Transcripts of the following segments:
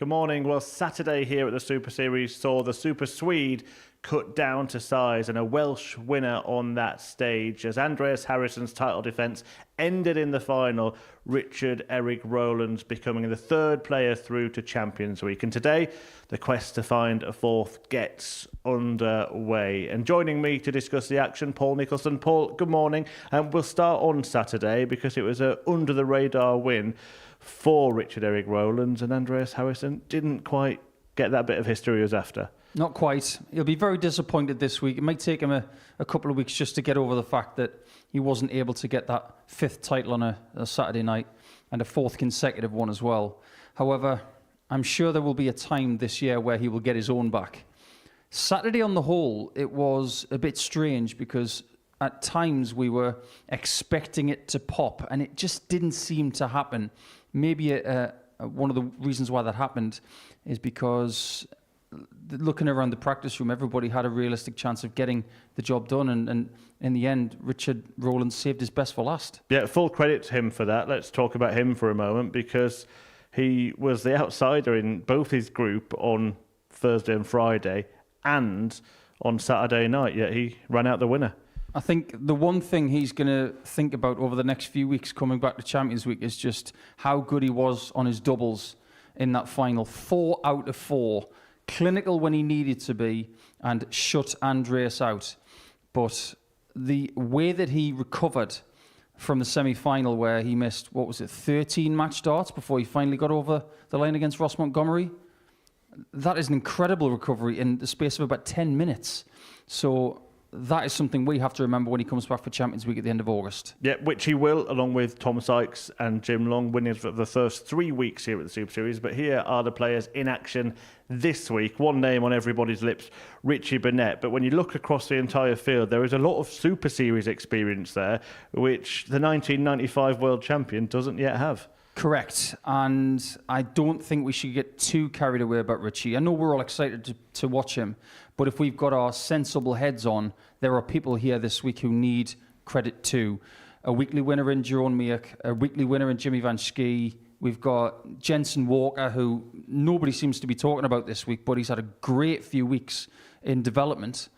Good morning. Well, Saturday here at the Super Series saw the Super Swede cut down to size and a Welsh winner on that stage as Andreas Harrison's title defence ended in the final, Richard Eric Rowlands becoming the third player through to Champions Week. And today, the quest to find a fourth gets underway. And joining me to discuss the action, Paul Nicholson. Paul, good morning. And we'll start on Saturday because it was a under-the-radar win for Richard Eric Rowlands, and Andreas Harrison didn't quite get that bit of history he was after. Not quite. He'll be very disappointed this week. It might take him a couple of weeks just to get over the fact that he wasn't able to get that fifth title on a Saturday night and a fourth consecutive one as well. However, I'm sure there will be a time this year where he will get his own back. Saturday on the whole, it was a bit strange because at times we were expecting it to pop and it just didn't seem to happen. Maybe one of the reasons why that happened is because looking around the practice room, everybody had a realistic chance of getting the job done. And in the end, Richard Rowlands saved his best for last. Yeah, full credit to him for that. Let's talk about him for a moment because he was the outsider in both his group on Thursday and Friday and on Saturday night, yet he ran out the winner. I think the one thing he's going to think about over the next few weeks coming back to Champions Week is just how good he was on his doubles in that final. 4 out of 4. Clinical when he needed to be and shut Andreas out. But the way that he recovered from the semi-final where he missed, 13 match starts before he finally got over the line against Ross Montgomery, that is an incredible recovery in the space of about 10 minutes. So that is something we have to remember when he comes back for Champions Week at the end of August. Yeah, which he will, along with Tom Sykes and Jim Long, winners for the first 3 weeks here at the Super Series. But here are the players in action this week. One name on everybody's lips, Richie Burnett. But when you look across the entire field, there is a lot of Super Series experience there, which the 1995 World Champion doesn't yet have. Correct. And I don't think we should get too carried away about Richie. I know we're all excited to watch him, but if we've got our sensible heads on, there are people here this week who need credit too. A weekly winner in Jerome Miok, a weekly winner in Jimmy Van Schie. We've got Jensen Walker, who nobody seems to be talking about this week, but he's had a great few weeks in development.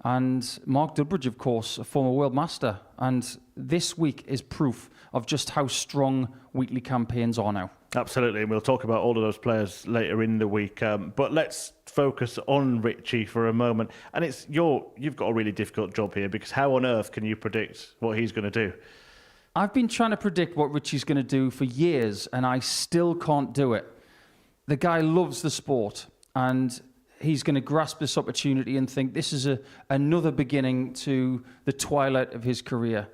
And Mark Dudbridge, of course, a former world master. And this week is proof of just how strong weekly campaigns are now. Absolutely, and we'll talk about all of those players later in the week. But let's focus on Richie for a moment. And you've got a really difficult job here because how on earth can you predict what he's going to do? I've been trying to predict what Richie's going to do for years, and I still can't do it. The guy loves the sport, and he's going to grasp this opportunity and think this is another beginning to the twilight of his career.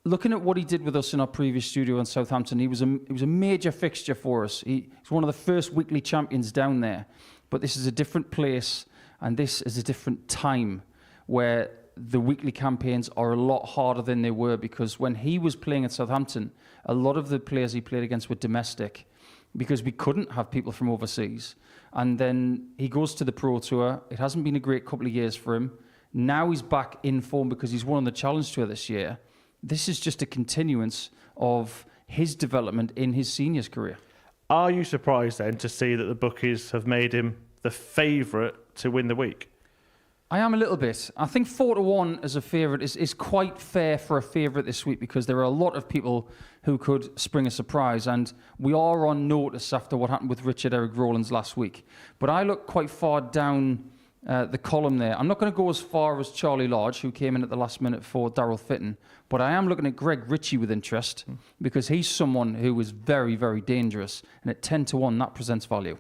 Looking at what he did with us in our previous studio in Southampton, he was a major fixture for us. He's one of the first weekly champions down there. But this is a different place, and this is a different time where the weekly campaigns are a lot harder than they were, because when he was playing at Southampton, a lot of the players he played against were domestic because we couldn't have people from overseas. And then he goes to the Pro Tour. It hasn't been a great couple of years for him. Now he's back in form because he's won on the Challenge Tour this year. This is just a continuance of his development in his seniors career. Are you surprised then to see that the bookies have made him the favourite to win the week? I am a little bit. I think 4-1 as a favourite is quite fair for a favourite this week because there are a lot of people who could spring a surprise, and we are on notice after what happened with Richard Eric Rowlands last week. But I look quite far down the column there. I'm not going to go as far as Charlie Large, who came in at the last minute for Daryl Fitton, but I am looking at Greg Ritchie with interest because he's someone who is very, very dangerous, and at 10-1 that presents value.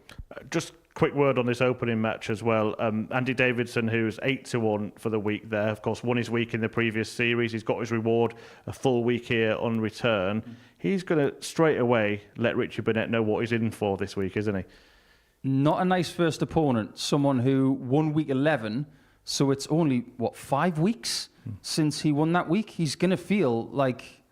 Just quick word on this opening match as well. Andy Davidson, who's 8-1 for the week there, of course, won his week in the previous series. He's got his reward, a full week here on return. He's going to straight away let Richie Burnett know what he's in for this week, isn't he? Not a nice first opponent. Someone who won week 11, so it's only, 5 weeks since he won that week? He's going to feel like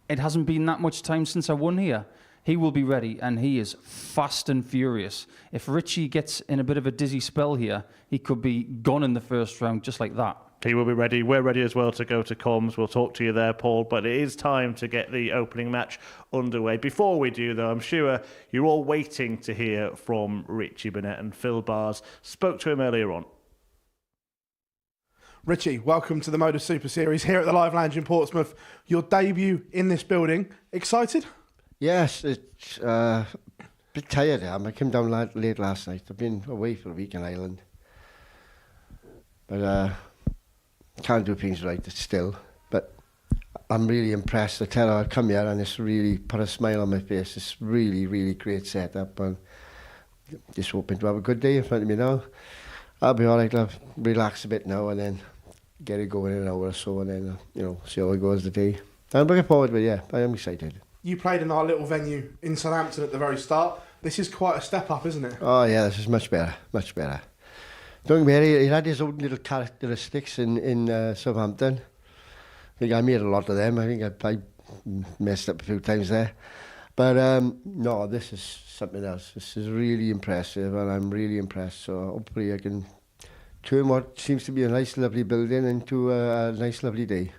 it hasn't been that much time since I won here. he will be ready, and he is fast and furious. If Richie gets in a bit of a dizzy spell here, he could be gone in the first round just like that. He will be ready. We're ready as well to go to comms. We'll talk to you there, Paul. But it is time to get the opening match underway. Before we do, though, I'm sure you're all waiting to hear from Richie Burnett, and Phil Bars spoke to him earlier on. Richie, welcome to the Modus Super Series here at the Live Lounge in Portsmouth. Your debut in this building. Excited? Yes, it's a bit tired. I came down late last night. I've been away for a week in Ireland. But can't do things right still. But I'm really impressed. I tell you, I come here and it's really put a smile on my face. It's really, really great setup. And just hoping to have a good day in front of me now. I'll be all right. I'll relax a bit now and then get it going in an hour or so and then, see how it goes the day. I'm looking forward to it, yeah. I am excited. You played in our little venue in Southampton at the very start. This is quite a step up, isn't it? Oh, yeah, this is much better, much better. Don't get me wrong, he had his own little characteristics in Southampton. I think I made a lot of them. I think I messed up a few times there. But no, this is something else. This is really impressive and I'm really impressed. So hopefully I can turn what seems to be a nice, lovely building into a nice, lovely day.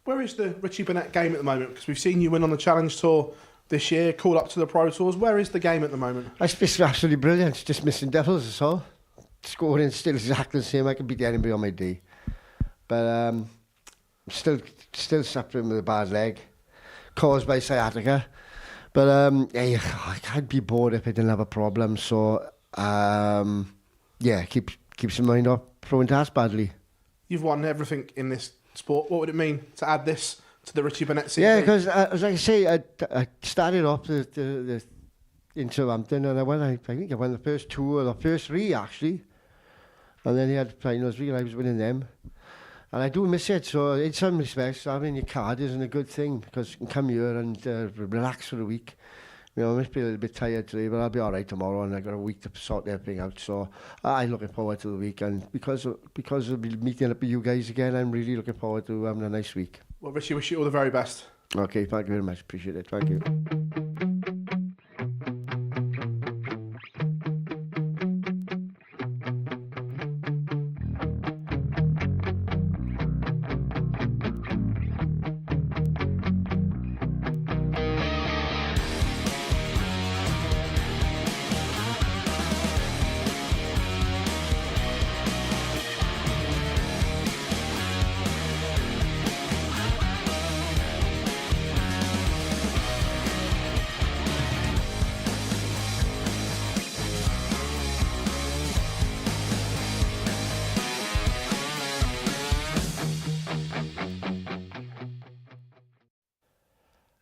Where is the Richie Burnett game at the moment? Because we've seen you win on the Challenge Tour this year, call up to the Pro Tours. Where is the game at the moment? It's absolutely brilliant. It's just missing doubles, that's all. Scoring still exactly the same. I could beat anybody on my day. But still suffering with a bad leg caused by sciatica. But hey, I can't be bored if I didn't have a problem. So yeah, keeps in mind up throwing tasks badly. You've won everything in this sport. What would it mean to add this to the Richie Burnett CV? Yeah, because as I say, I started off the in Southampton and I think I won the first two or the first three actually. And then he had finals week and I was winning them. And I do miss it, so in some respects, having your card isn't a good thing because you can come here and relax for a week. I must be a little bit tired today, but I'll be all right tomorrow and I've got a week to sort everything out. So I'm looking forward to the week, and because of meeting up with you guys again, I'm really looking forward to having a nice week. Well, Richie, wish you all the very best. Okay, thank you very much. Appreciate it. Thank you.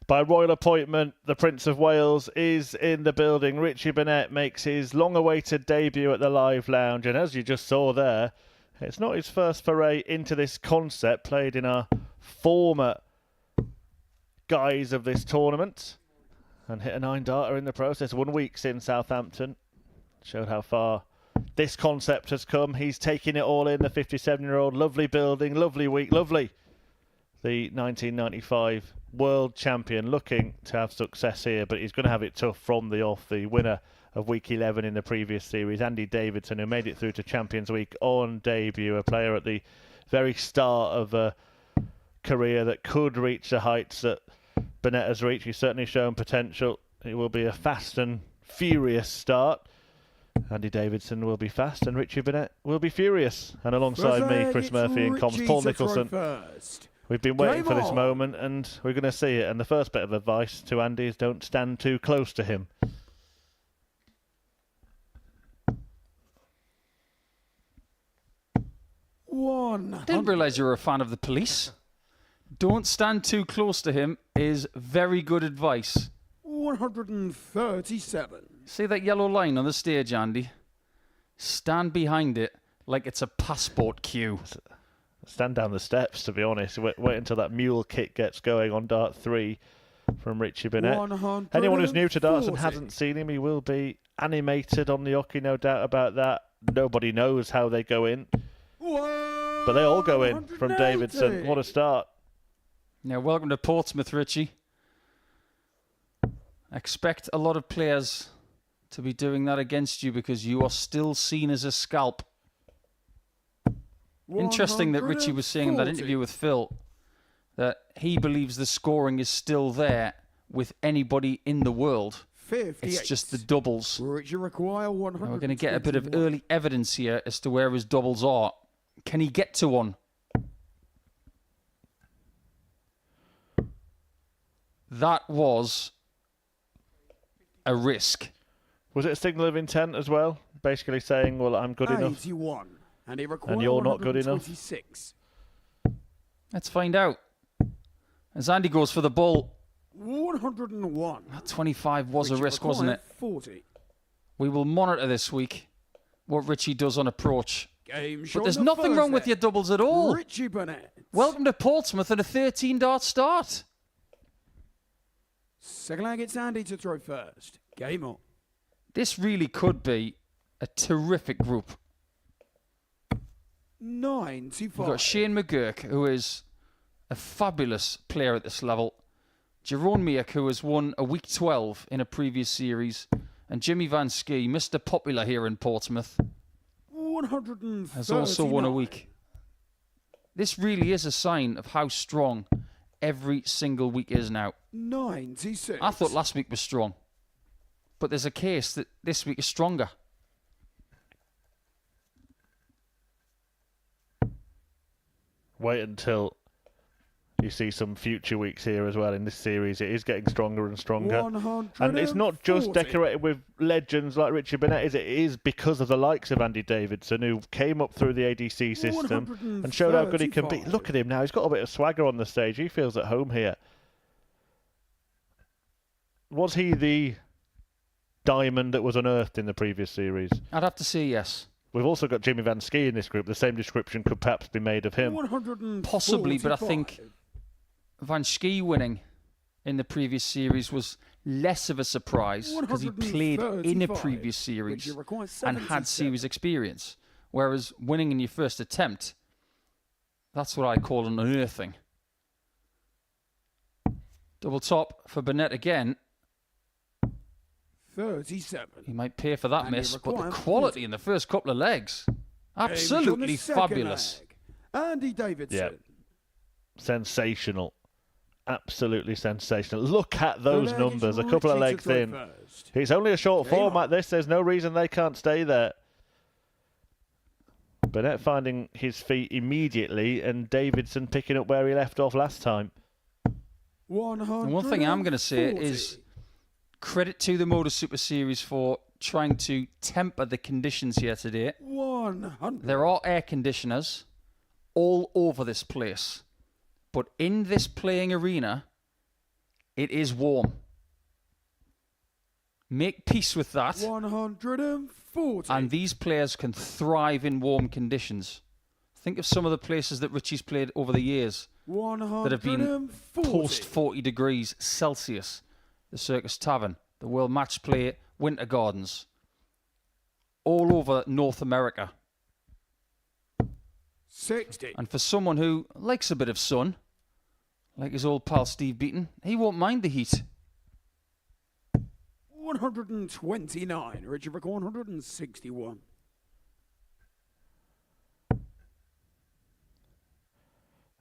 By royal appointment, the Prince of Wales is in the building. Richie Burnett makes his long-awaited debut at the Live Lounge. And as you just saw there, it's not his first foray into this concept, played in our former guise of this tournament. And hit a 9-darter in the process. 1 week in Southampton. Showed how far this concept has come. He's taking it all in, the 57-year-old. Lovely building, lovely week, lovely. The 1995 world champion looking to have success here, but he's going to have it tough from the off. The winner of week 11 in the previous series, Andy Davidson, who made it through to Champions Week on debut, a player at the very start of a career that could reach the heights that Burnett has reached. He's certainly shown potential. It will be a fast and furious start. Andy Davidson will be fast and Richie Burnett will be furious. And alongside me, Chris Murphy and comms, Paul Nicholson. We've been waiting for this moment and we're going to see it. And the first bit of advice to Andy is don't stand too close to him. I didn't realise you were a fan of the police. Don't stand too close to him is very good advice. 137. See that yellow line on the stage, Andy? Stand behind it like it's a passport queue. Stand down the steps, to be honest. Wait until that mule kick gets going on dart 3 from Richie Burnett. Anyone who's new to darts and hasn't seen him, he will be animated on the hockey, no doubt about that. Nobody knows how they go in. But they all go in from Davidson. What a start. Yeah, welcome to Portsmouth, Richie. Expect a lot of players to be doing that against you because you are still seen as a scalp. Interesting that Richie was saying in that interview with Phil that he believes the scoring is still there with anybody in the world. 58. It's just the doubles. Richie require 100. And we're going to get a bit of early evidence here as to where his doubles are. Can he get to one? That was a risk. Was it a signal of intent as well? Basically saying, well, I'm good enough. 81. And You're not good enough. 126. Let's find out. As Andy goes for the ball. 101. That 25 was a Richie risk, wasn't it? 40. We will monitor this week what Richie does on approach. Game But shot there's on nothing wrong with Thursday. your doubles at all. Richie Burnett. Welcome to Portsmouth and a 13-dart start. Second leg, it's Andy to throw first. Game on. This really could be a terrific group. 95. We've got Schie and McGuirk, who is a fabulous player at this level. Miok, who has won a week 12 in a previous series. And Jimmy Van Schie, Mr. Popular here in Portsmouth, 139. has also won a week. This really is a sign of how strong every single week is now. 96. I thought last week was strong. But there's a case that this week is stronger. Wait until you see some future weeks here as well in this series. It is getting stronger and stronger. 140. And it's not just decorated with legends like Richie Burnett, is it? It is because of the likes of Andy Davidson, who came up through the ADC system and showed how good he can be. 135. Look at him now. He's got a bit of swagger on the stage. He feels at home here. Was he the diamond that was unearthed in the previous series? I'd have to say yes. We've also got Jimmy Van Schie in this group. The same description could perhaps be made of him. 145. Possibly, but I think Van Schie winning in the previous series was less of a surprise because he played in a 135, previous which series you require and had 77. series experience. Whereas winning in your first attempt, that's what I call an unearthing. Double top for Burnett again. 37. He might pay for that And you miss, but the require quality in the first couple of legs, absolutely Game shot on the second fabulous. leg. Andy Davidson. Yeah. Sensational. Absolutely sensational. Look at those leg numbers. is A couple of Richie to legs throw in. first. It's only a short Game format, on. this. There's no reason they can't stay there. Burnett finding his feet immediately and Davidson picking up where he left off last time. 140. And one thing I'm going to say is credit to the Modus Super Series for trying to temper the conditions here today. 100. There are air conditioners all over this place. But in this playing arena, it is warm. Make peace with that. 140. And these players can thrive in warm conditions. Think of some of the places that Richie's played over the years that have been post 40 degrees Celsius. The Circus Tavern, the World Match Play Winter Gardens. All over North America. 60. And for someone who likes a bit of sun, like his old pal Steve Beaton, he won't mind the heat. 129. Richard Rick 161.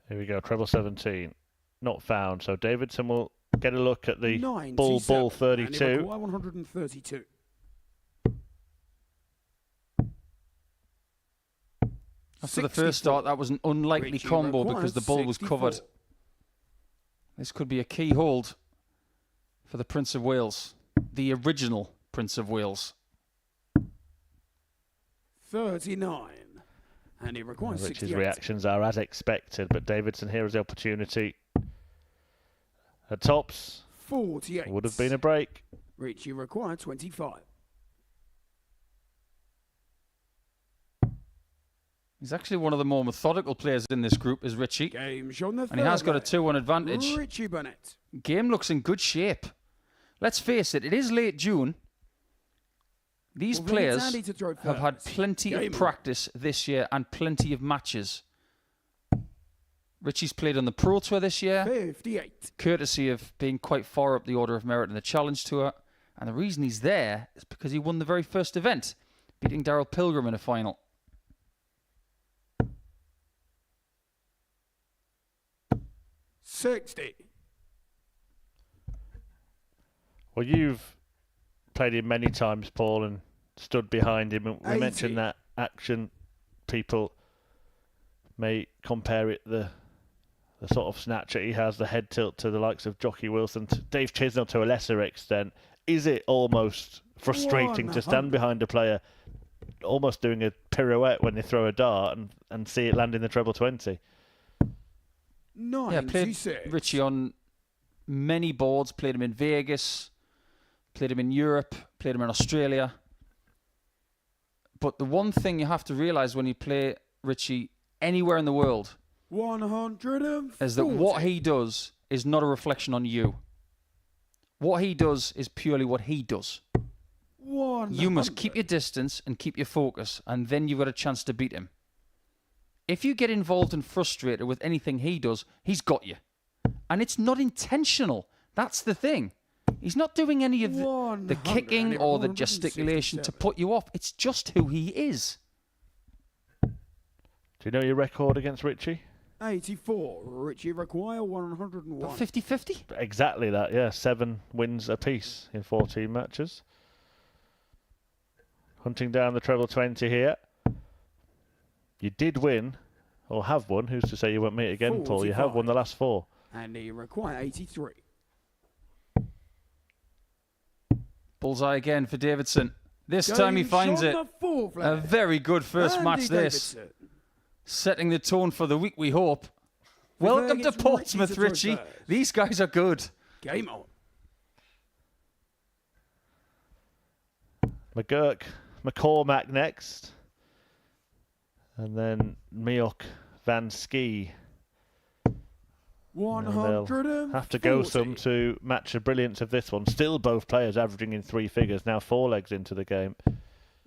Here we go, treble 17. Not found. So Davidson will get a look at the 97. bull Andy 32. McCoy, 132. After the first start, that was an unlikely Richie combo requires because the bull was 64. covered. This could be a key hold for the Prince of Wales, the original Prince of Wales. 39. And he requires Rich's 68. reactions are as expected, but Davidson here has the opportunity. At tops, 48. would have been a break. Richie required 25. He's actually one of the more methodical players in this group, is Richie. Game shown the And he has got a third 2-1 advantage. leg. Richie Burnett. Game looks in good shape. Let's face it, it is late June. These Well, then it's players Andy to throw have had first. plenty Game of on. practice this year and plenty of matches. Richie's played on the Pro Tour this year, 58. courtesy of being quite far up the order of merit in the Challenge Tour. And the reason he's there is because he won the very first event, beating Daryl Pilgrim in a final. $60. Well, you've played him many times, Paul, and stood behind him. And we 80. mentioned that action. People may compare it the sort of snatcher he has, the head tilt to the likes of Jockey Wilson, to Dave Chisnell to a lesser extent. Is it almost frustrating to stand 100. behind a player almost doing a pirouette when they throw a dart and see it land in the treble 20? Yeah, played 96. Richie on many boards, played him in Vegas, played him in Europe, played him in Australia. But the one thing you have to realise when you play Richie anywhere in the world 140. is that what he does is not a reflection on you. What he does is purely what he does. 100. You must keep your distance and keep your focus, and then you've got a chance to beat him. If you get involved and frustrated with anything he does, he's got you. And it's not intentional. That's the thing. He's not doing any of the 100 kicking or the 167. gesticulation to put you off. It's just who he is. Do you know your record against Richie? 84. Richie require 101. But 50-50? Exactly that, yeah. 7 wins apiece in 14 matches. Hunting down the treble 20 here. You did win, or have won. Who's to say you won't meet again, Paul? You have 45. won the last 4. And he require 83. Bullseye again for Davidson. This time he Game finds shot it. on the full A flag. very good first Andy match this. Davidson. Setting the tone for the week, we hope. Welcome to against Portsmouth, Richie to Richie. throw first. These guys are good. Game on. McGuirk, McCormack next. And then Miok, Van Schie. And they'll 140. have to go some to match the brilliance of this one. Still both players averaging in 3 figures. Now 4 legs into the game.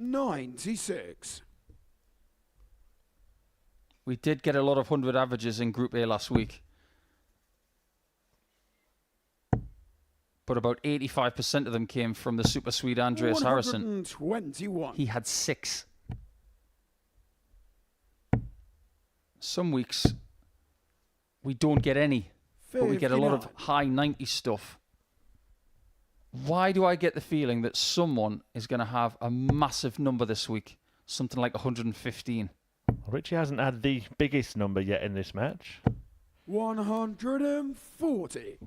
96. We did get a lot of 100 averages in Group A last week. But about 85% of them came from the super Swede Andreas Harrison. 121. He had 6. Some weeks we don't get any, but we get a lot of 59. high 90 stuff. Why do I get the feeling that someone is going to have a massive number this week? Something like 115. Richie hasn't had the biggest number yet in this match. 140.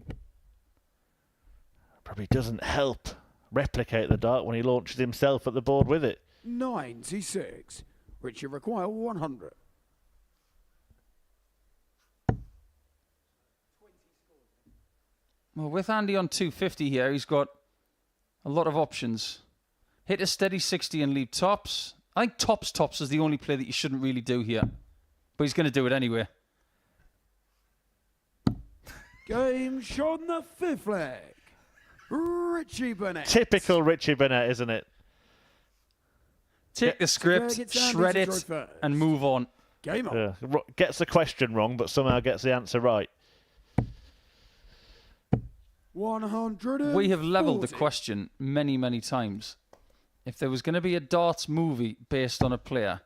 Probably doesn't help replicate the dart when he launches himself at the board with it. 96. Richie require 100. Well, with Andy on 250 here, he's got a lot of options. Hit a steady 60 and leave tops. I think tops is the only play that you shouldn't really do here. But he's going to do it anyway. Game shot on the 5th flag. Richie Burnett. Typical Richie Burnett, isn't it? Take the script, Gets Andy shred to it, throw first. and move on. Game on. Yeah. Gets the question wrong, but somehow gets the answer right. 140. We have leveled the question many, many times. If there was going to be a darts movie based on a player,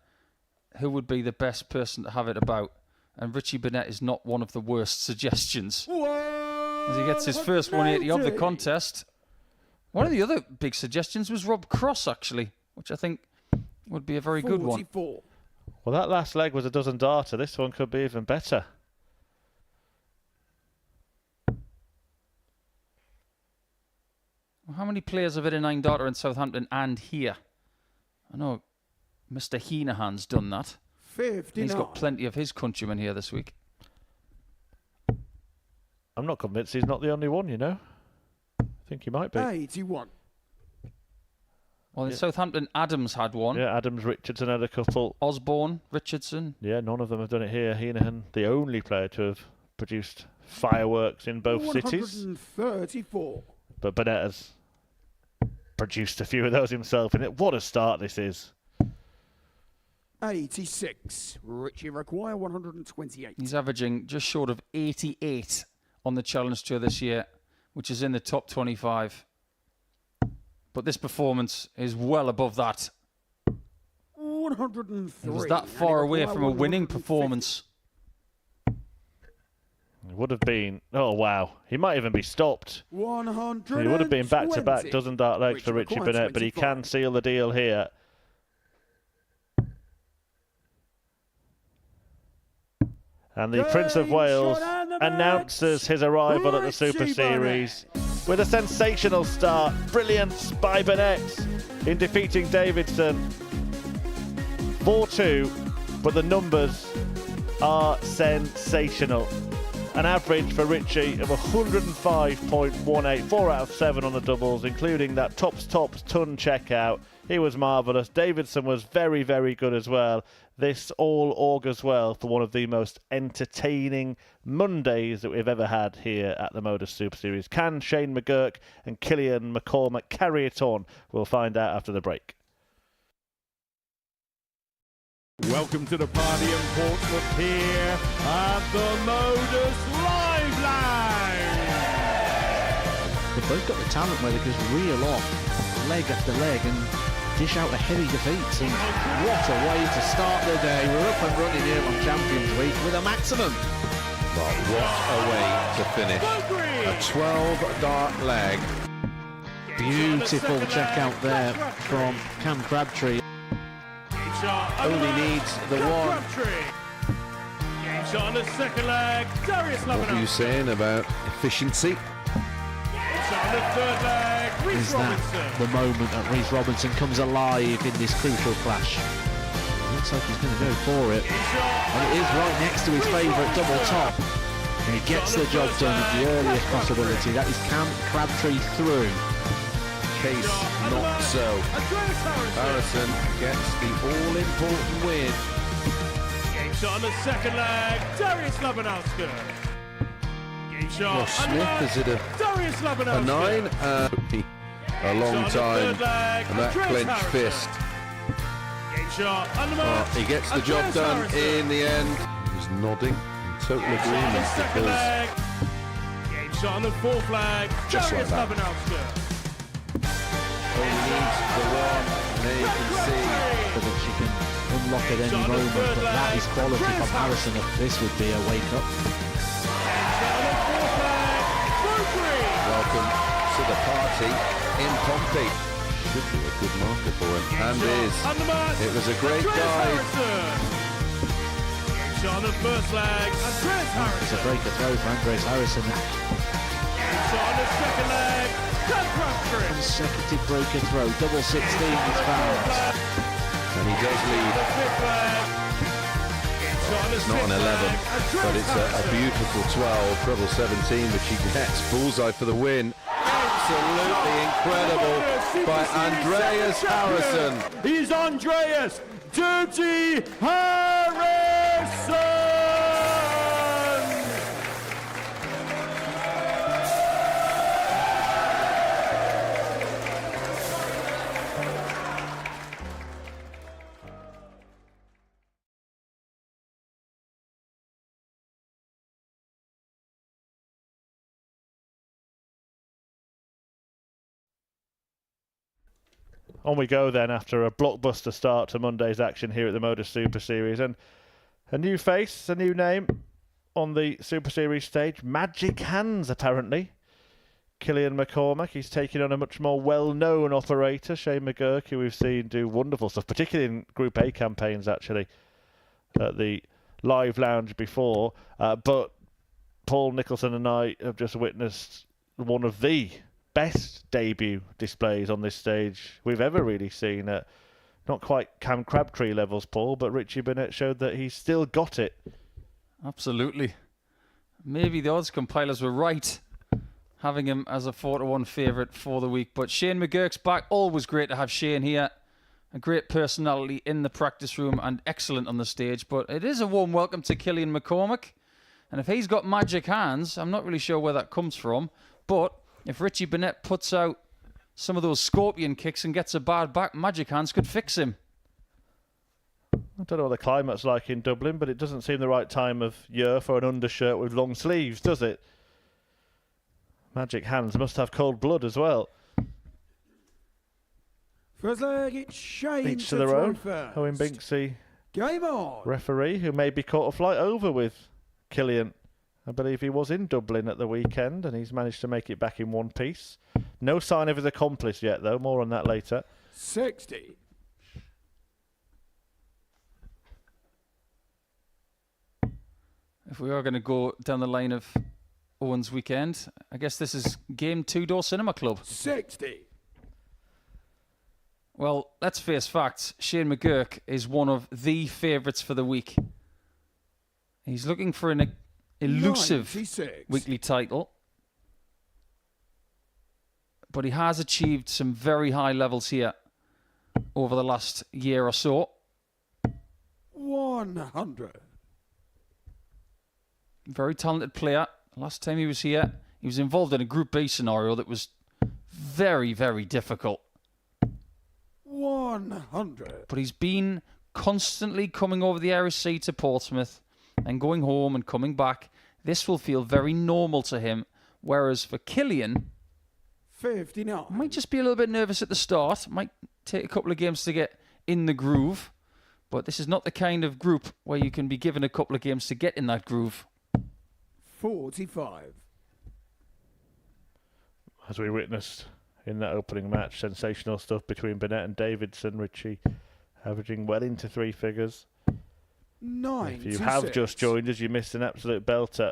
who would be the best person to have it about? And Richie Burnett is not one of the worst suggestions. As he gets his first 180 of the contest. One of the other big suggestions was Rob Cross, actually, which I think would be a very good one. 44. Well, that last leg was a dozen darter. This one could be even better. Well, how many players have hit a 9 darter in Southampton and here? I know Mr. Heenahan's done that. 59. He's got plenty of his countrymen here this week. I'm not convinced he's not the only one, you know. I think he might be. 81. Well, in Yeah. Southampton, Adams had one. Yeah, Adams, Richardson had a couple. Osborne, Richardson. Yeah, none of them have done it here. Heenahan, the only player to have produced fireworks in both cities. 134. But Burnett has produced a few of those himself in it. What a start this is. 186. Richie require 128. He's averaging just short of 88 on the Challenge Tour this year, which is in the top 25. But this performance is well above that. 103. It was that far away from a winning performance. It would have been. Oh, wow. He might even be stopped. 100. He would have been back-to-back dozen dark legs for Richie Burnett, but he can seal the deal here. And the Prince of Wales announces his arrival at the Super Series with a sensational start. Brilliance by Burnett in defeating Davidson 4-2, but the numbers are sensational. An average for Richie of 105.18, 4 out of 7 on the doubles, including that tops ton checkout. He was marvellous. Davidson was very, very good as well. This all augurs well for one of the most entertaining Mondays that we've ever had here at the Modus Super Series. Can Shane McGuirk and Killian McCormack carry it on? We'll find out after the break. Welcome to the party in Portsmouth here at the Modus Live Lounge. They've both got the talent where they just reel off leg after leg and dish out a heavy defeats. And what a way to start the day. We're up and running here on Champions Week with a maximum. But what a way to finish. A 12 dart leg. Beautiful check out there from Cam Crabtree. Only needs the one. Game shot on the second leg. Darius What were you saying about efficiency? shot on the third leg. Is that the moment that Reece Robinson comes alive in this crucial clash? Looks like he's going to go for it. And it is right next to his favourite double top. And he gets the job done at the earliest possibility. That is Cam Crabtree through. Case not so. Harrison gets the all-important win. Game shot on the second leg. Darius Labanowski. Game shot. Well, Smith, is it a Darius Labanowski. 9? A long time. And that clenched fist. Game shot on the mark. He gets the job done in the end. He's nodding in total agreement because Game shot on the fourth leg. Just like Darius that. Labanowski. only needs the one. And there you can see. That she can unlock at any moment, but that is quality from Harrison. This would be a wake-up. Welcome to the party in Pompey. Should be a good marker for him, and is. It was a great dive. Shot on the first leg. Andreas It's a Harrison. breaker throw for Andres Harrison. Shot on the second leg. Cam Crabtree. Consecutive breaker throw, double 16 is found. And he does lead. Fifth leg. Shot on the It's not an sixth 11, leg. but Andreas it's a Harrison. beautiful 12, treble 17, which he gets. Bullseye for the win. Absolutely incredible by Andreas Harrison. He's Andreas Dirty Harrison. On we go then after a blockbuster start to Monday's action here at the Modus Super Series. And a new face, a new name on the Super Series stage. Magic hands, apparently. Killian McCormack, he's taking on a much more well-known operator, Shane McGuirk, who we've seen do wonderful stuff, particularly in Group A campaigns, actually, at the live lounge before. But Paul Nicholson and I have just witnessed one of the best debut displays on this stage we've ever really seen. At not quite Cam Crabtree levels, Paul, but Richie Burnett showed that he's still got it. Absolutely. Maybe the odds compilers were right, having him as a 4-1 favourite for the week. But Shane McGuirk's back. Always great to have Shane here. A great personality in the practice room and excellent on the stage. But it is a warm welcome to Killian McCormack. And if he's got magic hands, I'm not really sure where that comes from. But if Richie Burnett puts out some of those scorpion kicks and gets a bad back, magic hands could fix him. I don't know what the climate's like in Dublin, but it doesn't seem the right time of year for an undershirt with long sleeves, does it? Magic hands must have cold blood as well. First leg, it's Schie Each to their own. first. Owen Binksy, Game on. referee, who maybe caught a flight over with Killian. I believe he was in Dublin at the weekend, and he's managed to make it back in one piece. No sign of his accomplice yet, though. More on that later. 60. If we are going to go down the line of Owen's weekend, I guess this is game 2 Door Cinema Club. 60. Well, let's face facts. Shane McGuirk is one of the favourites for the week. He's looking for an elusive 96. weekly title, but he has achieved some very high levels here over the last year or so. 100. Very talented player. Last time he was here, he was involved in a Group B scenario that was very, very difficult. 100. But he's been constantly coming over the Irish Sea to Portsmouth and going home and coming back. This will feel very normal to him. Whereas for Killian, 59. might just be a little bit nervous at the start. Might take a couple of games to get in the groove. But this is not the kind of group where you can be given a couple of games to get in that groove. 45. As we witnessed in that opening match, sensational stuff between Burnett and Davidson. Richie averaging well into 3 figures. 96. If you have just joined us, you missed an absolute belter.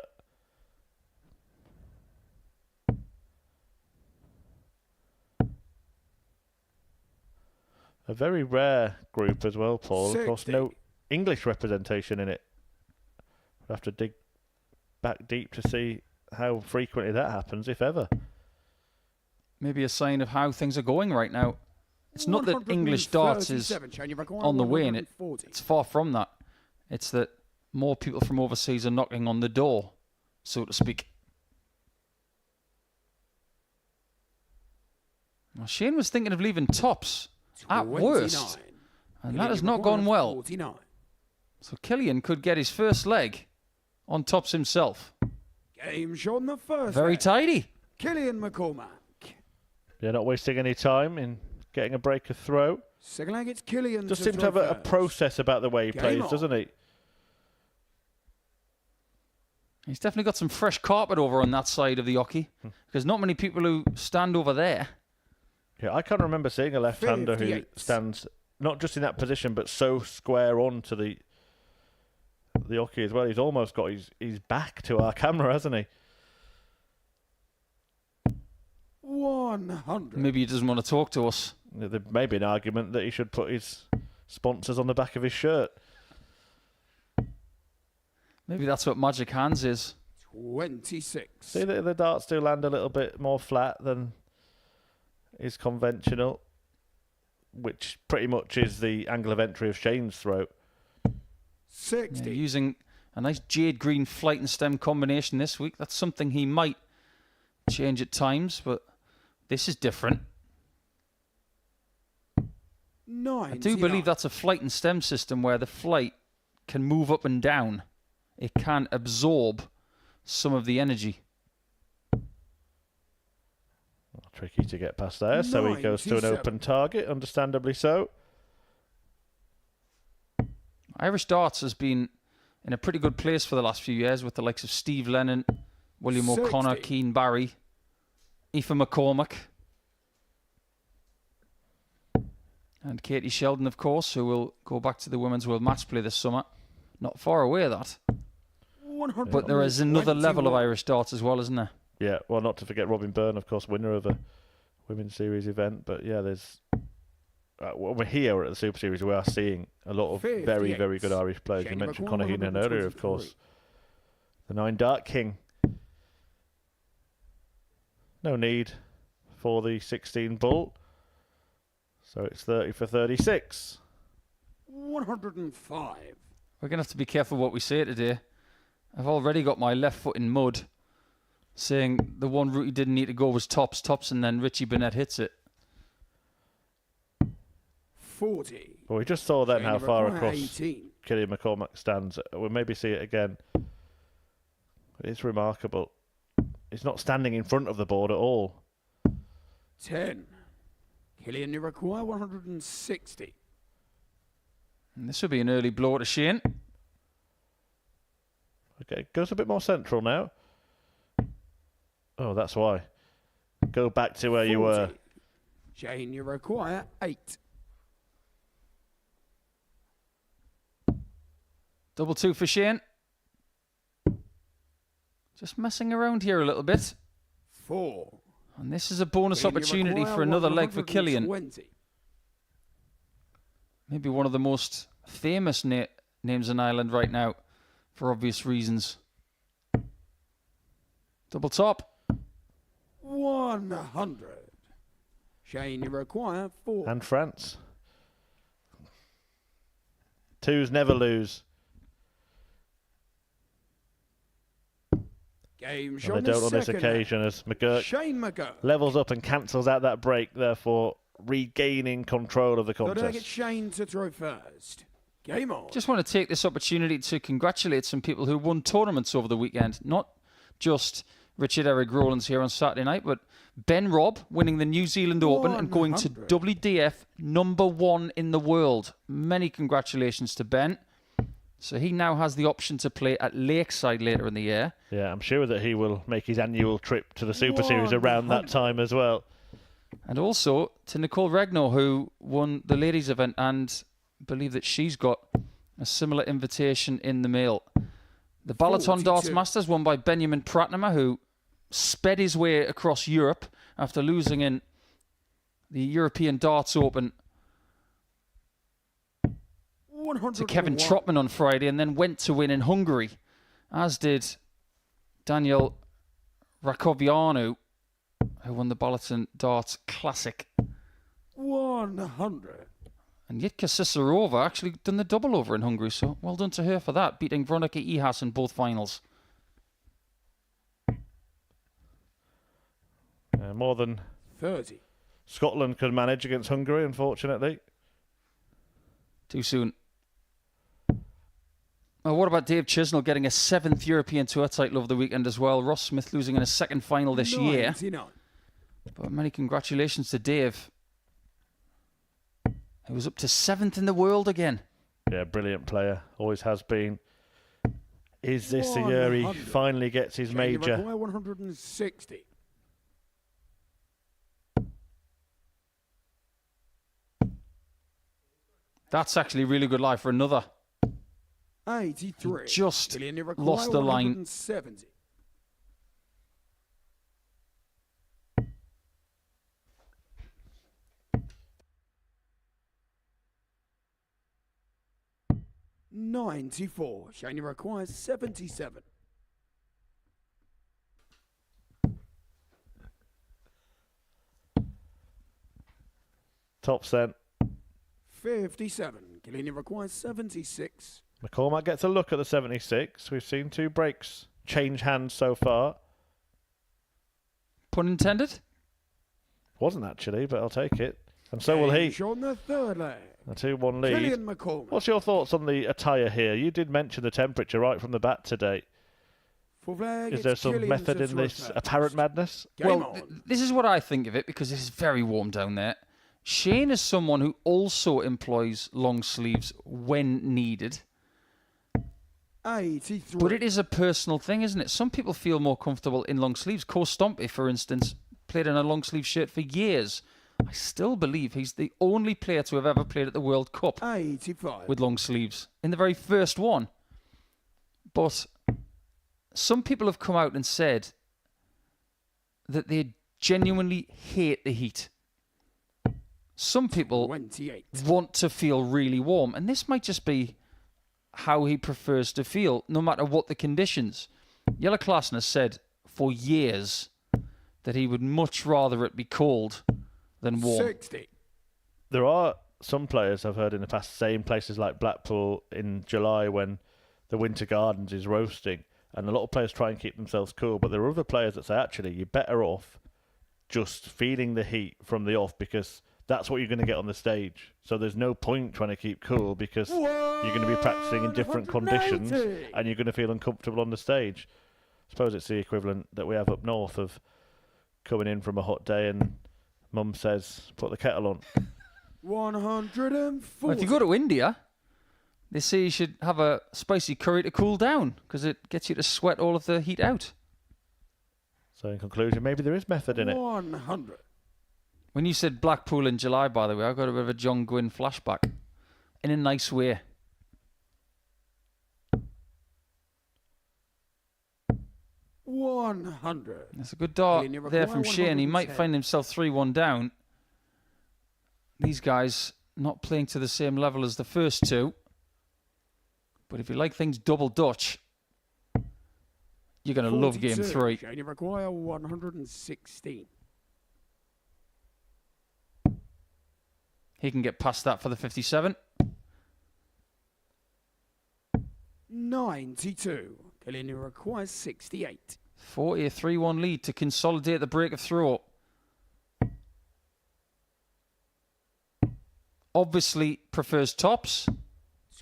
A very rare group as well, Paul. Of course, 60. no English representation in it. We'll have to dig back deep to see how frequently that happens, if ever. Maybe a sign of how things are going right now. It's not that English darts is 137, on the wane. 140. It's far from that. It's that more people from overseas are knocking on the door, so to speak. Well, Shane was thinking of leaving tops at 29. worst, and that has not gone well. 49. So Killian could get his first leg on tops himself. Game shot the first. Very leg. tidy. Killian McCormack. They're not wasting any time in getting a breaker throw. Second leg, it's Killian. Just seems to have a process about the way he Game plays, on. doesn't he? He's definitely got some fresh carpet over on that side of the hockey, because not many people who stand over there. Yeah, I can't remember seeing a left-hander who 58. stands not just in that position, but so square on to the hockey as well. He's almost got his back to our camera, hasn't he? 100. Maybe he doesn't want to talk to us. There may be an argument that he should put his sponsors on the back of his shirt. Maybe that's what Magic Hands is. 26. See, the darts do land a little bit more flat than is conventional, which pretty much is the angle of entry of Shane's throat. 60. Yeah, using a nice jade green flight and stem combination this week. That's something he might change at times, but this is different. 99. I do believe that's a flight and stem system where the flight can move up and down. It can absorb some of the energy. Tricky to get past there, so he goes to an 97. open target, understandably so. Irish darts has been in a pretty good place for the last few years with the likes of Steve Lennon, William 60. O'Connor, Keane Barry, Aoife McCormack, and Katie Sheldon, of course, who will go back to the Women's World Match Play this summer. Not far away, that. 100. But there is another level of Irish darts as well, isn't there? Yeah, well, not to forget Robin Byrne, of course, winner of a Women's Series event. But yeah, there's we're here at the Super Series. We are seeing a lot of very, 58. very good Irish players. You Shane mentioned McCormack, Conor Heenan earlier, of 123. course. The 9 Dart King. No need for the 16 Bull. So it's 30 for 36. 105. We're going to have to be careful what we say today. I've already got my left foot in mud, saying the one route he didn't need to go was tops, and then Richie Burnett hits it. 40. Well, we just saw then how Shane far require across 18. Killian McCormack stands. We'll maybe see it again. It's remarkable. He's not standing in front of the board at all. 10. Killian, you require 160. And this would be an early blow to Shane. Okay, goes a bit more central now. Oh, that's why. Go back to where you were. 40. Shane, you require 8. Double 2 for Shane. Just messing around here a little bit. 4. And this is a bonus Killian, you opportunity require for another leg for Killian. 120. Maybe one of the most famous names in Ireland right now, for obvious reasons. Double top. 100. Shane, you require 4. And France. Twos never lose. Game And shot they don't on this occasion as McGuirk Shane McGuirk. levels up and cancels out that break, therefore regaining control of the Got to get contest. Shane to throw first. Game on. Just want to take this opportunity to congratulate some people who won tournaments over the weekend. Not just Richard Eric Rowlands here on Saturday night, but Ben Robb winning the New Zealand Open and going to 100. WDF #1 in the world. Many congratulations to Ben. So he now has the option to play at Lakeside later in the year. Yeah, I'm sure that he will make his annual trip to the Super Series around that 100. time as well. And also to Nicole Regno, who won the ladies' event, and believe that she's got a similar invitation in the mail. The Balaton 42. Darts Masters won by Benjamin Pratnama, who sped his way across Europe after losing in the European Darts Open to Kevin 101. Trotman on Friday, and then went to win in Hungary, as did Daniel Rakovianu, who won the Balaton Darts Classic. 100. And Jitka Cicerova actually done the double over in Hungary, so well done to her for that, beating Veronica Ihas in both finals. More than 30. Scotland could manage against Hungary, unfortunately. Too soon. Well, what about Dave Chisnell getting a 7th European Tour title over the weekend as well? Ross Smith losing in a second final this year. 99. But many congratulations to Dave, who was up to 7th in the world again. Yeah, brilliant player. Always has been. Is this the year he 100. finally gets his Shane, you major? require 160. That's actually really good life for another. 83. Just Killian, you require lost the line. 170. $94. Shane, you require 77. Top cent. 57. Killian, you require 76. McCormack gets a look at the 76. We've seen 2 breaks change hands so far. Pun intended? Wasn't actually, but I'll take it. And so will he. Shot in the third leg. A 2-1 lead. Killian McCormack. What's your thoughts on the attire here? You did mention the temperature right from the bat today. Full flag, Is it's there some Killian method to in throw this first. apparent madness? Game Well, on. this is what I think of it, because it is very warm down there. Shane is someone who also employs long sleeves when needed. 83. But it is a personal thing, isn't it? Some people feel more comfortable in long sleeves. Co Stompy, for instance, played in a long sleeve shirt for years. I still believe he's the only player to have ever played at the World Cup 85. with long sleeves in the very first one. But some people have come out and said that they genuinely hate the heat. Some people 28. want to feel really warm, and this might just be how he prefers to feel, no matter what the conditions. Jelle Klassen has said for years that he would much rather it be cold than warm. 60. There are some players I've heard in the past saying places like Blackpool in July when the Winter Gardens is roasting, and a lot of players try and keep themselves cool, but there are other players that say actually you're better off just feeling the heat from the off, because that's what you're going to get on the stage. So there's no point trying to keep cool because you're going to be practicing in different conditions and you're going to feel uncomfortable on the stage. I suppose it's the equivalent that we have up north of coming in from a hot day and Mum says, put the kettle on. 140. Well, if you go to India, they say you should have a spicy curry to cool down because it gets you to sweat all of the heat out. So in conclusion, maybe there is method in it. 100. When you said Blackpool in July, by the way, I got a bit of a John Gwynn flashback in a nice way. $100. That's a good dart there from Schie, and he might find himself 3-1 down. These guys not playing to the same level as the first two. But if you like things double Dutch, you're going to love game 3. Shane, you require 116. He can get past that for the 57. 92. Killian, you require 68. 40, a 3-1 lead to consolidate the break of throw. Obviously prefers tops.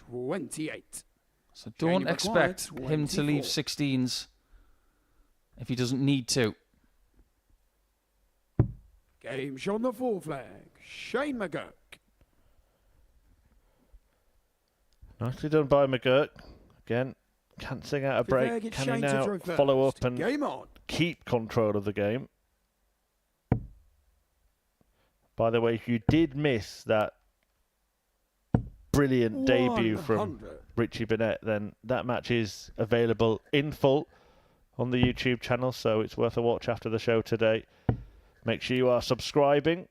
28. So don't expect him to leave 16s if he doesn't need to. Game shot on the 4 flag. Shane McGuirk. Nicely done by McGuirk. Again, can't sing out a break. Can he now follow up and keep control of the game? By the way, if you did miss that brilliant debut from Richie Burnett, then that match is available in full on the YouTube channel, so it's worth a watch after the show today. Make sure you are subscribing.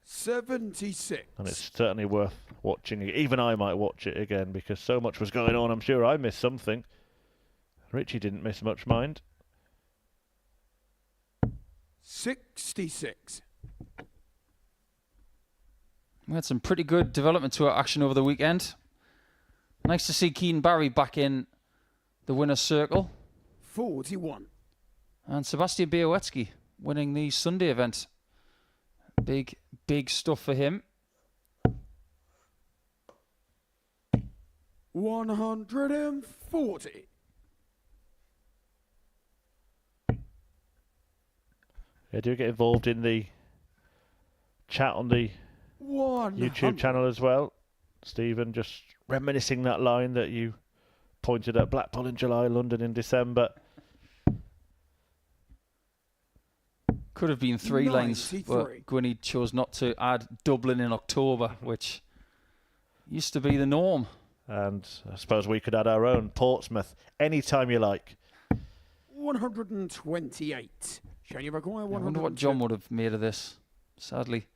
76. And it's certainly worth watching. Even I might watch it again because so much was going on. I'm sure I missed something. Richie didn't miss much, mind. 66. We had some pretty good development tour action over the weekend. Nice to see Keane Barry back in the winner's circle. 41. And Sebastian Białowski winning the Sunday event. Big stuff for him. 140. Yeah, do get involved in the chat on the YouTube channel as well. Stephen, just reminiscing that line that you pointed at: Blackpool in July, London in December. Could have been 3 lines, but Gwynny chose not to add Dublin in October, which used to be the norm. And I suppose we could add our own Portsmouth anytime you like. 128. Shane, you require 100. I wonder what John would have made of this. Sadly,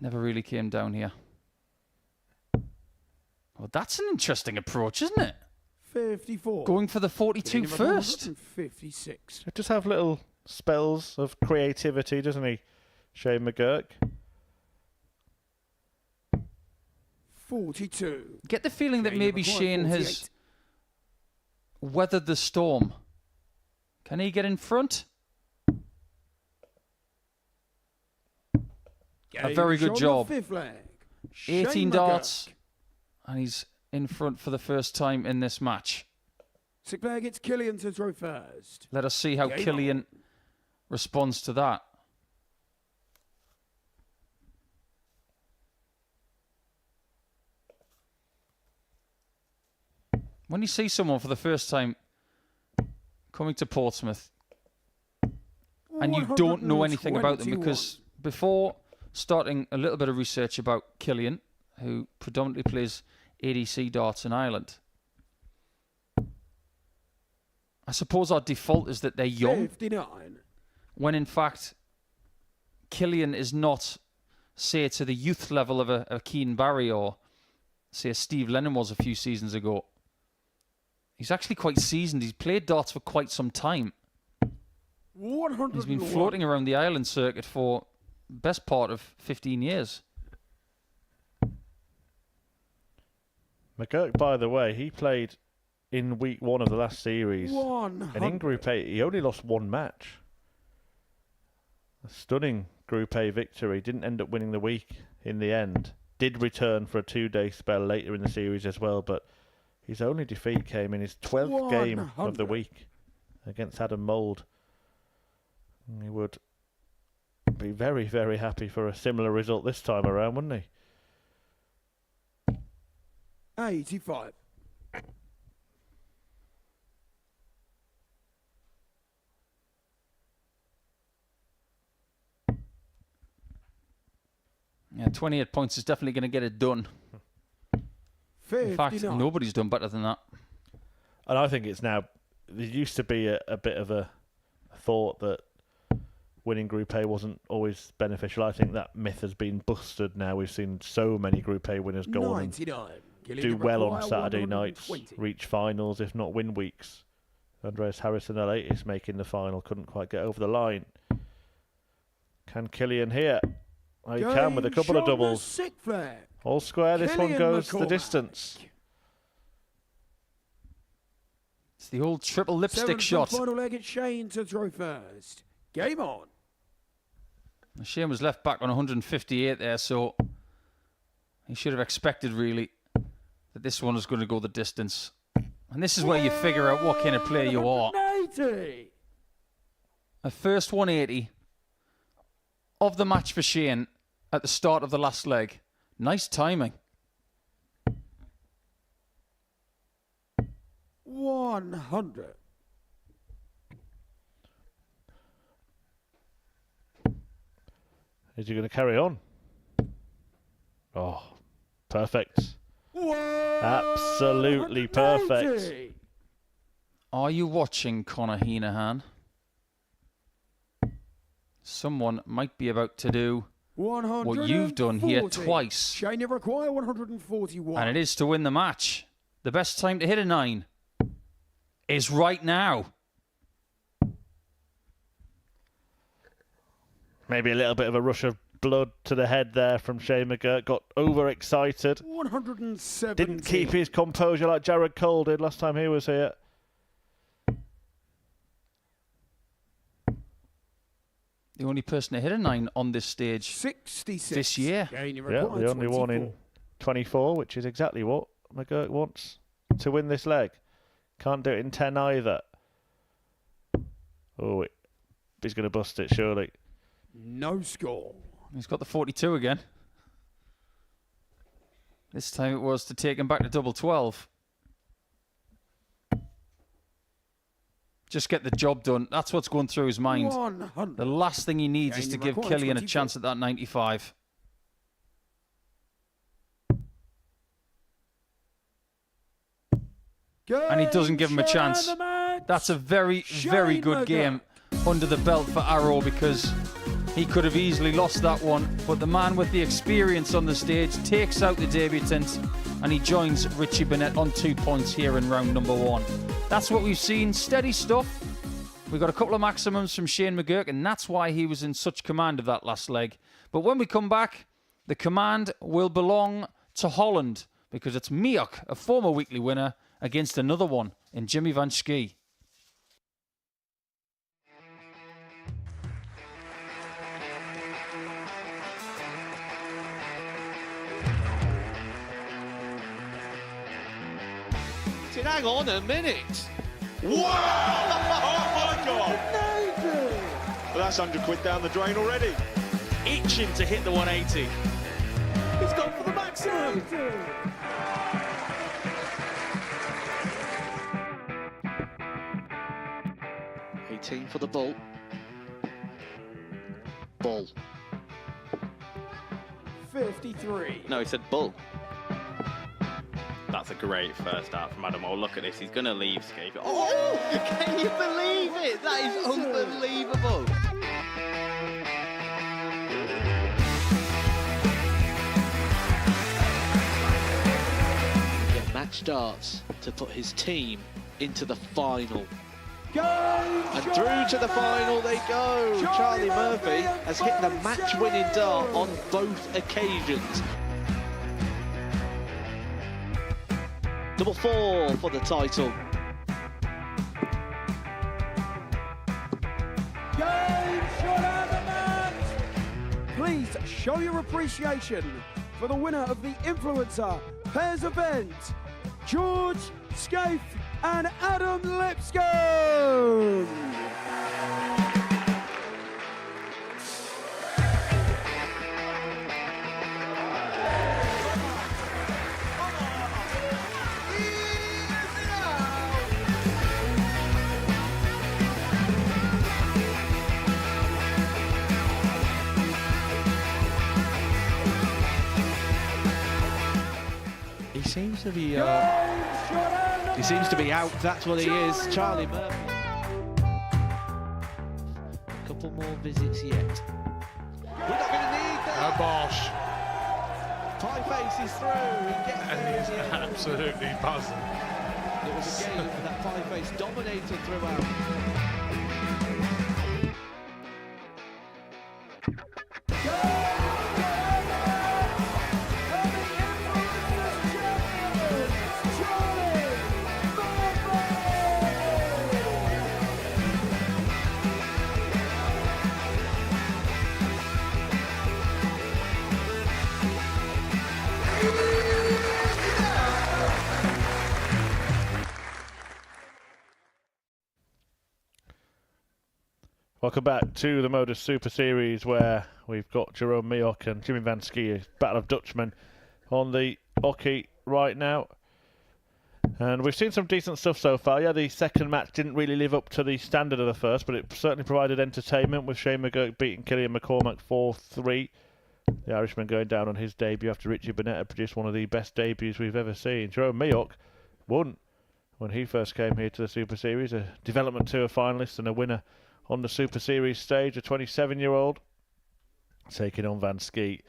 never really came down here. Well, that's an interesting approach, isn't it? 54. Going for the 42 first. 56. Just have little spells of creativity, doesn't he, Shane McGuirk? 42. Get the feeling that maybe Shane has weathered the storm. Can he get in front? A very good job. 18 darts, and he's in front for the first time in this match. Sick player gets Killian to throw first. Let us see how Killian responds to that. When you see someone for the first time coming to Portsmouth and you don't know anything about them, because before starting a little bit of research about Killian, who predominantly plays ADC darts in Ireland, I suppose our default is that they're young. 59. When in fact, Killian is not, say, to the youth level of a Keane Barry or, say, a Steve Lennon was a few seasons ago. He's actually quite seasoned. He's played darts for quite some time. 101. He's been floating around the Ireland circuit for the best part of 15 years. McGuirk, by the way, he played in week 1 of the last series. And in Group 8, he only lost 1 match. A stunning Group A victory. Didn't end up winning the week in the end. Did return for a 2-day spell later in the series as well, but his only defeat came in his 12th game of the week against Adam Mould. He would be very, very happy for a similar result this time around, wouldn't he? 85. Yeah, 28 points is definitely going to get it done. In fact, nobody's done better than that. And I think it's now, there used to be a bit of a thought that winning Group A wasn't always beneficial. I think that myth has been busted now. We've seen so many Group A winners go on and do well on Saturday nights, reach finals, if not win weeks. Andreas Harrison, the latest, making the final, couldn't quite get over the line. Can Killian here? Oh, he can with a couple of doubles. All square, this one goes the distance. It's the old triple lipstick shot. Final leg at Shane to throw first. Game on. Shane was left back on 158 there, so he should have expected, really, that this one was going to go the distance. And this is where you figure out what kind of player you are. 180. A first 180 of the match for Shane at the start of the last leg. Nice timing. 100. Is he going to carry on? Oh, perfect. Absolutely perfect. Are you watching, Conor Heenahan? Someone might be about to do what you've done here twice. Shane, you require 141. And it is to win the match. The best time to hit a 9 is right now. Maybe a little bit of a rush of blood to the head there from Schie McGuirk. Got overexcited. 170. Didn't keep his composure like Jared Cole did last time he was here. The only person to hit a 9 on this stage 66 this year. Yeah, the only one in 24, which is exactly what McGuirk wants to win this leg. Can't do it in 10 either. Oh, he's going to bust it, surely. No score. He's got the 42 again. This time it was to take him back to double 12. Just get the job done. That's what's going through his mind. 100. The last thing he needs is to give Killian a chance at that 95. And he doesn't give him a chance. That's a very, very good game under the belt for Arrow, because he could have easily lost that one. But the man with the experience on the stage takes out the debutant, and he joins Richie Burnett on 2 points here in round number 1. That's what we've seen. Steady stuff. We got a couple of maximums from Shane McGuirk, and that's why he was in such command of that last leg. But when we come back, the command will belong to Holland, because it's Miok, a former weekly winner, against another one in Jimmy van Schie. Hang on a minute. Wow! Oh my God! Well, that's £100 down the drain already. Itching to hit the 180. He's gone for the maximum. 18 for the bull. Bull. 53. No, he said bull. That's a great first out from Adam. Oh, look at this. He's going to leave Schie. Oh, can you believe it? That is unbelievable. The match starts to put his team into the final. And through to the final they go. Charlie Murphy has hit the match-winning dart on both occasions. Double 4 for the title. Game shot out of the match. Let's show your appreciation for the winner of the Influencer Pairs event, George Scaife and Adam Lipscomb. He seems to be out. That's what he is. Charlie Murphy. A couple more visits yet. We're not going to need that. Bosh. Pie Face is through. He gets And he's absolutely buzzing. It was a game that Pie Face dominated throughout. Welcome back to the Modus Super Series, where we've got Jerome Miok and Jimmy Van Schie, Battle of Dutchmen, on the hockey right now. And we've seen some decent stuff so far. Yeah, the second match didn't really live up to the standard of the first, but it certainly provided entertainment, with Schie McGuirk beating Killian McCormack 4-3. The Irishman going down on his debut after Richie Burnett had produced one of the best debuts we've ever seen. Jerome Miok won when he first came here to the Super Series, a Development Tour finalist and a winner on the Super Series stage, a 27-year-old taking on Van Schie,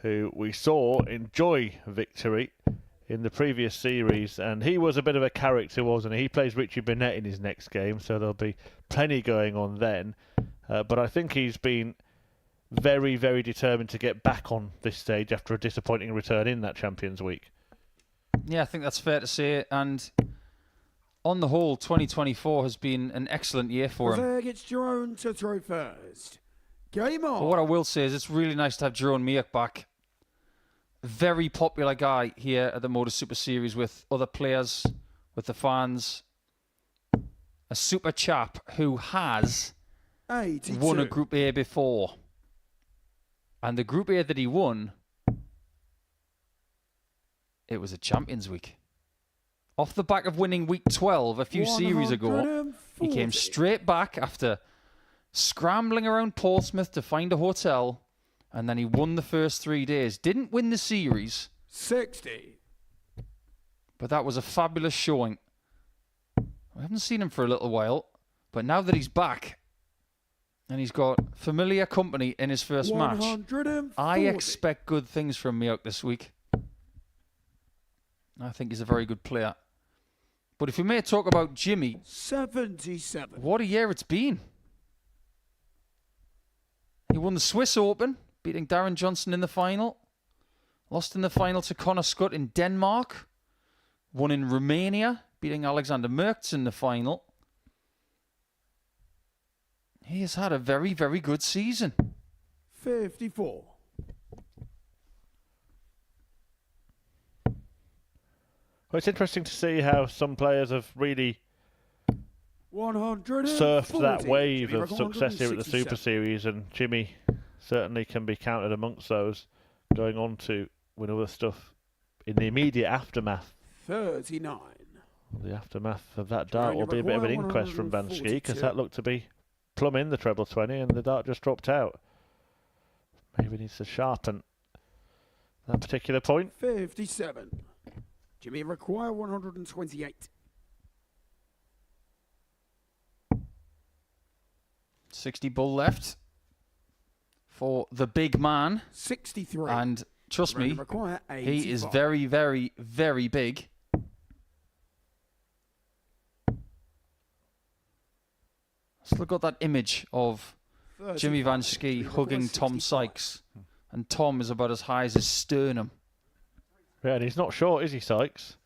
who we saw enjoy victory in the previous series, and he was a bit of a character, wasn't he? He plays Richie Burnett in his next game, so there'll be plenty going on then. But I think he's been very, very determined to get back on this stage after a disappointing return in that Champions Week. Yeah, I think that's fair to say, and on the whole, 2024 has been an excellent year for him. There gets Jerome to throw first. Game on. But what I will say is it's really nice to have Jerome Miok back. Very popular guy here at the Modus Super Series with other players, with the fans. A super chap who has 82. won a Group A before. And the Group A that he won, it was a Champions Week. Off the back of winning Week 12 a few series ago, he came straight back after scrambling around Portsmouth to find a hotel, and then he won the first 3 days. Didn't win the series. 60. But that was a fabulous showing. We haven't seen him for a little while, but now that he's back, and he's got familiar company in his first match, I expect good things from Miok this week. I think he's a very good player. But if we may talk about Jimmy, 77. What a year it's been. He won the Swiss Open, beating Darren Johnson in the final. Lost in the final to Connor Scott in Denmark. Won in Romania, beating Alexander Merckx in the final. He has had a very, very good season. 54. Well, it's interesting to see how some players have really 140. surfed that wave of success here at the Super Series, and Jimmy certainly can be counted amongst those, going on to win other stuff in the immediate aftermath. 39. The aftermath of that dart will be a bit of an inquest from Van Schie, because that looked to be plumb in the treble 20 and the dart just dropped out. Maybe needs to sharpen that particular point. 57. Jimmy require 128. 60 bull left for the big man. 63. And trust me, require he is 85. very, very, very big. Still got that image of Jimmy Van Schie hugging Tom Sykes. And Tom is about as high as his sternum. Yeah, and he's not short, is he, Sykes?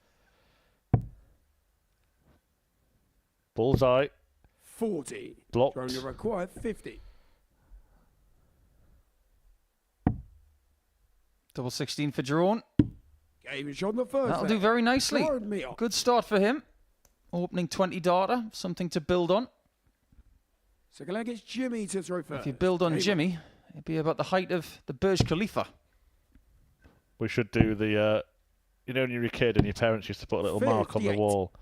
Bullseye. 40. Blocked. Only required 50. Double 16 for Jerome. Game is on the first. That'll do very nicely. Miok. Good start for him. Opening 20 data, something to build on. Second leg, it's Jimmy to throw first. If you build on Jimmy, it'd be about the height of the Burj Khalifa. We should do the, you know, when you were a kid and your parents used to put a little mark on the 58. wall.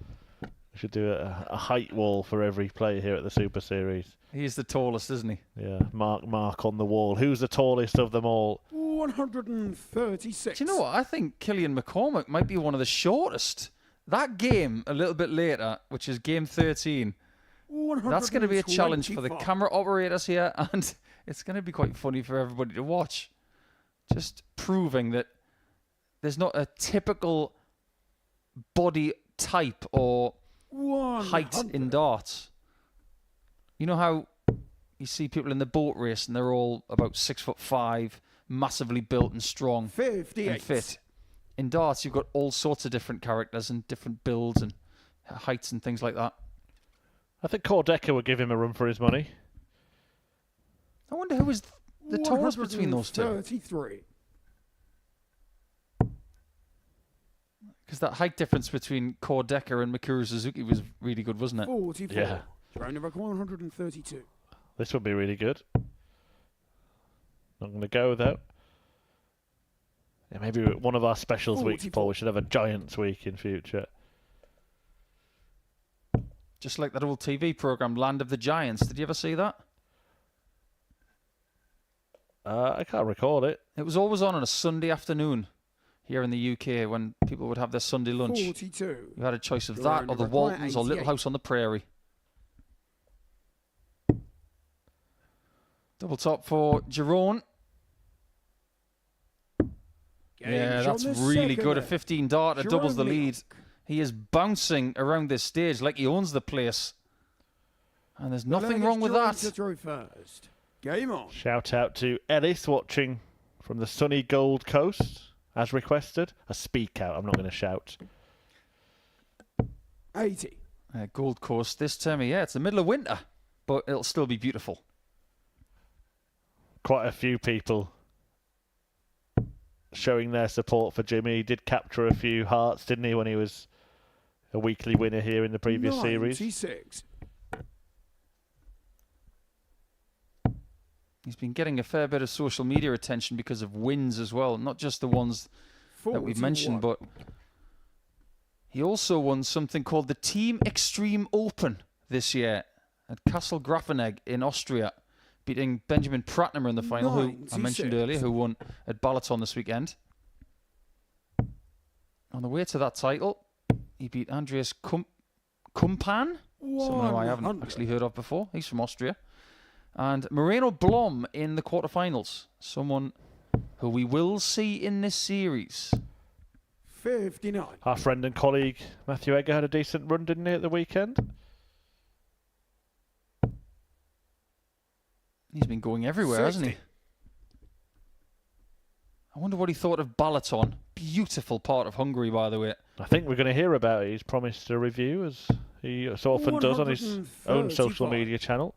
We should do a height wall for every player here at the Super Series. He's the tallest, isn't he? Yeah, mark on the wall. Who's the tallest of them all? 136. Do you know what? I think Killian McCormack might be one of the shortest. That game, a little bit later, which is game 13, that's going to be a challenge for the camera operators here, and it's going to be quite funny for everybody to watch. Just proving that there's not a typical body type or height in darts. You know how you see people in the boat race and they're all about 6'5", massively built and strong 58. and fit. In darts, you've got all sorts of different characters and different builds and heights and things like that. I think Cordecker would give him a run for his money. I wonder who is the tallest between those two. 33. Because that height difference between Cordecker and Mikuru Suzuki was really good, wasn't it? 44. Yeah. Round number 132. This would be really good. Not going to go, though. Yeah, maybe one of our specials weeks, Paul. We should have a Giants week in future. Just like that old TV program, Land of the Giants. Did you ever see that? I can't recall it. It was always on a Sunday afternoon here in the UK when people would have their Sunday lunch. 42. You had a choice of Round that or the number Waltons or Little 88. House on the Prairie. Double top for Jerome. Yeah, that's really good. A 15 dart, it doubles the lead. He is bouncing around this stage like he owns the place. And there's nothing wrong with that. To throw first. Game on. Shout out to Ellis watching from the sunny Gold Coast, as requested. A speak out, I'm not going to shout. 80. Gold Coast this time of year. It's the middle of winter, but it'll still be beautiful. Quite a few people showing their support for Jimmy. He did capture a few hearts, didn't he, when he was a weekly winner here in the previous series. 96. He's been getting a fair bit of social media attention because of wins as well, not just the ones that we've mentioned, but he also won something called the Team Extreme Open this year at Castle Grafenegg in Austria, beating Benjamin Pratnemer in the final, who I mentioned earlier, who won at Balaton this weekend. On the way to that title, he beat Andreas Kumpan, someone who I haven't actually heard of before. He's from Austria. And Moreno Blom in the quarterfinals, someone who we will see in this series. 59. Our friend and colleague Matthew Egger had a decent run, didn't he, at the weekend? He's been going everywhere, 60. hasn't he? I wonder what he thought of Balaton. Beautiful part of Hungary, by the way. I think we're going to hear about it. He's promised a review, as he so often does on his own social media channel.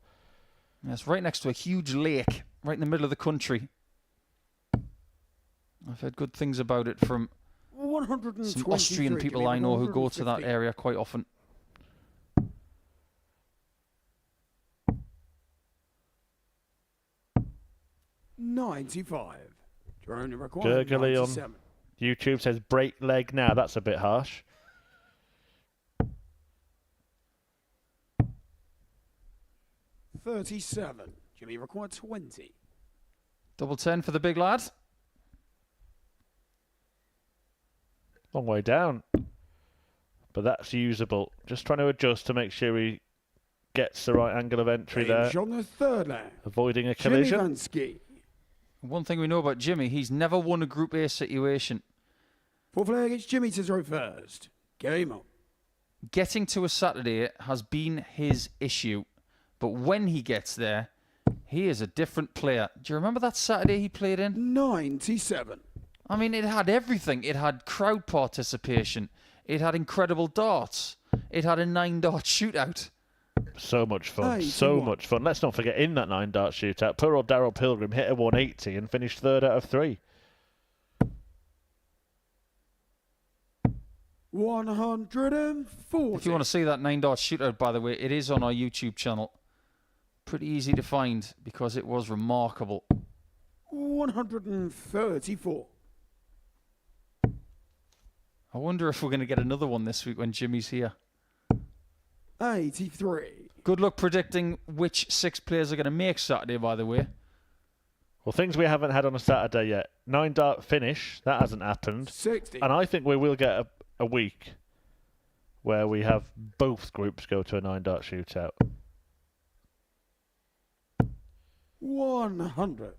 It's right next to a huge lake, right in the middle of the country. I've heard good things about it from some Austrian people I know who go to that area quite often. $95. Gurgley on YouTube says break leg now. That's a bit harsh. $37. Jimmy required 20. Double 10 for the big lad. Long way down. But that's usable. Just trying to adjust to make sure he gets the right angle of entry there. On the third leg. Avoiding a collision. One thing we know about Jimmy, he's never won a Group A situation. Fourth leg, it's Jimmy to throw first. Game on. Getting to a Saturday has been his issue. But when he gets there, he is a different player. Do you remember that Saturday he played in? 97. I mean, it had everything. It had crowd participation. It had incredible darts. It had a 9-dart shootout. So much fun. So much fun. Let's not forget, in that 9-dart shootout, poor old Darryl Pilgrim hit a 180 and finished third out of 3. 140. If you want to see that 9-dart shootout, by the way, it is on our YouTube channel. Pretty easy to find because it was remarkable. 134. I wonder if we're going to get another one this week when Jimmy's here. 83. Good luck predicting which 6 players are going to make Saturday, by the way. Well, things we haven't had on a Saturday yet. 9-dart finish, that hasn't happened. 60. And I think we will get a week where we have both groups go to a 9-dart shootout. 100.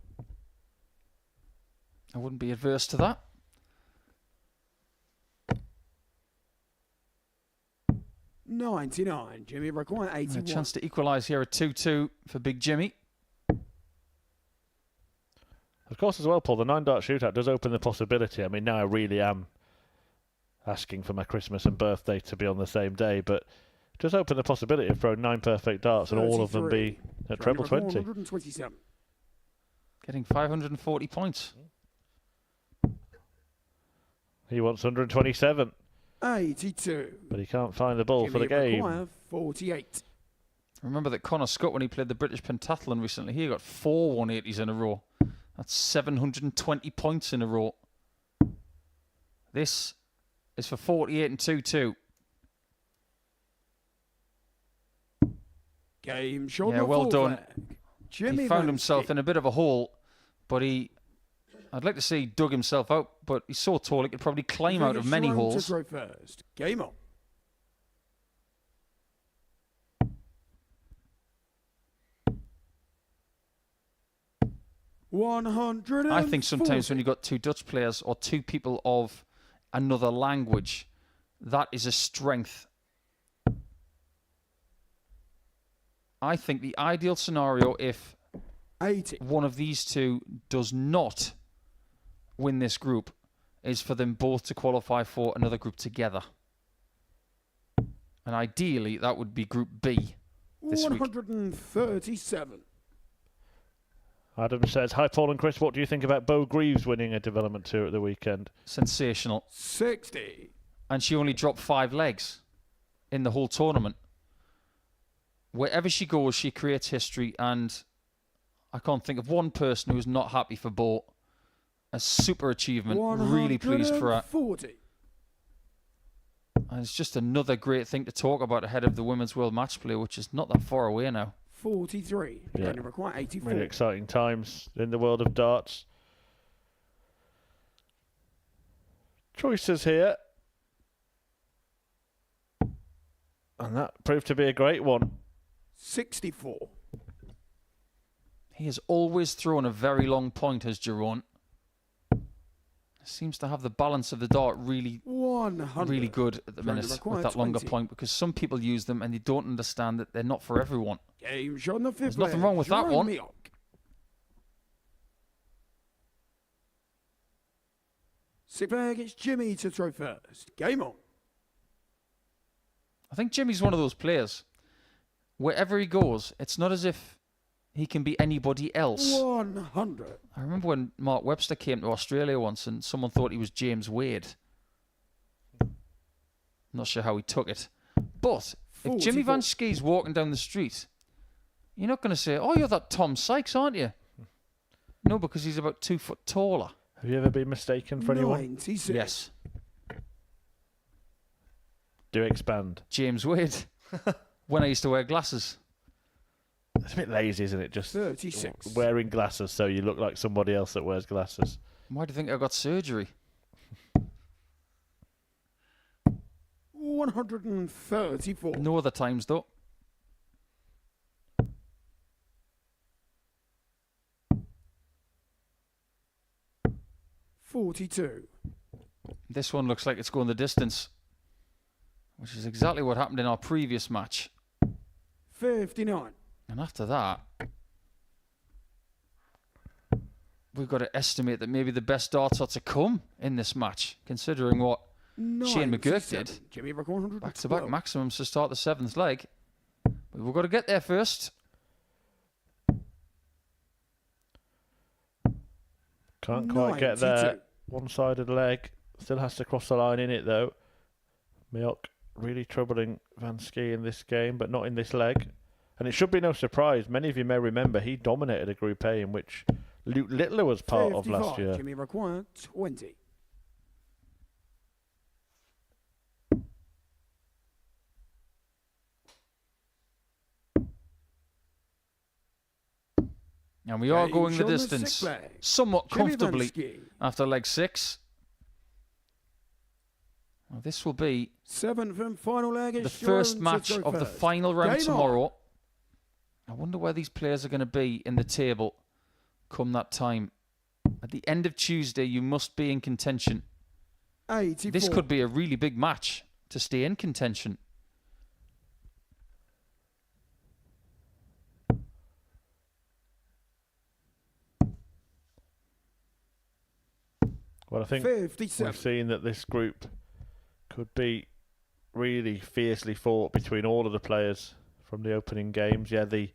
I wouldn't be adverse to that. 99. Jimmy require 81. A chance to equalise here at 2-2 for Big Jimmy. Of course, as well, Paul, the 9-dart shootout does open the possibility. I mean, now I really am asking for my Christmas and birthday to be on the same day, but it does open the possibility of throwing 9 perfect darts and all of them be at treble 20. 127. Getting 540 points. He wants 127, 82. but he can't find the ball for the Jimmy game. require 48. Remember that Connor Scott, when he played the British pentathlon recently, he got 4 180s in a row. That's 720 points in a row. This is for 48 and 2-2. Game shot. Yeah, well done. Jimmy He found himself in a bit of a hole, but I'd like to say he dug himself out, but he's so tall he could probably climb out of many holes. To throw first. Game on. I think sometimes when you've got 2 Dutch players or 2 people of another language, that is a strength. I think the ideal scenario, if 80. one of these 2 does not win this group, is for them both to qualify for another group together. And ideally, that would be Group B this week. 137. Adam says, hi Paul and Chris, what do you think about Bo Greaves winning a Development Tour at the weekend? Sensational. 60. And she only dropped 5 legs in the whole tournament. Wherever she goes, she creates history, and I can't think of one person who's not happy for Bo. A super achievement. Really pleased for her. 140. And it's just another great thing to talk about ahead of the Women's World Match Play, which is not that far away now. 43. Yeah. And require 84. Really exciting times in the world of darts. Choices here. And that proved to be a great one. 64. He has always thrown a very long point, has Jerome. Seems to have the balance of the dart really 100. really good at the minute with that longer point, because some people use them and they don't understand that they're not for everyone. Game shot on the 5th. There's nothing wrong with that one. Miok. Sixth leg, it's Jimmy to throw first. Game on. I think Jimmy's one of those players. Wherever he goes, it's not as if he can be anybody else. 100. I remember when Mark Webster came to Australia once and someone thought he was James Wade. Not sure how he took it. But if Jimmy Van Schie's walking down the street, you're not going to say, oh, you're that Tom Sykes, aren't you? No, because he's about 2 foot taller. Have you ever been mistaken for anyone? 96. Yes. Do expand. James Wade. When I used to wear glasses. It's a bit lazy, isn't it? Just 36. wearing glasses so you look like somebody else that wears glasses. Why do you think I got surgery? 134. No other times, though. $42. This one looks like it's going the distance, which is exactly what happened in our previous match. 59. And after that, we've got to estimate that maybe the best darts are to come in this match, considering what Schie and McGuirk did. Jimmy Rock 112. Back-to-back maximums to start the 7th leg. But we've got to get there first. Can't quite get there. One-sided leg. Still has to cross the line in it, though. Miok really troubling Van Schie in this game, but not in this leg. And it should be no surprise. Many of you may remember he dominated a Group A in which Luke Littler was part of last year. Jimmy require 20. And we are going the distance somewhat comfortably after leg 6. Well, this will be 7th and final leg. the first match of the final round tomorrow. I wonder where these players are going to be in the table come that time. At the end of Tuesday, you must be in contention. 84. This could be a really big match to stay in contention. Well, I think 57. we've seen that this group could be really fiercely fought between all of the players from the opening games. Yeah, the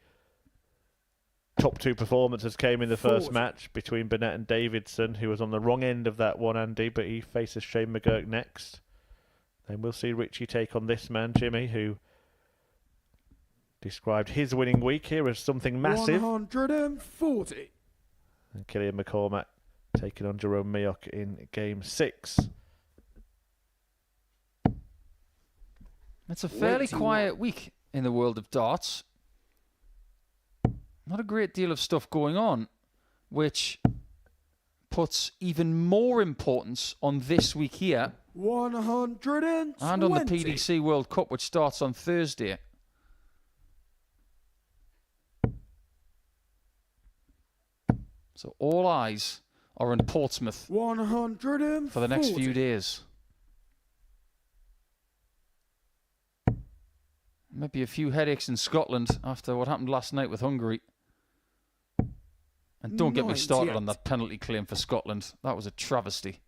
top 2 performances came in the first match between Burnett and Davidson, who was on the wrong end of that one, Andy, but he faces Schie McGuirk next. Then we'll see Richie take on this man, Jimmy, who described his winning week here as something massive. 140. And Killian McCormack taking on Jerome Miok in game 6. It's a fairly quiet week in the world of darts. Not a great deal of stuff going on, which puts even more importance on this week here. 120. And on the PDC World Cup, which starts on Thursday. So all eyes are in Portsmouth 140 for the next few days. Maybe a few headaches in Scotland after what happened last night with Hungary. And don't get me started on that penalty claim for Scotland. That was a travesty.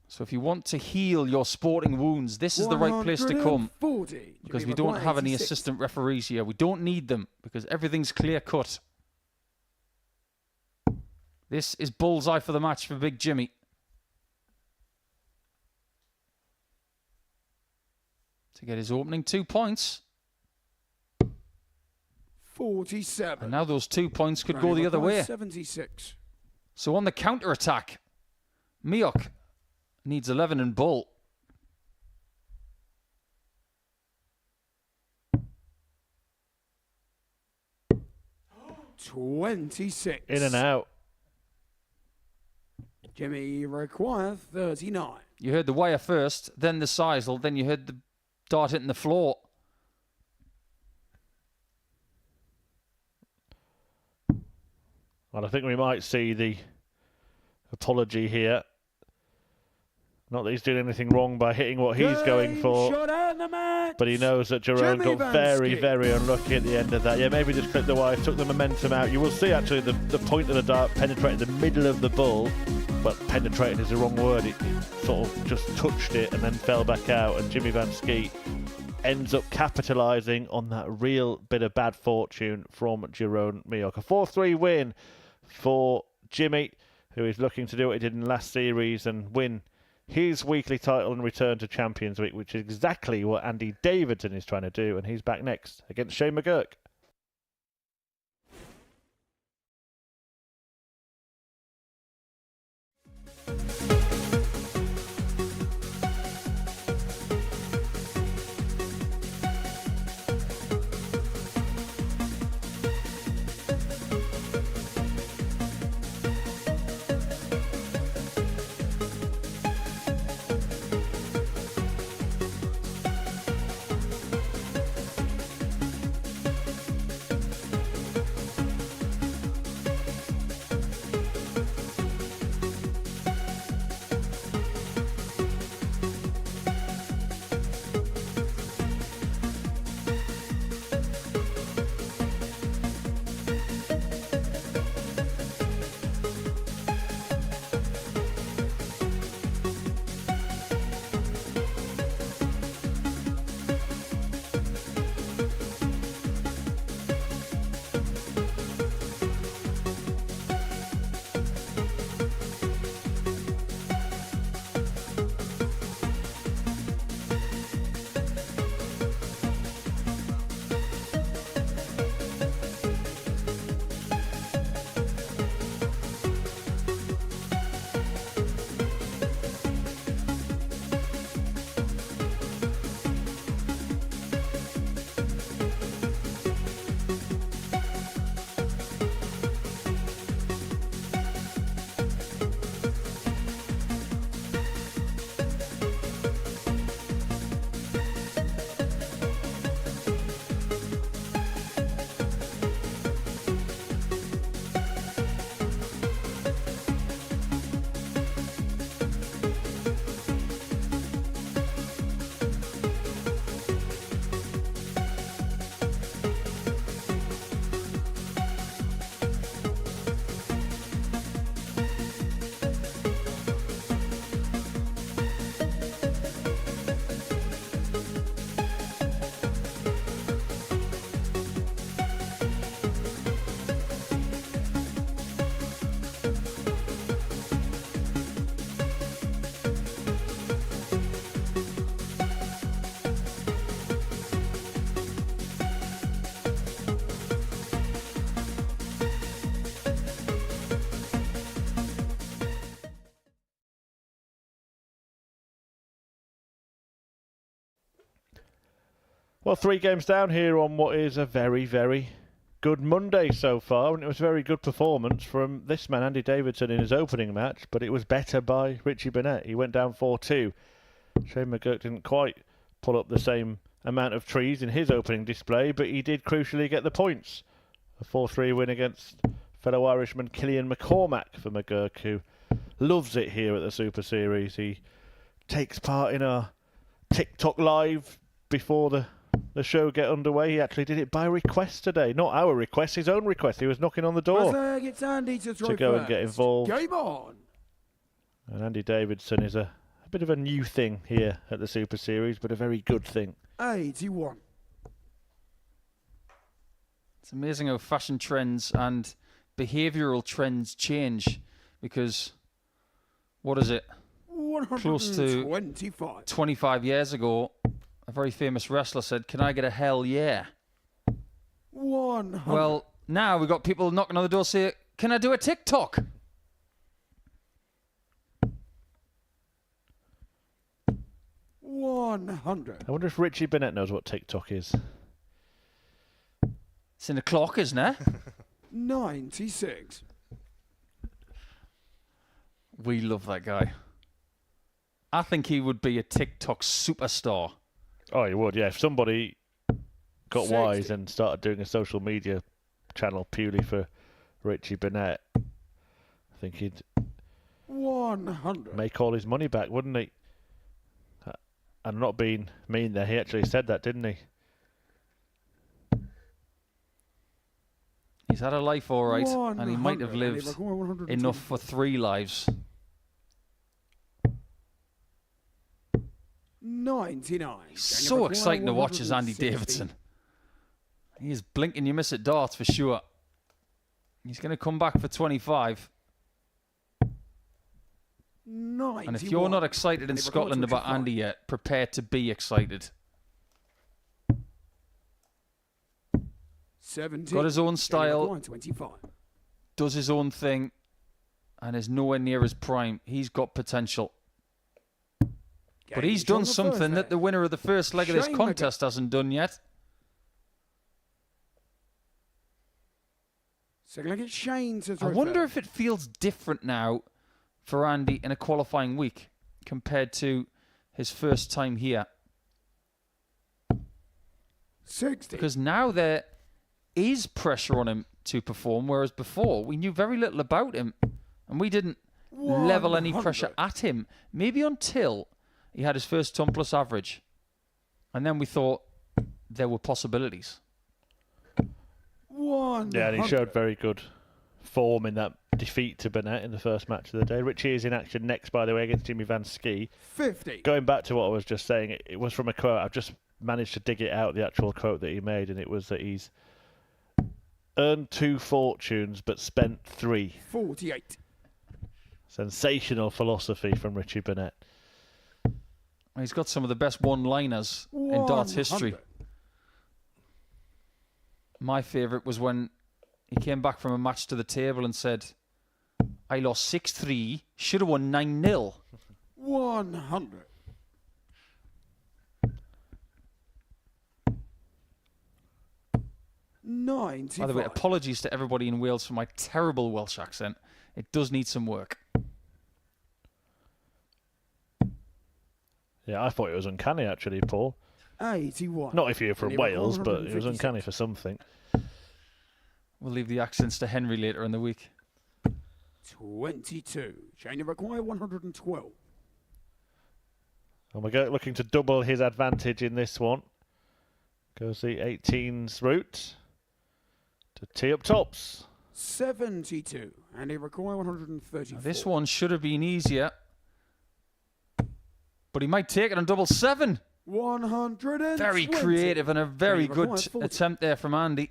So if you want to heal your sporting wounds, this is the right place to come. Because we don't have any assistant referees here. We don't need them because everything's clear cut. This is bullseye for the match for Big Jimmy. To get his opening 2 points. 47. And now those 2 points could go the other way. 76. So on the counter-attack, Miok needs 11 and bull. $26. In and out. Jimmy require 39. You heard the wire first, then the sisal, then you heard the dart hitting the floor. Well, I think we might see the apology here. Not that he's doing anything wrong by hitting what he's going for, but he knows that Jerome got very, very unlucky at the end of that. Yeah, maybe just clipped the wire, took the momentum out. You will see actually the point of the dart penetrated the middle of the bull, but penetrated is the wrong word. It sort of just touched it and then fell back out, and Jimmy Van Schie ends up capitalising on that real bit of bad fortune from Jerome Miok. A 4-3 win for Jimmy, who is looking to do what he did in the last series and win his weekly title and return to Champions Week, which is exactly what Andy Davidson is trying to do, and he's back next against Schie McGuirk. Well, 3 games down here on what is a very, very good Monday so far, and it was a very good performance from this man, Andy Davidson, in his opening match, but it was better by Richie Burnett. He went down 4-2. Shane McGuirk didn't quite pull up the same amount of trees in his opening display, but he did crucially get the points. A 4-3 win against fellow Irishman Killian McCormack for McGuirk, who loves it here at the Super Series. He takes part in our TikTok live before the show get underway. He actually did it by request today. Not our request, his own request. He was knocking on the door It's Andy to go and get involved. Game on. And Andy Davidson is a bit of a new thing here at the Super Series, but a very good thing. 81. It's amazing how fashion trends and behavioural trends change, because, what is it? Close to 25 years ago, a very famous wrestler said, "Can I get a hell yeah?" 100. Well, now we've got people knocking on the door saying, "Can I do a TikTok?" 100. I wonder if Richie Burnett knows what TikTok is. It's in the clock, isn't it? 96. We love that guy. I think he would be a TikTok superstar. Oh, he would, yeah. If somebody got 60. wise and started doing a social media channel purely for Richie Burnett, I think he'd 100. make all his money back, wouldn't he? I'm not being mean there. He actually said that, didn't he? He's had a life all right, and he might have 100. lived 120. enough for 3 lives. 99. So exciting to watch as Andy Davidson. He is blinking you miss at darts for sure. He's going to come back for 25. 91. And if you're not excited in Scotland about Andy yet, prepare to be excited. 70. Got his own style, 25. does his own thing, and is nowhere near his prime. He's got potential. But he's done something that the winner of the first leg of this contest hasn't done yet. Second leg, it's Shane to throw I wonder first. if it feels different now for Andy in a qualifying week compared to his first time here. 60. Because now there is pressure on him to perform, whereas before we knew very little about him and we didn't level any pressure at him. Maybe until he had his first ton plus average. And then we thought there were possibilities. 100. Yeah, and he showed very good form in that defeat to Burnett in the first match of the day. Richie is in action next, by the way, against Jimmy Van Schie. 50. Going back to what I was just saying, it was from a quote. I've just managed to dig it out, the actual quote that he made, and it was that he's earned 2 fortunes but spent 3. 48. Sensational philosophy from Richie Burnett. He's got some of the best one-liners in darts history. My favourite was when he came back from a match to the table and said, "I lost 6-3, should have won 9-0. 100. By the way, apologies to everybody in Wales for my terrible Welsh accent. It does need some work. Yeah, I thought it was uncanny, actually, Paul. 81. Not if you're from Wales, but it was uncanny for something. We'll leave the accents to Henry later in the week. 22. Shane require 112. And we're looking to double his advantage in this one. Goes the 18's route to tee up tops. 72. And he require 134. Now, this one should have been easier. But he might take it on double 7. 120. Very creative and a very good attempt there from Andy.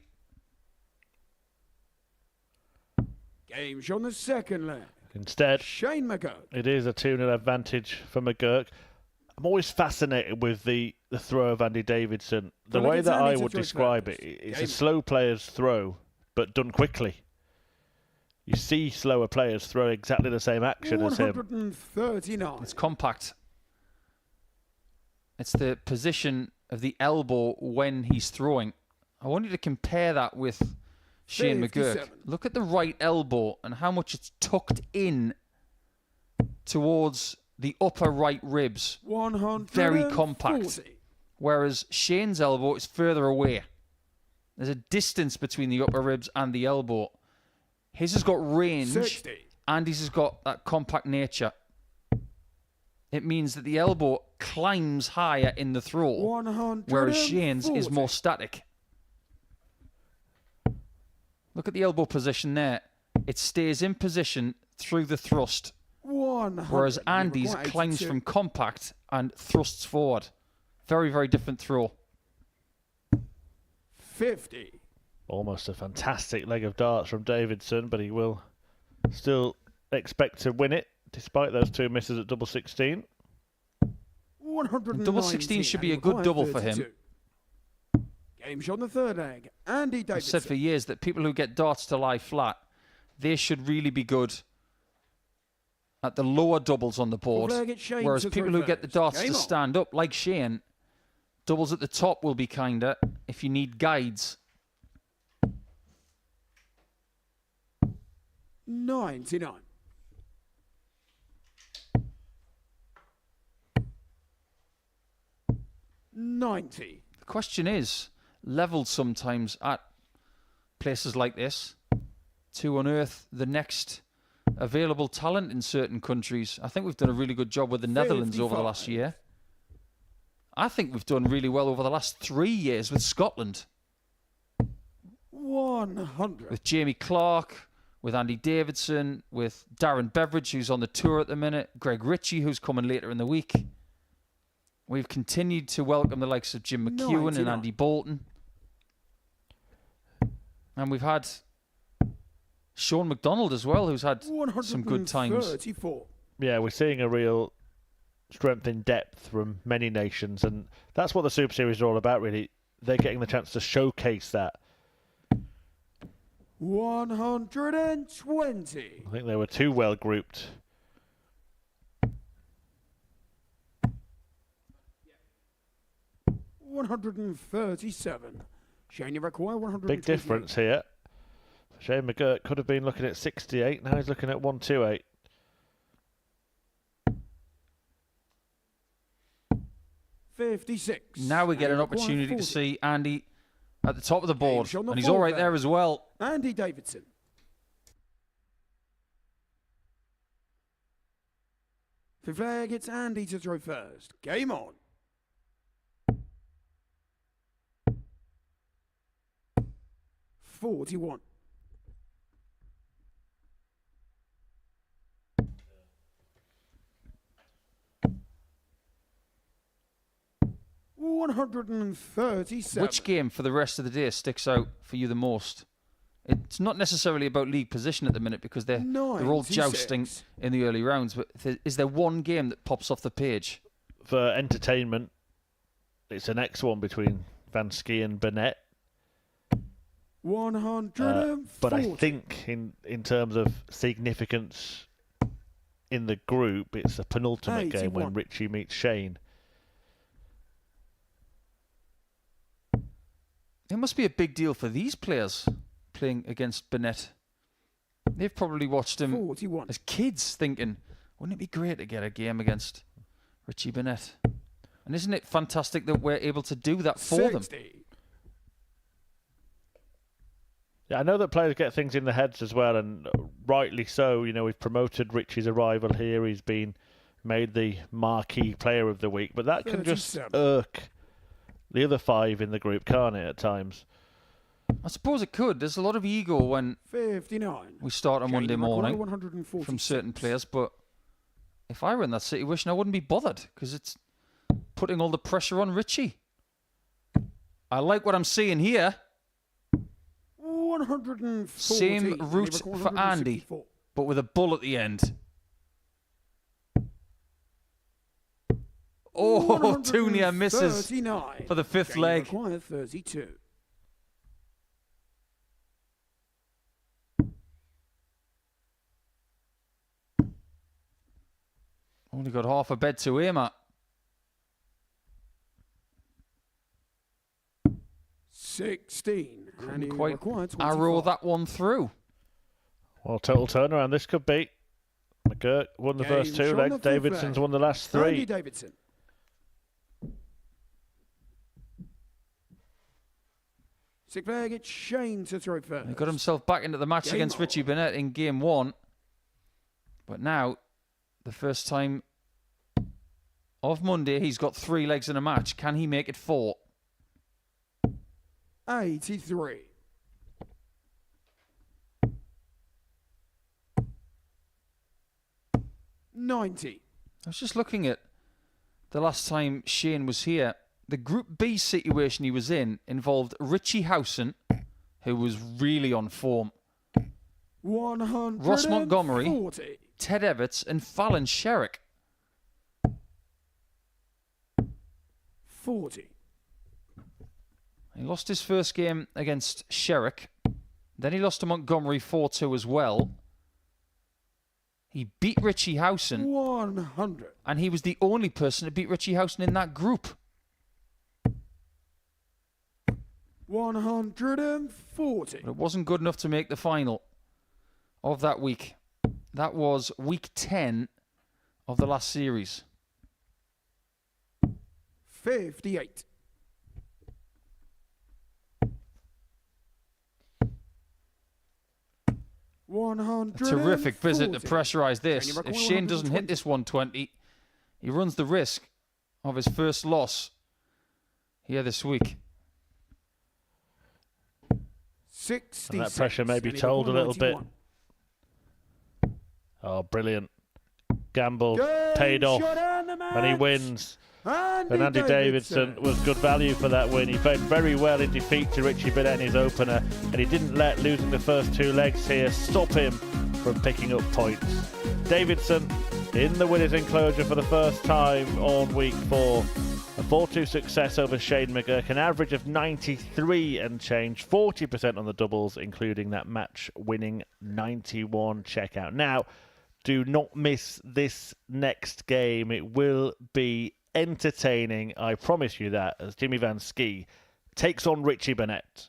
Game on the second leg. Instead, Shane McGuirk. it is a 2-0 advantage for McGuirk. I'm always fascinated with the throw of Andy Davidson. The way that I would describe it, it's a slow player's throw, but done quickly. You see slower players throw exactly the same action as him. 139. It's compact. It's the position of the elbow when he's throwing. I want you to compare that with Schie and McGuirk. 57. Look at the right elbow and how much it's tucked in towards the upper right ribs. 140. Very compact. Whereas Shane's elbow is further away. There's a distance between the upper ribs and the elbow. His has got range. 60. Andy's has got that compact nature. It means that the elbow climbs higher in the throw, 140. whereas Shane's is more static. Look at the elbow position there. It stays in position through the thrust, 100. whereas Andy's Required climbs 82. from compact and thrusts forward. Very, very different throw. 50. Almost a fantastic leg of darts from Davidson, but he will still expect to win it, despite those 2 misses at double 16. 190. Double 16 should be a good Required double for him. 32. Game shot on the third leg. Andy I've Davidson. said for years that people who get darts to lie flat, they should really be good at the lower doubles on the board, Flag at Shane whereas to people throw who get the first. darts Game to on. stand up, like Shane, doubles at the top will be kinder if you need guides. 99. $90. The question is, levelled sometimes at places like this to unearth the next available talent in certain countries. I think we've done a really good job with the Netherlands over the last 55. year. I think we've done really well over the last 3 years with Scotland. 100. With Jamie Clark, with Andy Davidson, with Darren Beveridge, who's on the tour at the minute, Greg Ritchie, who's coming later in the week. We've continued to welcome the likes of Jim McEwen 99. and Andy Bolton. And we've had Sean McDonald as well, who's had some good times. 134. Yeah, we're seeing a real strength in depth from many nations, and that's what the Super Series is all about, really. They're getting the chance to showcase that. 120. I think they were too well grouped. $137. Shane, you require 100. Big difference here. Shane McGuirk could have been looking at 68, now he's looking at 128. $56. Now we get an opportunity to see Andy at the top of the board. Game's on the And he's all right fourth there as well. Andy Davidson. For flag, it's Andy to throw first. Game on. $41. $137. Which game for the rest of the day sticks out for you the most? It's not necessarily about league position at the minute because they're all 96. jousting in the early rounds. But is there one game that pops off the page? For entertainment, it's the next one between Van Schie and Burnett. 140. But I think in terms of significance in the group, it's the penultimate game when 81. Richie meets Shane. It must be a big deal for these players playing against Burnett. They've probably watched him 41. as kids thinking, wouldn't it be great to get a game against Richie Burnett? And isn't it fantastic that we're able to do that for them? 60. Yeah, I know that players get things in their heads as well, and rightly so. You know, we've promoted Richie's arrival here. He's been made the marquee player of the week, but that can just 37. irk the other 5 in the group, can't it, at times? I suppose it could. There's a lot of ego when 59. we start on Shane, Monday you require morning 146. from certain players, but if I were in that situation, I wouldn't be bothered because it's putting all the pressure on Richie. I like what I'm seeing here. 140. Same And route you require for Andy, 164. but with a bull at the end. Oh, 2 near misses 139. for the 5th Shane, leg. you require 32. Only got half a bed to aim at. 16. And he Quite required arrow 25. that one through. Well, total turnaround this could be. McGuirk won the first Game two shot legs. the fifth Davidson's leg. won the last Andy three. Davidson. Sixth leg, it's Shane to throw first. He got himself back into the match Game against on. Richie Burnett in game 1. But now, the first time of Monday, he's got 3 legs in a match. Can he make it 4? 83. $90. I was just looking at the last time Shane was here. The Group B situation he was in involved Richie Howson, who was really on form, 140. Ross Montgomery, Ted Everts, and Fallon Sherrick. 40. He lost his first game against Sherrick. Then he lost to Montgomery 4-2 as well. He beat Richie Howson. 100. And he was the only person to beat Richie Howson in that group. 140. But it wasn't good enough to make the final of that week. That was week 10 of the last series. 58. A terrific visit to pressurise this. If Shane doesn't hit this 120, he runs the risk of his first loss here this week. 66. And that pressure may be told a little bit. Oh, brilliant. Gamble paid off, and he wins. And Andy Davidson was good value for that win. He played very well in defeat to Richie Burnett in his opener, and he didn't let losing the first 2 legs here stop him from picking up points. Davidson in the winner's enclosure for the first time on week 4. A 4-2 success over Shane McGuirk, an average of 93 and change, 40% on the doubles, including that match-winning 91 checkout. Now, do not miss this next game. It will be entertaining, I promise you that, as Jimmy Van Schie takes on Richie Burnett.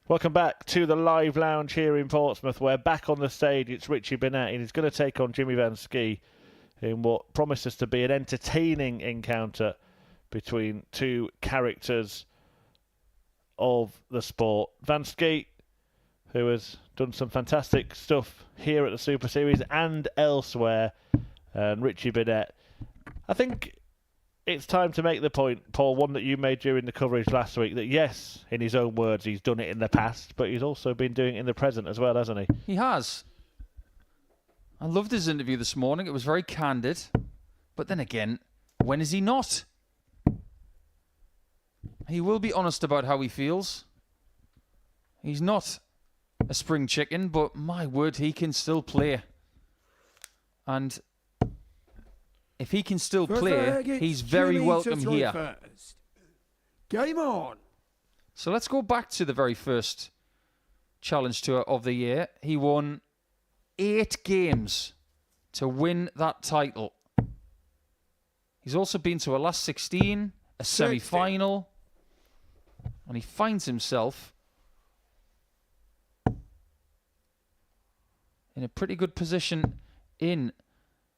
Welcome back to the live lounge here in Portsmouth, where back on the stage it's Richie Burnett, and he's going to take on Jimmy Van Schie in what promises to be an entertaining encounter between two characters of the sport. Van Schie, who has done some fantastic stuff here at the Super Series and elsewhere, and Richie Burnett. I think it's time to make the point, Paul, one that you made during the coverage last week, that yes, in his own words, he's done it in the past, but he's also been doing it in the present as well, hasn't he? He has. I loved his interview this morning. It was very candid. But then again, when is he not? He will be honest about how he feels. He's not a spring chicken, but my word, he can still play. And if he can still play, he's very welcome here. First. Game on. So let's go back to the very first Challenge Tour of the year. He won 8 games to win that title. He's also been to a last 16, a semi-final, and he finds himself in a pretty good position in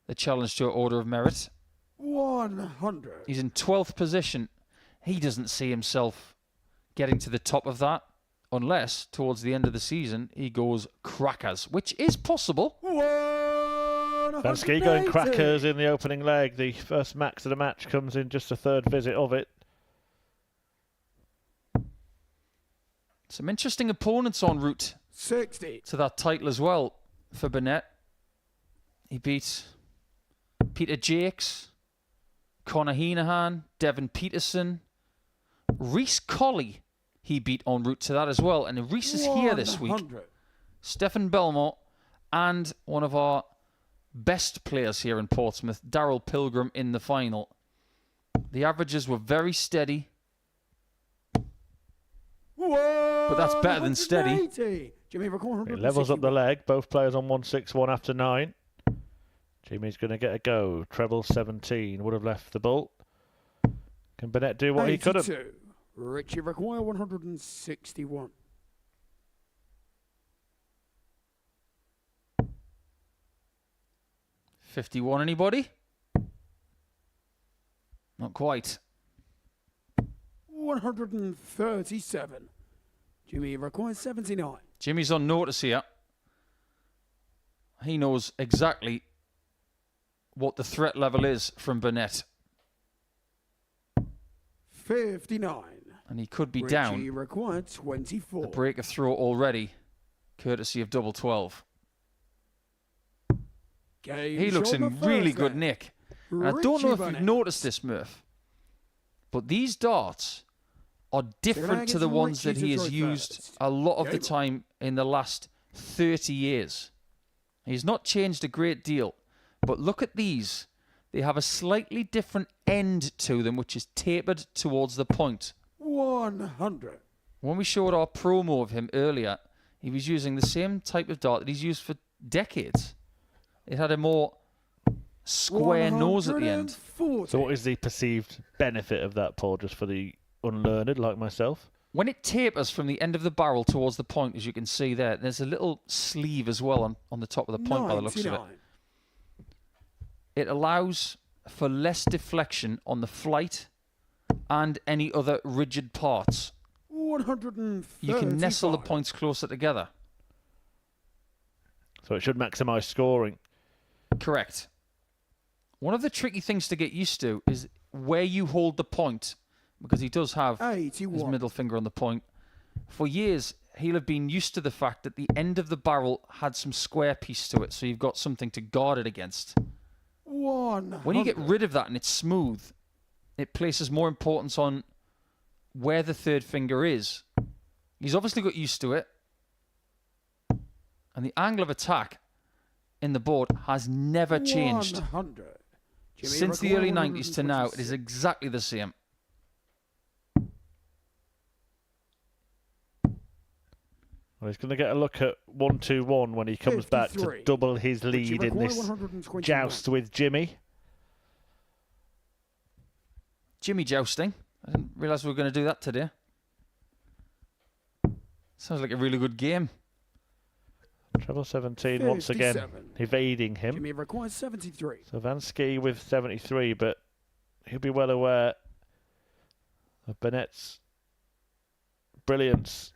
the Challenge Tour Order of Merit. 100. He's in 12th position. He doesn't see himself getting to the top of that unless towards the end of the season he goes crackers, which is possible. Van Schie going crackers in the opening leg. The first max of the match comes in just a third visit of it. Some interesting opponents en route 60 to that title as well for Burnett. He beat Peter Jakes, Conor Heenahan, Devin Peterson, Reece Colley. He beat en route to that as well. And Reece is here this week. Stefan Belmont and one of our best players here in Portsmouth, Daryl Pilgrim, in the final. The averages were very steady. But that's better than steady. It levels up the leg. Both players on 161 after 9. Jimmy's going to get a go. Treble 17 would have left the ball. Can Burnett do what he couldn't? Richie require 161. $51, anybody? Not quite. 137. Jimmy requires 79. Jimmy's on notice here. He knows exactly what the threat level is from Burnett. 59. And he could be Richie down required 24. the break of throw already, courtesy of double 12. He looks in really good nick. And I don't know if you've noticed this, Murph, but these darts are different to the ones that he has used a lot of the time in the last 30 years. He's not changed a great deal, but look at these. They have a slightly different end to them, which is tapered towards the point. 100. When we showed our promo of him earlier, he was using the same type of dart that he's used for decades. It had a more square nose at the end. So what is the perceived benefit of that, Paul, just for the unlearned like myself? When it tapers from the end of the barrel towards the point, as you can see there, there's a little sleeve as well on the top of the point by the looks of it. It allows for less deflection on the flight and any other rigid parts. 135. You can nestle the points closer together. So it should maximise scoring. Correct. One of the tricky things to get used to is where you hold the point, because he does have 81. his middle finger on the point. For years, he'll have been used to the fact that the end of the barrel had some square piece to it, so you've got something to guard it against. 100. When you get rid of that and it's smooth, it places more importance on where the third finger is. He's obviously got used to it. And the angle of attack in the board has never changed. 100. Since the early 90s to now, it is exactly the same. Well, he's going to get a look at 1-2-1 when he comes back to double his lead in this joust with Jimmy. Jimmy jousting. I didn't realise we were going to do that today. Sounds like a really good game. Treble 17 once again 57. evading him. Jimmy requires 73. So Van Schie with 73, but he'll be well aware of Burnett's brilliance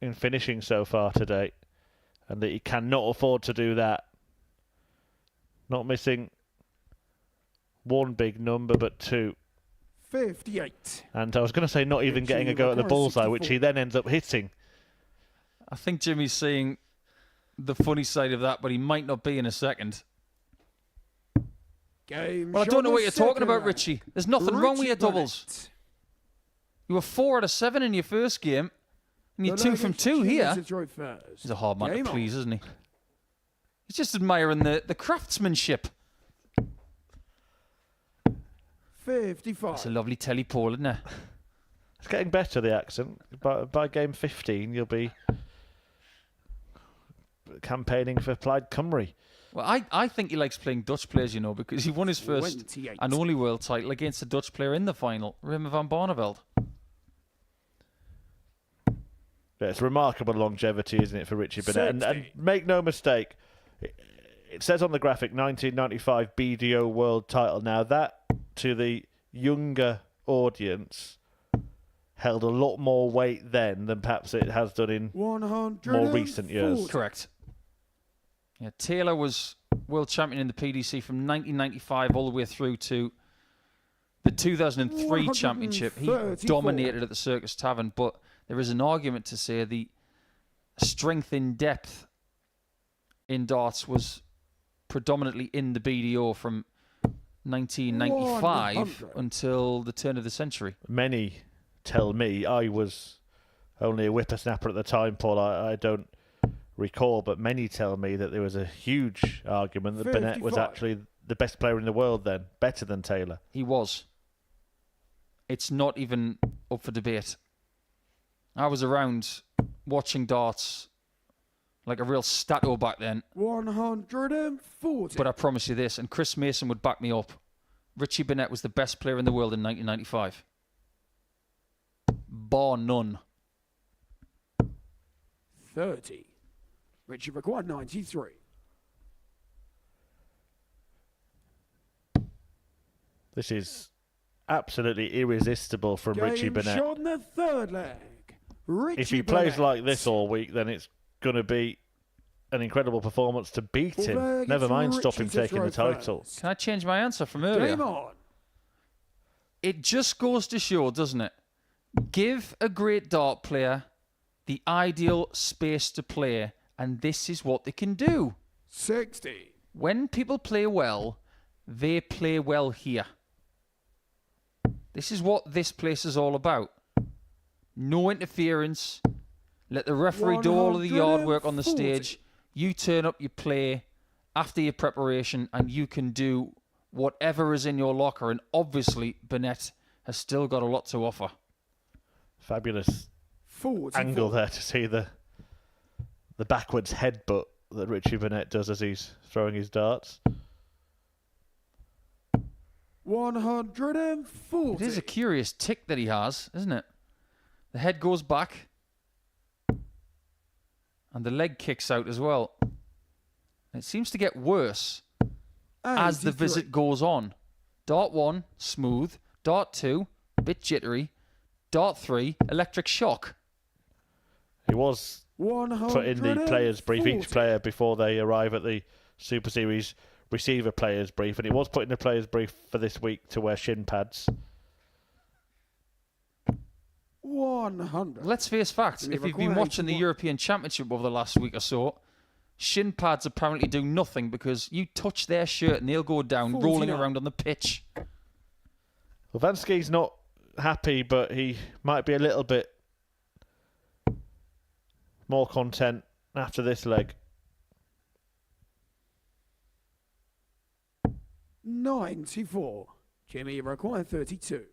in finishing so far today, and that he cannot afford to do that. Not missing one big number, but two. 58. And I was going to say not even getting a go at the bullseye, which he then ends up hitting. I think Jimmy's seeing the funny side of that, but he might not be in a second. Game Well, I shot don't know the what you're talking second about, round. Richie. There's nothing wrong with your doubles. Burnett. You were 4 out of 7 in your first game, and you're The 2 leg from is 2 Jimmy here. to throw first. He's a hard man Game to on. please, isn't he? He's just admiring the craftsmanship. 55. That's a lovely telly pole, isn't it? It's getting better, the accent. By game 15, you'll be campaigning for Plaid Cymru. Well, I think he likes playing Dutch players, you know, because he won his first 28. and only world title against a Dutch player in the final, Remy van Barneveld. Yeah, it's remarkable longevity, isn't it, for Richie Burnett? And make no mistake, it says on the graphic 1995 BDO world title. Now that, to the younger audience, held a lot more weight then than perhaps it has done in more recent years. Correct. Yeah, Taylor was world champion in the PDC from 1995 all the way through to the 2003 championship. He 134. dominated at the Circus Tavern, but there is an argument to say the strength in depth in darts was predominantly in the BDO from 1995 100. until the turn of the century. Many tell me, I was only a whippersnapper at the time, Paul, I don't recall, but many tell me that there was a huge argument that Burnett was 55. actually the best player in the world then, better than Taylor. He was. It's not even up for debate. I was around watching darts like a real stato back then. 140. But I promise you this, and Chris Mason would back me up, Richie Burnett was the best player in the world in 1995. Bar none. 30. Richie required 93. This is absolutely irresistible from Richie Game Burnett. shot in the third leg. Richie If he plays Burnett. like this all week, then it's going to be an incredible performance to beat Full him. flag, Never it's mind stop Richie him to taking the throw title. first. Can I change my answer from earlier? Game on. It just goes to show, doesn't it? Give a great dart player the ideal space to play, and this is what they can do. 60. When people play well, they play well here. This is what this place is all about. No interference. Let the referee do all of the yard work on the 140. stage. You turn up, you play after your preparation, and you can do whatever is in your locker. And obviously, Burnett has still got a lot to offer. Fabulous 44. angle there to see the backwards headbutt that Richie Burnett does as he's throwing his darts. 140. It is a curious tick that he has, isn't it? The head goes back. And the leg kicks out as well. It seems to get worse as the 83. visit goes on. Dart 1, smooth. Dart 2, bit jittery. Dart 3, electric shock. He was put in the players' brief, each 140. player before they arrive at the Super Series receive a players' brief, and he was put in the players' brief for this week to wear shin pads. 100. Let's face facts. Jimmy If you've been required watching the 81. European Championship over the last week or so, shin pads apparently do nothing because you touch their shirt and they'll go down, rolling 49. around on the pitch. Well, Van Schie's not happy, but he might be a little bit more content after this leg. 94. Jimmy required 32.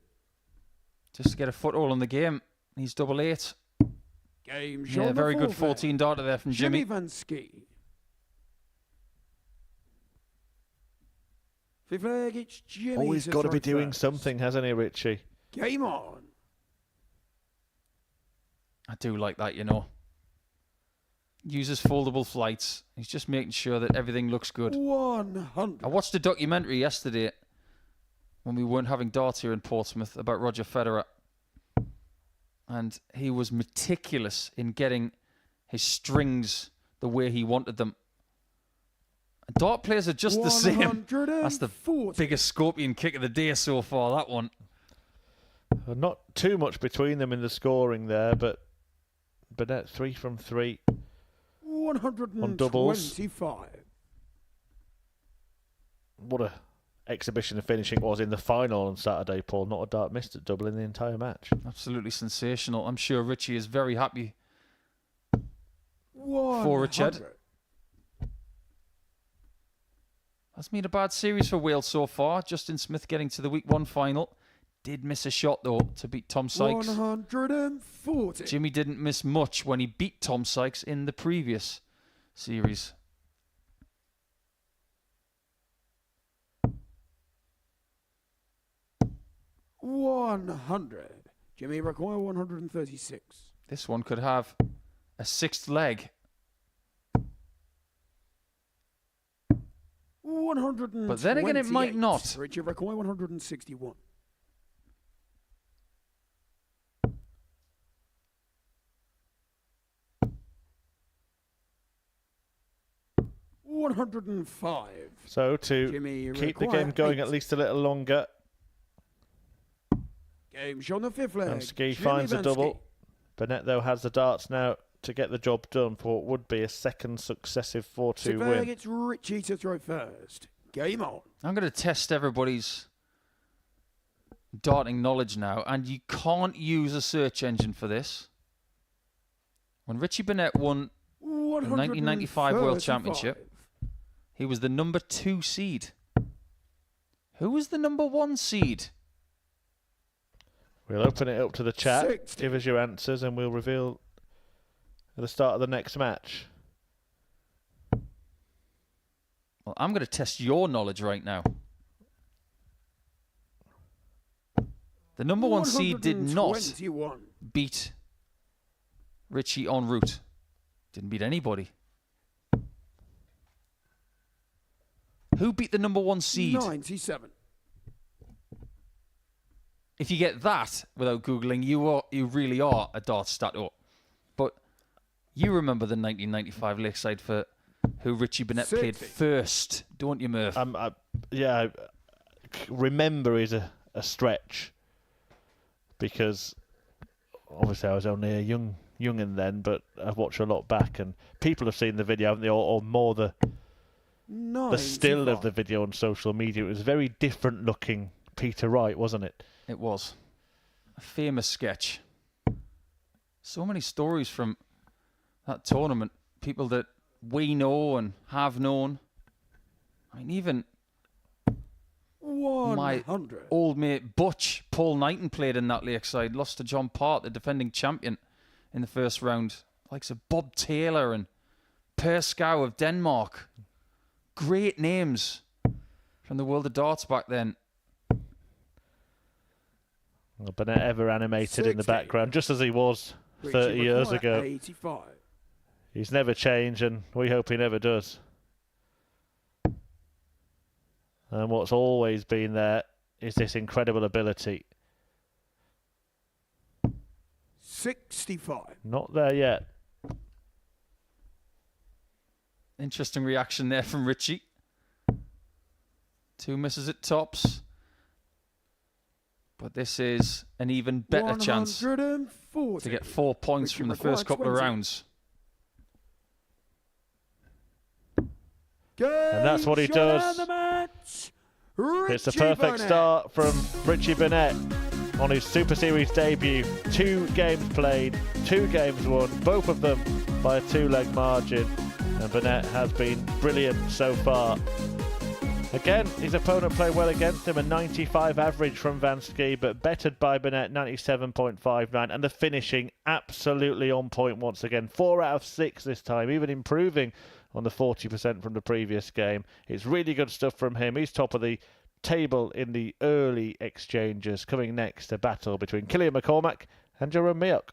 Just to get a foothold on the game. He's double 8. Game shot. Yeah, in the very good fourth leg. 14 darter there from Jimmy. Van Schie. Fifth leg, it's Jimmy. Always got to be throw doing first. something, hasn't he, Richie? Game on. I do like that, you know. Uses foldable flights. He's just making sure that everything looks good. 100. I watched a documentary yesterday when we weren't having darts here in Portsmouth about Roger Federer. And he was meticulous in getting his strings the way he wanted them. And dart players are just the same. That's the biggest scorpion kick of the day so far, that one. Not too much between them in the scoring there, but Burnett 3 from 3 on doubles. 125. What a exhibition of finishing was in the final on Saturday, Paul. Not a dart missed at double in the entire match. Absolutely sensational. I'm sure Richie is very happy 100. for Richard. Hasn't been a bad series for Wales so far. Justin Smith getting to the week 1 final. Did miss a shot, though, to beat Tom Sykes. 140. Jimmy didn't miss much when he beat Tom Sykes in the previous series. $100. Jimmy require 136. This one could have a 6th leg. 128. But then again, it might not. Richie require 161. $105. So to Jimmy keep the game going at least a little longer, game shot on the 5th leg. and Schie Jimmy finds a Van double. Schie. Burnett, though, has the darts now to get the job done for what would be a second successive 4-2 Surveying, win. it's Richie to throw first. Game on. I'm going to test everybody's darting knowledge now, and you can't use a search engine for this. When Richie Burnett won the 1995 World Championship, he was the number 2 seed. Who was the number 1 seed? We'll open it up to the chat. 60. Give us your answers, and we'll reveal at the start of the next match. Well, I'm going to test your knowledge right now. The number 1 seed did not 121. beat Richie en route. Didn't beat anybody. Who beat the number 1 seed? 97. If you get that without Googling, you really are a dart stat-o. But you remember the 1995 Lakeside for who Richie Burnett 60. played first, don't you, Murph? Yeah, remember is a stretch, because obviously I was only a young'un then, but I've watched a lot back, and people have seen the video, haven't they, or more the still of the video on social media. It was a very different looking Peter Wright, wasn't it? It was a famous sketch. So many stories from that tournament. People that we know and have known. I mean, even 100. my old mate Butch, Paul Knighton, played in that Lakeside. Lost to John Part, the defending champion, in the first round. Likes of Bob Taylor and Per Scow of Denmark. Great names from the world of darts back then. Well, Burnett ever animated in the 60. background, just as he was Richie 30 years require ago. 85. He's never changed, and we hope he never does. And what's always been there is this incredible ability. 65. Not there yet. Interesting reaction there from Richie. 2 misses at tops. But this is an even better chance to 140. get 4 points Richie from the require first couple of 20. rounds. And that's what he does. It's a perfect start from Richie Burnett on his Super Series debut. 2 games played, 2 games won, both of them by a 2-leg margin. And Burnett has been brilliant so far. Again, his opponent played well against him, a 95 average from Van Schie, but bettered by Burnett, 97.59, and the finishing absolutely on point once again. 4 out of 6 this time, even improving on the 40% from the previous game. It's really good stuff from him. He's top of the table in the early exchanges. Coming next, a battle between Killian McCormack and Jerome Miok.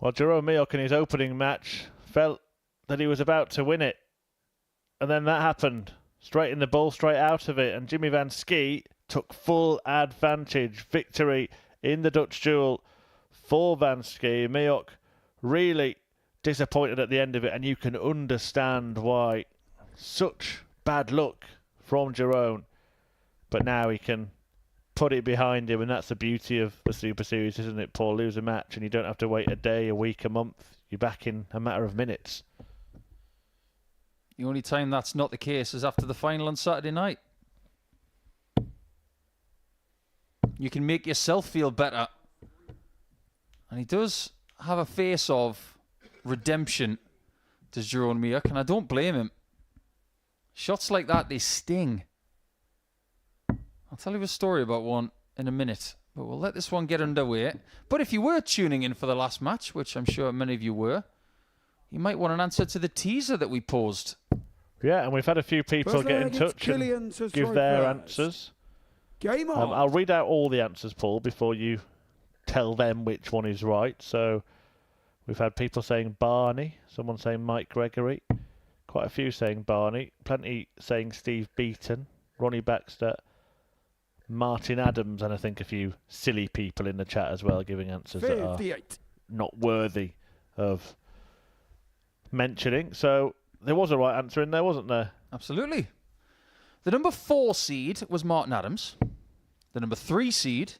Well, Jerome Miok in his opening match felt that he was about to win it. And then that happened. Straight in the ball, straight out of it. And Jimmy Van Schie took full advantage. Victory in the Dutch duel for Van Schie. Miok really disappointed at the end of it. And you can understand why. Such bad luck from Jerome. But now he can put it behind him. And that's the beauty of the Super Series, isn't it, Paul? Lose a match and you don't have to wait a day, a week, a month. You're back in a matter of minutes. The only time that's not the case is after the final on Saturday night. You can make yourself feel better. And he does have a face of redemption, does Jerome Miok, and I don't blame him. Shots like that, they sting. I'll tell you a story about one in a minute, but we'll let this one get underway. But if you were tuning in for the last match, which I'm sure many of you were, you might want an answer to the teaser that we posed. Yeah, and we've had a few people get in touch and give their answers. Game on. I'll read out all the answers, Paul, before you tell them which one is right. So we've had people saying Barney, someone saying Mike Gregory, quite a few saying Barney, plenty saying Steve Beaton, Ronnie Baxter, Martin Adams, and I think a few silly people in the chat as well giving answers that are not worthy of mentioning. So there was a right answer in there, wasn't there? Absolutely. The number 4 seed was Martin Adams. The number 3 seed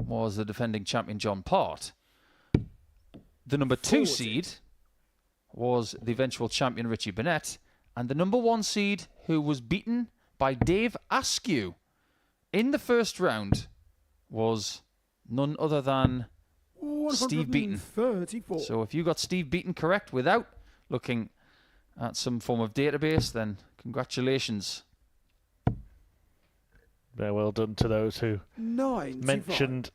was the defending champion John Part. The number 2 seed was the eventual champion Richie Burnett. And the number 1 seed, who was beaten by Dave Askew in the first round, was none other than Steve Beaton. So if you got Steve Beaton correct without looking at some form of database, then congratulations. Very well done to those who mentioned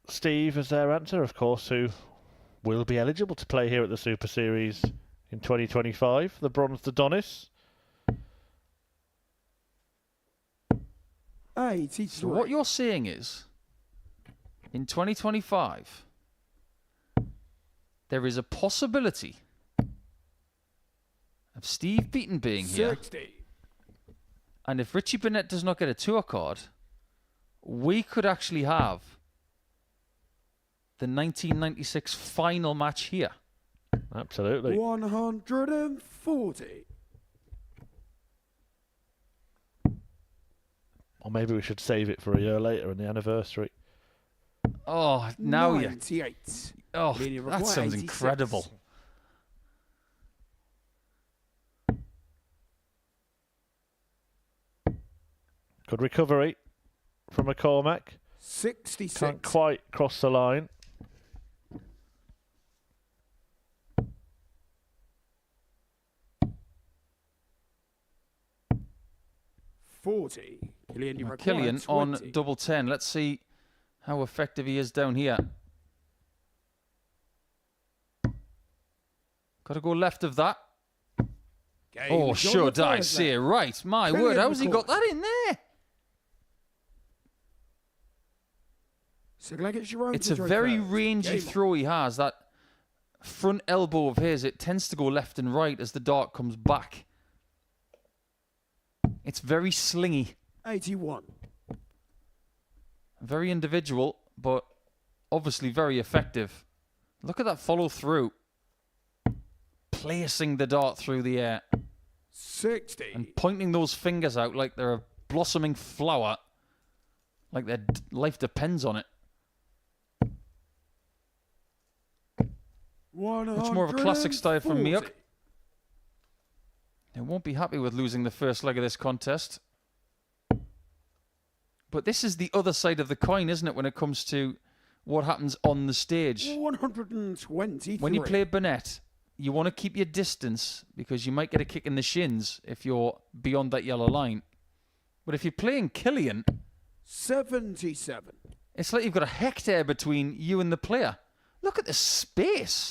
Steve as their answer, of course, who will be eligible to play here at the Super Series in 2025, the Bronze Adonis. 83. So what you're saying is, in 2025, there is a possibility of Steve Beaton being here. 60. And if Richie Burnett does not get a tour card, we could actually have the 1996 final match here. Absolutely. 140. Or maybe we should save it for a year later on the anniversary. Oh, now you... 98. Oh, that sounds 86. incredible. Good recovery from McCormack. 66. Can't quite cross the line. Killian on double 10. Let's see how effective he is down here. Got to go left of that. Oh, should I say right? My word, how's he got that in there? It's a very rangy throw he has. That front elbow of his, it tends to go left and right as the dart comes back. It's very slingy. 81. Very individual, but obviously very effective. Look at that follow through. Placing the dart through the air. 60. And pointing those fingers out like they're a blossoming flower. Like their life depends on it. Much more of a classic style from Miok. They won't be happy with losing the first leg of this contest. But this is the other side of the coin, isn't it, when it comes to what happens on the stage? 123. When you play Burnett, you want to keep your distance because you might get a kick in the shins if you're beyond that yellow line. But if you're playing Killian... 77. It's like you've got a hectare between you and the player. Look at the space.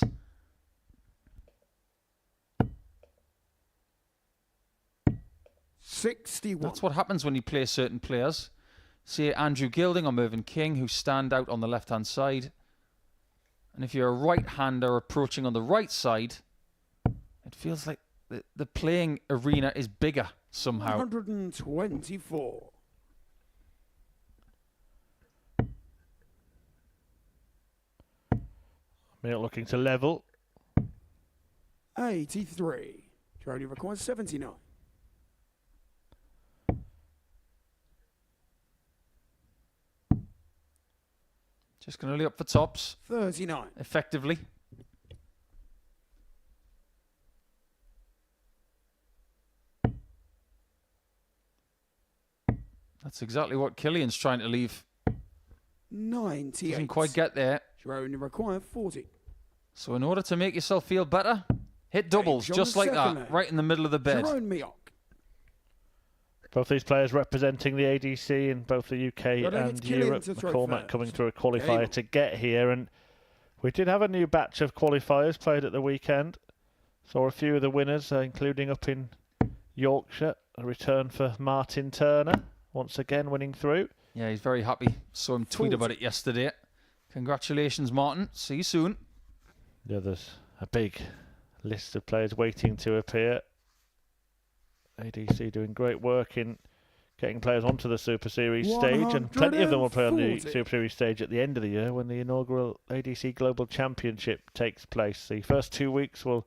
That's what happens when you play certain players. Say Andrew Gilding or Mervyn King, who stand out on the left-hand side. And if you're a right-hander approaching on the right side, it feels like the playing arena is bigger somehow. 124. Miok looking to level. 83. Only requires 79. Just going to lay up for tops. 39. Effectively. That's exactly what Killian's trying to leave. 98. Doesn't quite get there. Only require 40. So in order to make yourself feel better, hit doubles just like that, right in the middle of the bed. Miok. Both these players representing the ADC in both the UK and Europe. McCormack coming through a qualifier to get here. And we did have a new batch of qualifiers played at the weekend. Saw a few of the winners, including up in Yorkshire. A return for Martin Turner, once again winning through. Yeah, he's very happy. Saw him tweet about it yesterday. Congratulations, Martin. See you soon. Yeah, there's a big list of players waiting to appear. ADC doing great work in getting players onto the Super Series stage, and plenty of them will play on the Super Series stage at the end of the year when the inaugural ADC Global Championship takes place. The first 2 weeks will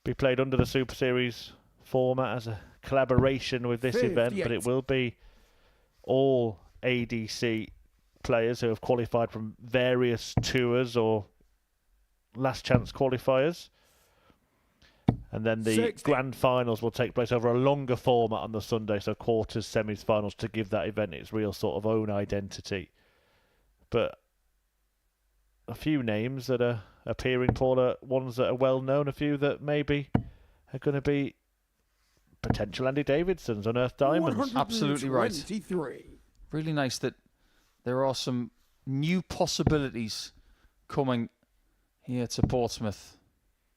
be played under the Super Series format as a collaboration with this event, but it will be all ADC players who have qualified from various tours or last chance qualifiers. And then the 60. grand finals will take place over a longer format on the Sunday, so quarters, semis, finals, to give that event its real sort of own identity. But a few names that are appearing, Paula, ones that are well known, a few that maybe are going to be potential Andy Davidsons on Earth Diamonds. Absolutely right. 23. Really nice that there are some new possibilities coming here to Portsmouth.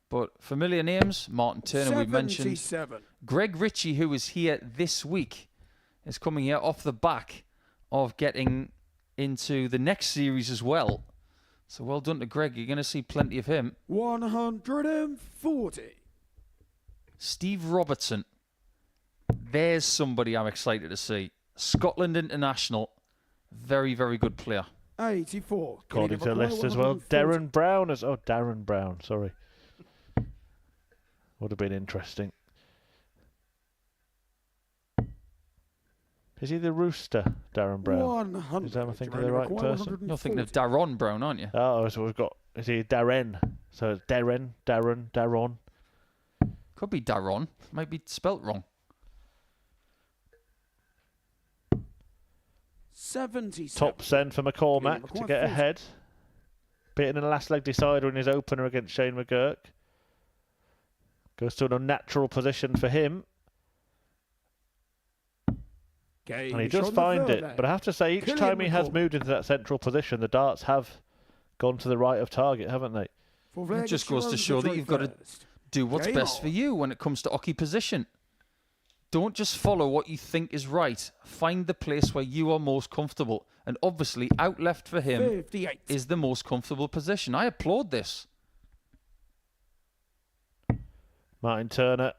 But familiar names, Martin Turner, we've mentioned. 77. Greg Ritchie, who is here this week, is coming here off the back of getting into the next series as well. So well done to Greg. You're going to see plenty of him. 140. Steve Robertson. There's somebody I'm excited to see. Scotland international. Very, very good player. 84. According to the list as well. Darren Brown, sorry. Would have been interesting. Is he the rooster, Darren Brown? 100. Is that I thinking of the right person? You're thinking of Darron Brown, aren't you? Oh, so we've got, is he Darren? So it's Darron. Could be Darron. Might be spelt wrong. 77. Top send for McCormack to get ahead. Beating in the last leg decider in his opener against Shane McGuirk. Goes to an unnatural position for him. And he does find it. But I have to say, each time he has moved into that central position, the darts have gone to the right of target, haven't they? It just goes to show that you've got to do what's best for you when it comes to hockey position. Don't just follow what you think is right. Find the place where you are most comfortable. And obviously, out left for him 58. is the most comfortable position. I applaud this. Martin Turner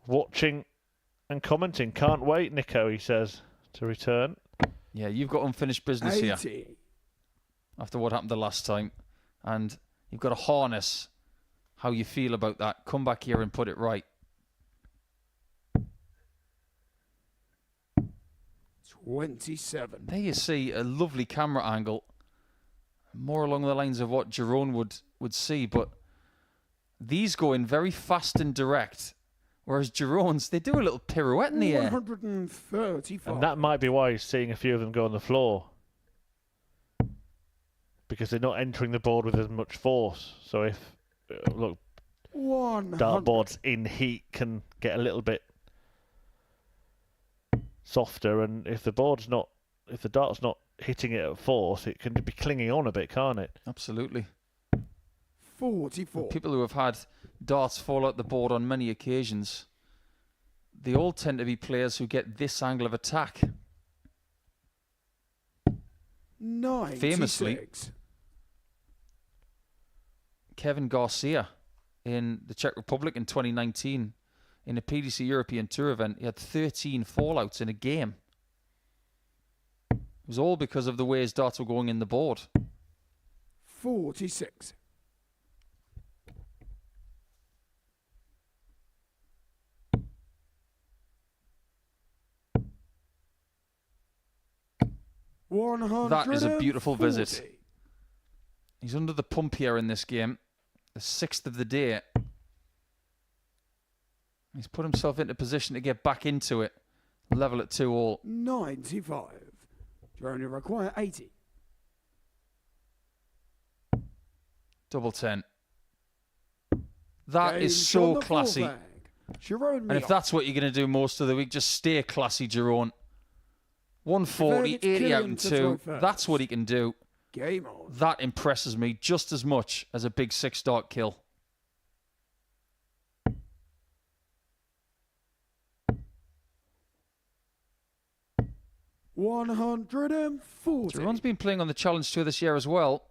watching and commenting. Can't wait, Nico, he says, to return. Yeah, you've got unfinished business 80. here after what happened the last time. And you've got to harness how you feel about that. Come back here and put it right. 27. There you see a lovely camera angle. More along the lines of what Jerome would see, but these go in very fast and direct, whereas Jerome's, they do a little pirouette in the air. 135. And that might be why he's seeing a few of them go on the floor. Because they're not entering the board with as much force. So if, look, 100. dartboards in heat can get a little bit softer, and if the dart's not hitting it at force, it can be clinging on a bit, can't it? Absolutely. 44. People who have had darts fall out the board on many occasions, they all tend to be players who get this angle of attack. 96. Famously, Kevin Garcia in the Czech Republic in 2019 in a PDC European Tour event. He had 13 fallouts in a game. It was all because of the way his darts were going in the board. 46. That is a beautiful visit. He's under the pump here in this game, the 6th of the day. He's put himself into position to get back into it. Level at 2-all. 95. You only require 80. Double 10. That is so classy. And if that's what you're going to do most of the week, just stay classy, Jerome. 140, 80 out and 2. That's what he can do. Game on. That impresses me just as much as a big 6-dart kill. $140. Jerome's been playing on the Challenge Tour this year as well.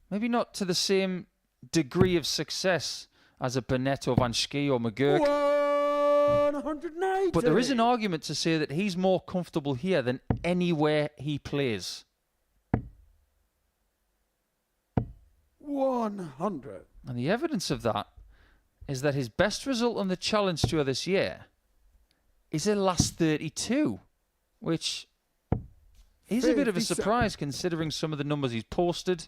Maybe not to the same degree of success as a Burnett or Schie or McGuirk. 180. But there is an argument to say that he's more comfortable here than anywhere he plays. 100. And the evidence of that is that his best result on the Challenge Tour this year is a last 32, which is a bit of a surprise considering some of the numbers he's posted.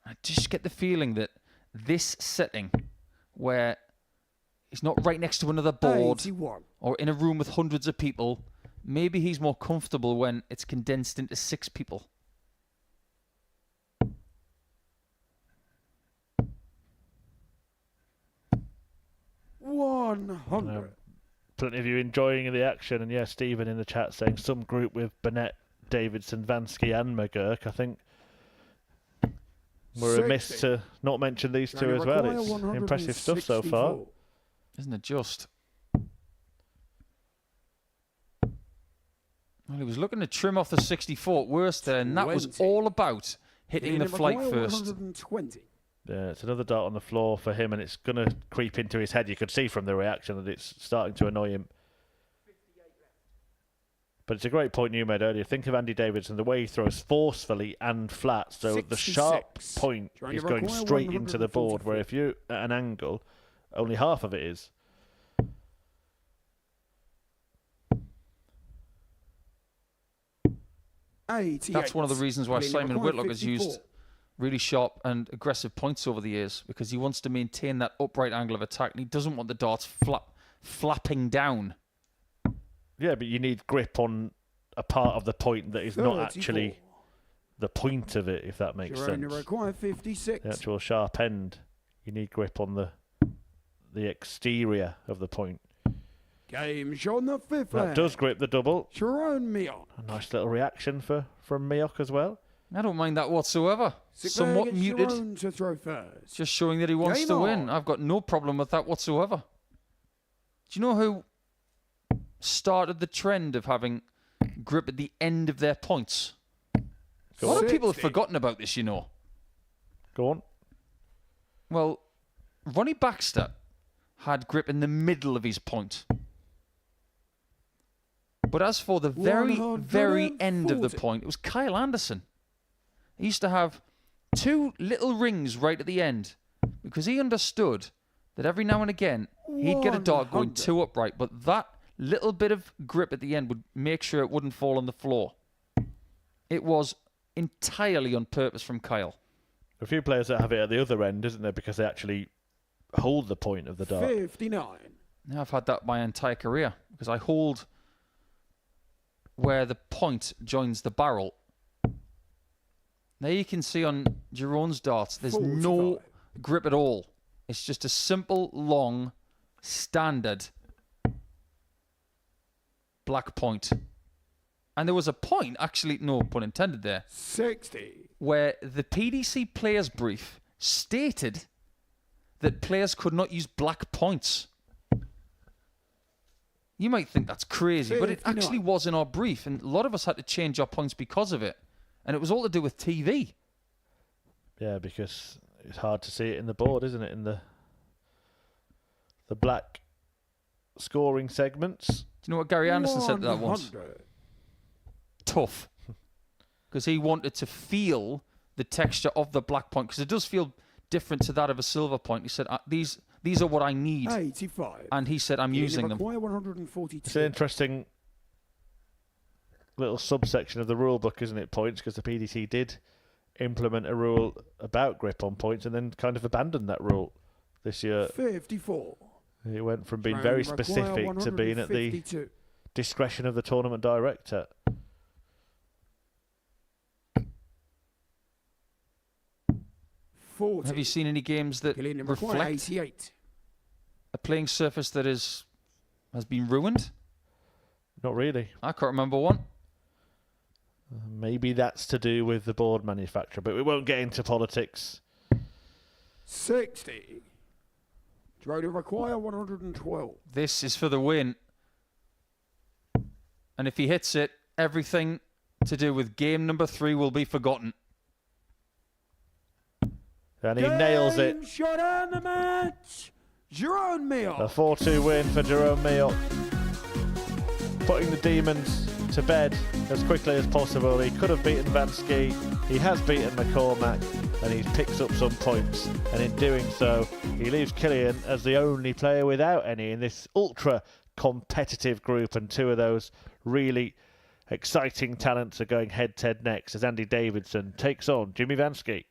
I just get the feeling that this setting, where he's not right next to another board 81. or in a room with hundreds of people, maybe he's more comfortable when it's condensed into 6 people. Plenty of you enjoying the action, and yeah, Stephen in the chat saying some group with Burnett, Davidson, Vansky and McGuirk. I think we're amiss to not mention these two as well. It's impressive stuff so far. Isn't it just? Well, he was looking to trim off the 64 at worst there, and that was all about hitting the flight first. 120. Yeah, it's another dart on the floor for him, and it's going to creep into his head. You could see from the reaction that it's starting to annoy him. But it's a great point you made earlier. Think of Andy Davidson, the way he throws forcefully and flat. So 66. the sharp point is going straight into the board, where if you're at an angle, only half of it is. That's one of the reasons why Simon Whitlock has used really sharp and aggressive points over the years, because he wants to maintain that upright angle of attack, and he doesn't want the darts flapping down. Yeah, but you need grip on a part of the point that is not actually the point of it, if that makes sense. Require 56. The actual sharp end. You need grip on the exterior of the point. Game's on the 5th. That does grip the double. Jerome Miok. A nice little reaction from Miok as well. I don't mind that whatsoever. Somewhat muted. To throw first. Just showing that he wants to win. I've got no problem with that whatsoever. Do you know who started the trend of having grip at the end of their points? A lot of people have forgotten about this, you know. Go on. Well, Ronnie Baxter had grip in the middle of his point. But as for the very, very end of the point, it was Kyle Anderson. He used to have 2 little rings right at the end, because he understood that every now and again he'd get a dart going too upright, but that little bit of grip at the end would make sure it wouldn't fall on the floor. It was entirely on purpose from Kyle. A few players that have it at the other end, isn't there, because they actually hold the point of the dart. 59. Now I've had that my entire career, because I hold where the point joins the barrel. Now you can see on Jerome's darts, there's 45. no grip at all. It's just a simple, long, standard black point. And there was a point, actually, no pun intended there, 60. where the PDC players brief stated that players could not use black points. You might think that's crazy, but it actually was in our brief, and a lot of us had to change our points because of it. And it was all to do with TV. Yeah, because it's hard to see it in the board, isn't it? In the black scoring segments. Do you know what Gary Anderson said to that once? Tough. Because he wanted to feel the texture of the black point, because it does feel different to that of a silver point. He said, these are what I need. 85. And he said, I'm using them. 142. It's an interesting little subsection of the rule book, isn't it, points? Because the PDC did implement a rule about grip on points and then kind of abandoned that rule this year. 54. It went from being very specific to being at the discretion of the tournament director. Have you seen any games that reflect 88. a playing surface that has been ruined? Not really. I can't remember one. Maybe that's to do with the board manufacturer, but we won't get into politics. 60. Draw to require 112. This is for the win. And if he hits it, everything to do with game number 3 will be forgotten. And he nails it. Shot and the match. Jerome Miok. A 4-2 win for Jerome Miok. Putting the Demons to bed as quickly as possible. He could have beaten Van Schie. He has beaten McCormack. And he picks up some points. And in doing so, he leaves Killian as the only player without any in this ultra competitive group. And 2 of those really exciting talents are going head-to-head next as Andy Davidson takes on Jimmy Van Schie.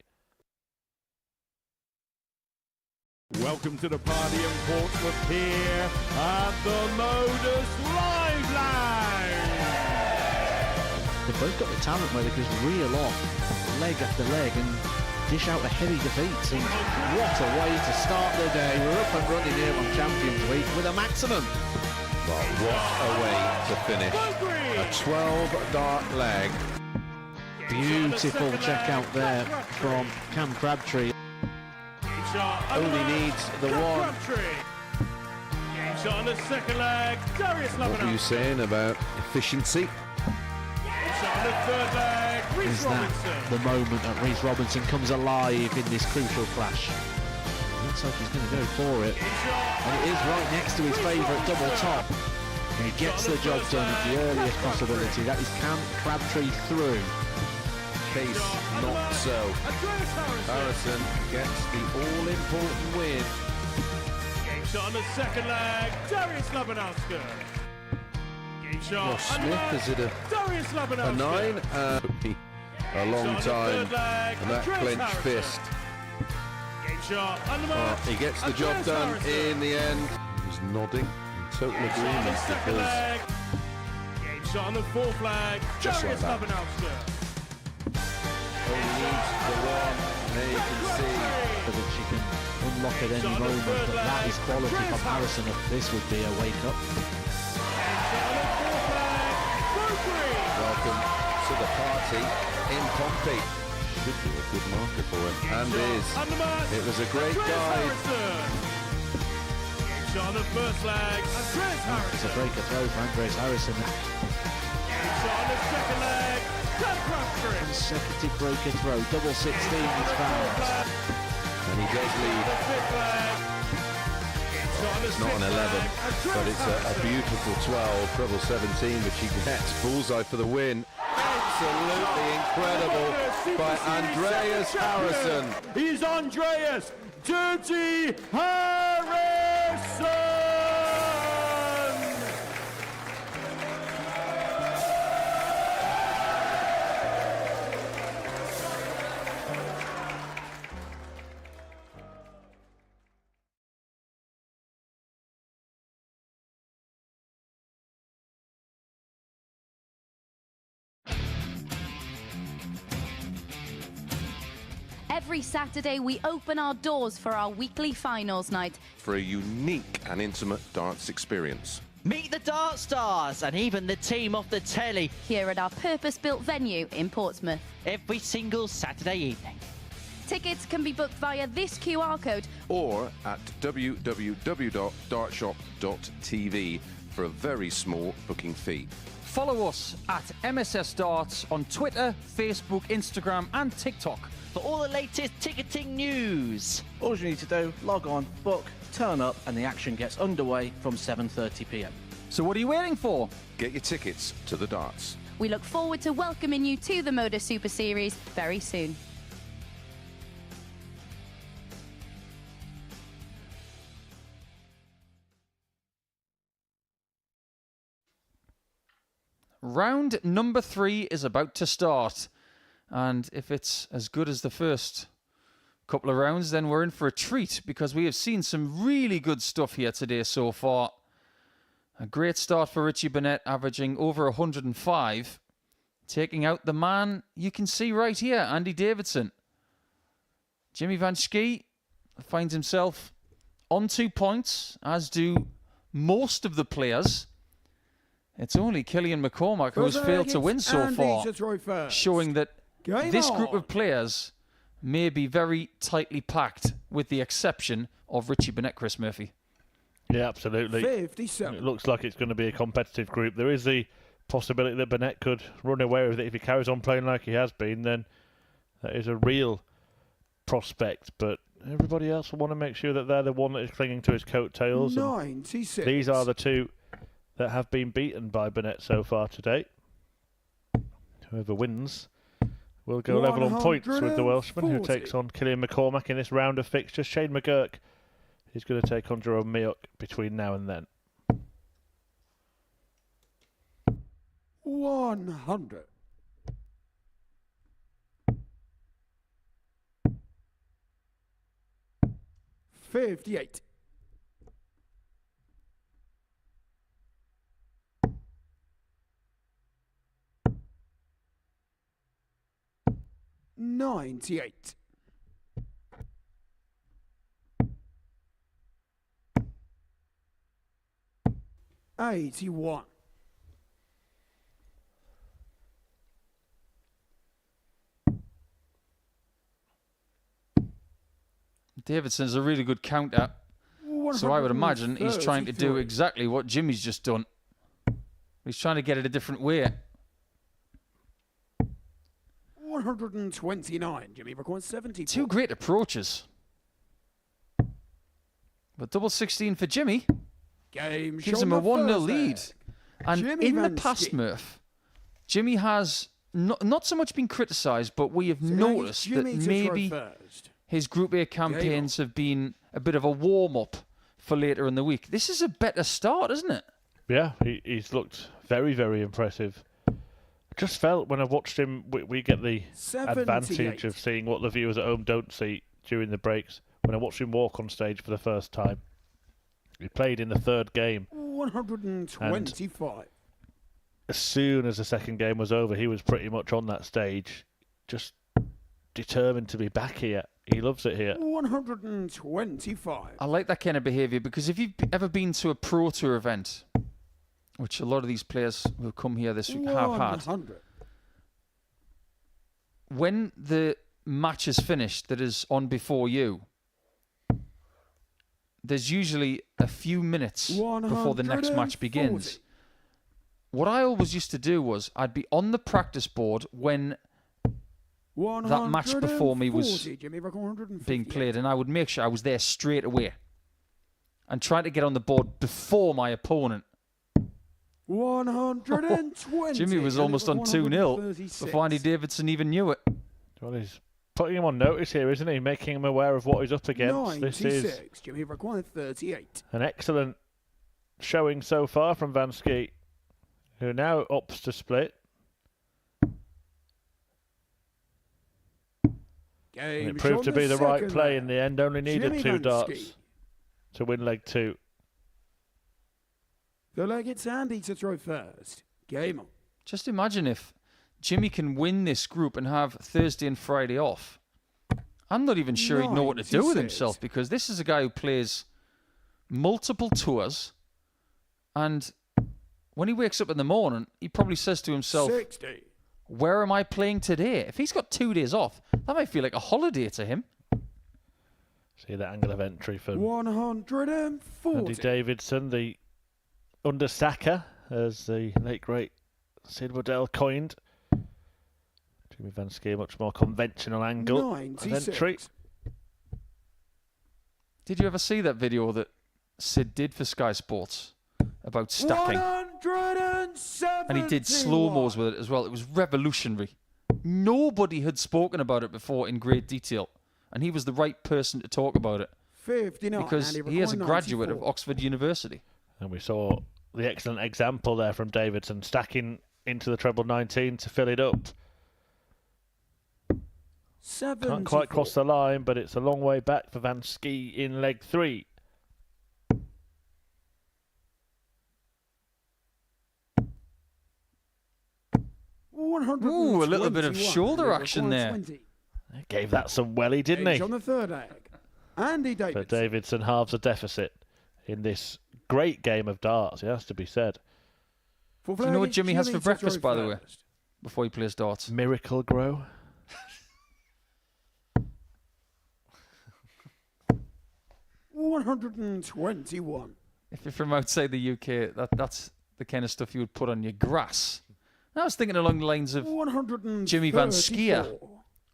Welcome to the party in Portsmouth here at the Modus Live Line. They've both got the talent where they can reel off leg after leg and dish out a heavy defeat. And what a way to start the day. We're up and running here on Champions Week with a maximum. Well, what a way to finish. A 12-dart leg. Beautiful check out there from Cam Crabtree. Only needs the one. Game shot on the second leg. Darius What were you saying about efficiency? Game shot on the third leg. Is that the moment that Reece Robinson comes alive in this crucial clash? Looks like he's going to go for it. And it is right next to his favourite double top. And he gets the job done at the earliest possibility. That is Cam Crabtree through. Case not so. Harrison gets the all-important win. Game shot on the second leg. Darius Labanowski. Game shot. Ross Smith, is it a 9? A long time. And that clenched fist. Game shot. He gets the job done in the end. He's nodding in total agreement because game shot on the fourth leg. Just like that. Only needs the one. And there you can see that she can unlock at any moment, but that is quality from Harrison. This would be a wake-up. welcome to the party in Pompey. Should be a good marker for him, and is. It was a great guide. Shot on the first leg. It's a breaker throw for Andres Harrison. Shot on the second leg. Consecutive breaker throw, double 16 is found. And he does lead. It's not an 11, but it's a beautiful 12, treble 17, which he gets. Bullseye for the win. Absolutely incredible by Andreas Harrison. He's Andreas Dirty Harrison! Every Saturday, we open our doors for our weekly finals night. For a unique and intimate darts experience. Meet the Dart Stars and even the team off the telly. Here at our purpose-built venue in Portsmouth. Every single Saturday evening. Tickets can be booked via this QR code. Or at www.dartshop.tv for a very small booking fee. Follow us at MSS Darts on Twitter, Facebook, Instagram and TikTok for all the latest ticketing news. All you need to do, log on, book, turn up, and the action gets underway from 7:30 p.m. So what are you waiting for? Get your tickets to the darts. We look forward to welcoming you to the Modus Super Series very soon. Round number 3 is about to start. And if it's as good as the first couple of rounds, then we're in for a treat, because we have seen some really good stuff here today so far. A great start for Richie Burnett, averaging over 105, taking out the man you can see right here, Andy Davidson. Jimmy Van Schie finds himself on 2 points, as do most of the players. It's only Killian McCormack who has failed to win so far, showing that this group of players may be very tightly packed, with the exception of Richie Burnett, Chris Murphy. Yeah, absolutely. 57. It looks like it's going to be a competitive group. There is the possibility that Burnett could run away with it. If he carries on playing like he has been, then that is a real prospect. But everybody else will want to make sure that they're the one that is clinging to his coattails. 96. These are the two that have been beaten by Burnett so far today. Whoever wins will go level on points with the Welshman, who takes on Killian McCormack in this round of fixtures. Shane McGuirk is going to take on Jerome Miok between now and then. 100. $58. 98. 81. Davidson's a really good counter, so I would imagine he's trying to do exactly what Jimmy's just done. He's trying to get it a different way. 129. Jimmy records 70. 2 great approaches. But double 16 for Jimmy gives him a 1-0 lead. And Jimmy in the Van past, Schie. Murph, Jimmy has not so much been criticised, but we have noticed that maybe his Group A campaigns have been a bit of a warm-up for later in the week. This is a better start, isn't it? Yeah, he's looked very, very impressive. Just felt when I watched him, we get the 78. advantage of seeing what the viewers at home don't see during the breaks. When I watched him walk on stage for the first time, he played in the third game. 125. As soon as the second game was over, he was pretty much on that stage, just determined to be back here. He loves it here. 125. I like that kind of behaviour, because if you've ever been to a Pro Tour event, which a lot of these players who come here this week have had, 100. when the match is finished that is on before you, there's usually a few minutes before the next match begins. What I always used to do was I'd be on the practice board when that match before me was being played, and I would make sure I was there straight away and try to get on the board before my opponent. 120. Jimmy was almost on 2-0 before Andy Davidson even knew it. Well, he's putting him on notice here, isn't he? Making him aware of what he's up against. 96. This is Jimmy required 38. an excellent showing so far from Van Schie, who now opts to split. And it proved to be the right play in the end. Only needed Jimmy 2 Van darts Schie. to win leg 2. The leg it's Andy to throw first. Game on. Just imagine if Jimmy can win this group and have Thursday and Friday off. I'm not even sure he'd know what to do with 96. himself, because this is a guy who plays multiple tours, and when he wakes up in the morning, he probably says to himself, 60. where am I playing today? If he's got 2 days off, that might feel like a holiday to him. See that angle of entry from 140. Andy Davidson, the undersacker, as the late great Sid Waddell coined. Jimmy Van Schie, a much more conventional angle of entry. Did you ever see that video that Sid did for Sky Sports about stacking? And he did slow-mos with it as well. It was revolutionary. Nobody had spoken about it before in great detail. And he was the right person to talk about it. 59, because he is a graduate 94. Of Oxford University. And we saw the excellent example there from Davidson, stacking into the treble 19 to fill it up. 74. Can't quite cross the line, but it's a long way back for Van Schie in leg 3. Ooh, a little bit of shoulder action there. Gave that some welly, didn't he? On the third egg, Andy Davidson. But Davidson halves a deficit in this great game of darts, it has to be said. Do you know what Jimmy has for breakfast, by the way, before he plays darts? Miracle Grow. $121. If you're from outside the UK, that's the kind of stuff you would put on your grass. I was thinking along the lines of Jimmy Van Schie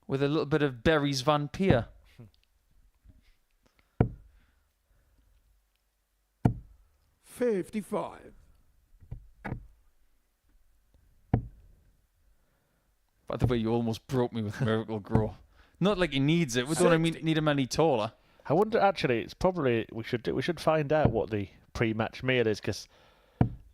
with a little bit of Berries Van Peer. $55. By the way, you almost broke me with Miracle Grow. Not like he needs it. We don't need him any taller. I wonder. Actually, it's probably we should find out what the pre-match meal is, because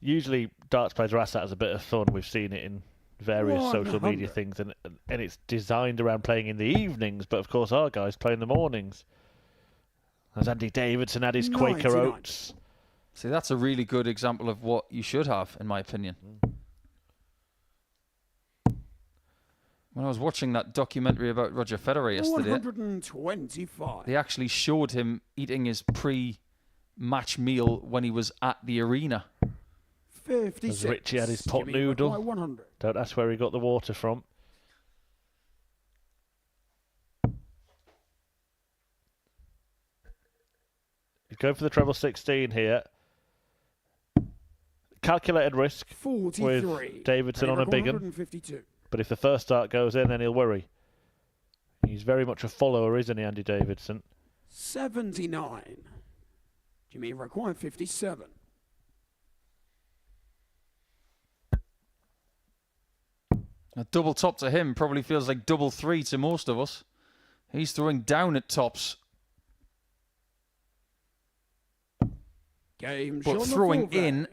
usually darts players are asked that as a bit of fun. We've seen it in various social media things, and it's designed around playing in the evenings. But of course, our guys play in the mornings. As Andy Davidson had his Quaker Oats. See, that's a really good example of what you should have, in my opinion. When I was watching that documentary about Roger Federer yesterday, 125. They actually showed him eating his pre-match meal when he was at the arena. 56. As Richie had his pot noodle. Don't ask where he got the water from. He's going for the treble 16 here. Calculated risk 43. With Davidson on a big one. 152. But if the first start goes in, then he'll worry. He's very much a follower, isn't he, Andy Davidson? 79. Jimmy required 57. A double top to him probably feels like double 3 to most of us. He's throwing down at tops. Game but throwing in.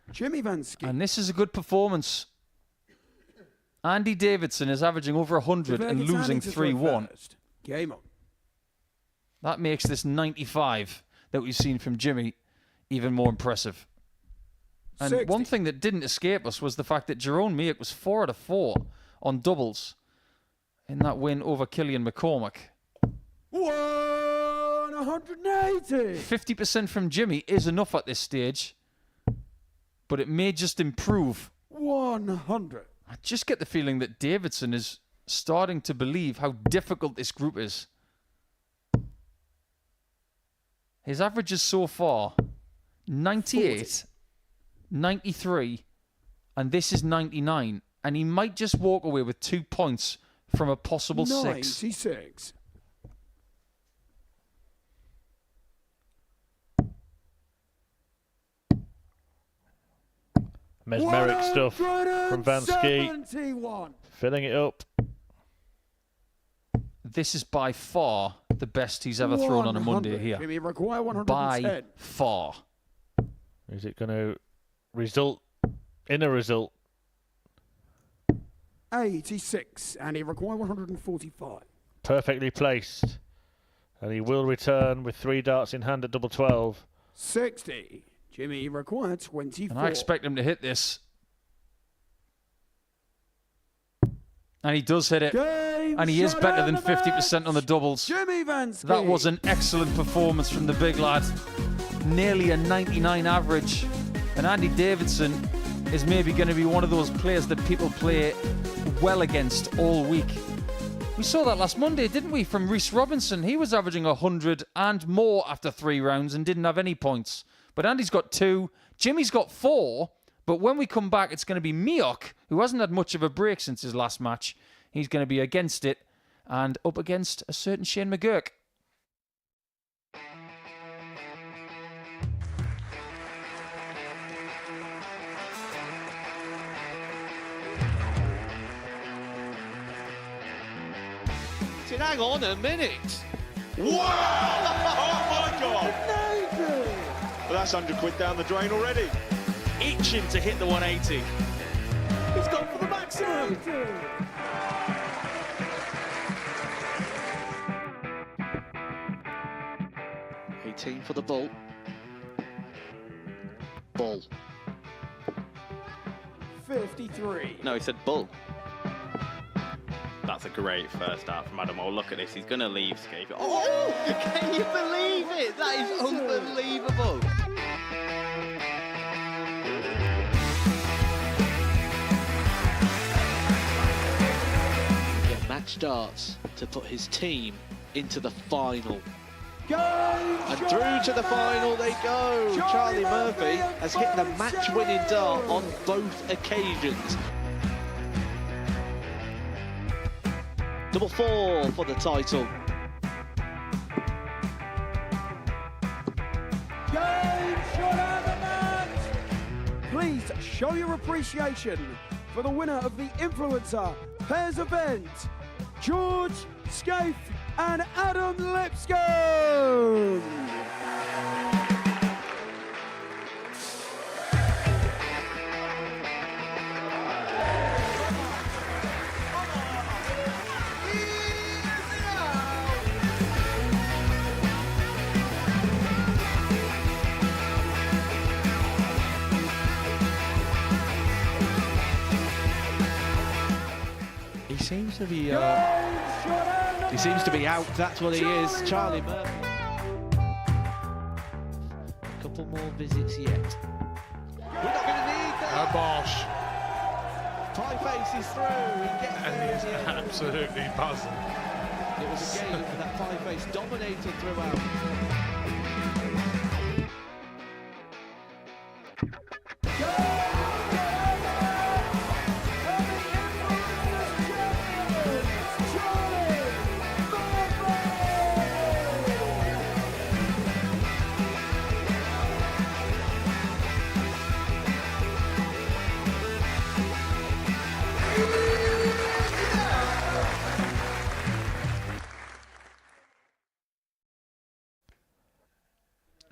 Jimmy Van Schie. And this is a good performance. Andy Davidson is averaging over 100 and losing 3-1. Game on. That makes this 95 that we've seen from Jimmy even more impressive. And 60. One thing that didn't escape us was the fact that Jerome Miok was 4 out of 4 on doubles in that win over Killian McCormack. 180. 50% from Jimmy is enough at this stage, but it may just improve. 100. I just get the feeling that Davidson is starting to believe how difficult this group is. His averages so far, 98, 40. 93, and this is 99. And he might just walk away with 2 points from a possible 96. Mesmeric stuff from Van Schie. Filling it up. This is by far the best he's ever thrown on a Monday here. By far. Is it going to result in a result? 86, and he required 145. Perfectly placed. And he will return with 3 darts in hand at double 12. 60. Jimmy required 24. And I expect him to hit this. And he does hit it. And he is better than 50% on the doubles. Jimmy Van Schie. That was an excellent performance from the big lad. Nearly a 99 average. And Andy Davidson is maybe going to be one of those players that people play well against all week. We saw that last Monday, didn't we, from Rhys Robinson? He was averaging 100 and more after 3 rounds and didn't have any points. But Andy's got 2. Jimmy's got 4. But when we come back, it's going to be Miok, who hasn't had much of a break since his last match. He's going to be against it and up against a certain Shane McGuirk. Hang on a minute. Wow! Oh my God! Well, that's 100 quid down the drain already. Itching to hit the 180. He's gone for the maximum. 18 for the bull. Bull. 53. No, he said bull. That's a great first start from Adam. Oh, look at this. He's going to leave Schie. Oh, can you believe it? That is unbelievable. The match starts to put his team into the final. And through to the final they go. Charlie Murphy has hit the match-winning dart on both occasions. Double 4 for the title. Game shot out the match. Please show your appreciation for the winner of the Influencer Pairs event, George Schie and Adam Lipscomb. He seems to be out. That's what he is. Charlie Murphy. A couple more visits yet. We're not going to need that. Bosh. Pie Face is through. He gets And he's absolutely buzzing. It was a game that Pie Face dominated throughout.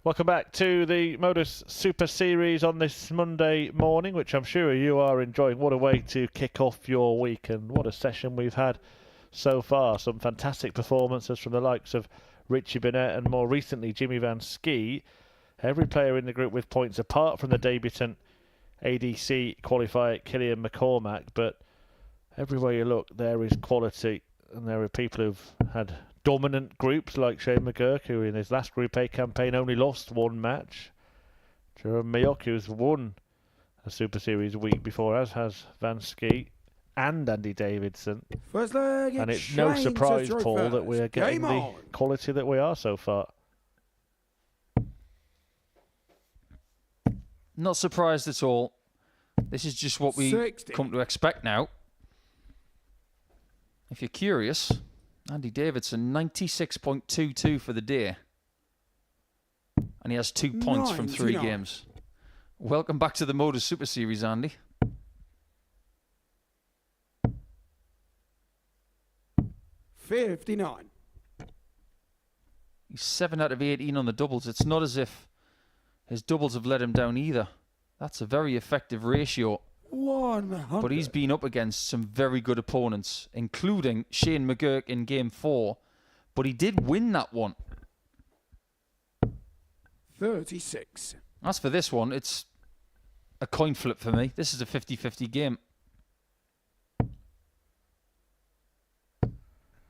Welcome back to the Modus Super Series on this Monday morning, which I'm sure you are enjoying. What a way to kick off your week, and what a session we've had so far. Some fantastic performances from the likes of Richie Burnett and more recently Jimmy Van Schie. Every player in the group with points apart from the debutant ADC qualifier Killian McCormack, but everywhere you look there is quality, and there are people who've had dominant groups like Shane McGuirk, who in his last Group A campaign only lost one match. Jerome Miok, who's won a Super Series week before, as has Van Schie and Andy Davidson. First leg, and it's no surprise, Paul, that we are getting the quality that we are so far. Not surprised at all. This is just what we 60. come to expect now. If you're curious, Andy Davidson, 96.22 for the day. And he has 2 points from 3 games. Welcome back to the Modus Super Series, Andy. $59. He's 7 out of 18 on the doubles. It's not as if his doubles have let him down either. That's a very effective ratio. 100. But he's been up against some very good opponents, including Shane McGuirk in Game 4. But he did win that one. 36. As for this one, it's a coin flip for me. This is a 50-50 game.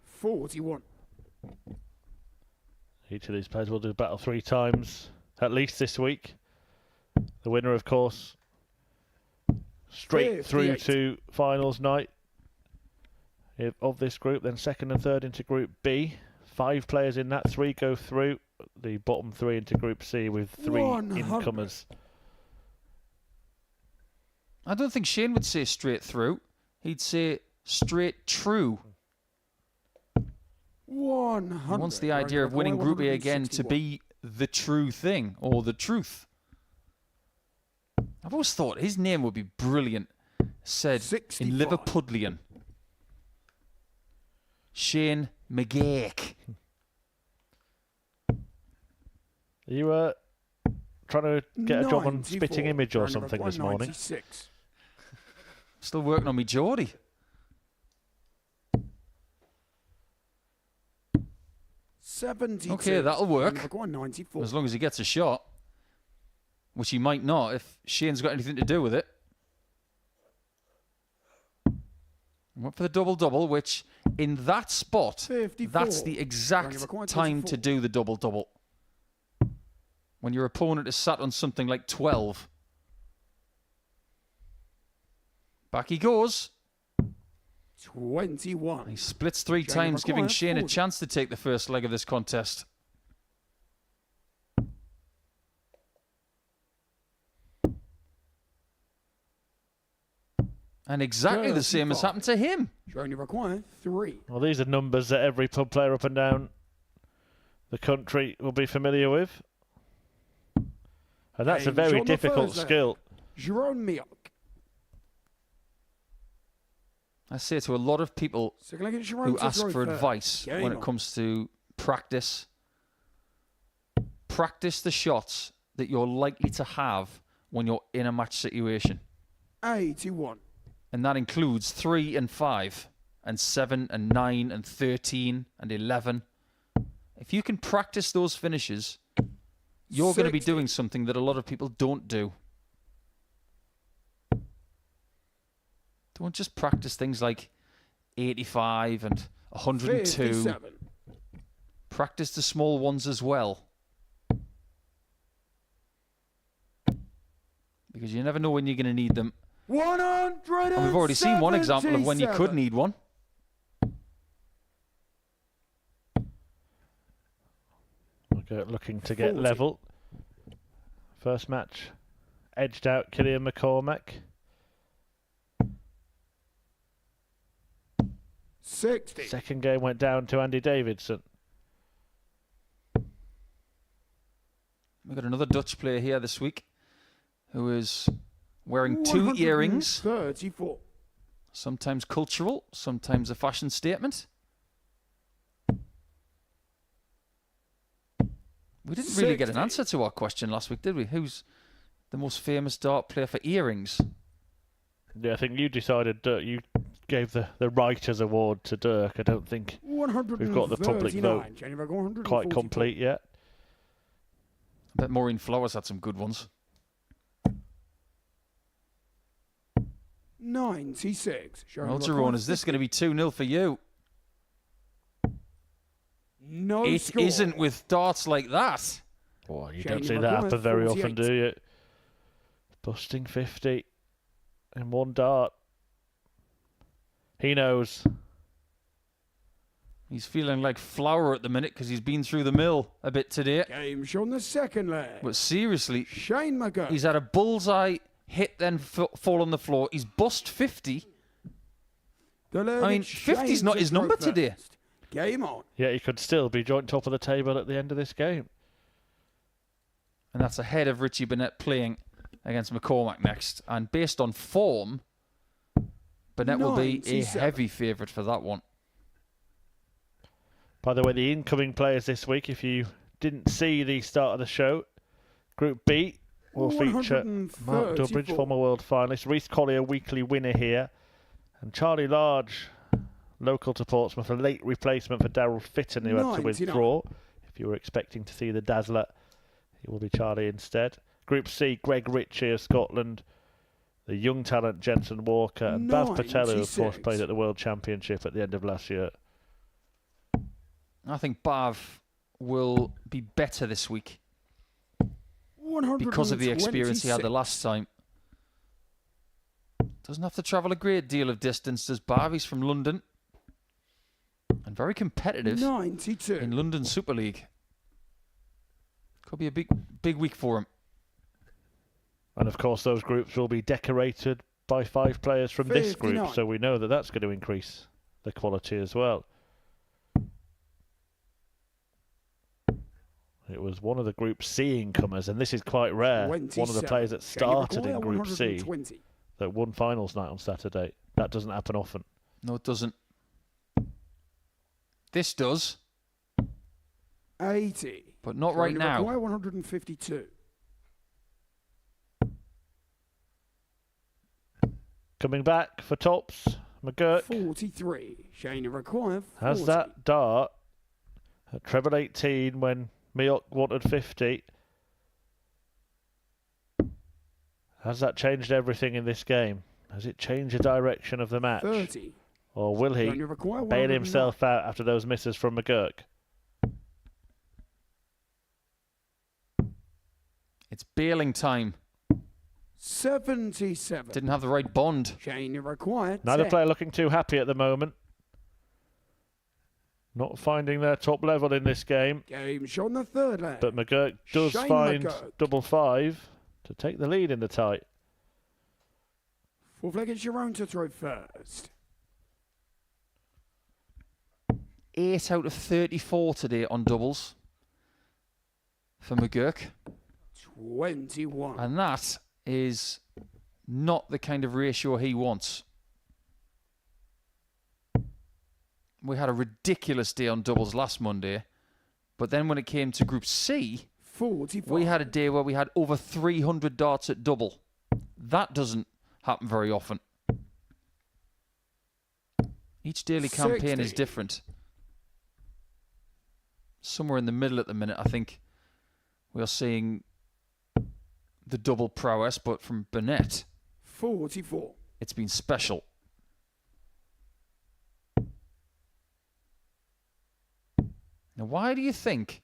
41. Each of these players will do battle 3 times, at least this week. The winner, of course, straight through to finals night of this group, then second and third into Group B. 5 players in that, 3 go through. The bottom 3 into Group C with 3 incomers. I don't think Shane would say straight through. He'd say straight true. 100. He wants the idea of winning Group A again to be the true thing, or the truth. I've always thought his name would be brilliant, said 65. in Liverpudlian. Shane McGuirk. Are you trying to get a job on 94. Spitting Image or something this morning? 196. Still working on me Geordie. 72. Okay, that'll work. Number 194. As long as he gets a shot. Which he might not if Shane's got anything to do with it. Went for the double-double, which in that spot, 54. that's the exact time to do the double-double. When your opponent is sat on something like 12. Back he goes. 21. He splits 3 times, giving Shane a chance to take the first leg of this contest. And exactly the same has happened to him. You only require 3. Well, these are numbers that every pub player up and down the country will be familiar with. And that's a very difficult skill. Miok. I say to a lot of people who ask for advice when it comes to practice, practice the shots that you're likely to have when you're in a match situation. 81. And that includes 3 and 5, and 7 and 9 and 13 and 11. If you can practice those finishes, you're going to be doing something that a lot of people don't do. Don't just practice things like 85 and 102. 57. Practice the small ones as well. Because you never know when you're going to need them. 100. And we've already seen one example of when you could need one. Looking to get level. First match edged out Killian McCormack. 60. Second game went down to Andy Davidson. We've got another Dutch player here this week who is wearing 2 earrings. 34. Sometimes cultural, sometimes a fashion statement. We didn't really get an answer to our question last week, did we? Who's the most famous dart player for earrings? Yeah, I think you decided you gave the Writers Award to Dirk. I don't think we've got the public vote quite complete yet. I bet Maureen Flowers had some good ones. 96. Well, Jerome, is this going to be 2-0 for you? No It score. isn't with darts like that. Oh, you don't see that happen very often, do you? Busting 50 in one dart. He knows. He's feeling like flour at the minute because he's been through the mill a bit today. Game shown the second leg. But seriously, Shane McGuirk. He's had a bullseye hit, then fall on the floor. He's bust 50. I mean, 50's not his number today. Game on. Yeah, he could still be joint top of the table at the end of this game. And that's ahead of Richie Burnett playing against McCormack next. And based on form, Burnett will be a heavy favourite for that one. By the way, the incoming players this week, if you didn't see the start of the show, Group B will feature Mark Durbridge, former world finalist, Reece Collier, weekly winner here, and Charlie Large, local to Portsmouth, a late replacement for Daryl Fitton, who had to withdraw. If you were expecting to see the Dazzler, it will be Charlie instead. Group C, Greg Ritchie of Scotland, the young talent Jensen Walker, and Baz Patel, who of course played at the World Championship at the end of last year. I think Bav will be better this week because of the experience he had the last time. Doesn't have to travel a great deal of distance, does Bav? He's from London and very competitive 92. in London Super League. Could be a big week for him. And of course, those groups will be decorated by 5 players from this group, 59. so we know that that's going to increase the quality as well. It was one of the Group C incomers, and this is quite rare. One of the 27. players that started in Group C 120. that won finals night on Saturday. That doesn't happen often. No, it doesn't. This does. 80. But not right now. 152. Coming back for tops, McGuirk 43. Shane require 40. has that dart at treble 18 when Miok wanted 50. Has that changed everything in this game? Has it changed the direction of the match? 30. Or will he bail himself out after those misses from McGuirk? It's bailing time. 77. Didn't have the right bond. Shane required. Neither 10. player looking too happy at the moment. Not finding their top level in this game. Game shot on the third leg. But McGuirk does Shane find McGuirk. double 5 to take the lead in the tie. Fourth leg, it's your own to throw first. 8 out of 34 today on doubles for McGuirk. 21. And that is not the kind of ratio he wants. We had a ridiculous day on doubles last Monday, but then when it came to Group C, 45. we had a day where we had over 300 darts at double. That doesn't happen very often. Each daily campaign 60. is different. Somewhere in the middle at the minute, I think we are seeing the double prowess, but from Burnett, 44. it's been special. Now, why do you think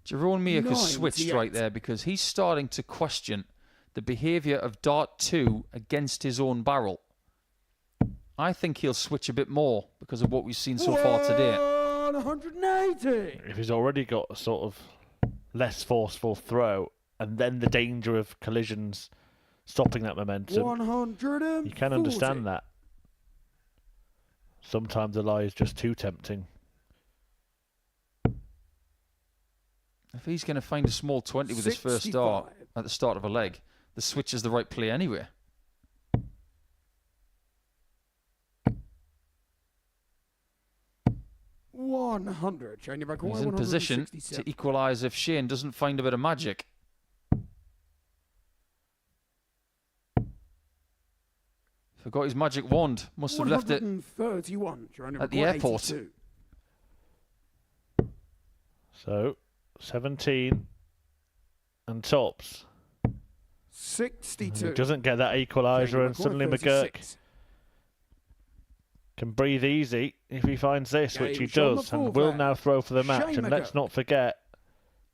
Jerome Miok has switched 98. right there? Because he's starting to question the behaviour of Dart 2 against his own barrel. I think he'll switch a bit more because of what we've seen so far today. 180. If he's already got a sort of less forceful throw, and then the danger of collisions stopping that momentum, 140. you can understand that. Sometimes the lie is just too tempting. If he's going to find a small 20 with his first 65. dart at the start of a leg, the switch is the right play anyway. $100. He's in position to equalise if Shane doesn't find a bit of magic. Forgot his magic wand. Must have left it 131. at the airport. 82. So, 17 and tops. 62. He doesn't get that equaliser, and suddenly McGuirk 36. can breathe easy if he finds this, which he Game shot on does, the and full will back. now throw for the match. Shane And let's McGuirk. not forget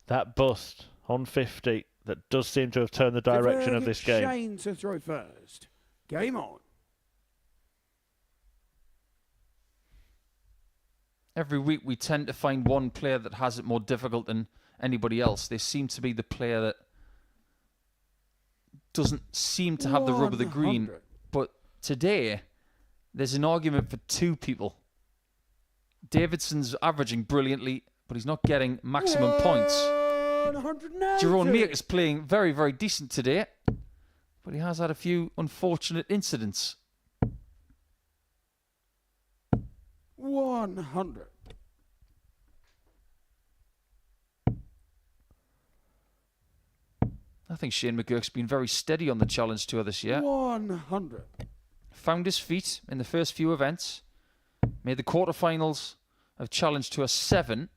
that bust on 50 that does seem to have turned the direction of this game. Shane to throw first. Game on. Every week we tend to find one player that has it more difficult than anybody else. They seem to be the player that doesn't seem to have the rub of the green. 100. But today, there's an argument for two people. Davidson's averaging brilliantly, but he's not getting maximum points. 180. Jerome Miok is playing very, very decent today, but he has had a few unfortunate incidents. 100. I think Shane McGuirk's been very steady on the Challenge Tour this year. 100. Found his feet in the first few events. Made the quarterfinals of Challenge Tour 7.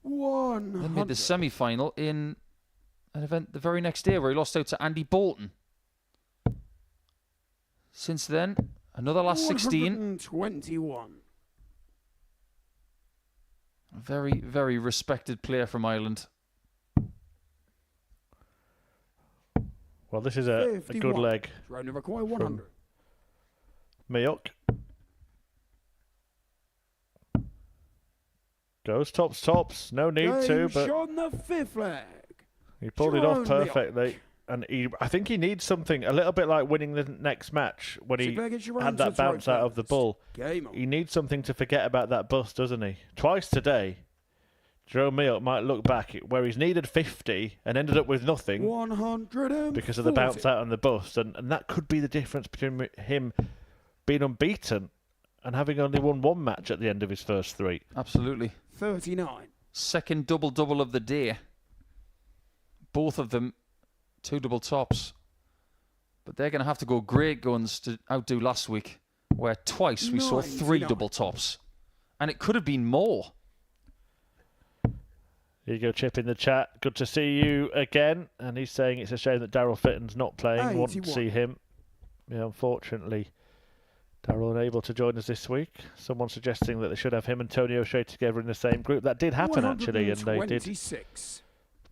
100. Then made the semi-final in an event the very next day where he lost out to Andy Bolton. Since then, another last 16. 121. A very, very respected player from Ireland. Well, this is a good 51. leg. Round require 100. Miok. Goes tops. No need to, Game but shot on the fifth leg. he pulled it off Jerome Miok. perfectly. And I think he needs something a little bit like winning the next match when he had that bounce out of the bull. He needs something to forget about that bust, doesn't he? Twice today, Jerome Miok might look back at where he's needed 50 and ended up with nothing because of the bounce out on the bust. And that could be the difference between him being unbeaten and having only won one match at the end of his first 3. Absolutely. 39. Second double-double of the day. Both of them 2 double tops. But they're going to have to go great guns to outdo last week, where twice we saw 3 double tops. And it could have been more. Here you go, Chip in the chat. Good to see you again. And he's saying it's a shame that Daryl Fitton's not playing. Want to see him. Yeah, unfortunately, Daryl unable to join us this week. Someone suggesting that they should have him and Tony O'Shea together in the same group. That did happen, actually, and they did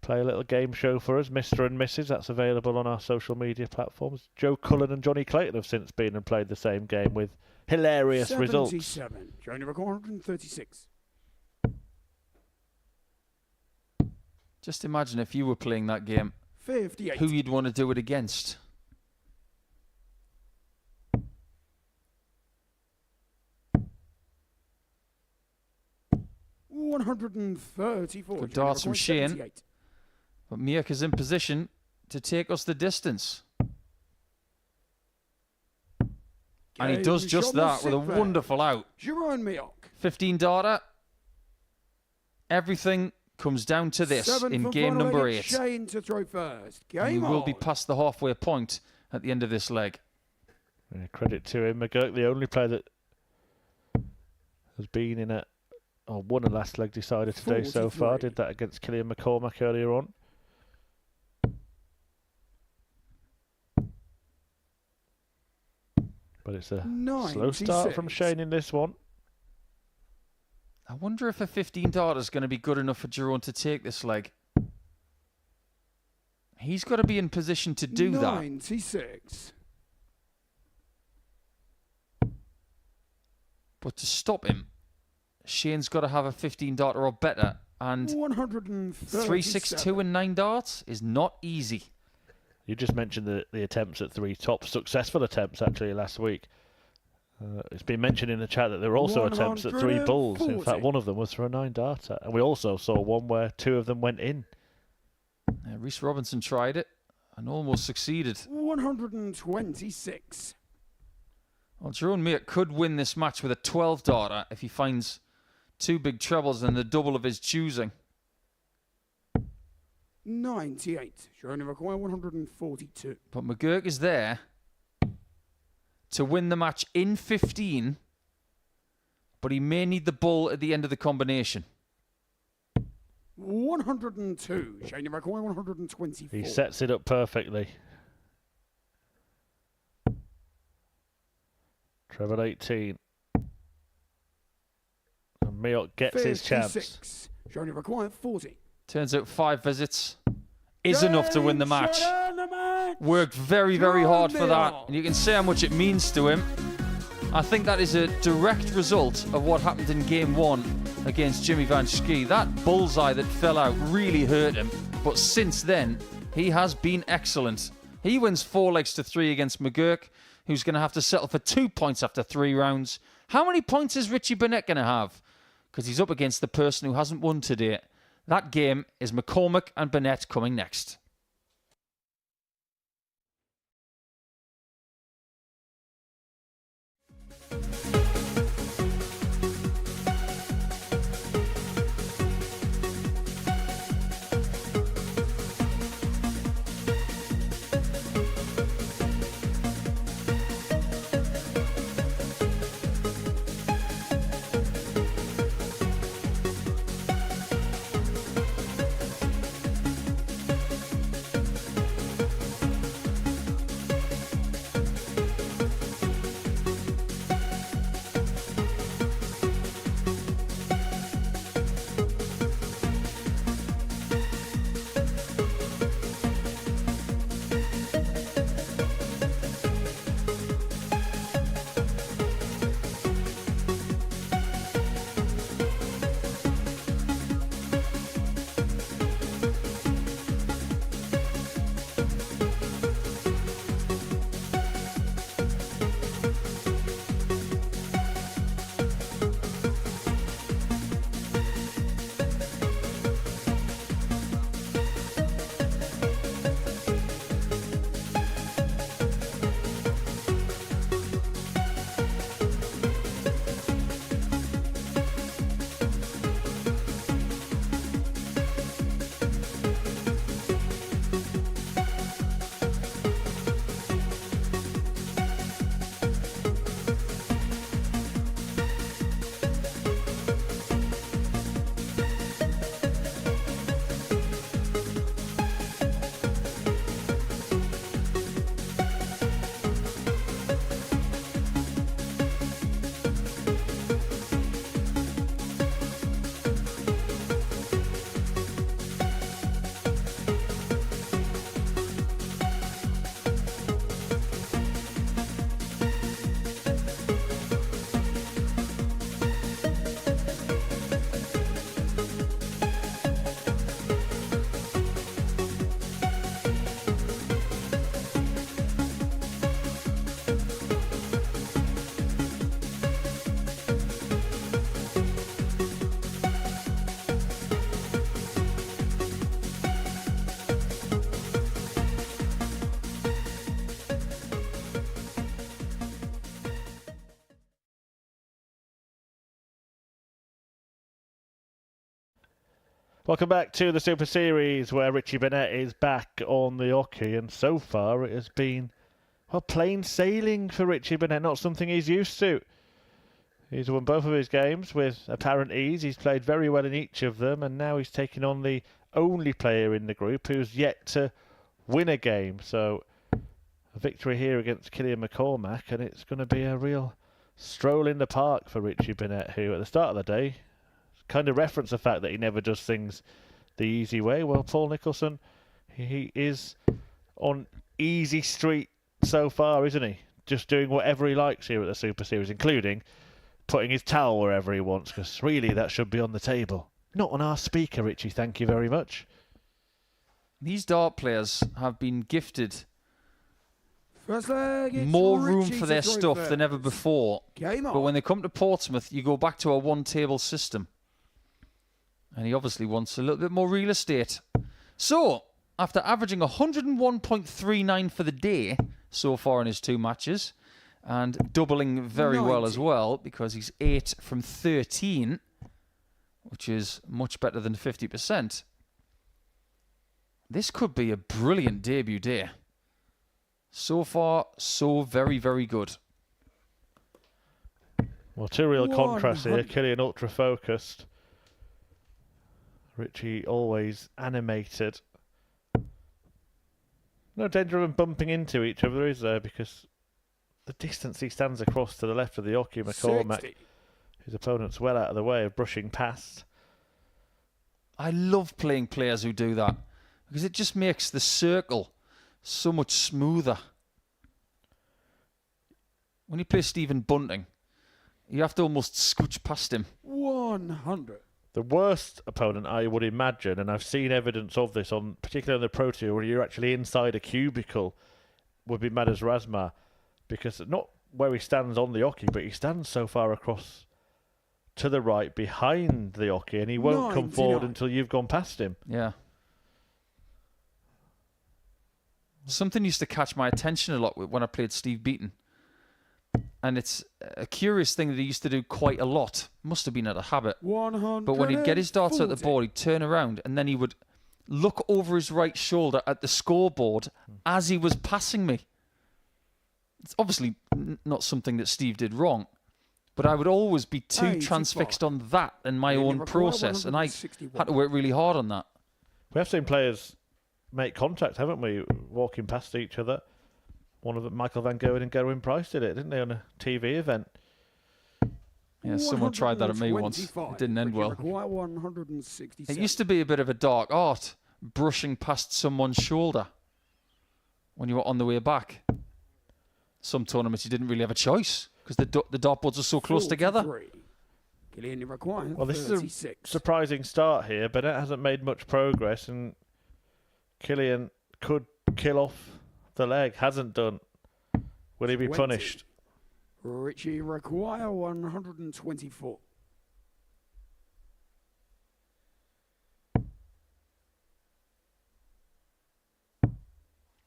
play a little game show for us, Mr. and Mrs. That's available on our social media platforms. Joe Cullen and Johnny Clayton have since been and played the same game with hilarious results. 77. Johnny record 136. Just imagine if you were playing that game, 58. who you'd want to do it against. $134. Good darts from Schie. But Miok is in position to take us the distance. And he does just that with a wonderful out. Jerome Miok. 15 darter. Everything comes down to this in game number 8. Shane to throw first. Game and we will be past the halfway point at the end of this leg. Yeah, credit to him. McGuirk, the only player that has been in won a last leg decider today so far. Did that against Killian McCormack earlier on. But it's a slow start from Shane in this one. I wonder if a 15 darter is going to be good enough for Jerome to take this leg. He's got to be in position to do 96. that. But to stop him, Shane's got to have a 15 darter or better. And 3, 6, 2 and 9 darts is not easy. You just mentioned the attempts at 3 tops, successful attempts actually last week. It's been mentioned in the chat that there were also attempts at 3 bulls. In fact, one of them was for a 9 darter. And we also saw one where 2 of them went in. Rhys Robinson tried it and almost succeeded. 126. Well, Jerome Miok could win this match with a 12 darter if he finds 2 big trebles and the double of his choosing. 98. Jerome require 142. But McGuirk is there to win the match in 15, but he may need the bull at the end of the combination. 102. Shane require 124. He sets it up perfectly. Treble 18. And Miok gets his chance. Shane require 40. Turns out 5 visits is enough to win the match. Worked very, very hard for that. And you can see how much it means to him. I think that is a direct result of what happened in game 1 against Jimmy Van Schie. That bullseye that fell out really hurt him. But since then, he has been excellent. He wins 4 legs to 3 against McGuirk, who's going to have to settle for 2 points after 3 rounds. How many points is Richie Burnett going to have? Because he's up against the person who hasn't won today. That game is McCormack and Burnett coming next. Welcome back to the Super Series, where Richie Burnett is back on the hockey, and so far it has been, well, plain sailing for Richie Burnett, not something he's used to. He's won both of his games with apparent ease. He's played very well in each of them, and now he's taking on the only player in the group who's yet to win a game. So a victory here against Killian McCormack, and it's going to be a real stroll in the park for Richie Burnett, who at the start of the day kind of referenced the fact that he never does things the easy way. Well, Paul Nicholson, he is on easy street so far, isn't he? Just doing whatever he likes here at the Super Series, including putting his towel wherever he wants, because really that should be on the table. Not on our speaker, Richie, thank you very much. These dart players have been gifted First leg, more room for their stuff than ever before. But when they come to Portsmouth, you go back to a one-table system. And he obviously wants a little bit more real estate. So, after averaging 101.39 for the day so far in his 2 matches, and doubling very well as well, because he's 8 from 13, which is much better than 50%. This could be a brilliant debut day. So far, so very, very good. Well, 2 real contrasts here. Killian ultra-focused. Richie always animated. No danger of them bumping into each other, is there? Because the distance he stands across to the left of the hockey, McCormack, his opponent's well out of the way of brushing past. I love playing players who do that, because it just makes the circle so much smoother. When you play Stephen Bunting, you have to almost scooch past him. 100. The worst opponent, I would imagine, and I've seen evidence of this, particularly on the Pro Tour, where you're actually inside a cubicle, would be Modus Razma, because not where he stands on the hockey, but he stands so far across to the right behind the hockey, and he won't come forward until you've gone past him. Yeah. Something used to catch my attention a lot when I played Steve Beaton. And it's a curious thing that he used to do quite a lot. Must have been out of habit. 100. But when he'd get his darts at the board, he'd turn around and then he would look over his right shoulder at the scoreboard as he was passing me. It's obviously not something that Steve did wrong, but I would always be too transfixed on that and my own process, and I had to work really hard on that. We have seen players make contact, haven't we, walking past each other. One of them, Michael Van Gerwen and Gerwin Price did it, didn't they, on a TV event? Yeah, someone tried that at me once. It didn't end well. 167. It used to be a bit of a dark art, brushing past someone's shoulder when you were on the way back. Some tournaments you didn't really have a choice because the dartboards are so close together. Well, this is a surprising start here. Burnett hasn't made much progress, and Killian could kill off the leg. Hasn't done. Will he be punished? Richie require 124.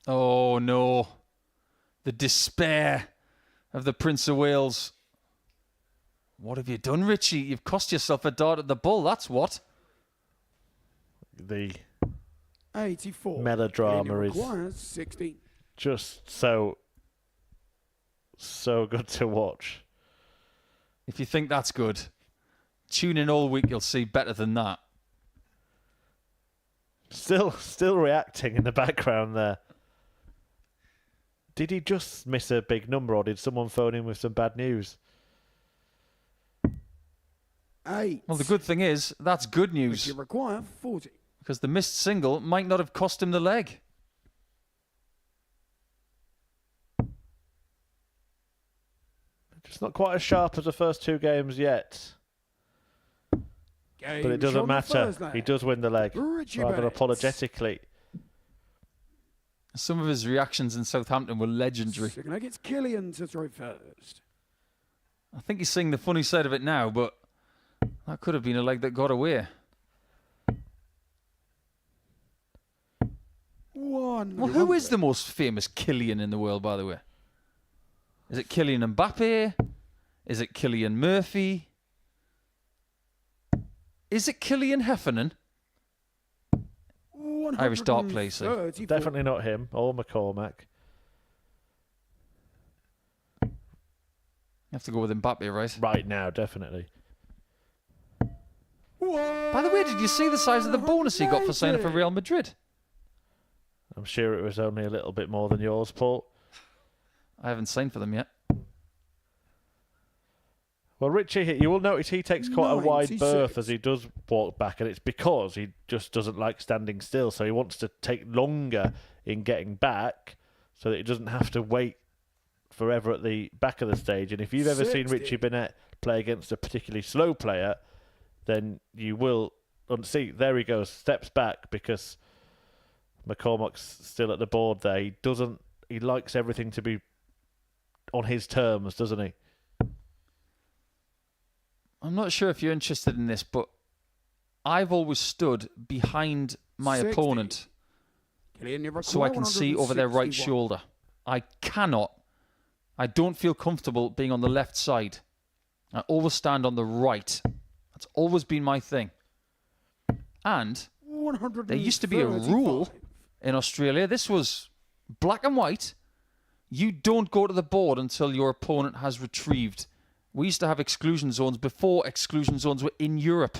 Oh no. The despair of the Prince of Wales. What have you done, Richie? You've cost yourself a dart at the bull, that's what. The 84. Melodrama is 16. Just so good to watch. If you think that's good, tune in all week, you'll see better than that. Still reacting in the background there. Did he just miss a big number, or did someone phone in with some bad news? 8. Well, the good thing is, that's good news. Richie require 40. Because the missed single might not have cost him the leg. It's not quite as sharp as the first 2 games yet. But it doesn't matter. He does win the leg, rather apologetically. Some of his reactions in Southampton were legendary. Second leg, it's Killian to throw first. I think he's seeing the funny side of it now, but that could have been a leg that got away. Well, who is the most famous Killian in the world, by the way? Is it Kylian Mbappe? Is it Cillian Murphy? Is it Cillian Heffernan? Irish dart play, so. Definitely not him or McCormack. You have to go with Mbappe, right? Right now, definitely. By the way, did you see the size of the bonus he got for signing for Real Madrid? I'm sure it was only a little bit more than yours, Paul. I haven't signed for them yet. Well, Richie, you will notice he takes quite a wide berth as he does walk back, and it's because he just doesn't like standing still, so he wants to take longer in getting back so that he doesn't have to wait forever at the back of the stage. And if you've ever seen Richie Burnett play against a particularly slow player, then you will see, there he goes, steps back because McCormack's still at the board there. He likes everything to be on his terms, doesn't he? I'm not sure if you're interested in this, but I've always stood behind my opponent so I can see over their right shoulder. I don't feel comfortable being on the left side. I always stand on the right. That's always been my thing. And there used to be a rule in Australia. This was black and white. You don't go to the board until your opponent has retrieved. We used to have exclusion zones before exclusion zones were in Europe.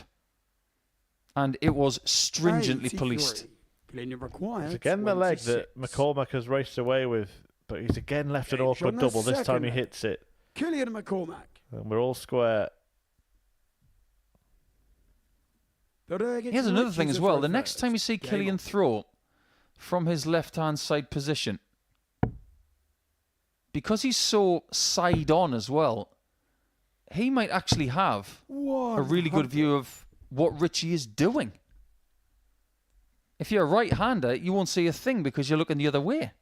And it was stringently policed. It's again the leg that McCormack has raced away with, but he's again left an awkward double. This time he hits it. Killian McCormack. And we're all square. Here's another thing as well. The next time you see Killian throw from his left-hand side position, because he's so side-on as well, he might actually have a really good view of what Richie is doing. If you're a right-hander, you won't see a thing because you're looking the other way.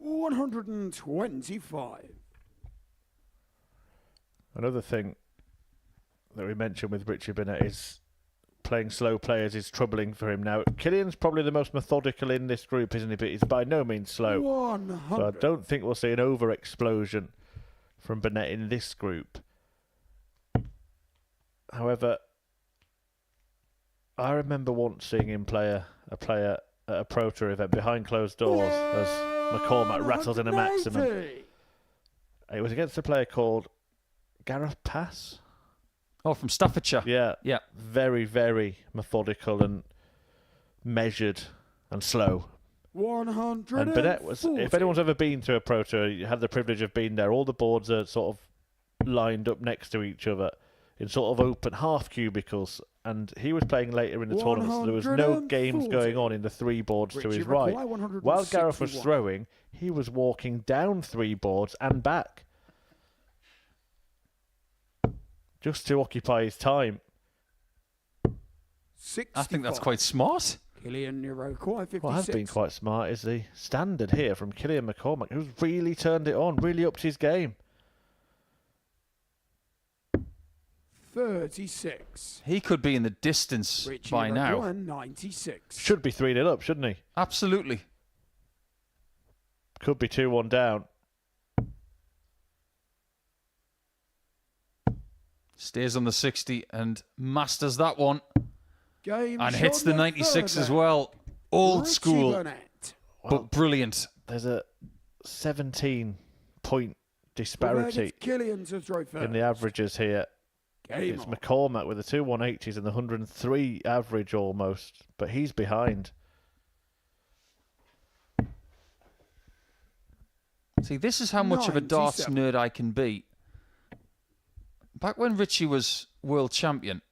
$125. Another thing that we mentioned with Richie Burnett is playing slow players is troubling for him now. Killian's probably the most methodical in this group, isn't he? But he's by no means slow. 100. So I don't think we'll see an over-explosion from Burnett in this group. However, I remember once seeing him play a player at a Pro Tour event behind closed doors as McCormack rattles in a maximum. It was against a player called Gareth Pass. Oh, from Staffordshire. Yeah. Very, very methodical and measured and slow. 100. And Burnett was, if anyone's ever been to a Pro Tour, you had the privilege of being there, all the boards are sort of lined up next to each other in sort of open half cubicles. And he was playing later in the tournament, so there was no games going on in the three boards to his right. While Gareth was throwing, he was walking down three boards and back, just to occupy his time. 65. I think that's quite smart. Killian Iroquois, 56. Well, has been quite smart is the standard here from Killian McCormack, who's really turned it on, really upped his game. 36. He could be in the distance Richie by now. 96. Should be 3-0 up, shouldn't he? Absolutely. Could be 2-1 down. Stays on the 60 and masters that one. Game and hits the 96 as well. Old Richie school, Burnett. but brilliant. There's a 17-point disparity in the averages here. It's McCormack with the 2 180s and the 103 average almost, but he's behind. See, this is how much of a darts nerd I can be. Back when Richie was world champion,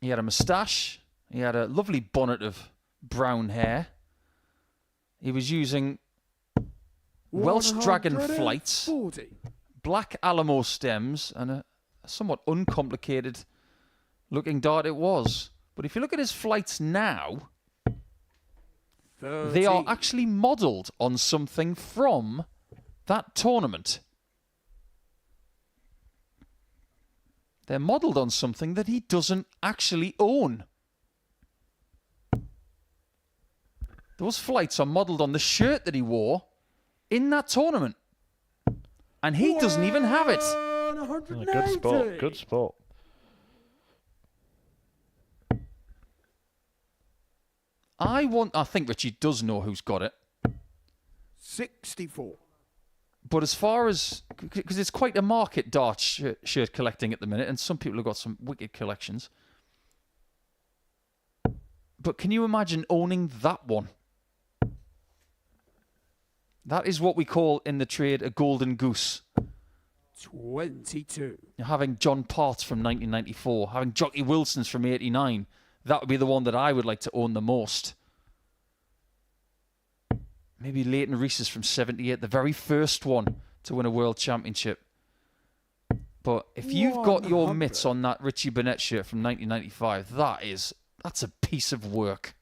he had a moustache, he had a lovely bonnet of brown hair. He was using Welsh Dragon flights, black Alamo stems, and a somewhat uncomplicated looking dart it was. But if you look at his flights now, 30. They are actually modelled on something from that tournament. They're modelled on something that he doesn't actually own. Those flights are modelled on the shirt that he wore in that tournament. And he doesn't even have it. Good spot, good spot. I think Richie does know who's got it. 64. But as far as... Because it's quite a market dart shirt collecting at the minute, and some people have got some wicked collections. But can you imagine owning that one? That is what we call in the trade a golden goose. 22. You're having John Parts from 1994, having Jockey Wilson's from 89. That would be the one that I would like to own the most. Maybe Leighton Reese's from 78, the very first one to win a world championship. But if you've got your mitts on that Richie Burnett shirt from 1995, that's a piece of work.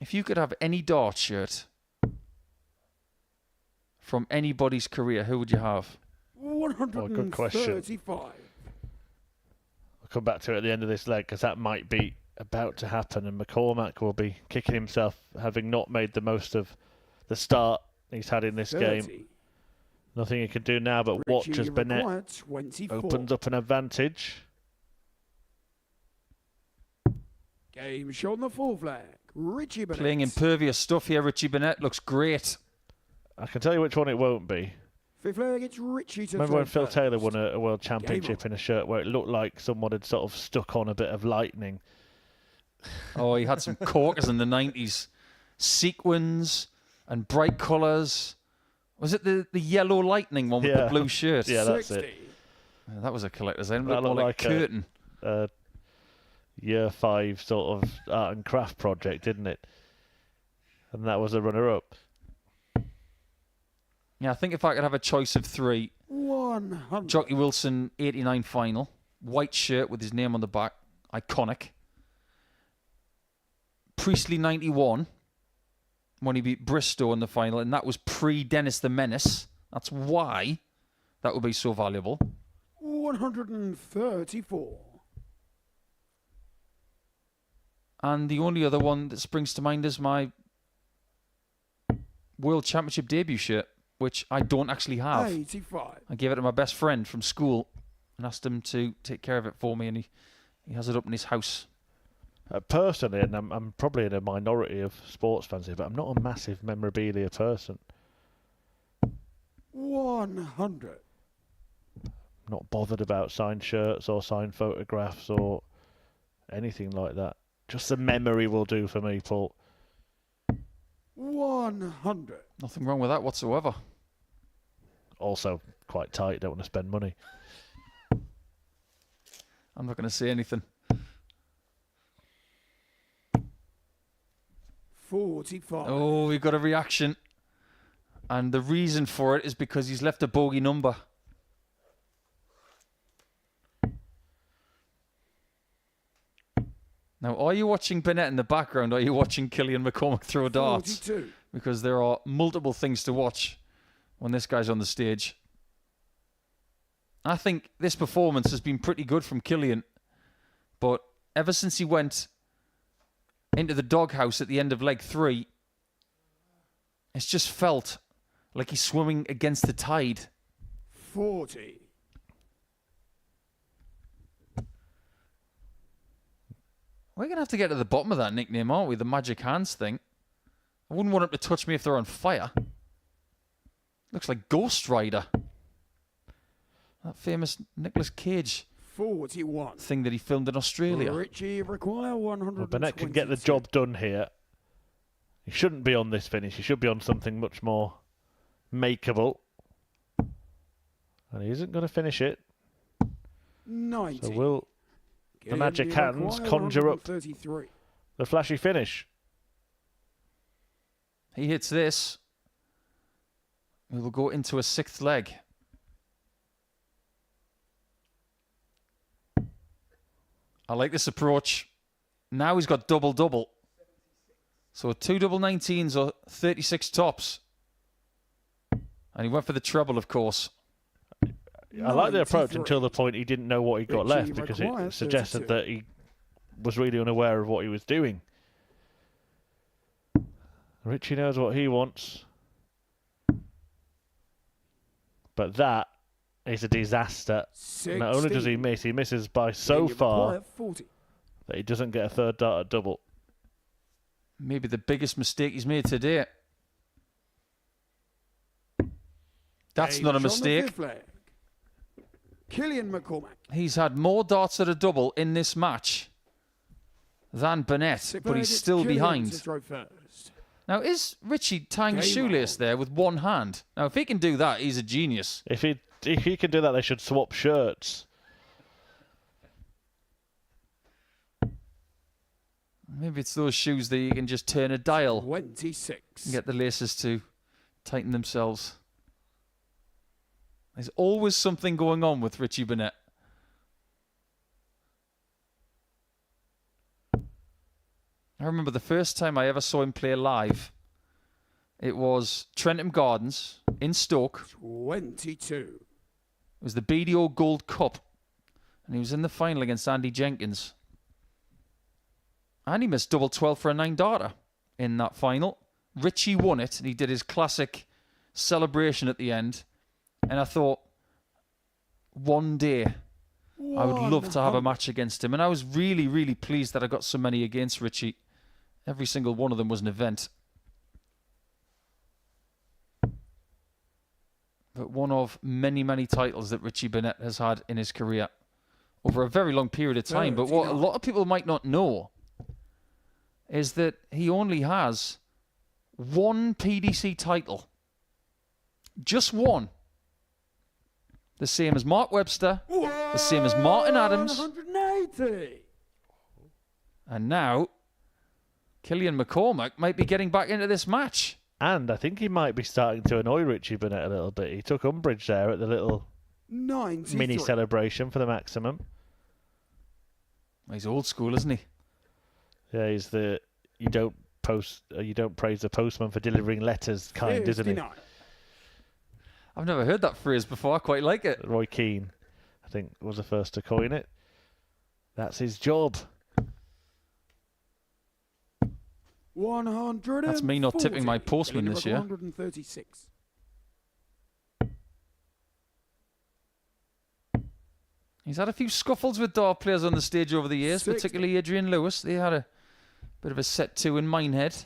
If you could have any dart shirt from anybody's career, who would you have? 135. Good question. I'll come back to it at the end of this leg because that might be about to happen, and McCormack will be kicking himself having not made the most of the start he's had in this 30. game. Nothing he can do now but watch as Burnett opens up an advantage. Game shot on the full flag. Richie Burnett. Playing impervious stuff here, Richie Burnett. Looks great. I can tell you which one it won't be. Fifth flag, it's Richie to Remember when Phil first. Taylor won a world championship in a shirt where it looked like someone had sort of stuck on a bit of lightning? Oh, he had some corkers in the 90s. Sequins and bright colours. Was it the yellow lightning one with the blue shirt? Yeah, that's it. That was a collector's item. That Looked more like a curtain. Year 5 sort of art and craft project, didn't it? And that was a runner-up. Yeah, I think if I could have a choice of 3, 100. Jockey Wilson 89 final, white shirt with his name on the back, iconic. Priestley 91, when he beat Bristow in the final, and that was pre-Dennis the Menace. That's why that would be so valuable. 134. And the only other one that springs to mind is my World Championship debut shirt, which I don't actually have. 85. I gave it to my best friend from school and asked him to take care of it for me, and he has it up in his house. Personally, and I'm probably in a minority of sports fans here, but I'm not a massive memorabilia person. 100. Not bothered about signed shirts or signed photographs or anything like that. Just the memory will do for me, Paul. 100. Nothing wrong with that whatsoever. Also, quite tight, don't want to spend money. I'm not going to say anything. 45. Oh, we got a reaction. And the reason for it is because he's left a bogey number. Now, are you watching Burnett in the background, or are you watching Killian McCormack throw darts? 42. Because there are multiple things to watch when this guy's on the stage. I think this performance has been pretty good from Killian, but ever since he went into the doghouse at the end of leg 3, it's just felt like he's swimming against the tide. 40. We're going to have to get to the bottom of that nickname, aren't we? The Magic Hands thing. I wouldn't want him to touch me if they're on fire. Looks like Ghost Rider. That famous Nicolas Cage 41. thing that he filmed in Australia. Richie require 100. Well, Burnett can get the job done here. He shouldn't be on this finish. He should be on something much more makeable. And he isn't going to finish it. 90. So will the Magic Hands conjure up the flashy finish? He hits this. We will go into a 6th leg. I like this approach. Now he's got double-double. So 2 double 19s or 36 tops. And he went for the treble, of course. I like the approach until the point he didn't know what he got left, because it suggested that he was really unaware of what he was doing. Richie knows what he wants. But that is a disaster. 16. Not only does he miss, he misses by so far that he doesn't get a third dart at double. Maybe the biggest mistake he's made today. That's not a mistake. Killian McCormack. He's had more darts at a double in this match than Burnett, but he's still behind. Now, is Richie tying a shoelace there with one hand? Now, if he can do that, he's a genius. If he can do that, they should swap shirts. Maybe it's those shoes that you can just turn a dial 26 and get the laces to tighten themselves. There's always something going on with Richie Burnett. I remember the first time I ever saw him play live. It was Trentham Gardens in Stoke. 22. It was the BDO Gold Cup. And he was in the final against Andy Jenkins. And he missed double 12 for a 9-darter in that final. Richie won it, and he did his classic celebration at the end. And I thought, one day, I would love to have a match against him. And I was really, really pleased that I got so many against Richie. Every single one of them was an event. But one of many, many titles that Richie Burnett has had in his career over a very long period of time. But what a lot of people might not know is that he only has one PDC title. Just one. The same as Mark Webster, the same as Martin Adams. 180. And now, Killian McCormack might be getting back into this match. And I think he might be starting to annoy Richie Burnett a little bit. He took umbrage there at the little 93. mini celebration for the maximum. He's old school, isn't he? Yeah, he's the you don't praise the postman for delivering letters kind, isn't he? I've never heard that phrase before. I quite like it. Roy Keane, I think, was the first to coin it. That's his job. 100. That's me not tipping my postman this year. 136. He's had a few scuffles with dart players on the stage over the years, 60. particularly Adrian Lewis. They had a bit of a set two in Minehead.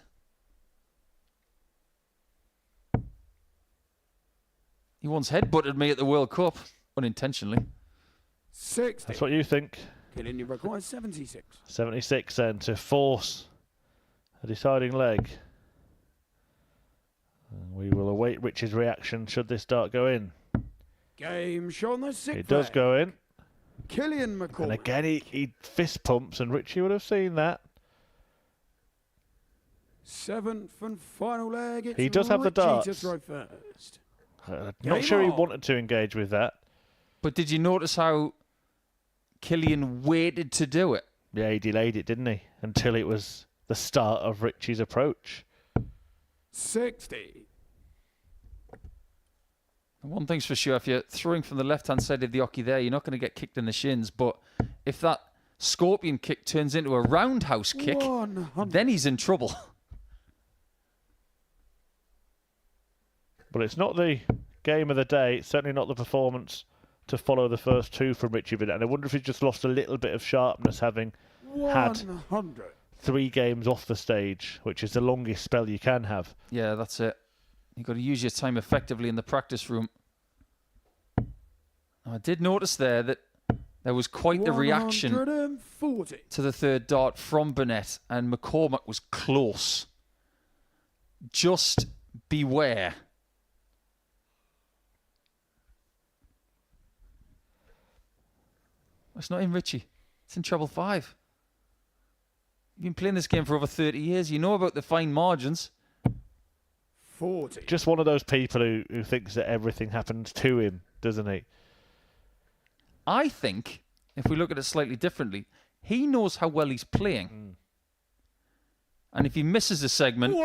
He once headbutted me at the World Cup, unintentionally. 60. That's what you think. Killian, you require 76. 76 then to force a deciding leg. And we will await Rich's reaction should this dart go in. Game shown the 6th. It does go in. Killian McCormack. And again, he fist pumps, and Richie would have seen that. 7th and final leg. It's He does have the Richie darts. to throw first. Not sure he wanted to engage with that. But did you notice how Killian waited to do it? Yeah, he delayed it, didn't he? Until it was the start of Richie's approach. 60. One thing's for sure, if you're throwing from the left-hand side of the hockey there, you're not going to get kicked in the shins. But if that scorpion kick turns into a roundhouse kick, 100. then he's in trouble. But it's not the game of the day. It's certainly not the performance to follow the first two from Richie Burnett. And I wonder if he's just lost a little bit of sharpness having had 100. 3 games off the stage, which is the longest spell you can have. Yeah, that's it. You've got to use your time effectively in the practice room. I did notice there that there was quite the reaction 140. to the third dart from Burnett, and McCormack was close. Just beware. It's not in Richie. It's in treble 5. You've been playing this game for over 30 years. You know about the fine margins. 40. Just one of those people who thinks that everything happens to him, doesn't he? I think, if we look at it slightly differently, he knows how well he's playing. And if he misses a segment, he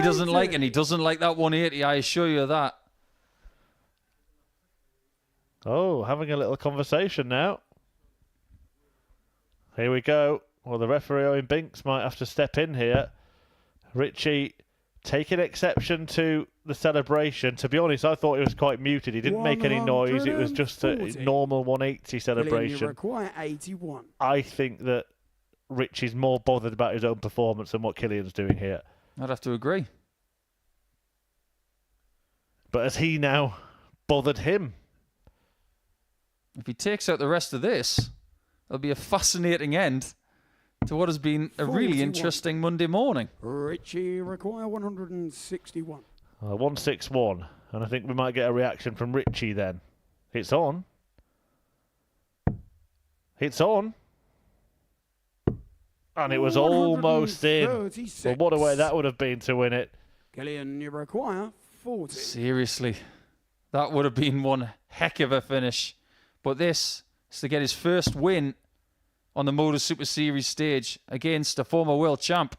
doesn't like it. And he doesn't like that 180, I assure you of that. Oh, having a little conversation now. Here we go. Well, the referee, Owen Binks, might have to step in here. Richie taking exception to the celebration, to be honest, I thought it was quite muted. He didn't make any noise. It was just a normal 180 celebration. Require 81. I think that Richie's more bothered about his own performance than what Killian's doing here. I'd have to agree. But has he now bothered him? If he takes out the rest of this, it'll be a fascinating end to what has been a really 41. interesting Monday morning. Richie require 161. 161. And I think we might get a reaction from Richie then. It's on. It's on. And it was almost in. Well, what a way that would have been to win it. Killian, you require 40. Seriously, that would have been one heck of a finish. But this is to get his first win on the Modus Super Series stage against a former world champ.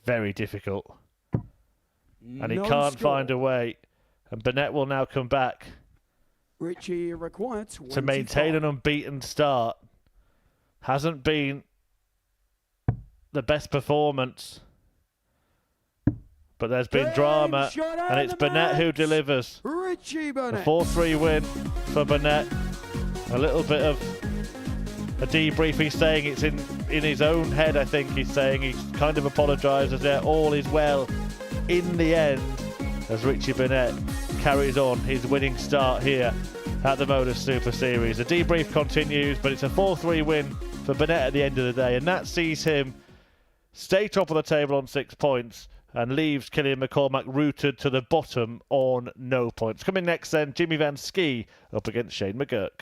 Very difficult. And he can't find a way. And Burnett will now come back. Richie required 25. To maintain an unbeaten start. Hasn't been the best performance. But there's been drama. And it's Burnett who delivers. Richie Burnett. A 4-3 win for Burnett. A little bit of a debrief. He's saying it's in his own head, I think. He's saying he's kind of apologises there. All is well in the end as Richie Burnett carries on his winning start here at the Modus Super Series. The debrief continues, but it's a 4-3 win for Burnett at the end of the day, and that sees him stay top of the table on 6 points and leaves Killian McCormack rooted to the bottom on no points. Coming next then, Jimmy Van Schie up against Shane McGuirk.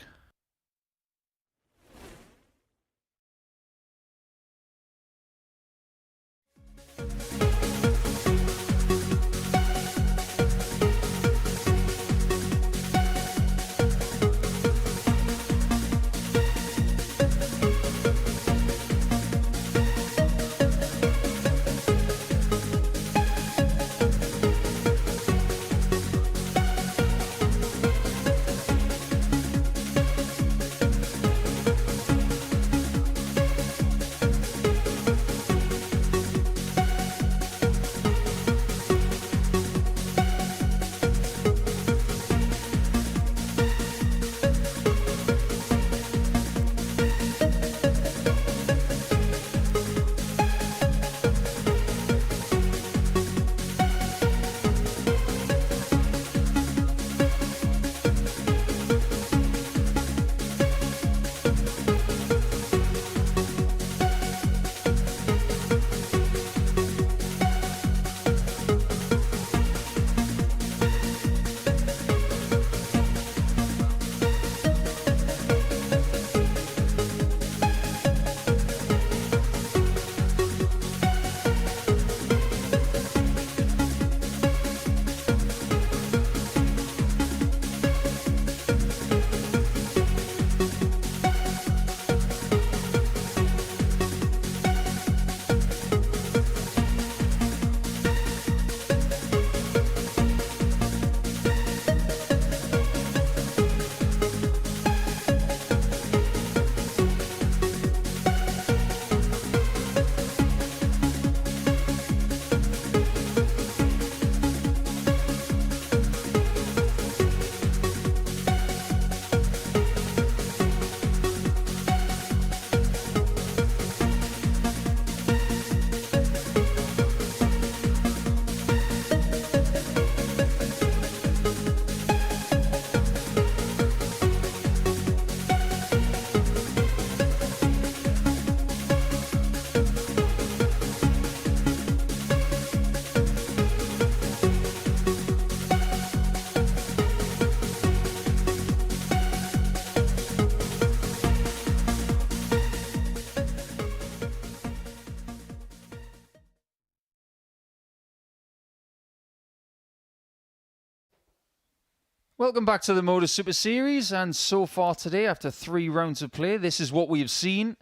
Welcome back to the Modus Super Series, and so far today, after 3 rounds of play, this is what we have seen.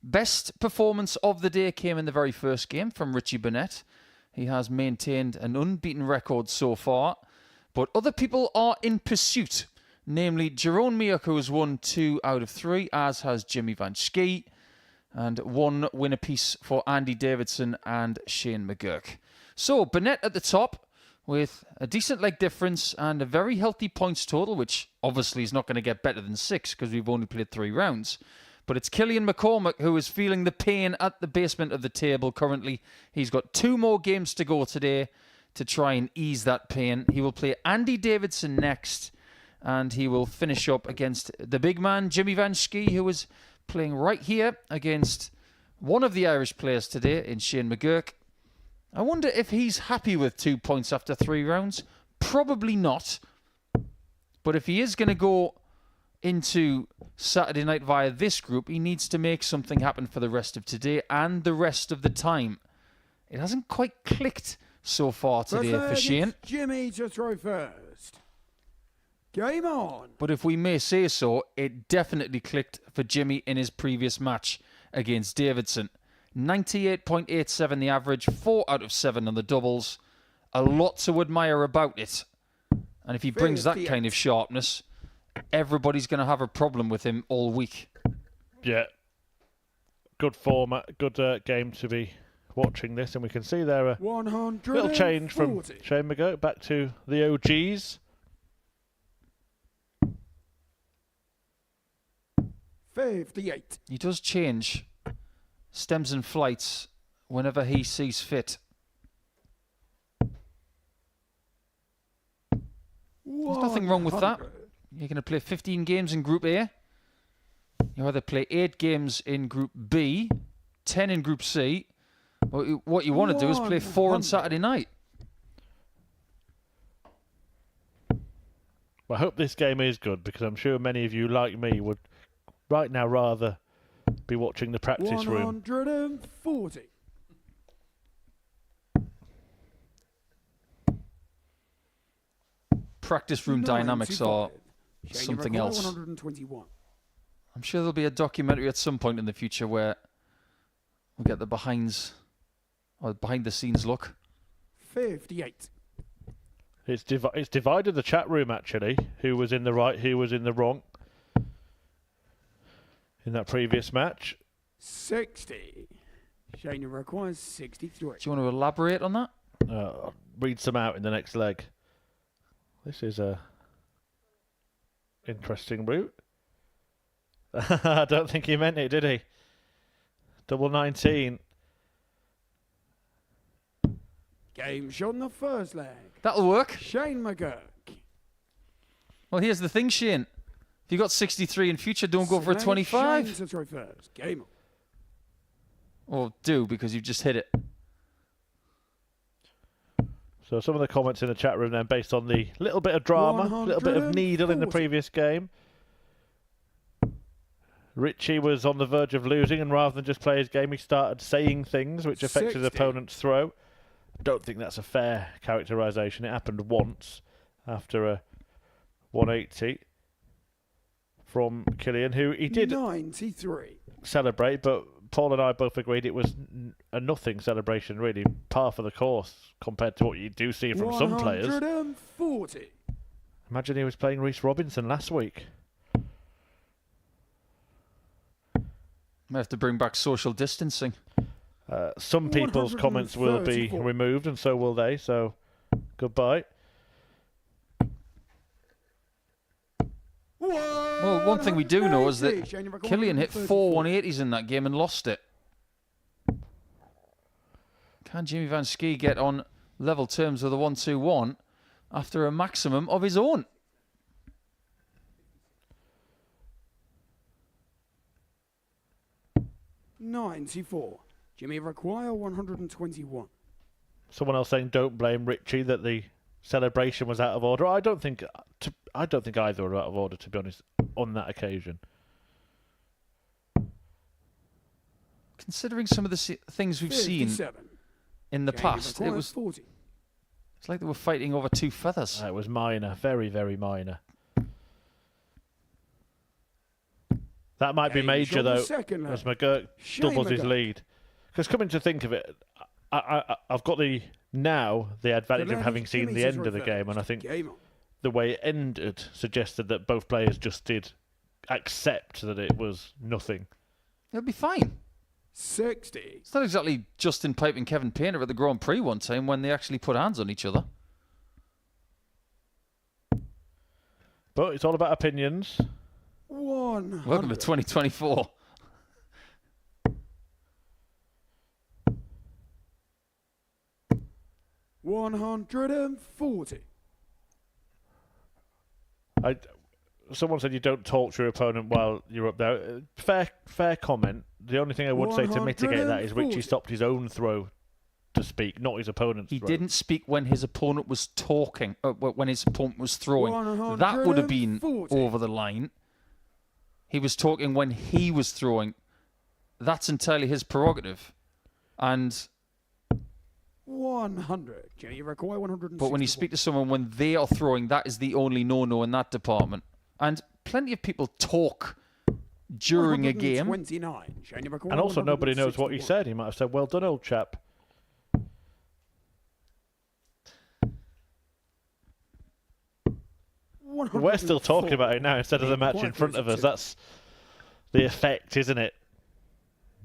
Best performance of the day came in the very first game from Richie Burnett. He has maintained an unbeaten record so far, but other people are in pursuit, namely Jerome Miok, who has won 2 out of 3, as has Jimmy Van Schie, and 1 win apiece for Andy Davidson and Shane McGuirk. So, Burnett at the top with a decent leg difference and a very healthy points total, which obviously is not going to get better than 6 because we've only played 3 rounds. But it's Killian McCormack who is feeling the pain at the basement of the table currently. He's got 2 more games to go today to try and ease that pain. He will play Andy Davidson next, and he will finish up against the big man, Jimmy Van Schie, who is playing right here against one of the Irish players today in Shane McGuirk. I wonder if he's happy with 2 points after 3 rounds. Probably not. But if he is going to go into Saturday night via this group, he needs to make something happen for the rest of today and the rest of the time. It hasn't quite clicked so far today for Shane. Jimmy to throw first. Game on. But if we may say so, it definitely clicked for Jimmy in his previous match against Davidson. 98.87 the average, 4 out of 7 on the doubles. A lot to admire about it. And if he brings that kind of sharpness, everybody's going to have a problem with him all week. Yeah. Good format, good game to be watching this. And we can see there a little change from Shane McGuirk back to the OGs. 58. He does change stems and flights whenever he sees fit. There's nothing wrong with that. You're going to play 15 games in Group A. You either play 8 games in Group B, 10 in Group C. What you want to do is play 4 on Saturday night. Well, I hope this game is good, because I'm sure many of you, like me, would right now rather be watching the practice room. 140. Practice room dynamics are something else. 121. I'm sure there'll be a documentary at some point in the future where we'll get the behind the scenes look. 58. It's divided the chat room, actually. Who was in the right, who was in the wrong in that previous match. 60. Shane requires 63. Do you want to elaborate on that? I'll read some out in the next leg. This is a interesting route. I don't think he meant it, did he? Double 19. Game shot in the first leg. That'll work. Shane McGuirk. Well, here's the thing, Shane. If you got 63 in future, don't go for a 25. Shane to throw first. Game on. Or do, because you've just hit it. So some of the comments in the chat room then, based on the little bit of drama, a little bit of needle in the previous game. Richie was on the verge of losing, and rather than just play his game, he started saying things which affected his opponent's throw. I don't think that's a fair characterisation. It happened once after a 180 from Killian, who he did 93 celebrate, but Paul and I both agreed it was a nothing celebration, really, par for the course compared to what you do see from some players. 140. Imagine he was playing Rhys Robinson last week. Might have to bring back social distancing. Some people's comments will be removed, and so will they, so goodbye. Well, one thing we do know is that Killian hit 4 180s in that game and lost it. Can Jimmy Van Schie get on level terms with a 1-2-1 after a maximum of his own? $94. Jimmy require 121. Someone else saying don't blame Richie that the celebration was out of order. I don't think either were out of order, to be honest, on that occasion. Considering some of the things we've seen in the past, it was 40. It's like they were fighting over 2 feathers. It was minor, very, very minor. That might be major, though, as McGuirk doubles his lead. Because coming to think of it, I've got the advantage of having seen the end of the game, and I think the way it ended suggested that both players just did accept that it was nothing. It'll be fine. 60. It's not exactly Justin Pipe and Kevin Painter at the Grand Prix one time when they actually put hands on each other. But it's all about opinions. 100. Welcome to 2024. $140. Someone said you don't talk to your opponent while you're up there. Fair comment. The only thing I would say to mitigate that is Richie stopped his own throw to speak, not his opponent's He throw. didn't speak when his opponent was talking, when his opponent was throwing. That would have been over the line. He was talking when he was throwing. That's entirely his prerogative. And 100. Jimmy, you require 100. But when you speak to someone when they are throwing, that is the only no-no in that department. And plenty of people talk during a game. 29. And also nobody knows what he said. He might have said, well done, old chap. We're still talking about it now instead of the match in front of us. That's the effect, isn't it?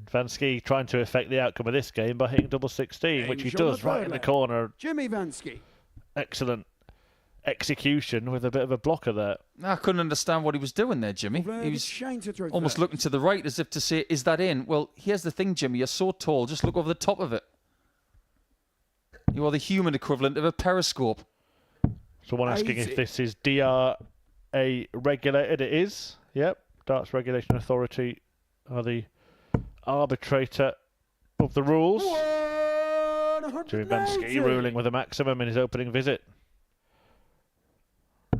Van Schie trying to affect the outcome of this game by hitting double 16, which he does right in the corner. Jimmy Van Schie. Excellent Execution with a bit of a blocker there. I couldn't understand what he was doing there, Jimmy. He was almost looking to the right as if to say, is that in? Well, here's the thing, Jimmy. You're so tall, just look over the top of it. You are the human equivalent of a periscope. Someone asking if this is DRA regulated. It is. Yep. Darts Regulation Authority are the arbitrator of the rules. Jimmy Van Schie ruling with a maximum in his opening visit.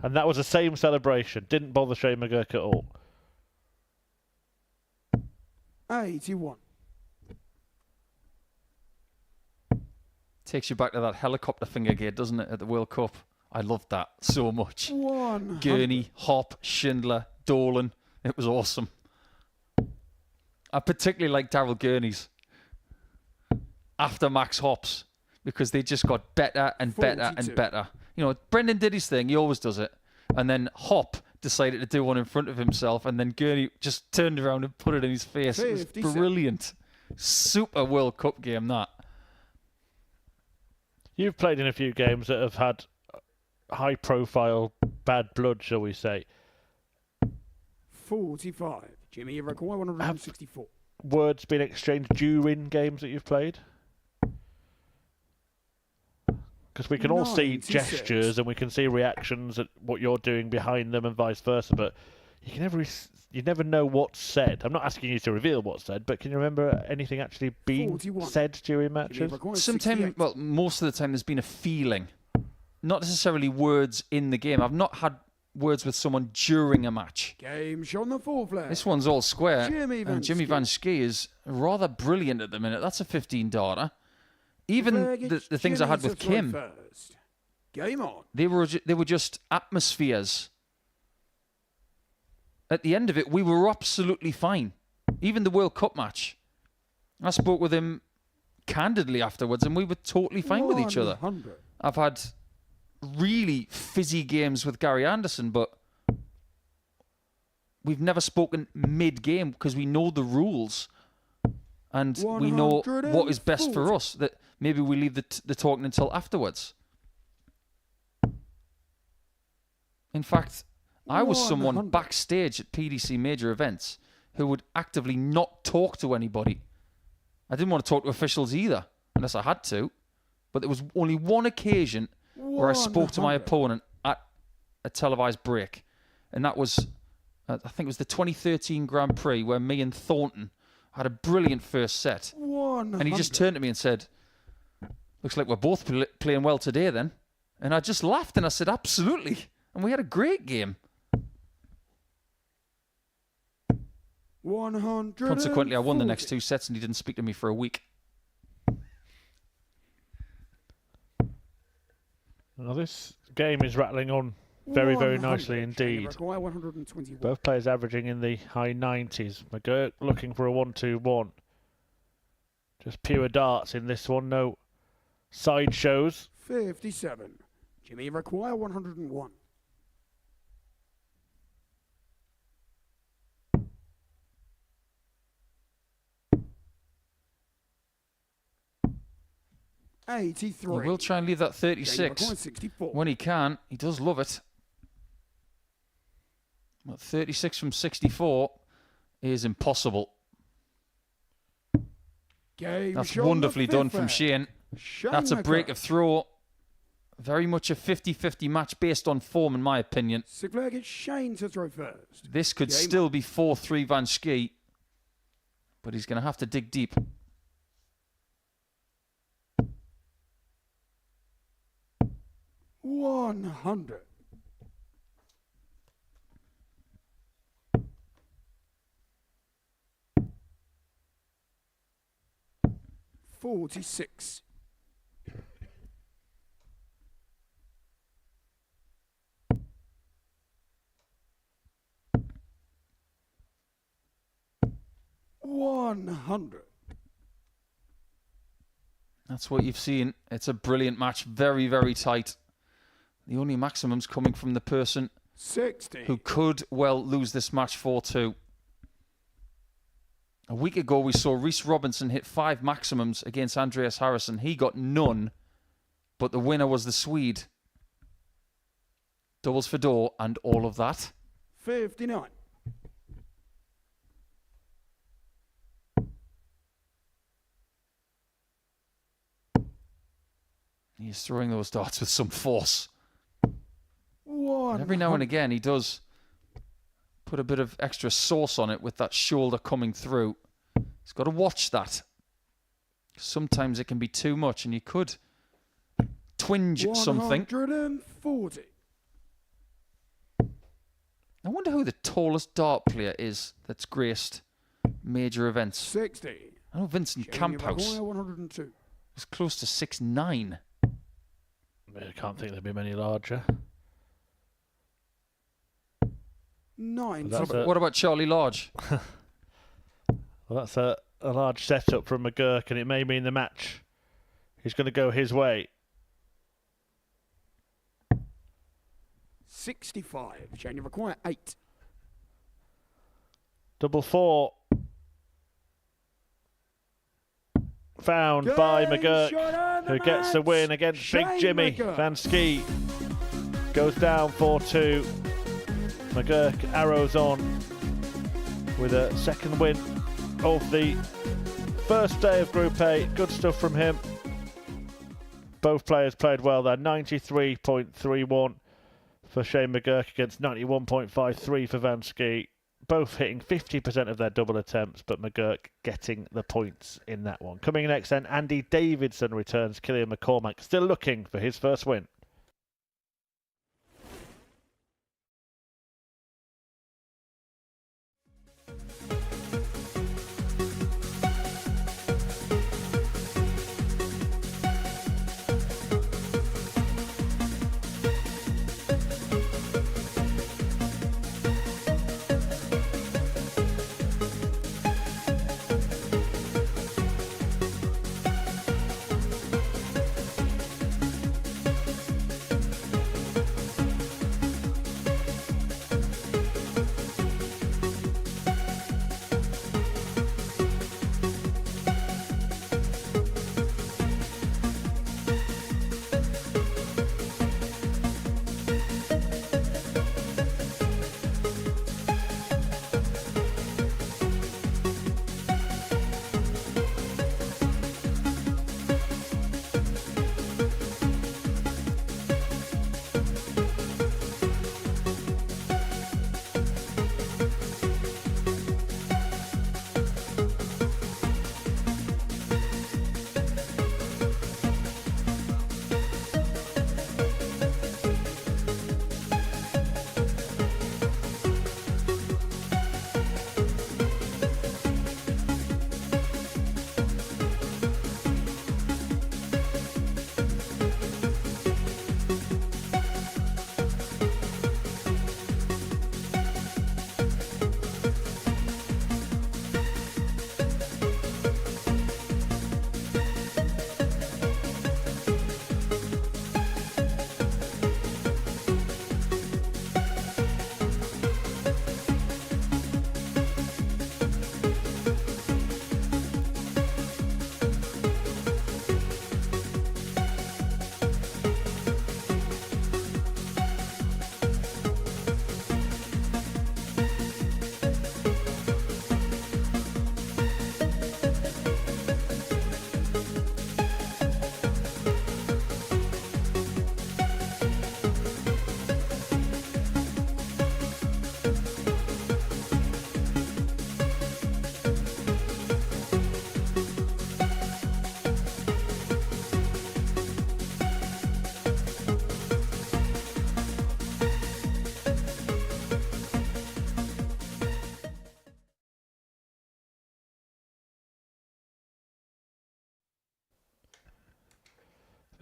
And that was the same celebration. Didn't bother Schie McGuirk at all. 81. Takes you back to that helicopter finger gate, doesn't it, at the World Cup? I loved that so much. 100. Gurney, Hop, Schindler, Dolan. It was awesome. I particularly like Darryl Gurney's after Max Hops because they just got better and better 42. and better. You know, Brendan did his thing. He always does it. And then Hop decided to do one in front of himself, and then Gurney just turned around and put it in his face. It was 57. brilliant. Super World Cup game, that. You've played in a few games that have had high-profile bad blood, shall we say. 45. Jimmy, you require 164. Words been exchanged during games that you've played? Because we can all see 96. gestures and we can see reactions at what you're doing behind them and vice versa, but you never know what's said. I'm not asking you to reveal what's said, but can you remember anything actually being 41. said during matches? Sometimes, well, most of the time there's been a feeling. Not necessarily words in the game. I've not had words with someone during a match. Game shot on the full flare. This one's all square. Jimmy Van and Jimmy Schie. Van Schie is rather brilliant at the minute. That's a 15-darter. Even the things I had with Kim, Game on. they were just atmospheres. At the end of it, we were absolutely fine. Even the World Cup match. I spoke with him candidly afterwards, and we were totally fine with each other. 100. I've had really fizzy games with Gary Anderson, but we've never spoken mid-game because we know the rules. And we know what is best for us, that maybe we leave the talking until afterwards. In fact, I was someone backstage at PDC major events who would actively not talk to anybody. I didn't want to talk to officials either, unless I had to. But there was only one occasion where I spoke to my opponent at a televised break. And that was, I think it was the 2013 Grand Prix, where me and Thornton had a brilliant first set. 100. And he just turned to me and said, looks like we're both playing well today then. And I just laughed and I said, absolutely. And we had a great game. 100. Consequently, I won the next two sets and he didn't speak to me for a week. Well, this game is rattling on very, very nicely indeed. Require 121. Both players averaging in the high 90s. McGuirk looking for a 1-2-1. Just pure darts in this one, no sideshows. 57. Jimmy, require 101. He 83. will try and leave that 36 when he can. He does love it. Well, 36 from 64 is impossible. That's wonderfully done from Schie. That's a break of throw. Very much a 50-50 match based on form, in my opinion. Sinclair gets Shane to throw first. This could still be 4-3 Van Schie, but he's going to have to dig deep. $100. $46. $100. That's what you've seen. It's a brilliant match. Very, very tight. The only maximums coming from the person 60. Who could well lose this match 4-2. A week ago, we saw Rhys Robinson hit 5 maximums against Andreas Harrison. He got none, but the winner was the Swede. Doubles for door and all of that. 59. He's throwing those darts with some force. And every now and again, he does put a bit of extra sauce on it with that shoulder coming through. He's got to watch that. Sometimes it can be too much, and you could twinge something. 140. I wonder who the tallest dart player is that's graced major events. 60. I know Vincent Camphouse 102. was close to 6'9". I can't think there'd be many larger. 9. What about Charlie Large? Well, that's a large setup from McGuirk, and it may mean the match is going to go his way. 65. Shane, you require 8. Double 4. Found by McGuirk, who gets the win against Big Jimmy. Van Schie goes down 4-2. McGuirk arrows on with a second win of the first day of Group A. Good stuff from him. Both players played well there. 93.31 for Shane McGuirk against 91.53 for Van Schie. Both hitting 50% of their double attempts, but McGuirk getting the points in that one. Coming next then, Andy Davidson returns. Killian McCormack still looking for his first win.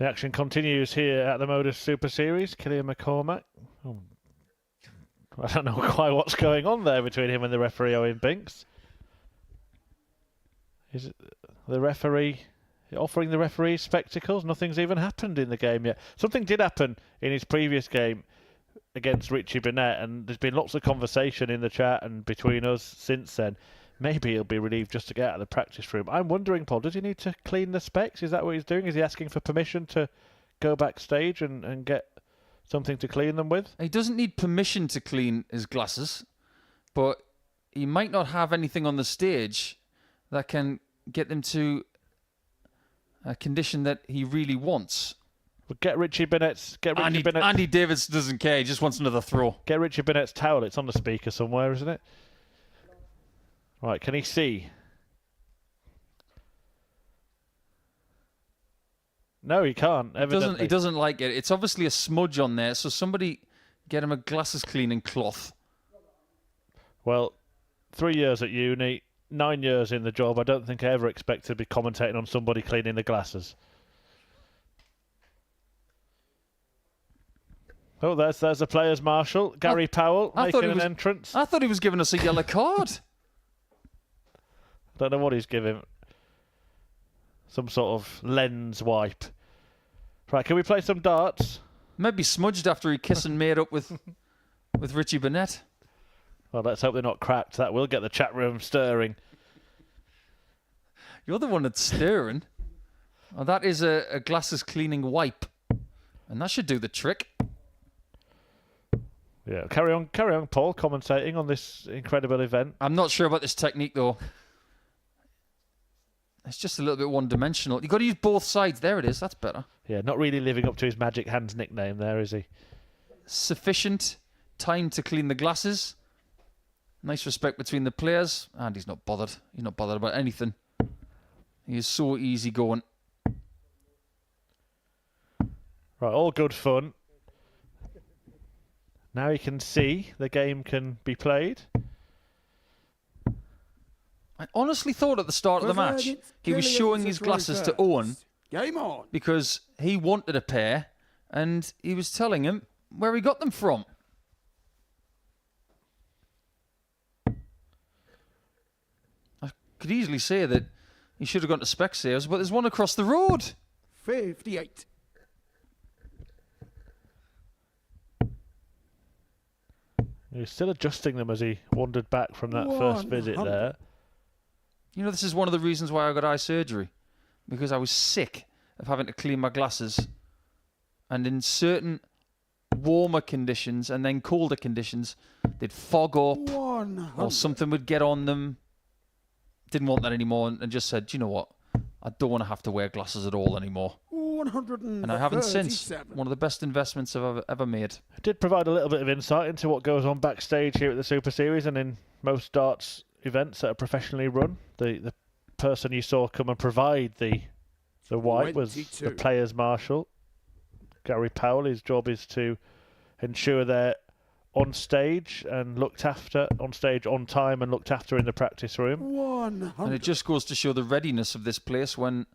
The action continues here at the Modus Super Series. Killian McCormack. Oh, I don't know quite what's going on there between him and the referee, Owen Binks. Is it the referee offering the referee spectacles? Nothing's even happened in the game yet. Something did happen in his previous game against Richie Burnett, and there's been lots of conversation in the chat and between us since then. Maybe he'll be relieved just to get out of the practice room. I'm wondering, Paul, does he need to clean the specs? Is that what he's doing? Is he asking for permission to go backstage and get something to clean them with? He doesn't need permission to clean his glasses, but he might not have anything on the stage that can get them to a condition that he really wants. Well, get Richie Burnett's... Andy Davidson doesn't care. He just wants another throw. Get Richie Burnett's towel. It's on the speaker somewhere, isn't it? Right, can he see? No, he can't. Evidently. He doesn't like it. It's obviously a smudge on there, so somebody get him a glasses cleaning cloth. Well, 3 years at uni, 9 years in the job. I don't think I ever expect to be commentating on somebody cleaning the glasses. Oh, there's the players' marshal, Gary Powell, making an entrance. I thought he was giving us a yellow card. Don't know what he's giving. Some sort of lens wipe. Right, can we play some darts? Maybe smudged after he kissed and made up with Richie Burnett. Well, let's hope they're not cracked. That will get the chat room stirring. You're the one that's stirring. Oh, that is a glasses cleaning wipe. And that should do the trick. Yeah, carry on, Paul, commentating on this incredible event. I'm not sure about this technique, though. It's just a little bit one-dimensional. You've got to use both sides. There it is. That's better. Yeah, not really living up to his Magic Hands nickname there, is he? Sufficient time to clean the glasses. Nice respect between the players. And he's not bothered. He's not bothered about anything. He is so easy going. Right, all good fun. Now he can see the game can be played. I honestly thought at the start of the match he was showing his glasses to Owen because he wanted a pair and he was telling him where he got them from. I could easily say that he should have gone to Specsavers, but there's one across the road. 58. He's still adjusting them as he wandered back from that first visit there. You know, this is one of the reasons why I got eye surgery. Because I was sick of having to clean my glasses. And in certain warmer conditions and then colder conditions, they'd fog up 100. or something would get on them. Didn't want that anymore and just said, do you know what? I don't want to have to wear glasses at all anymore. 137. And I haven't since. One of the best investments I've ever made. It did provide a little bit of insight into what goes on backstage here at the Super Series and in most darts events that are professionally run. The person you saw come and provide the wipe was the players' marshal, Gary Powell. His job is to ensure they're on stage and looked after, on stage on time and looked after in the practice room. 100. And it just goes to show the readiness of this place when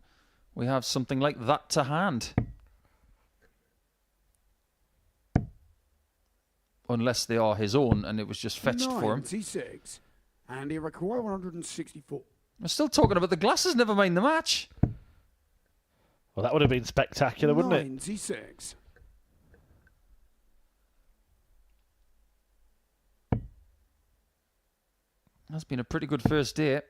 we have something like that to hand. Unless they are his own and it was just fetched for him. 96. And he required 164. We're still talking about the glasses, never mind the match. Well, that would have been spectacular, wouldn't it? 96. That's been a pretty good first day.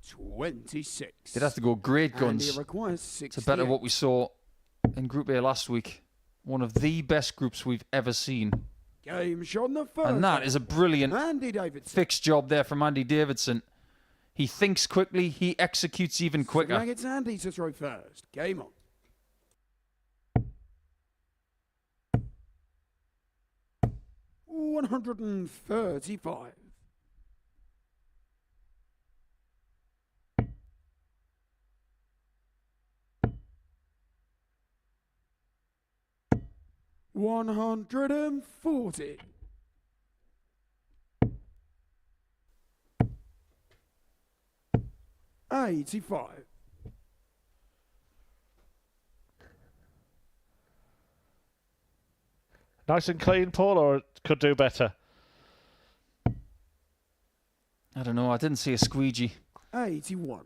26. They'd have to go great And guns he requires 68. to better what we saw in Group A last week. One of the best groups we've ever seen. Game shot on the first. And that is a brilliant Andy Davidson. fixed job there from Andy Davidson. He thinks quickly, he executes even quicker. So it's Andy to throw first. Game on. $135. $140. $85. Nice and clean, Paul, or could do better? I don't know. I didn't see a squeegee. 81.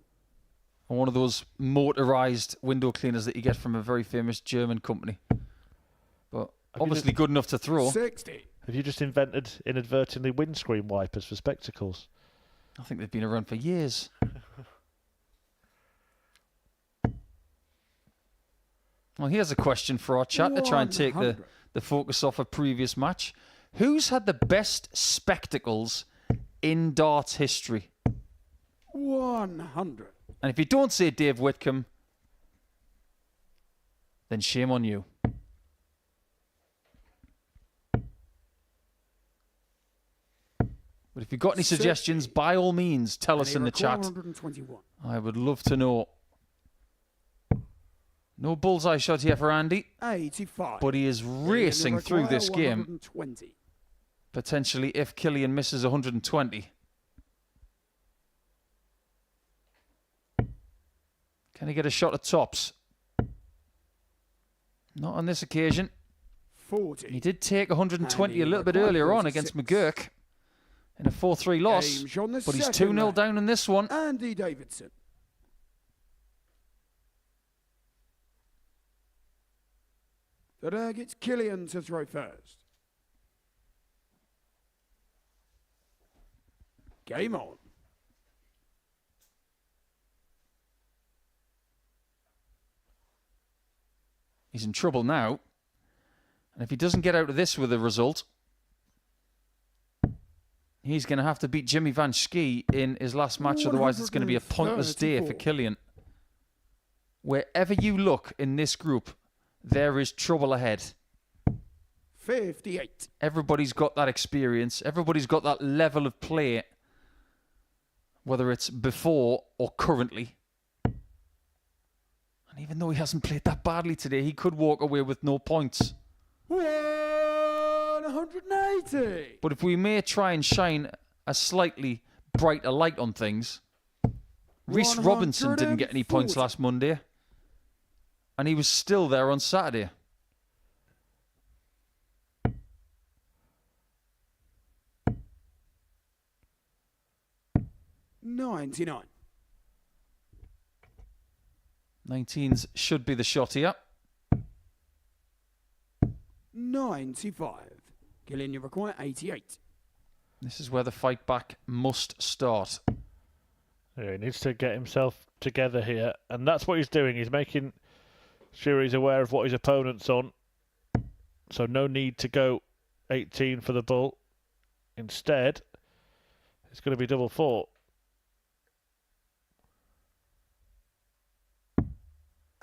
Or one of those motorised window cleaners that you get from a very famous German company. But obviously good enough to throw. 60. Have you just invented inadvertently windscreen wipers for spectacles? I think they've been around for years. Well, here's a question for our chat to try and take the focus off a previous match. Who's had the best spectacles in darts history? 100. And if you don't say Dave Whitcomb, then shame on you. But if you've got any suggestions, by all means, tell us in the chat. 121. I would love to know. No bullseye shot here for Andy. 85. But he is racing through this game. 120. Potentially, if Killian misses 120. Can he get a shot at tops? Not on this occasion. 40. He did take 120 a little bit earlier on against McGuirk in a 4-3 loss. But he's 2-0 down in this one. Andy Davidson. That gets Killian to throw first. Game on. He's in trouble now. And if he doesn't get out of this with a result, he's going to have to beat Jimmy Van Schie in his last match. Otherwise, it's going to be a pointless day for Killian. Wherever you look in this group, there is trouble ahead. 58. Everybody's got that experience. Everybody's got that level of play, whether it's before or currently. And even though he hasn't played that badly today, he could walk away with no points. 180. But if we may try and shine a slightly brighter light on things, Rhys Robinson didn't get any points last Monday. And he was still there on Saturday. $99. 19s should be the shot here. 95. Killian, you require 88. This is where the fight back must start. Yeah, he needs to get himself together here. And that's what he's doing. He's making sure he's aware of what his opponent's on. So no need to go 18 for the bull. Instead, it's going to be double 4.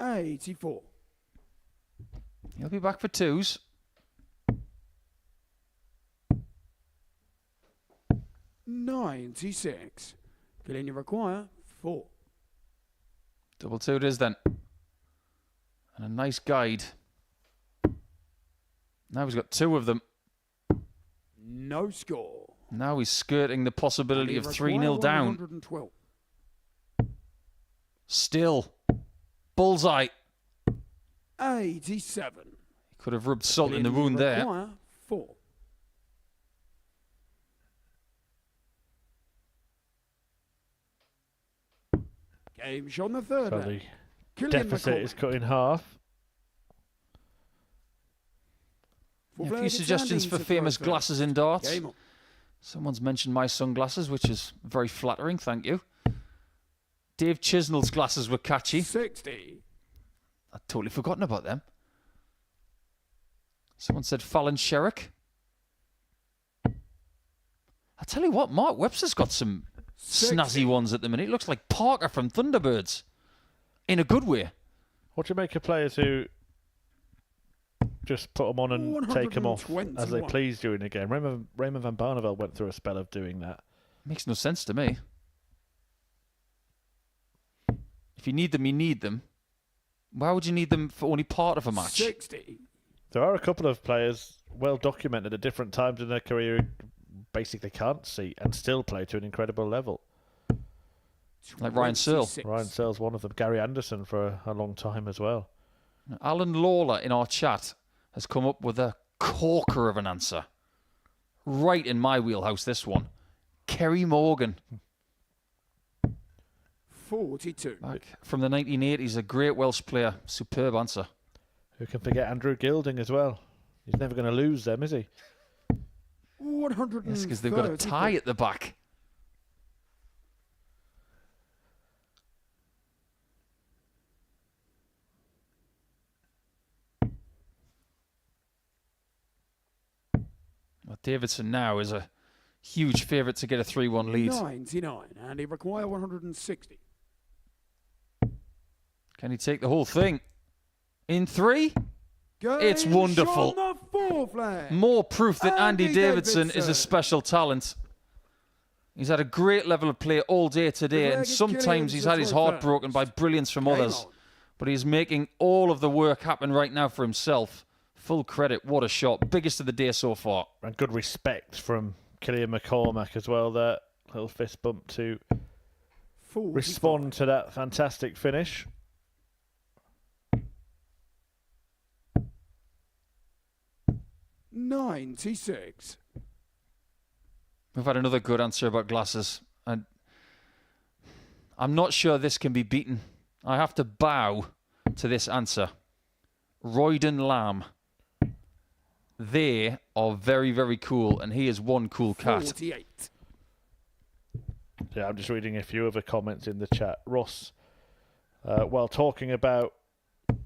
84. He'll be back for 2s. $96. Killian, you require 4. Double 2 it is then. And a nice guide. Now he's got 2 of them. No score. Now he's skirting the possibility of 3-0 down. 112. Still. Bullseye. 87. He could have rubbed salt in the wound there. 4. Game shot on the third. So the deficit is cut in half. A few suggestions for famous glasses in darts. Someone's mentioned my sunglasses, which is very flattering, thank you. Dave Chisnell's glasses were catchy. 60. I'd totally forgotten about them. Someone said Fallon Sherrick. I tell you what, Mark Webster's got some 60. snazzy ones at the minute. He looks like Parker from Thunderbirds. In a good way. What do you make of players who just put them on and take them off as they please during the game? Raymond van Barneveld went through a spell of doing that. Makes no sense to me. If you need them, you need them. Why would you need them for only part of a match? 60. There are a couple of players well documented at different times in their career who basically can't see and still play to an incredible level. Like Ryan Searle. Ryan Searle's one of them. Gary Anderson for a long time as well. Alan Lawler in our chat has come up with a corker of an answer. Right in my wheelhouse, this one. Kerry Morgan. 42. Back from the 1980s, a great Welsh player. Superb answer. Who can forget Andrew Gilding as well? He's never going to lose them, is he? 130. Yes, because they've got a tie at the back. Well, Davidson now is a huge favourite to get a 3-1 lead. 99, and he require 160. Can he take the whole thing? In 3? It's wonderful. On the 4 flag. More proof that Andy Davidson is a Davidson. special talent. He's had a great level of play all day today, and sometimes he's had his heart broken by brilliance from others. But he's making all of the work happen right now for himself. Full credit. What a shot. Biggest of the day so far. And good respect from Cillian McCormack as well there. Little fist bump to respond to that fantastic finish. $96. We've had another good answer about glasses. And I'm not sure this can be beaten. I have to bow to this answer. Royden Lamb. They are very, very cool, and he is one cool cat. 48. Yeah, I'm just reading a few other comments in the chat. Ross, while talking about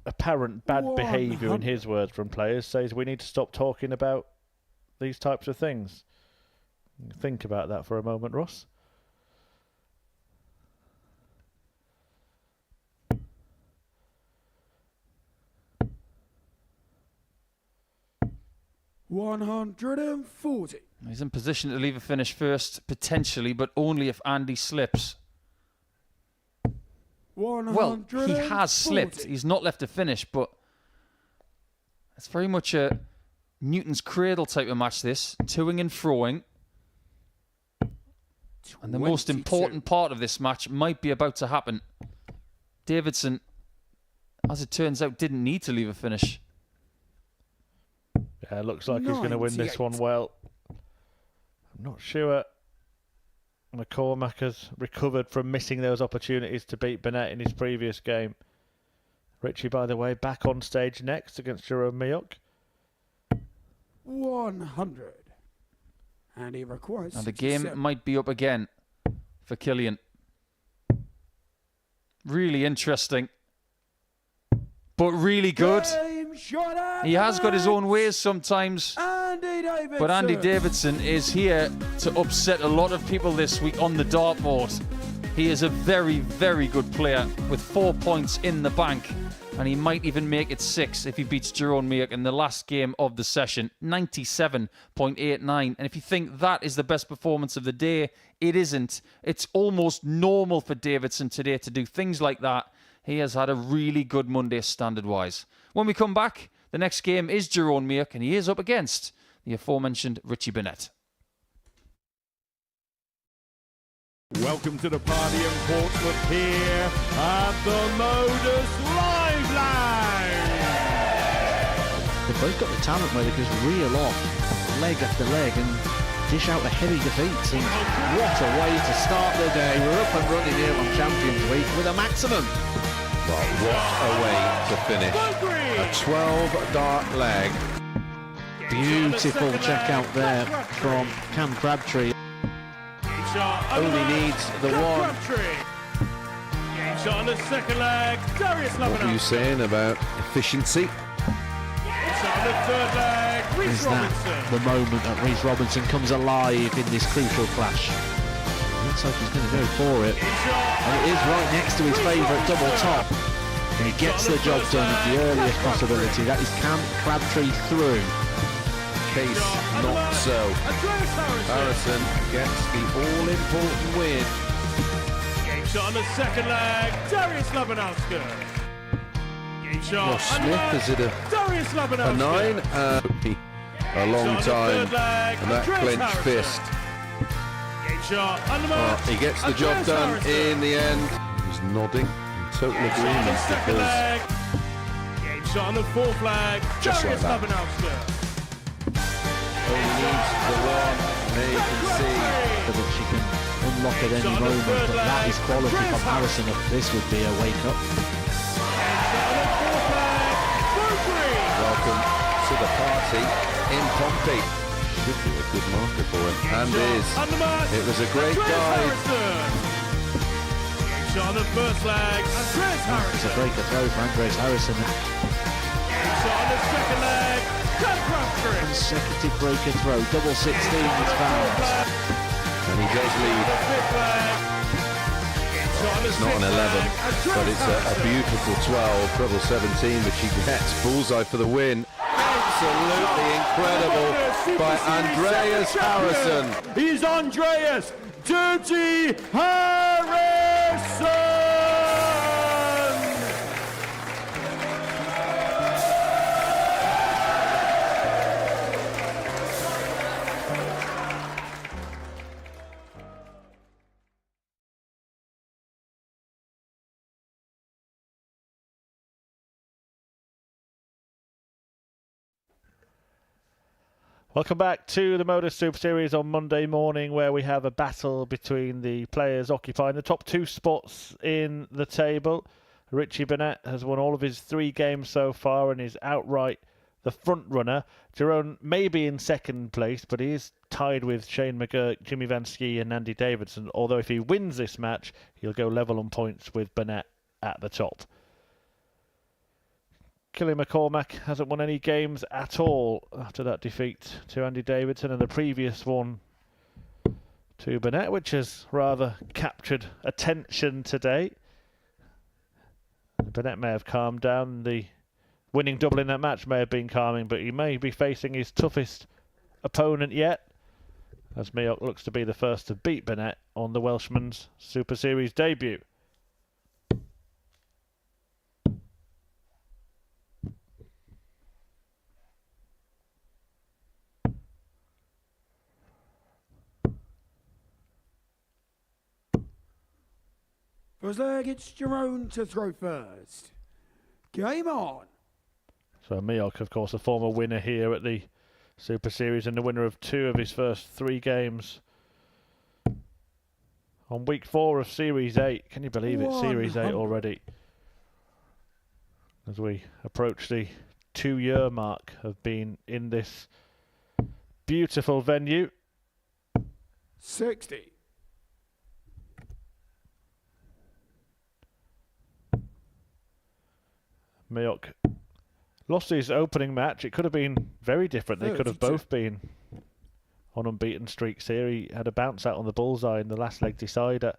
apparent bad behaviour, in his words, from players, says we need to stop talking about these types of things. Think about that for a moment, Ross. $140. He's in position to leave a finish first, potentially, but only if Andy slips. Well, he has slipped. He's not left a finish, but it's very much a Newton's Cradle type of match, this. Toing and froing. And the most important part of this match might be about to happen. Davidson, as it turns out, didn't need to leave a finish. Yeah, looks like he's going to win this one well. I'm not sure McCormack has recovered from missing those opportunities to beat Burnett in his previous game. Richie, by the way, back on stage next against Jerome Miok. 100. And he requires And the game might be up again for Cillian. Really interesting. But really good. He has got his own ways sometimes. But Andy Davidson is here to upset a lot of people this week on the dartboard. He is a very, very good player with 4 points in the bank. And he might even make it 6 if he beats Jerome Miok in the last game of the session. 97.89. And if you think that is the best performance of the day, it isn't. It's almost normal for Davidson today to do things like that. He has had a really good Monday standard-wise. When we come back, the next game is Jerome Miok, and he is up against the aforementioned Richie Burnett. Welcome to the party in Portsmouth here at the Modus Live Lounge. They've both got the talent where they can just reel off leg after leg and dish out a heavy defeat. What a way to start the day. We're up and running here on Champions Week with a maximum. Well, what a way to finish. A 12-dart leg. Beautiful check out there from Cam Crabtree. Only needs the one. Game shot on the second leg. Darius What were you saying about efficiency? on the third leg. Is that the moment that Rhys Robinson comes alive in this crucial clash? Looks like he's going to go for it. And it is right next to his favourite double top. And he gets the job done at the earliest possibility. That is Cam Crabtree through. Case not so. Harrison gets the all-important win. Game shot on the second leg. Darius Labanowski. Game shot. Well, Smith is it Darius a 9? A long time. And that clenched fist. Game shot. He gets the job done in the end. He's nodding in total agreement because Game shot on the fourth flag. just like Darius that. Labanowski. Only needs the one. There you can see that she can unlock at any moment, but that is quality from Harrison. This would be a wake-up. Welcome to the party in Pompey. Should be a good marker for him, and is. It was a great guide. Shot on the first leg. It's a breaker throw for Andres Harrison. Shot on the second leg. Consecutive breaker throw, double 16 was found. And he does lead. It's not an 11, but it's a beautiful 12, treble 17, which he gets. Bullseye for the win. Absolutely incredible by Andreas Harrison. He's Andreas Dirty Harrison! Welcome back to the Modus Super Series on Monday morning, where we have a battle between the players occupying the top 2 spots in the table. Richie Burnett has won all of his 3 games so far and is outright the front runner. Jerome may be in second place, but he is tied with Shane McGuirk, Jimmy Van Schie and Andy Davidson, although if he wins this match, he'll go level on points with Burnett at the top. Killian McCormack hasn't won any games at all after that defeat to Andy Davidson and the previous one to Burnett, which has rather captured attention today. Burnett may have calmed down. The winning double in that match may have been calming, but he may be facing his toughest opponent yet, as Miok looks to be the first to beat Burnett on the Welshman's Super Series debut. First leg, it's Jerome to throw first. Game on. So Miok, of course, a former winner here at the Super Series and the winner of 2 of his first 3 games. On week 4 of Series 8. Can you believe it? Series 8 already. As we approach the 2-year mark of being in this beautiful venue. 60. Miok lost his opening match. It could have been very different. They could have both been on unbeaten streaks here. He had a bounce out on the bullseye in the last leg decider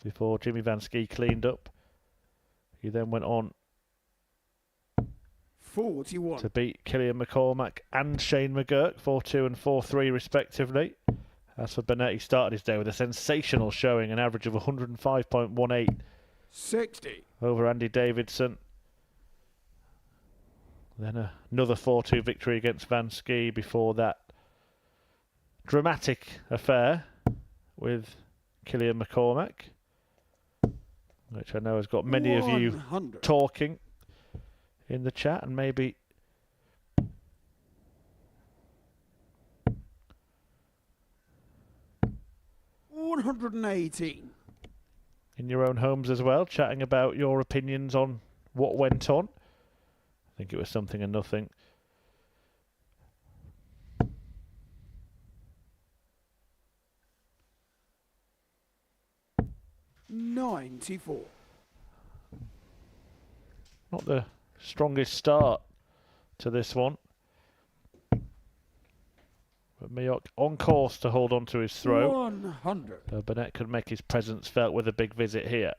before Jimmy Van Schie cleaned up. He then went on 41 to beat Killian McCormack and Shane McGuirk 4-2 and 4-3 respectively. As for Burnett, he started his day with a sensational showing, an average of 105.18 60 over Andy Davidson. Then another 4-2 victory against Van Schie before that dramatic affair with Killian McCormack, which I know has got many of you talking in the chat, and maybe $118 in your own homes as well, chatting about your opinions on what went on. I think it was something and nothing. $94. Not the strongest start to this one. But Miok on course to hold on to his throw. 100. Burnett could make his presence felt with a big visit here.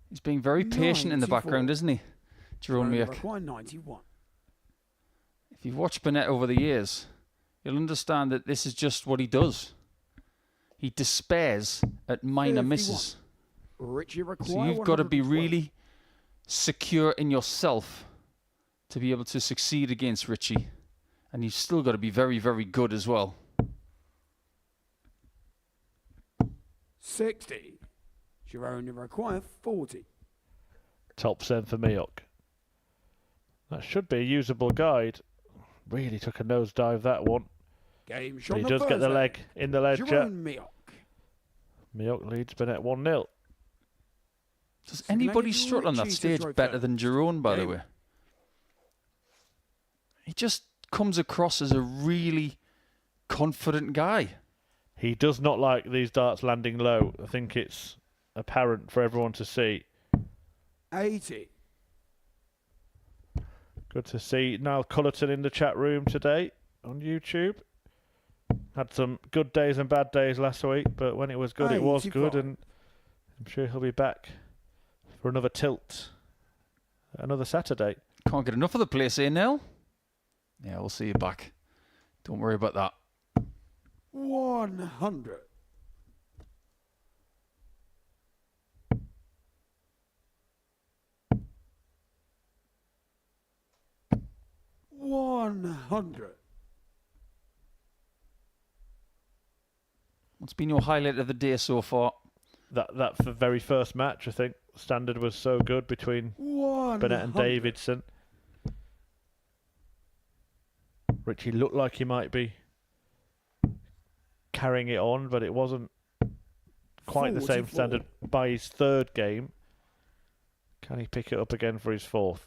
He's being very patient in the background, isn't he, Jerome Miok? 91. If you've watched Burnett over the years, you'll understand that this is just what he does. He despairs at minor 51. misses. Richie So you've got to be really secure in yourself to be able to succeed against Richie. And you've still got to be very, very good as well. 60. You only require 40. Tops then for Miok. That should be a usable guide. Really took a nosedive, that one. Game But shot he does get the leg in the ledger. Miok. Miok leads Burnett 1-0. Does anybody strut on that stage better than Jerome, by the way? He just comes across as a really confident guy. He does not like these darts landing low. I think it's apparent for everyone to see. 80. Good to see Niall Cullerton in the chat room today on YouTube. Had some good days and bad days last week, but when it was good, it was good, and I'm sure he'll be back for another tilt another Saturday. Can't get enough of the place, eh, Neil? Yeah, we'll see you back. Don't worry about that. 100. What's been your highlight of the day so far? That very first match, I think, standard was so good between Burnett and Davidson. Richie looked like he might be carrying it on, but it wasn't quite the same standard by his third game. Can he pick it up again for his fourth?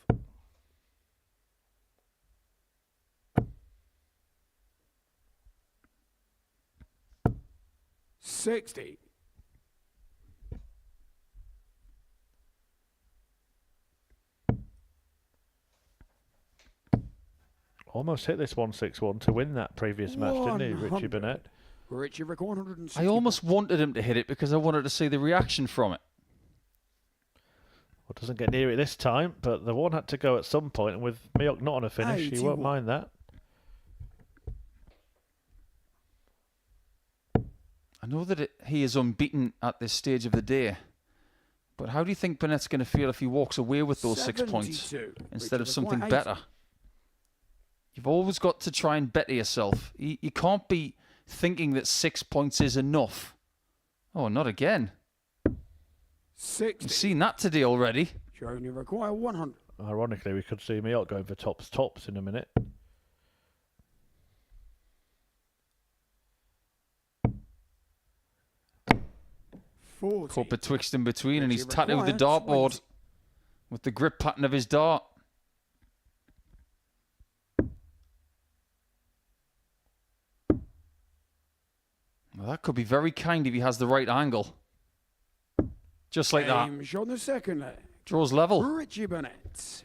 $60. Almost hit this 161 to win that previous match, didn't he, Richie Burnett? Richie Rick 160. I almost wanted him to hit it because I wanted to see the reaction from it. Well, doesn't get near it this time, but the one had to go at some point, and with Miok not on a finish, he won't mind that. I know that he is unbeaten at this stage of the day, but how do you think Burnett's going to feel if he walks away with those 6 points instead of something better? You've always got to try and better yourself. You can't be thinking that 6 points is enough. Oh, not again. 60. We've seen that today already. You only require 100. Ironically, we could see Miok going for tops in a minute. Caught betwixt and between, and he's tattooed the dartboard with the grip pattern of his dart. Well, that could be very kind if he has the right angle. Just like that. On the second leg. Draws level. Richie Burnett.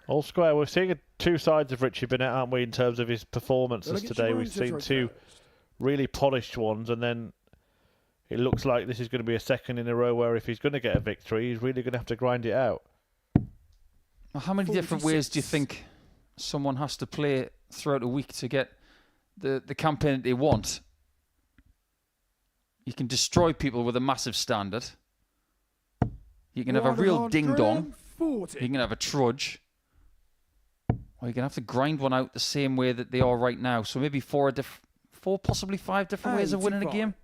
All square. We're seeing two sides of Richie Burnett, aren't we, in terms of his performances today? We've seen two really polished ones, and then it looks like this is going to be a second in a row where if he's going to get a victory, he's really going to have to grind it out. Well, how many different ways do you think someone has to play throughout a week to get the campaign that they want? You can destroy people with a massive standard. You can have a real ding-dong. You can have a trudge. Or you can have to grind one out the same way that they are right now. So maybe four, possibly 5 different ways of winning a game.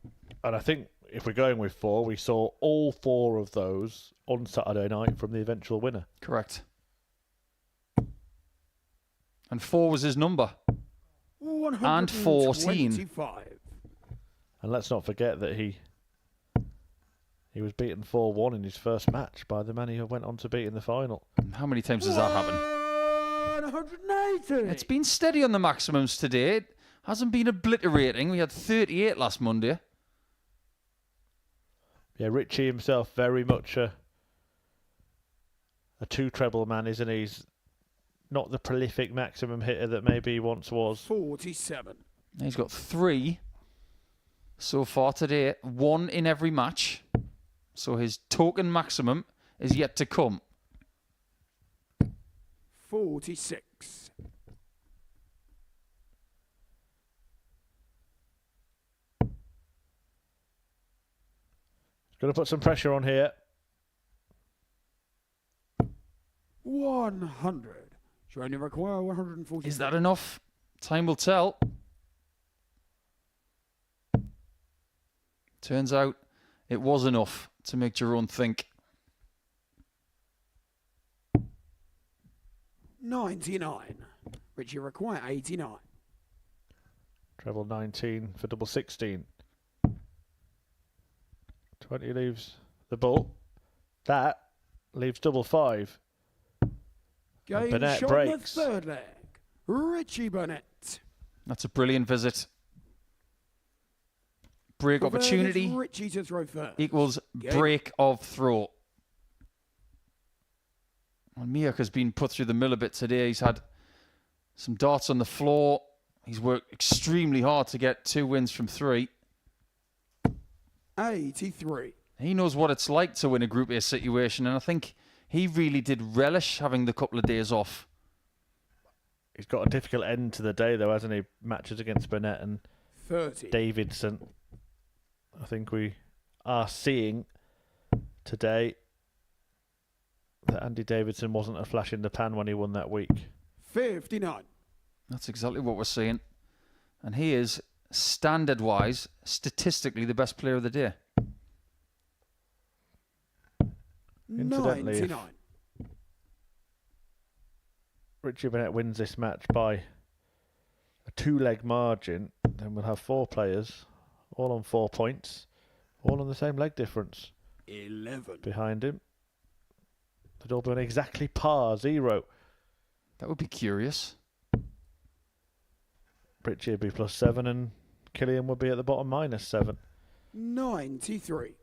And I think if we're going with 4, we saw all 4 of those on Saturday night from the eventual winner. Correct. And 4 was his number. And 14. And let's not forget that he was beaten 4-1 in his first match by the man he went on to beat in the final. How many times does that happen? 180. It's been steady on the maximums today. It hasn't been obliterating. We had 38 last Monday. Yeah, Richie himself very much a 2-treble man, isn't he? He's not the prolific maximum hitter that maybe he once was. 47. He's got 3 so far today, 1 in every match. So his token maximum is yet to come. 46. Going to put some pressure on here. 100. You only require 140. Is that enough? Time will tell. Turns out it was enough to make Jerome think. 99. Richie require 89. Treble 19 for double 16. 20 leaves the ball. That leaves double 5. Game Burnett shot breaks. in the third leg. Richie Burnett. That's a brilliant visit. Break opportunity Richie to throw first. equals break of throw. Well, Miok has been put through the mill a bit today. He's had some darts on the floor. He's worked extremely hard to get 2 wins from 3. 83. He knows what it's like to win a Group A situation, and I think he really did relish having the couple of days off. He's got a difficult end to the day, though, hasn't he? Matches against Burnett and 30. Davidson. I think we are seeing today that Andy Davidson wasn't a flash in the pan when he won that week. 59. That's exactly what we're seeing. And he is, standard-wise, statistically the best player of the day. Incidentally, 99. Richie Burnett wins this match by a 2-leg margin, then we'll have 4 players, all on 4 points, all on the same leg difference. 11. Behind him. They'd all be on exactly par, 0. That would be curious. Richie would be +7 and Killian would be at the bottom -7. 93.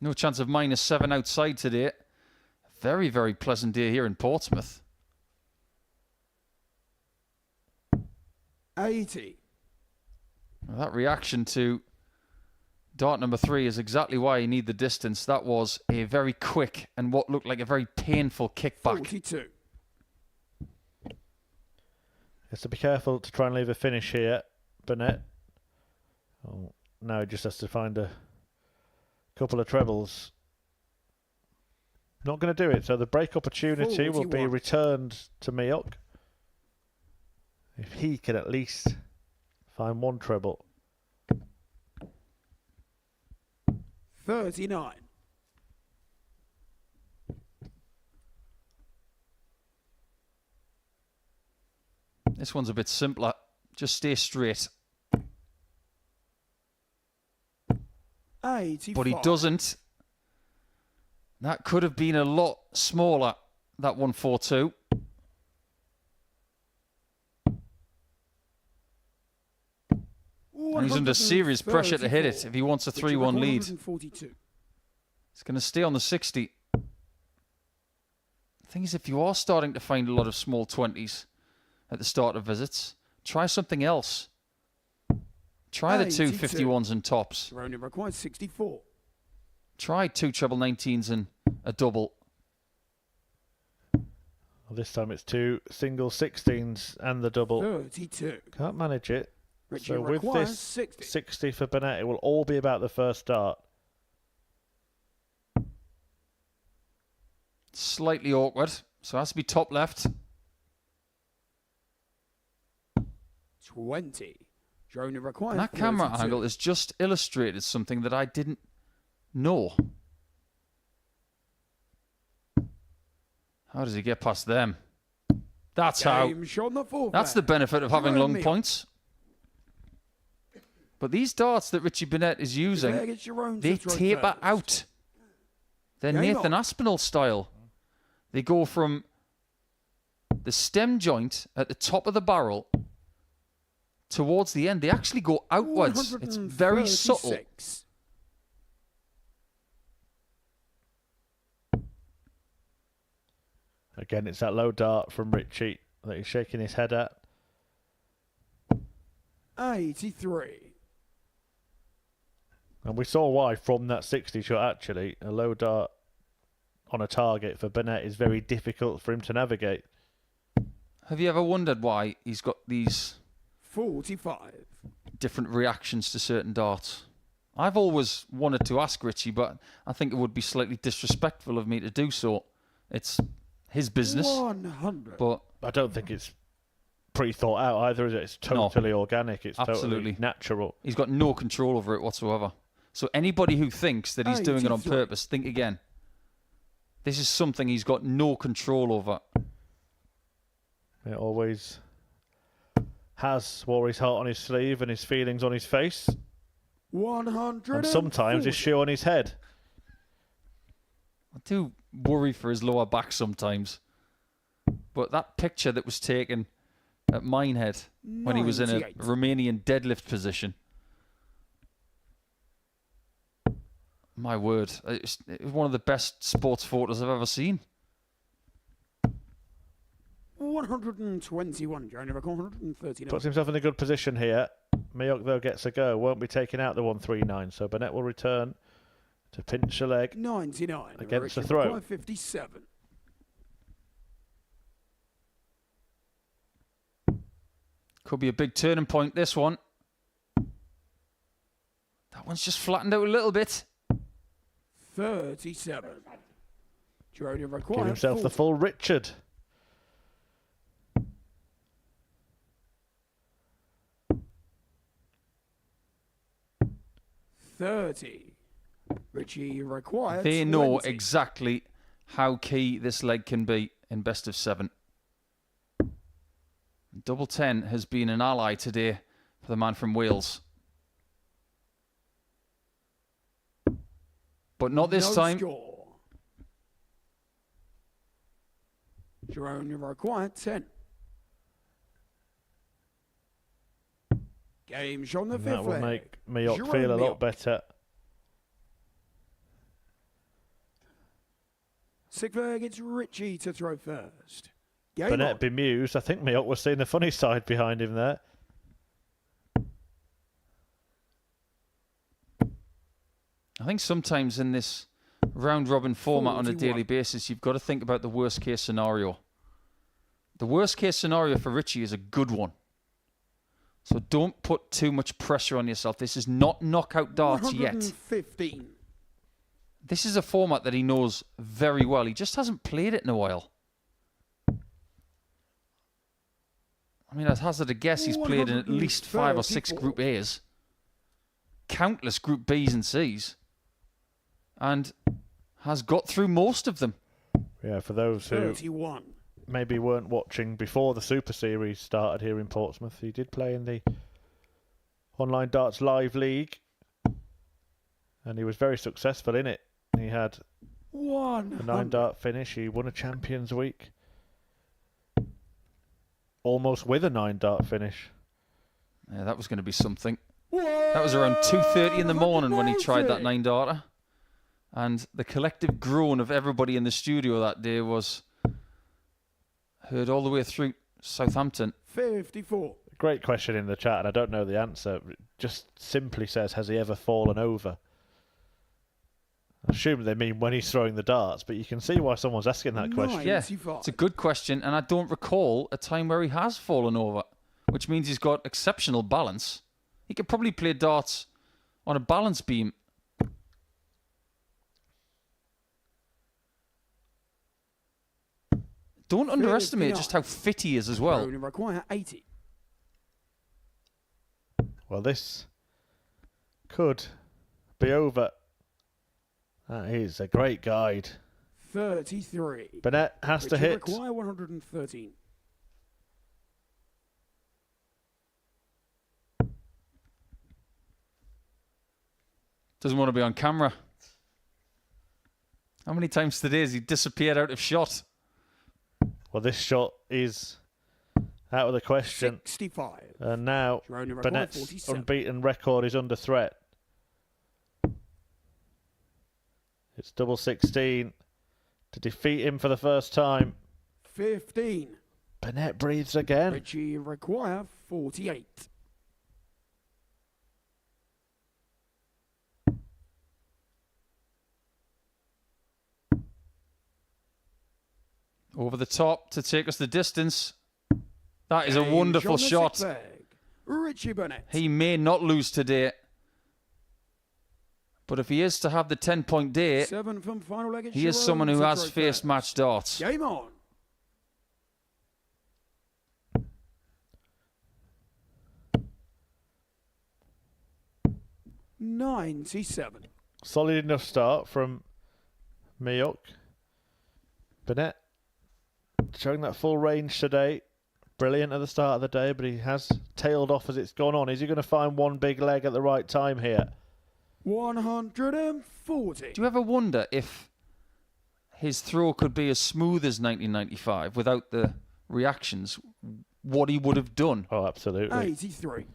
No chance of -7 outside today. Very, very pleasant day here in Portsmouth. 80. Well, that reaction to dart number 3 is exactly why you need the distance. That was a very quick and what looked like a very painful kickback. 42. Has to be careful to try and leave a finish here, Burnett. Oh, now he just has to find a couple of trebles. Not going to do it, so the break opportunity will be 41. returned to Miok. If he can at least find 1 treble. 39. This one's a bit simpler. Just stay straight. 85. But he doesn't. That could have been a lot smaller, that 142. And he's under serious pressure to hit it if he wants a 3-1 lead. 142. It's going to stay on the 60. The thing is, if you are starting to find a lot of small 20s at the start of visits, try something else. Try the 2 51s and tops. Only requires 64. Try 2 treble 19s and a double. Well, this time it's 2 single 16s and the double. 32. Can't manage it. Richie So with requires this 60. 60 for Burnett, it will all be about the first dart. Slightly awkward, so it has to be top left. 20. Only requires And that camera 32. angle has just illustrated something that I didn't know. How does he get past them? That's how. Game shot on the fourth That's the leg. benefit of having long Miok. points. But these darts that Richie Burnett is using, There gets your own they to throw taper first. out. They're Game Nathan on. Aspinall style. They go from the stem joint at the top of the barrel towards the end. They actually go outwards. It's very subtle. 136. Again, it's that low dart from Richie that he's shaking his head at. 83. And we saw why from that 60 shot, actually. A low dart on a target for Burnett is very difficult for him to navigate. Have you ever wondered why he's got these 45. different reactions to certain darts? I've always wanted to ask Richie, but I think it would be slightly disrespectful of me to do so. It's his business. 100. But I don't think it's pre-thought out either, is it? It's totally organic. It's totally natural. He's got no control over it whatsoever. So anybody who thinks that he's doing it on purpose, think again. This is something he's got no control over. It always has wore his heart on his sleeve and his feelings on his face. 100. And sometimes his shoe on his head. I do worry for his lower back sometimes. But that picture that was taken at Minehead when he was in a Romanian deadlift position. My word. It was one of the best sports photos I've ever seen. 121, Jeremy McCormack, 139. Puts himself in a good position here. Miok, though, gets a go. Won't be taking out the 139, so Burnett will return to pinch a leg 99 against the throw. 57. Could be a big turning point, this one. That one's just flattened out a little bit. 37. Jeremy McCormack. Give himself 40. The full Richard. Richie required. They know exactly how key this leg can be in best of 7. Double 10 has been an ally today for the man from Wales. But not this time. Score. Jerome required 10. Game on the 5th leg. That will make Miok feel a lot better. 6th leg, it's Richie to throw first. Game Burnett on. bemused. I think Miok was seeing the funny side behind him there. I think sometimes in this round-robin format 41. on a daily basis, you've got to think about the worst-case scenario. The worst-case scenario for Richie is a good one. So don't put too much pressure on yourself. This is not knockout darts yet. 115. This is a format that he knows very well. He just hasn't played it in a while. I mean, I'd hazard a guess he's played in at least 5 or 6 Group A's. Countless Group B's and C's. And has got through most of them. Yeah, for those who 31. maybe weren't watching before the Super Series started here in Portsmouth, he did play in the Online Darts Live League. And he was very successful in it. He had a 9-dart finish. He won a Champions Week. Almost with a 9-dart finish. Yeah, that was going to be something. That was around 2:30 in the morning when he tried that 9-darter. And the collective groan of everybody in the studio that day was heard all the way through Southampton. 54. Great question in the chat, and I don't know the answer. It just simply says, has he ever fallen over? I assume they mean when he's throwing the darts, but you can see why someone's asking that question. Yeah, it's a good question, and I don't recall a time where he has fallen over, which means he's got exceptional balance. He could probably play darts on a balance beam. Don't underestimate just how fit he is as well. Require 80. Well, this could be over. That is a great guide. 33. Burnett has to hit. Require 113. Doesn't want to be on camera. How many times today has he disappeared out of shot? Well, this shot is out of the question. 65. And now Burnett's 47. unbeaten record is under threat. It's double 16 to defeat him for the first time. 15. Burnett breathes again. Richie require 48. Over the top to take us the distance. That is a wonderful shot. Richie Burnett. He may not lose today. But if he is to have the 10-point day, 7 from final leg. he is someone who has faced match darts. Game on. 97. Solid enough start from Miok. Burnett showing that full range today. Brilliant at the start of the day, but he has tailed off as it's gone on. Is he going to find one big leg at the right time here? 140. Do you ever wonder if his throw could be as smooth as 1995 without the reactions, what he would have done? Oh, absolutely. 83.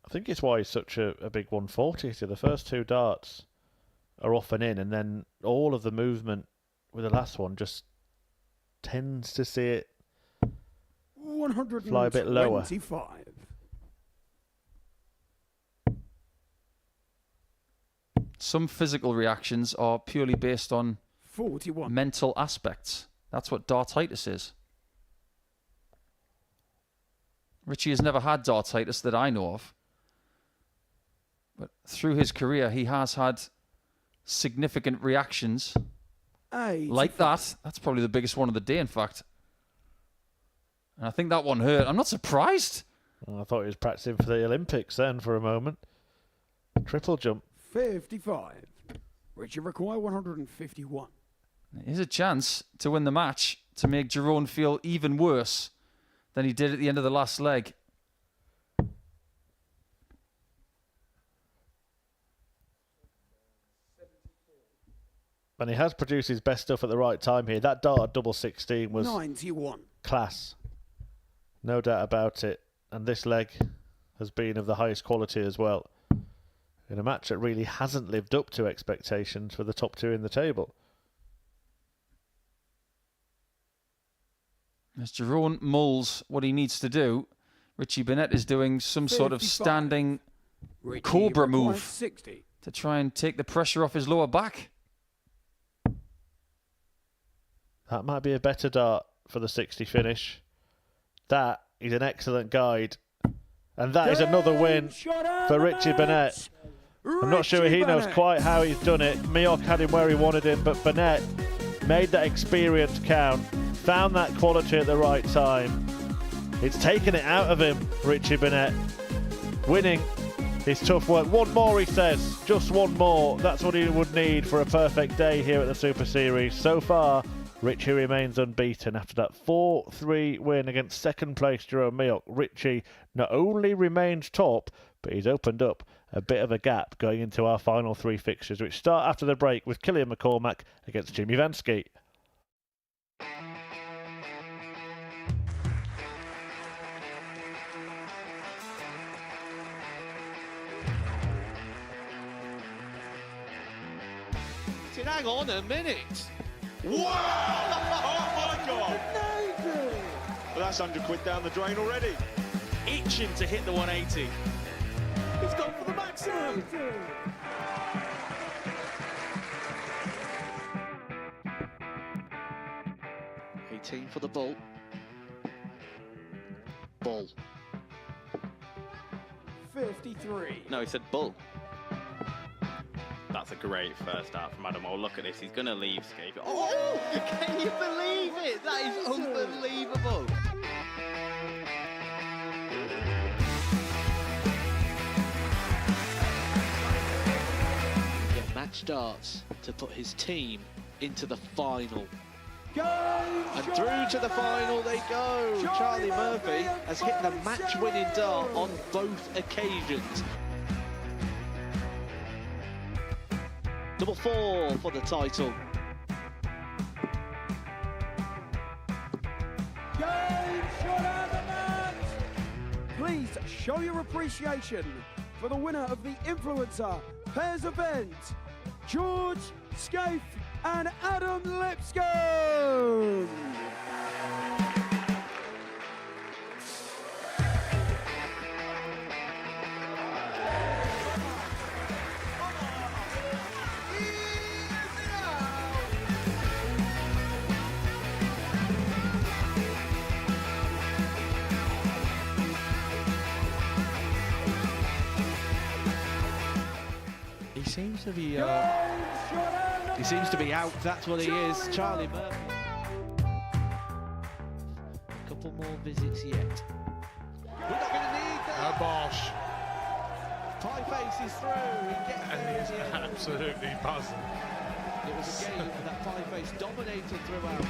I think it's why he's such a big 140. So the first two darts are off and in, and then all of the movement with the last one just tends to see it fly a bit lower. 125. Some physical reactions are purely based on 41. mental aspects. That's what dartitis is. Richie has never had dartitis that I know of. But through his career, he has had significant reactions like that. That's probably the biggest one of the day, in fact. And I think that one hurt. I'm not surprised. Well, I thought he was practicing for the Olympics then for a moment. Triple jump. 55. Richie require 151. Here's a chance to win the match, to make Jerome feel even worse than he did at the end of the last leg. And he has produced his best stuff at the right time here. That dart at double 16 was 91. Class. No doubt about it. And this leg has been of the highest quality as well. In a match that really hasn't lived up to expectations for the top two in the table. As Jerome mulls what he needs to do, Richie Burnett is doing some sort of standing cobra move 60. to try and take the pressure off his lower back. That might be a better dart for the 60 finish. That is an excellent guide. And that is another win for Richie Burnett. I'm not sure he knows quite how he's done it. Miok had him where he wanted him, but Burnett made that experience count, found that quality at the right time. It's taken it out of him, Richie Burnett. Winning is tough work. One more, he says. Just one more. That's what he would need for a perfect day here at the Super Series. So far, Richie remains unbeaten after that 4-3 win against second place Jerome Miok. Richie not only remains top, but he's opened up a bit of a gap going into our final three fixtures, which start after the break with Killian McCormack against Jimmy Vansky. Hang on a minute. Wow! Oh my God! Well, that's £100 down the drain already. Itching to hit the 180. He's gone for the maximum. Team for the ball. Ball. 53. No, he said bull. That's a great first start from Adam. Oh, look at this. He's going to leave Schie. Oh, can you believe it? That is unbelievable. Yeah, match darts to put his team into the final. And through to the final they go. Charlie Murphy has hit the match-winning dart on both occasions. Double 4 for the title. Game shot out the match. Please show your appreciation for the winner of the Influencer Pairs event, George Schie and Adam Lipscomb. He seems to be out. That's what he is. Charlie Murphy. A couple more visits yet. We're not going to need that. Bosch. Pie face is through. And he is absolutely buzzing. It was a game that Pie face dominated throughout.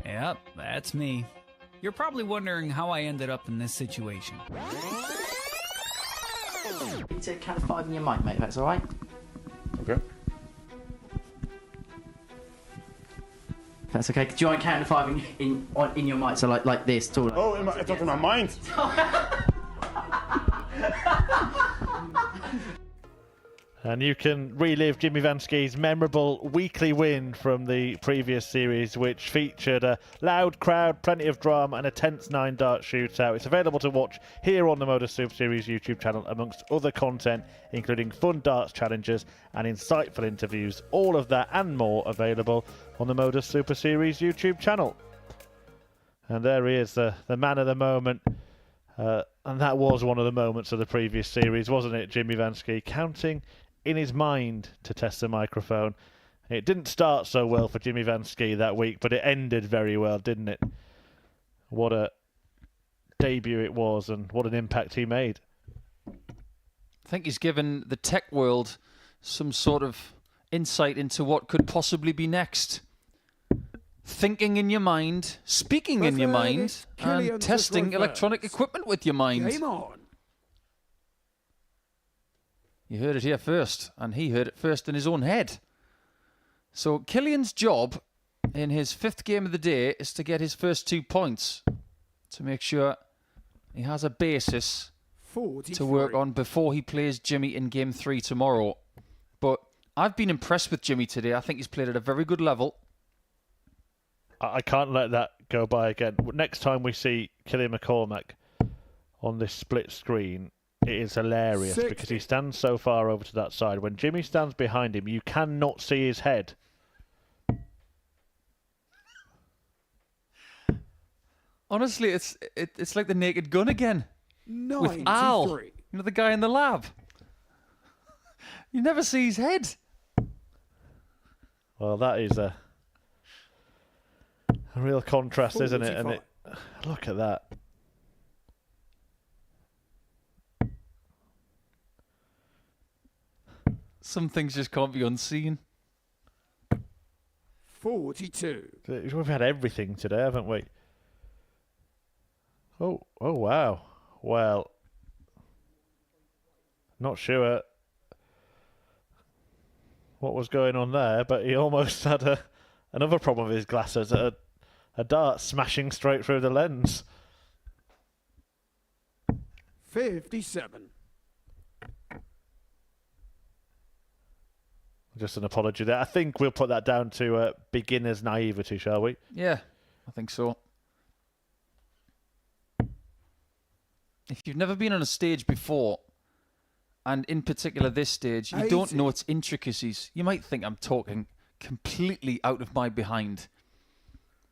Yep, that's me. You're probably wondering how I ended up in this situation. You take count of 5 in your mic, mate, if that's alright. Okay. If that's okay. Do you want to count to 5 in your mic? So like this, tall. Oh, it's not in my mind. And you can relive Jimmy Vanski's memorable weekly win from the previous series, which featured a loud crowd, plenty of drama, and a tense 9-dart shootout. It's available to watch here on the Modus Super Series YouTube channel, amongst other content, including fun darts challenges and insightful interviews. All of that and more available on the Modus Super Series YouTube channel. And there he is, the man of the moment. And that was one of the moments of the previous series, wasn't it, Jimmy Vanski? Counting in his mind to test the microphone. It didn't start so well for Jimmy Vanski that week, but it ended very well, didn't it? What a debut it was, and what an impact he made. I think he's given the tech world some sort of insight into what could possibly be next. Thinking in your mind, speaking in your mind, and testing electronic equipment with your mind. Game on. You heard it here first, and he heard it first in his own head. So Killian's job in his 5th game of the day is to get his first 2 points to make sure he has a basis 43. to work on before he plays Jimmy in game 3 tomorrow. But I've been impressed with Jimmy today. I think he's played at a very good level. I can't let that go by again. Next time we see Killian McCormack on this split screen, it is hilarious 60. because he stands so far over to that side. When Jimmy stands behind him, you cannot see his head. Honestly, it's like the Naked Gun again. 93. With Al, you know, the guy in the lab. You never see his head. Well, that is a real contrast, isn't it? And look at that. Some things just can't be unseen. 42. We've had everything today, haven't we? Oh, wow. Well, not sure what was going on there, but he almost had another problem with his glasses, a dart smashing straight through the lens. 57. Just an apology there. I think we'll put that down to beginner's naivety, shall we? Yeah, I think so. If you've never been on a stage before, and in particular this stage, you don't know its intricacies. You might think I'm talking completely out of my behind.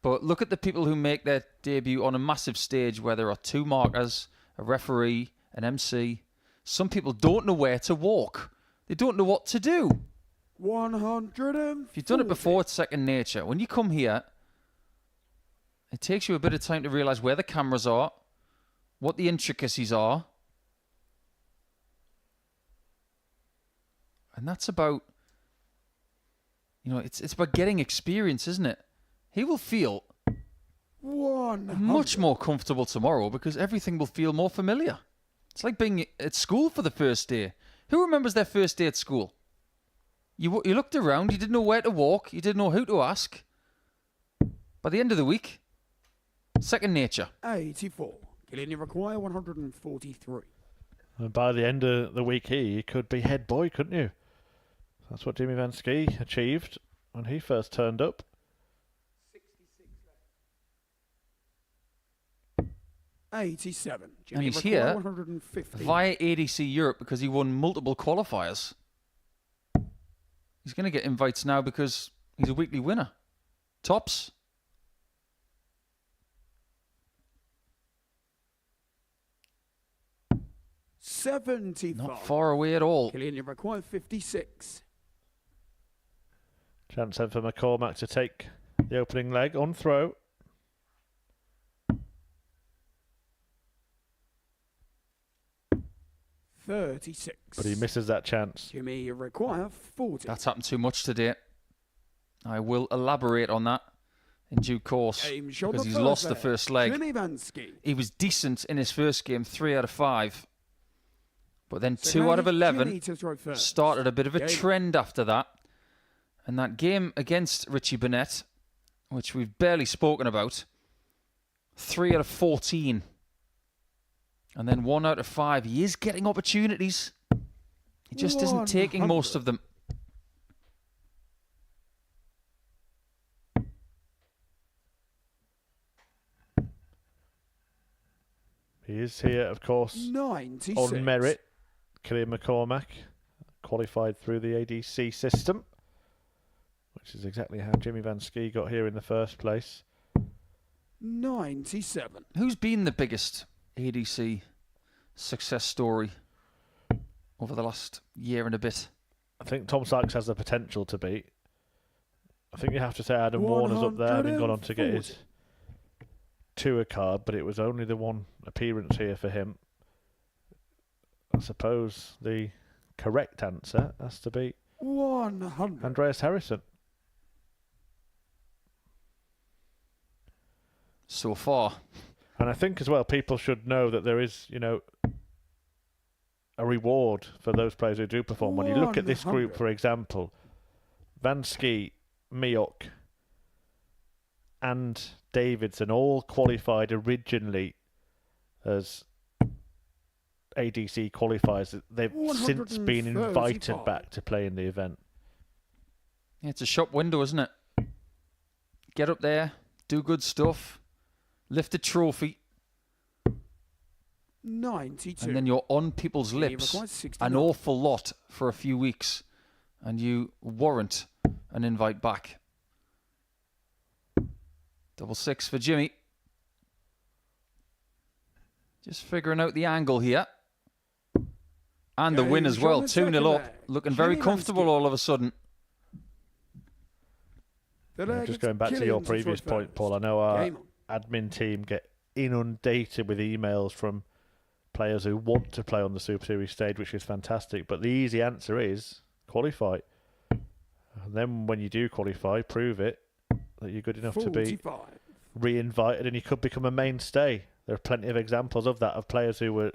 But look at the people who make their debut on a massive stage where there are 2 markers, a referee, an MC. Some people don't know where to walk. They don't know what to do. 140. If you've done it before, it's second nature. When you come here, it takes you a bit of time to realise where the cameras are, what the intricacies are. And that's about, it's about getting experience, isn't it? He will feel 100. much more comfortable tomorrow because everything will feel more familiar. It's like being at school for the first day. Who remembers their first day at school? You looked around, you didn't know where to walk, you didn't know who to ask. By the end of the week, second nature. 84. Killian, you require 143. And by the end of the week, he could be head boy, couldn't you? That's what Jimmy Vanski achieved when he first turned up. 187. And Jimmy he's require here 150. via ADC Europe because he won multiple qualifiers. He's going to get invites now because he's a weekly winner. Tops. $75. Not far away at all. Killian, you require 56. Chance then for McCormack to take the opening leg on throw. $36. But he misses that chance. Jimmy, you require 40. That's happened too much today. I will elaborate on that in due course because he's lost the first leg. He was decent in his first game, 3 out of 5. But then 2 out of 11 started a bit of a trend after that. And that game against Richie Burnett, which we've barely spoken about, 3 out of 14. And then 1 out of 5. He is getting opportunities. He just isn't taking most of them. He is here, of course, 96. on merit. Killian McCormack qualified through the ADC system, which is exactly how Jimmy Van Schie got here in the first place. 97. Who's been the biggest ADC success story over the last year and a bit? I think Tom Sykes has the potential to be. I think you have to say Adam Warner's up there, having gone on to get his tour card, but it was only the one appearance here for him. I suppose the correct answer has to be 100. Andreas Harrison. So far. And I think as well, people should know that there is, you know, a reward for those players who do perform. When you look at this group, for example, Van Schie, Miok, and Davidson all qualified originally as ADC qualifiers. They've since been invited back to play in the event. Yeah, it's a shop window, isn't it? Get up there, do good stuff, lift a trophy. 92. And then you're on people's lips an awful lot for a few weeks, and you warrant an invite back. 66 for Jimmy. Just figuring out the angle here. And the win as well, 2-0 up. Looking very comfortable all of a sudden. Just going back to your previous point, Paul, I know our admin team get inundated with emails from players who want to play on the Super Series stage, which is fantastic. But the easy answer is qualify. And then when you do qualify, prove it that you're good enough to be re-invited and you could become a mainstay. There are plenty of examples of that, of players who were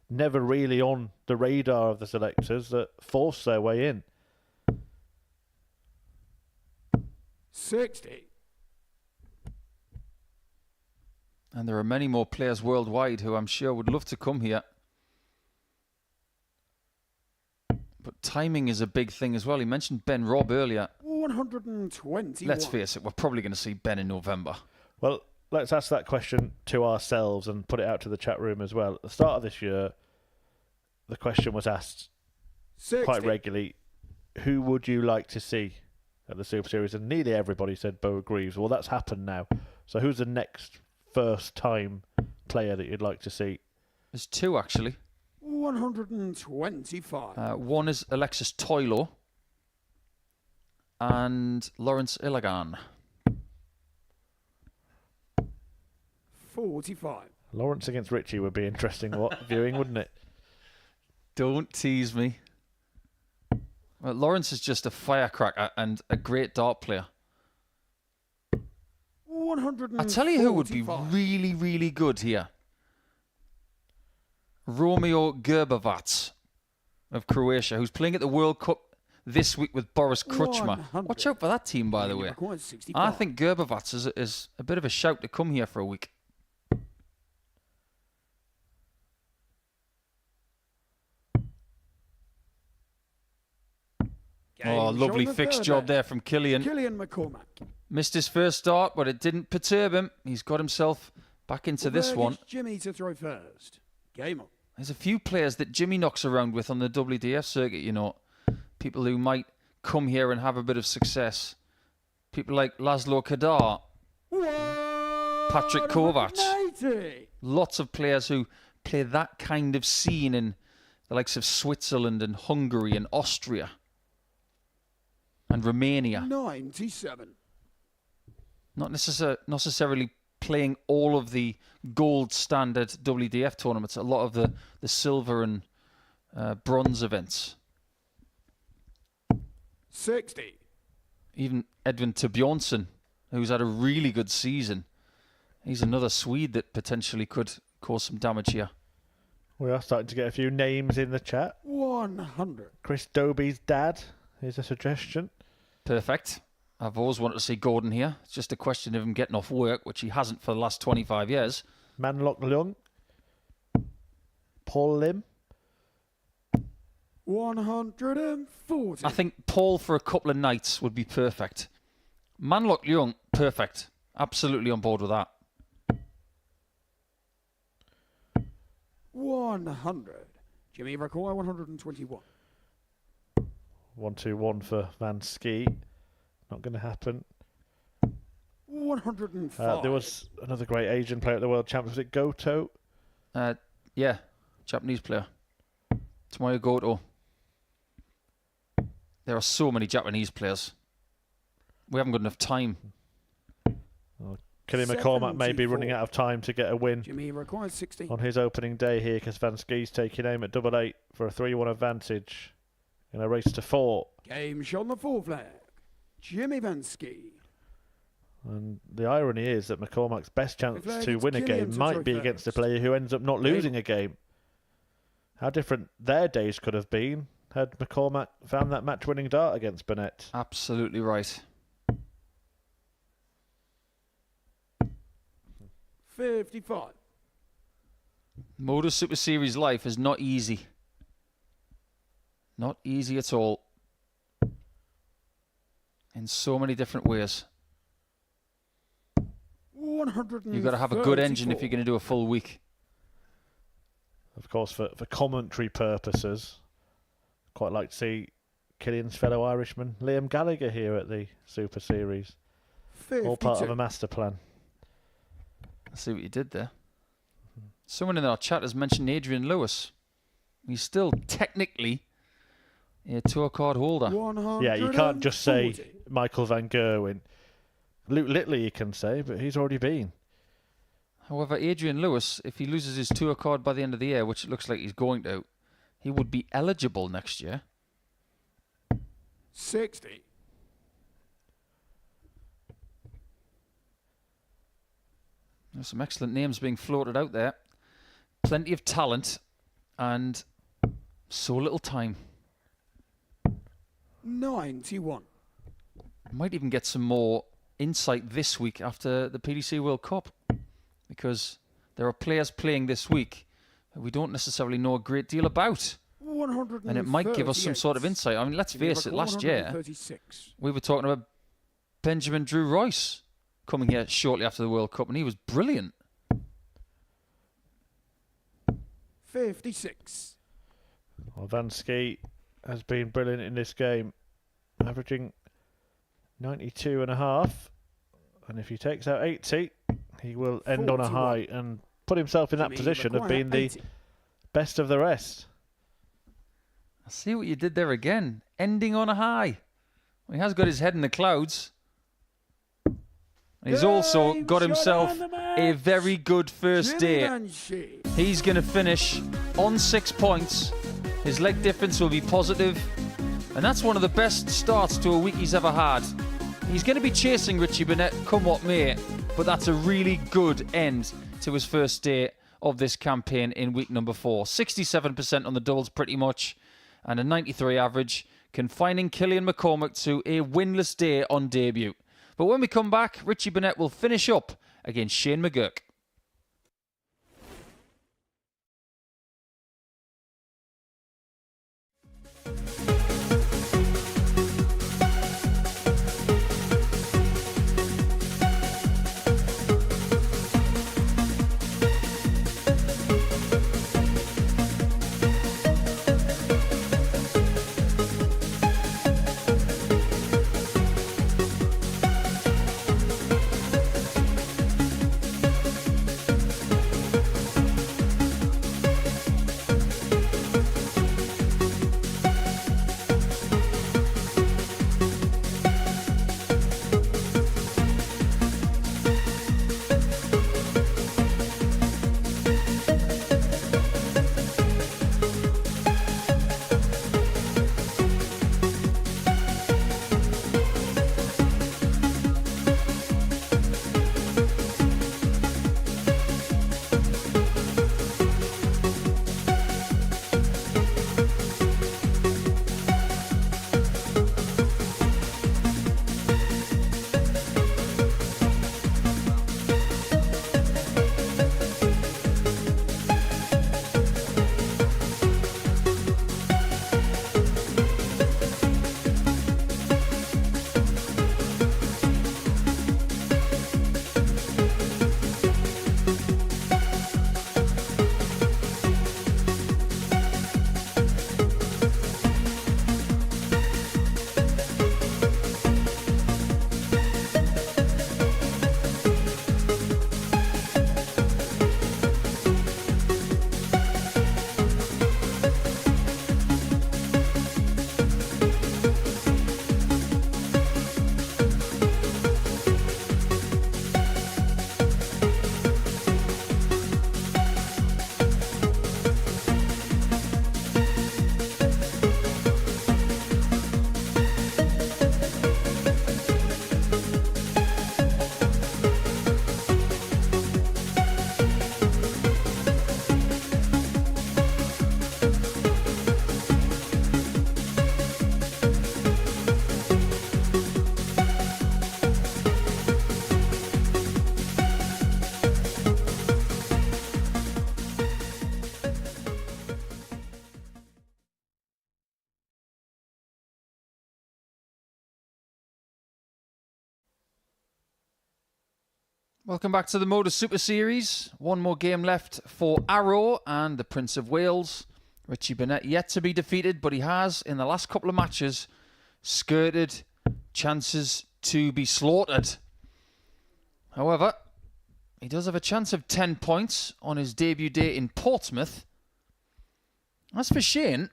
never really on the radar of the selectors that forced their way in. 60. And there are many more players worldwide who I'm sure would love to come here. But timing is a big thing as well. He mentioned Ben Robb earlier. 120. Let's face it, we're probably going to see Ben in November. Well, let's ask that question to ourselves and put it out to the chat room as well. At the start of this year, the question was asked 60. quite regularly, who would you like to see at the Super Series? And nearly everybody said Bo Greaves. Well, that's happened now. So who's the next first-time player that you'd like to see? There's 2, actually. 125. One is Alexis Toilo and Lawrence Ilagan. 45. Lawrence against Richie would be interesting viewing, wouldn't it? Don't tease me. Well, Lawrence is just a firecracker and a great dart player. 145. I tell you who would be really, really good here. Romeo Gerbovac of Croatia, who's playing at the World Cup this week with Boris Kruchma. 100. Watch out for that team, by the way. I think Gerbovac is a bit of a shout to come here for a week. Oh, lovely fixed job there from Killian. Killian McCormack. Missed his first start, but it didn't perturb him. He's got himself Back into this one. Jimmy to throw first. Game on. There's a few players that Jimmy knocks around with on the WDF circuit, you know. People who might come here and have a bit of success. People like Laszlo Kadar, Patrick Kovac. Lots of players who play that kind of scene in the likes of Switzerland and Hungary and Austria and Romania. 97. Not necessarily playing all of the gold standard WDF tournaments, a lot of the silver and bronze events. 60. Even Edvin Torbjornsson, who's had a really good season. He's another Swede that potentially could cause some damage here. We are starting to get a few names in the chat. 100. Chris Dobie's dad is a suggestion. Perfect. I've always wanted to see Gordon here. It's just a question of him getting off work, which he hasn't for the last 25 years. Manlok Leung. Paul Lim. 140. I think Paul for a couple of nights would be perfect. Manlok Leung, perfect. Absolutely on board with that. 100. Jimmy require 121. 121 for Van Schie. Not going to happen. 105. There was another great Asian player at the World Championships. Was it Goto? Yeah, Japanese player. Tomoyo Goto. There are so many Japanese players. We haven't got enough time. Well, Killian McCormack may be running out of time to get a win. Jimmy requires 60. On his opening day here, because Van Schie's taking aim at 8 for a 3-1 advantage in a race to 4. Game shot on the 4 flag. Jimmy Van Schie. And the irony is that McCormack's best chance to win a game might be against a player who ends up not losing a game. How different their days could have been had McCormack found that match-winning dart against Burnett. Absolutely right. 55. Modus Super Series life is not easy. Not easy at all. In so many different ways. 134. You've got to have a good engine if you're going to do a full week. Of course, for commentary purposes, quite like to see Killian's fellow Irishman, Liam Gallagher, here at the Super Series. 52. All part of a master plan. I see what you did there. Someone in our chat has mentioned Adrian Lewis. He's still technically a tour card holder. Yeah, you can't just say Michael Van Gerwen. Luke Litley you can say, but he's already been. However, Adrian Lewis, if he loses his tour card by the end of the year, which it looks like he's going to, he would be eligible next year. 60. There's some excellent names being floated out there. Plenty of talent and so little time. 91. Might even get some more insight this week after the PDC World Cup, because there are players playing this week that we don't necessarily know a great deal about. 138. And it might give us some sort of insight. I mean, let's face it, last year we were talking about Benjamin Drew Royce coming here shortly after the World Cup, and he was brilliant. 56. Well, Van Schie has been brilliant in this game, averaging 92.5. And if he takes out 80, he will end on a high and put himself in that position of being the best of the rest. I see what you did there again. Ending on a high. Well, he has got his head in the clouds. And he's also got himself a very good first day. He's going to finish on 6 points. His leg difference will be positive. And that's one of the best starts to a week he's ever had. He's going to be chasing Richie Burnett come what may. But that's a really good end to his first day of this campaign in week number 4. 67% on the doubles pretty much. And a 93 average, confining Killian McCormack to a winless day on debut. But when we come back, Richie Burnett will finish up against Shane McGuirk. Welcome back to the Modus Super Series. One more game left for Arrow and the Prince of Wales. Richie Burnett yet to be defeated, but he has, in the last couple of matches, skirted chances to be slaughtered. However, he does have a chance of 10 points on his debut day in Portsmouth. As for Shane,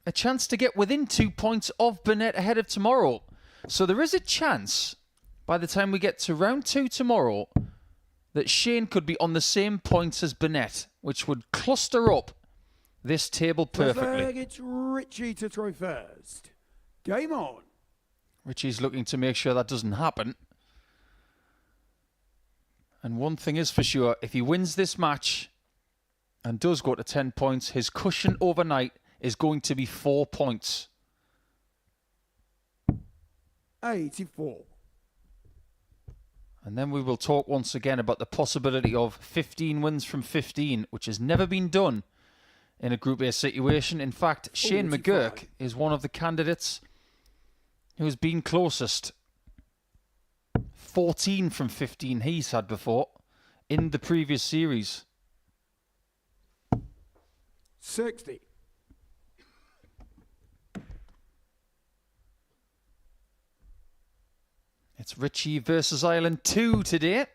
a chance to get within 2 points of Burnett ahead of tomorrow. So there is a chance, by the time we get to round 2 tomorrow, that Shane could be on the same points as Burnett, which would cluster up this table perfectly. It's Richie to throw first. Game on. Richie's looking to make sure that doesn't happen. And one thing is for sure, if he wins this match and does go to 10 points, his cushion overnight is going to be 4 points. 84. And then we will talk once again about the possibility of 15 wins from 15, which has never been done in a Group A situation. In fact, Shane McGuirk is one of the candidates who has been closest. 14 from 15 he's had before in the previous series. 60. It's Richie versus Ireland 2 today.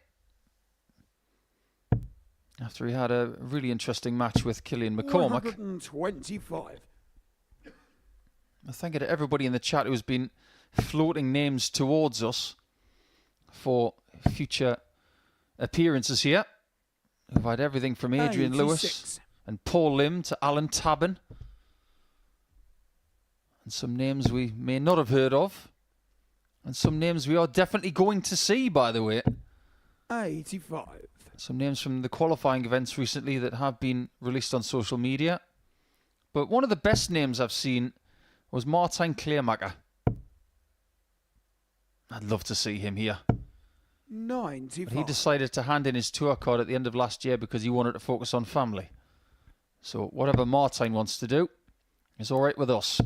After he had a really interesting match with Cillian McCormack. 125. I thank you to everybody in the chat who's been floating names towards us for future appearances here. We've had everything from Adrian 86. Lewis and Paul Lim to Alan Tabin. And some names we may not have heard of. And some names we are definitely going to see, by the way. 85. Some names from the qualifying events recently that have been released on social media. But one of the best names I've seen was Martijn Kleermaker. I'd love to see him here. 95. But he decided to hand in his tour card at the end of last year because he wanted to focus on family. So whatever Martijn wants to do is all right with us.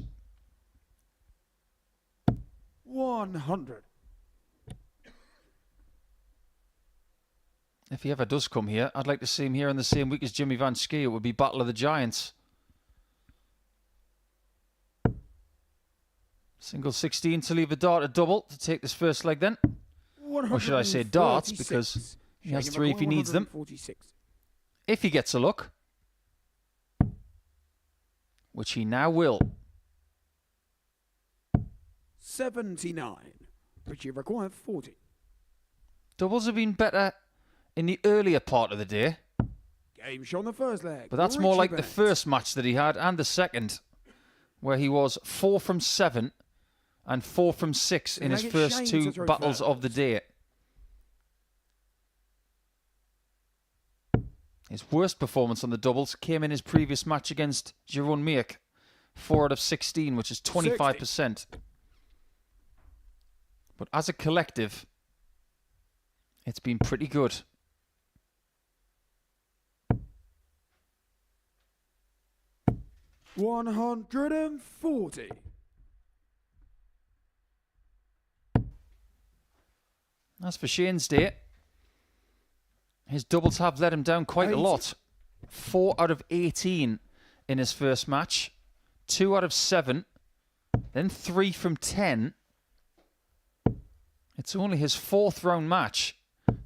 100. If he ever does come here, I'd like to see him here in the same week as Jimmy Van Schie. It would be Battle of the Giants. Single 16 to leave a dart a double to take this first leg then. Or should I say darts, because he has 3 if he needs them. If he gets a look, which he now will. 79. Richie required 40. Doubles have been better in the earlier part of the day. Game show on the first leg. But that's Richie more like Burnett. the first match that he had and the second, where he was 4 from 7 and 4 from 6 in his Leg it first Shane 2 to throw battles first. of the day. His worst performance on the doubles came in his previous match against Jeroen Miok. 4 out of 16, which is 25%. But as a collective, it's been pretty good. $140. As for Shane's day, his doubles have let him down quite a lot. 4 out of 18 in his first match. 2 out of 7. Then 3 from 10. It's only his 4th round match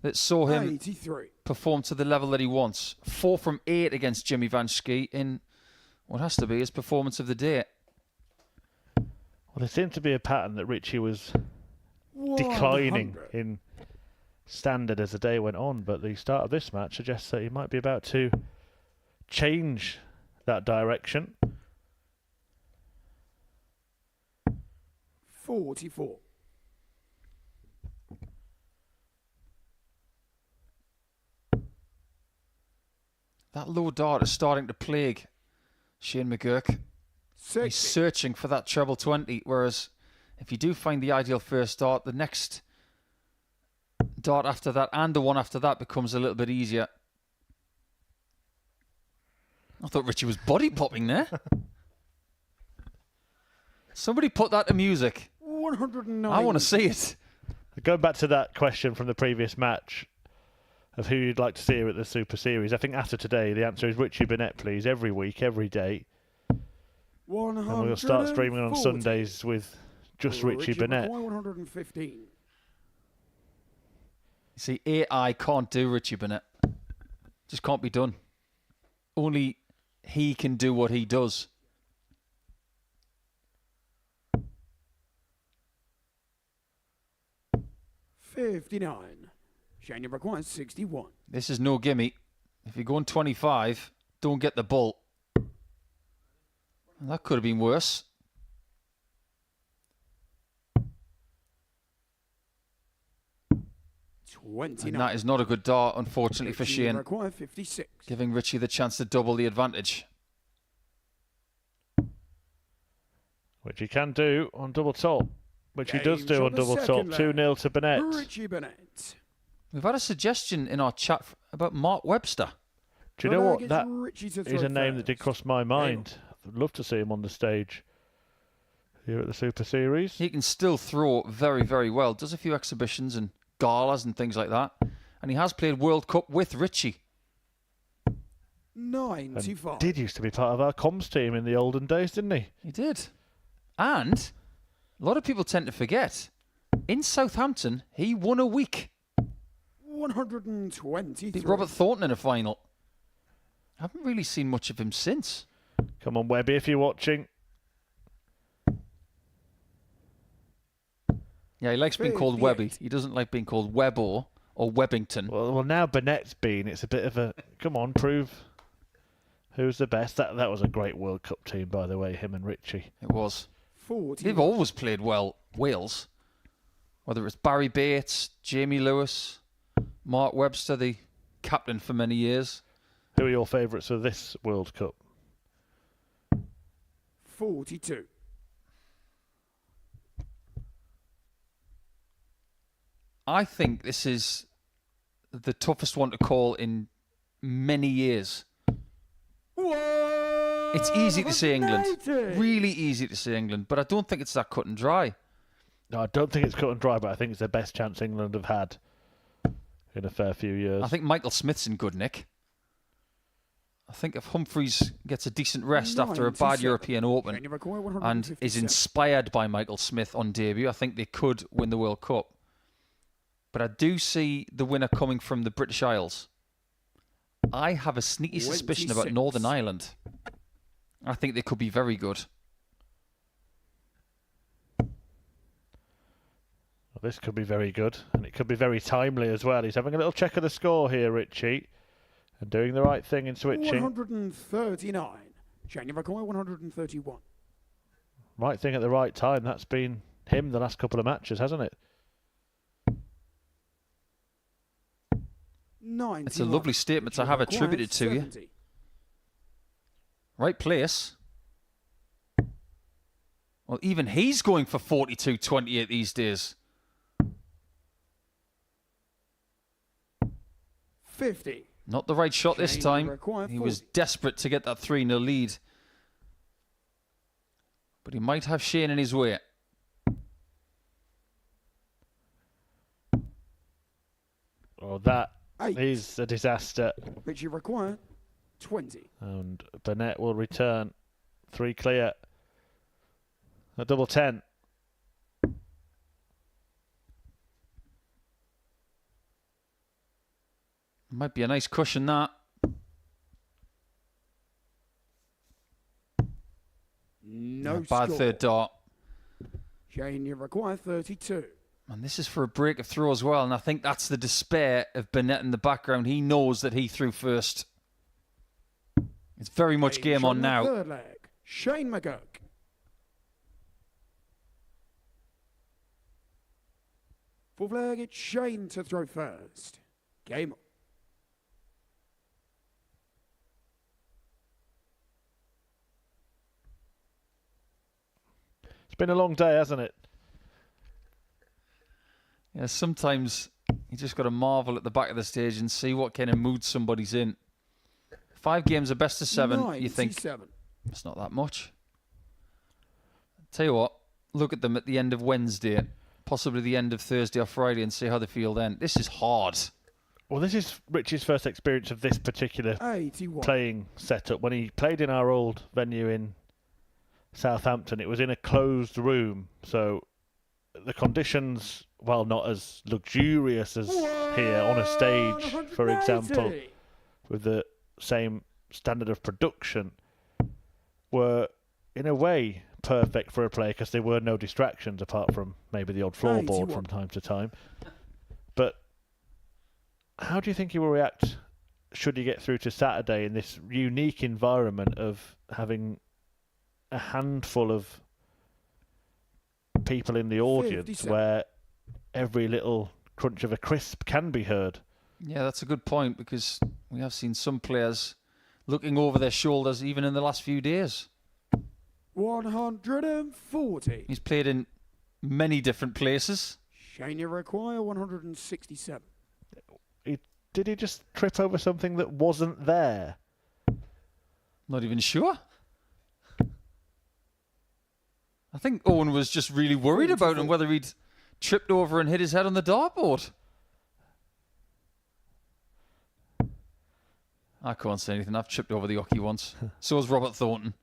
that saw him 83. perform to the level that he wants. 4 from 8 against Jimmy Van Schie in what has to be his performance of the day. Well, there seemed to be a pattern that Richie was declining in standard as the day went on, but the start of this match suggests that he might be about to change that direction. 44. That low dart is starting to plague Shane McGuirk. He's searching for that treble 20, whereas if you do find the ideal first dart, the next dart after that and the one after that becomes a little bit easier. I thought Richie was body popping there. Somebody put that to music. 109. I want to see it. Going back to that question from the previous match, of who you'd like to see here at the Super Series. I think after today, the answer is Richie Burnett, please, every week, every day. And we'll start streaming on Sundays with just Richie Burnett. 115. See, AI can't do Richie Burnett. Just can't be done. Only he can do what he does. $59. Shane requires 61. This is no gimme. If you're going 25, don't get the bull. That could have been worse. And that is not a good dart, unfortunately, for Shane. Require 56. Giving Richie the chance to double the advantage. Which he can do on double top. Which he does do on double top. 2-0 to Burnett. Richie Burnett. We've had a suggestion in our chat about Mark Webster. Do you know what? That is a name that did cross my mind. I'd love to see him on the stage here at the Super Series. He can still throw very, very well. Does a few exhibitions and galas and things like that. And he has played World Cup with Richie. 95. And did used to be part of our comms team in the olden days, didn't he? He did. And a lot of people tend to forget, in Southampton, he won a week. 123. Beat Robert Thornton in a final. I haven't really seen much of him since. Come on, Webby, if you're watching. Yeah, he likes being called Webby. He doesn't like being called Webbo or Webbington. Well, now Burnett's been. It's a bit of a... Come on, prove who's the best. That was a great World Cup team, by the way, him and Richie. It was. 40. They've always played well, Wales. Whether it's Barry Bates, Jamie Lewis, Mark Webster, the captain for many years. Who are your favourites for this World Cup? 42. I think this is the toughest one to call in many years. It's easy to say England. Really easy to say England, but I don't think it's that cut and dry. No, I don't think it's cut and dry, but I think it's the best chance England have had in a fair few years. I think Michael Smith's in good nick. I think if Humphreys gets a decent rest after a bad European Open and is inspired by Michael Smith on debut, I think they could win the World Cup. But I do see the winner coming from the British Isles. I have a sneaky suspicion about Northern Ireland. I think they could be very good. Well, this could be very good, and it could be very timely as well. He's having a little check of the score here, Richie, and doing the right thing in switching. 139. Shane require 131. Right thing at the right time. That's been him the last couple of matches, hasn't it? It's a lovely statement to have attributed to you. Right place. Well, even he's going for 42-28 these days. 50. Not the right shot this time. He was desperate to get that 3-0 lead. But he might have Shane in his way. Oh, that is a disaster. Richie require 20. And Burnett will return 3 clear. A double 10. Might be a nice cushion, that. No bad score. third dart. Shane, you require 32. And this is for a break of throw as well. And I think that's the despair of Burnett in the background. He knows that he threw first. It's very much game on now. Third leg. Shane McGuirk. Fourth leg, it's Shane to throw first. Game on. It's been a long day, hasn't it? Yeah, sometimes you just got to marvel at the back of the stage and see what kind of mood somebody's in. 5 games of best of 7, you think, it's not that much. Tell you what, look at them at the end of Wednesday, possibly the end of Thursday or Friday, and see how they feel then. This is hard. Well, this is Richie's first experience of this particular 81. playing setup. When he played in our old venue in Southampton, it was in a closed room, so the conditions, while not as luxurious as here on a stage, for example, with the same standard of production, were in a way perfect for a player because there were no distractions apart from maybe the odd floorboard from time to time. But how do you think he will react should he get through to Saturday in this unique environment of having a handful of people in the audience 57. where every little crunch of a crisp can be heard? Yeah, that's a good point, because we have seen some players looking over their shoulders even in the last few days. 140. He's played in many different places. Schie require 167. Did he just trip over something that wasn't there? Not even sure. I think Owen was just really worried about him, whether he'd tripped over and hit his head on the dartboard. I can't say anything. I've tripped over the hockey once. So has Robert Thornton.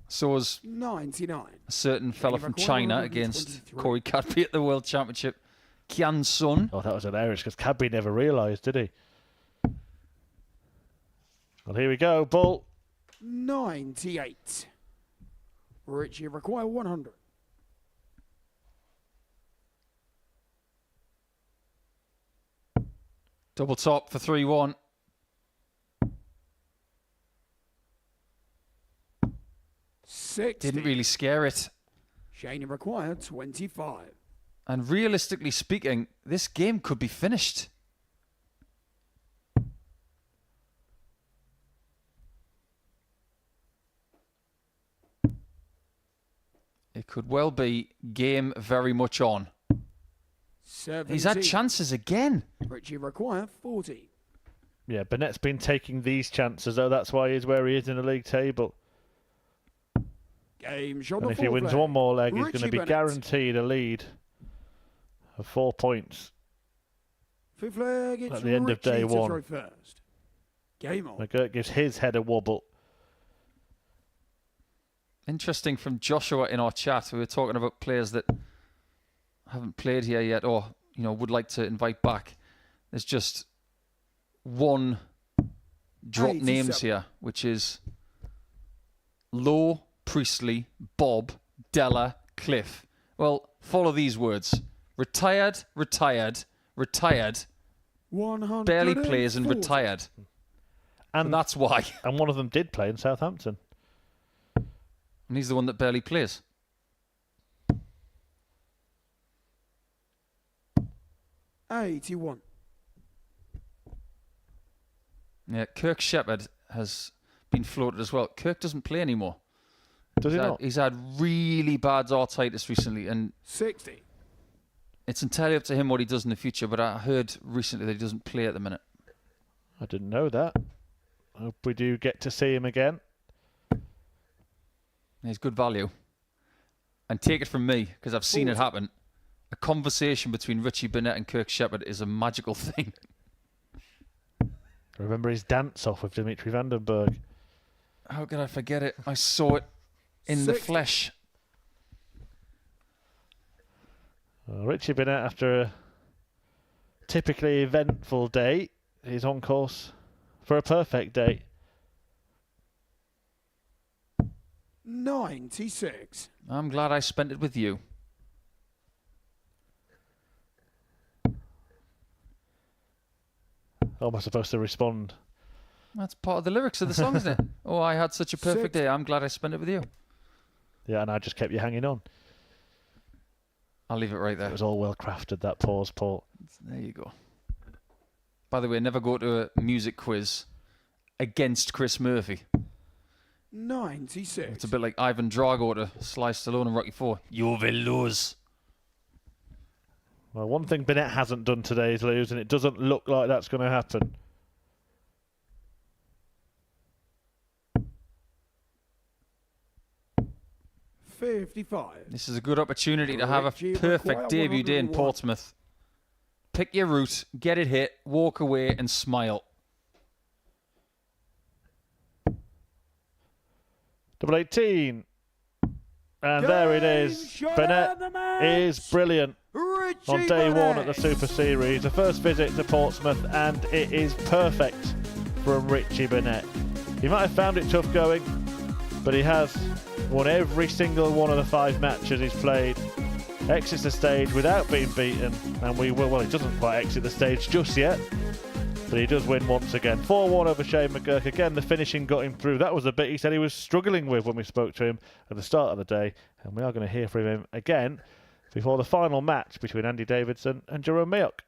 So was 99. a certain fella from China against Corey Cadby at the World Championship. Kian Sun. Oh, that was hilarious because Cadby never realised, did he? Well, here we go. Ball. 98. Richie require 100. Double top for 3-1. Didn't really scare it. Schie required 25. And realistically speaking, this game could be finished. It could well be game very much on. 70. He's had chances again. Richie require 40. Yeah, Burnett's been taking these chances, though. That's why he's where he is in the league table. Game shot. And if he wins one more leg, he's going to be guaranteed a lead of 4 points Fifth leg, it's at the end of day Richie to one. throw first. Game on. McGuirk gives his head a wobble. Interesting from Joshua in our chat. We were talking about players that haven't played here yet, or would like to invite back. There's just one drop 87. names here, which is Lowe, Priestley, Bob, Della, Cliff. Well, follow these words: retired, retired, retired. 140. Barely plays and retired, and that's why. And one of them did play in Southampton. And he's the one that barely plays. $81. Yeah, Kirk Shepherd has been floated as well. Kirk doesn't play anymore. Does he not? He's had really bad arthritis recently, and 60. It's entirely up to him what he does in the future, but I heard recently that he doesn't play at the minute. I didn't know that. Hope we do get to see him again. He's good value. And take it from me, because I've seen it happen. A conversation between Richie Burnett and Kirk Shepherd is a magical thing. Remember his dance-off with Dimitri Vandenberg? How could I forget it? I saw it in the flesh. Richie Burnett, after a typically eventful day, is on course for a perfect day. 96. I'm glad I spent it with you. How am I supposed to respond? That's part of the lyrics of the song, isn't it? Oh, I had such a perfect day. I'm glad I spent it with you. Yeah, and I just kept you hanging on. I'll leave it right there. It was all well crafted, that pause, Paul. There you go. By the way, never go to a music quiz against Chris Murphy. 96. It's a bit like Ivan Drago to Sly Stallone and Rocky IV. You will lose. Well, one thing Burnett hasn't done today is lose, and it doesn't look like that's going to happen. $55. This is a good opportunity to have a perfect debut day in Portsmouth. pick your route, get it hit, walk away and smile. Double 18. And there it is. Burnett is brilliant on day one at the Super Series. The first visit to Portsmouth, and it is perfect from Richie Burnett. He might have found it tough going, but he has won every single one of the 5 matches he's played. Exits the stage without being beaten, and he doesn't quite exit the stage just yet, but he does win once again. 4-1 over Schie McGuirk. Again, the finishing got him through. That was the bit he said he was struggling with when we spoke to him at the start of the day, and we are going to hear from him again before the final match between Andy Davidson and Jerome Miok.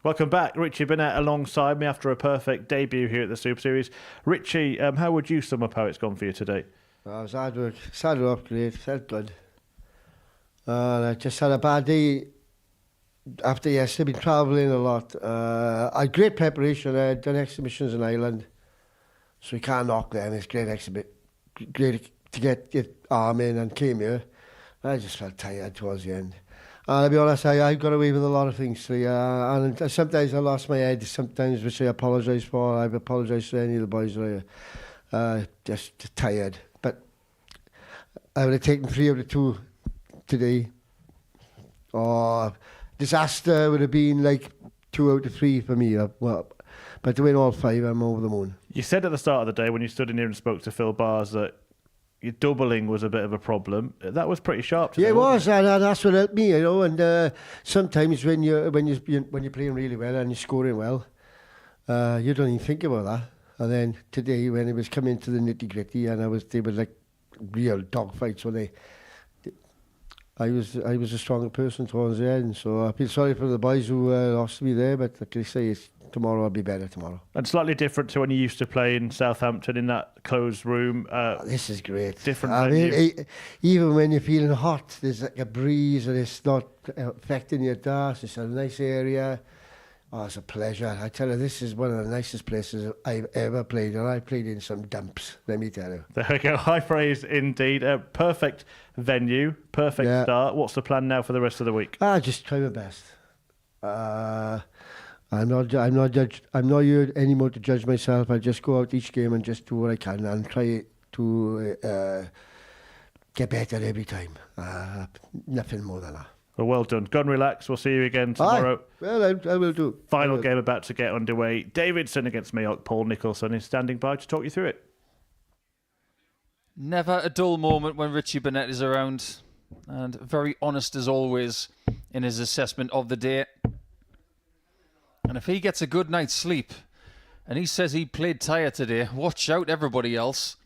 Welcome back, Richie Burnett alongside me after a perfect debut here at the Super Series. Richie, how would you sum up how it's gone for you today? It was hard work. Started off great, felt good. I just had a bad day after yesterday, been travelling a lot. I had great preparation. I had done exhibitions in Ireland, so we can't knock them. It's great to get your arm in, and came here. I just felt tired towards the end. And to be honest, I got away with a lot of things today, and sometimes I lost my head, sometimes, which I apologise for. I've apologised to any of the boys that are just tired. But I would have taken 3 out of 2 today. Or disaster would have been like 2 out of 3 for me. But to win all 5, I'm over the moon. You said at the start of the day when you stood in here and spoke to Phil Bars that your doubling was a bit of a problem. That was pretty sharp today. Yeah, it was, and that's what helped me, you know. And sometimes when you're playing really well and you're scoring well, you don't even think about that. And then today, when it was coming to the nitty gritty, and they were like real dogfights. When I was a stronger person towards the end. So I feel sorry for the boys who lost me there, but like I say, tomorrow I'll be better tomorrow. And slightly different to when you used to play in Southampton in that closed room. This is great. Different. I mean, even when you're feeling hot, there's like a breeze and it's not affecting your dash. It's a nice area. Oh, it's a pleasure. I tell you, this is one of the nicest places I've ever played, and I played in some dumps, let me tell you. There we go. High praise indeed. A perfect venue, perfect start. What's the plan now for the rest of the week? Just try my best. I'm not here anymore to judge myself. I just go out each game and just do what I can and try to get better every time. Nothing more than that. Well done. Go and relax. We'll see you again tomorrow. Well, I will do. Final game about to get underway. Davidson against Miok. Paul Nicholson is standing by to talk you through it. Never a dull moment when Richie Burnett is around, and very honest as always in his assessment of the day. And if he gets a good night's sleep and he says he played tired today, watch out everybody else.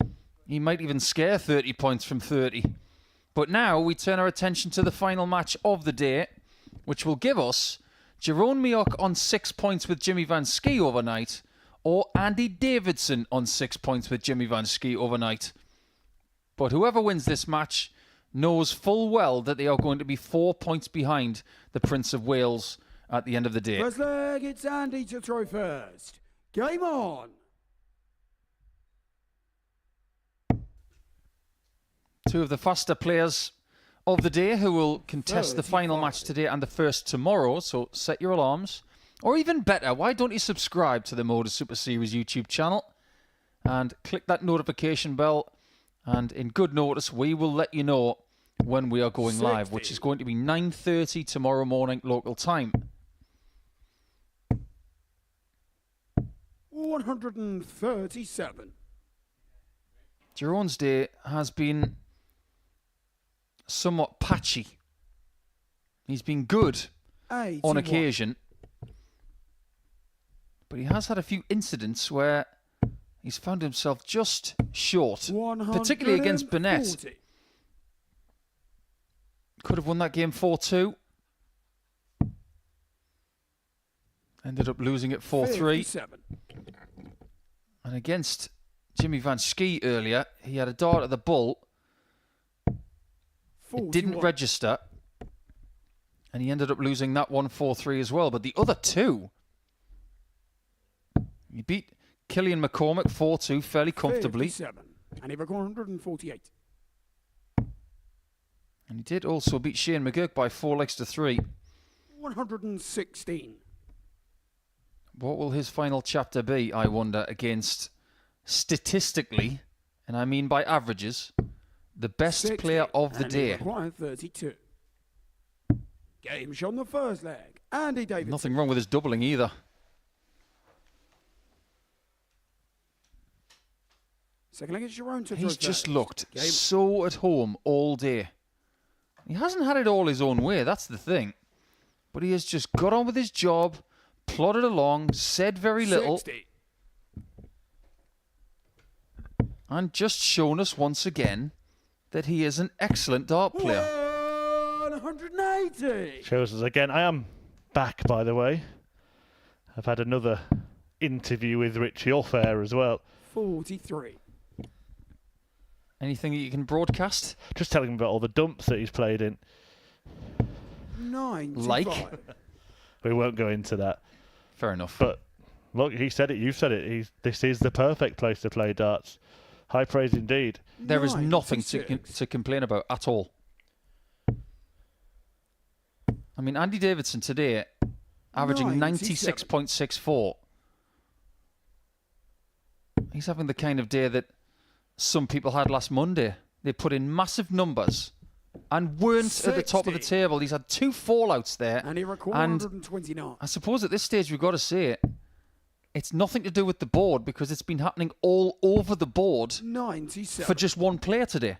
He might even scare 30 points from 30. But now we turn our attention to the final match of the day, which will give us Jerome Miok on 6 points with Jimmy Van Schie overnight, or Andy Davidson on 6 points with Jimmy Van Schie overnight. But whoever wins this match knows full well that they are going to be 4 points behind the Prince of Wales at the end of the day. First leg, it's Andy to throw first. Game on. Two of the faster players of the day who will contest the final match today and the first tomorrow, so set your alarms. Or even better, why don't you subscribe to the Modus Super Series YouTube channel and click that notification bell, and in good notice we will let you know when we are going live, which is going to be 9:30 tomorrow morning local time. 137. Jerome's day has been somewhat patchy. He's been good on occasion, but he has had a few incidents where he's found himself just short, particularly against Burnett. Could have won that game 4-2. Ended up losing it 4-3. And against Jimmy Van Schie earlier, he had a dart at the bull. It didn't register. And he ended up losing that one 4-3 as well. But the other two, he beat Killian McCormack 4-2 fairly comfortably. 57. And he broke 148. And he did also beat Schie and McGuirk by 4-3. 116. What will his final chapter be, I wonder, against, statistically, and I mean by averages, the best player of the day? 32. Game shot on the first leg. Andy Davidson. Nothing wrong with his doubling either. Second leg is Jerome to He's just looked so at home all day. He hasn't had it all his own way, that's the thing. But he has just got on with his job, plodded along, said very little, 60. and just shown us once again that he is an excellent dart player. 180. Shows us again. I am back, by the way. I've had another interview with Richie off air as well. 43. Anything that you can broadcast? Just telling him about all the dumps that he's played in. 95. Like? We won't go into that. Fair enough. But look, he said it, you said it. This is the perfect place to play darts. High praise indeed. There is nothing to complain about at all. I mean, Andy Davidson today, averaging 96.64. He's having the kind of day that some people had last Monday. They put in massive numbers and weren't at the top of the table. He's had two fallouts there. And he recorded 129. I suppose at this stage we've got to say it. It's nothing to do with the board because it's been happening all over the board 97. for just one player today.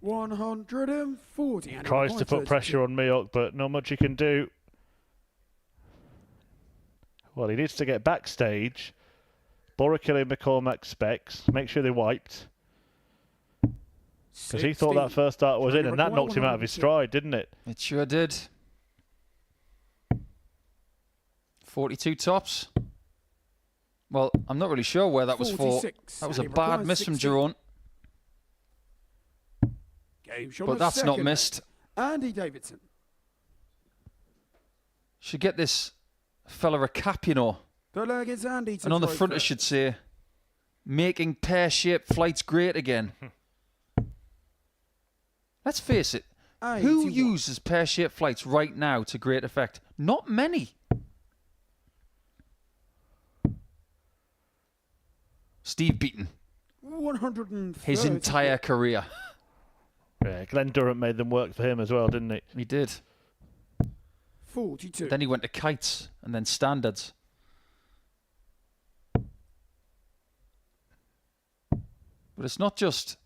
$140. Tries to put pressure on Miok, but not much he can do. Well, he needs to get backstage, borrow Killian McCormack specs, make sure they're wiped. Because he thought that first dart was in, and that knocked him out of his stride, didn't it? It sure did. 42 tops. Well, I'm not really sure where that was for. That was a bad miss from Jerome. Game shot But of that's not second. missed. Andy Davidson. Should get this fella a cap, you know. The leg is Andy to And on the throw front, I first. should say, making pear-shaped flights great again. Let's face it. Who uses pear-shaped flights right now to great effect? Not many. Steve Beaton. 130. His entire career. Yeah, Glenn Durrant made them work for him as well, didn't he? He did. 42. Then he went to kites and then standards. But it's not just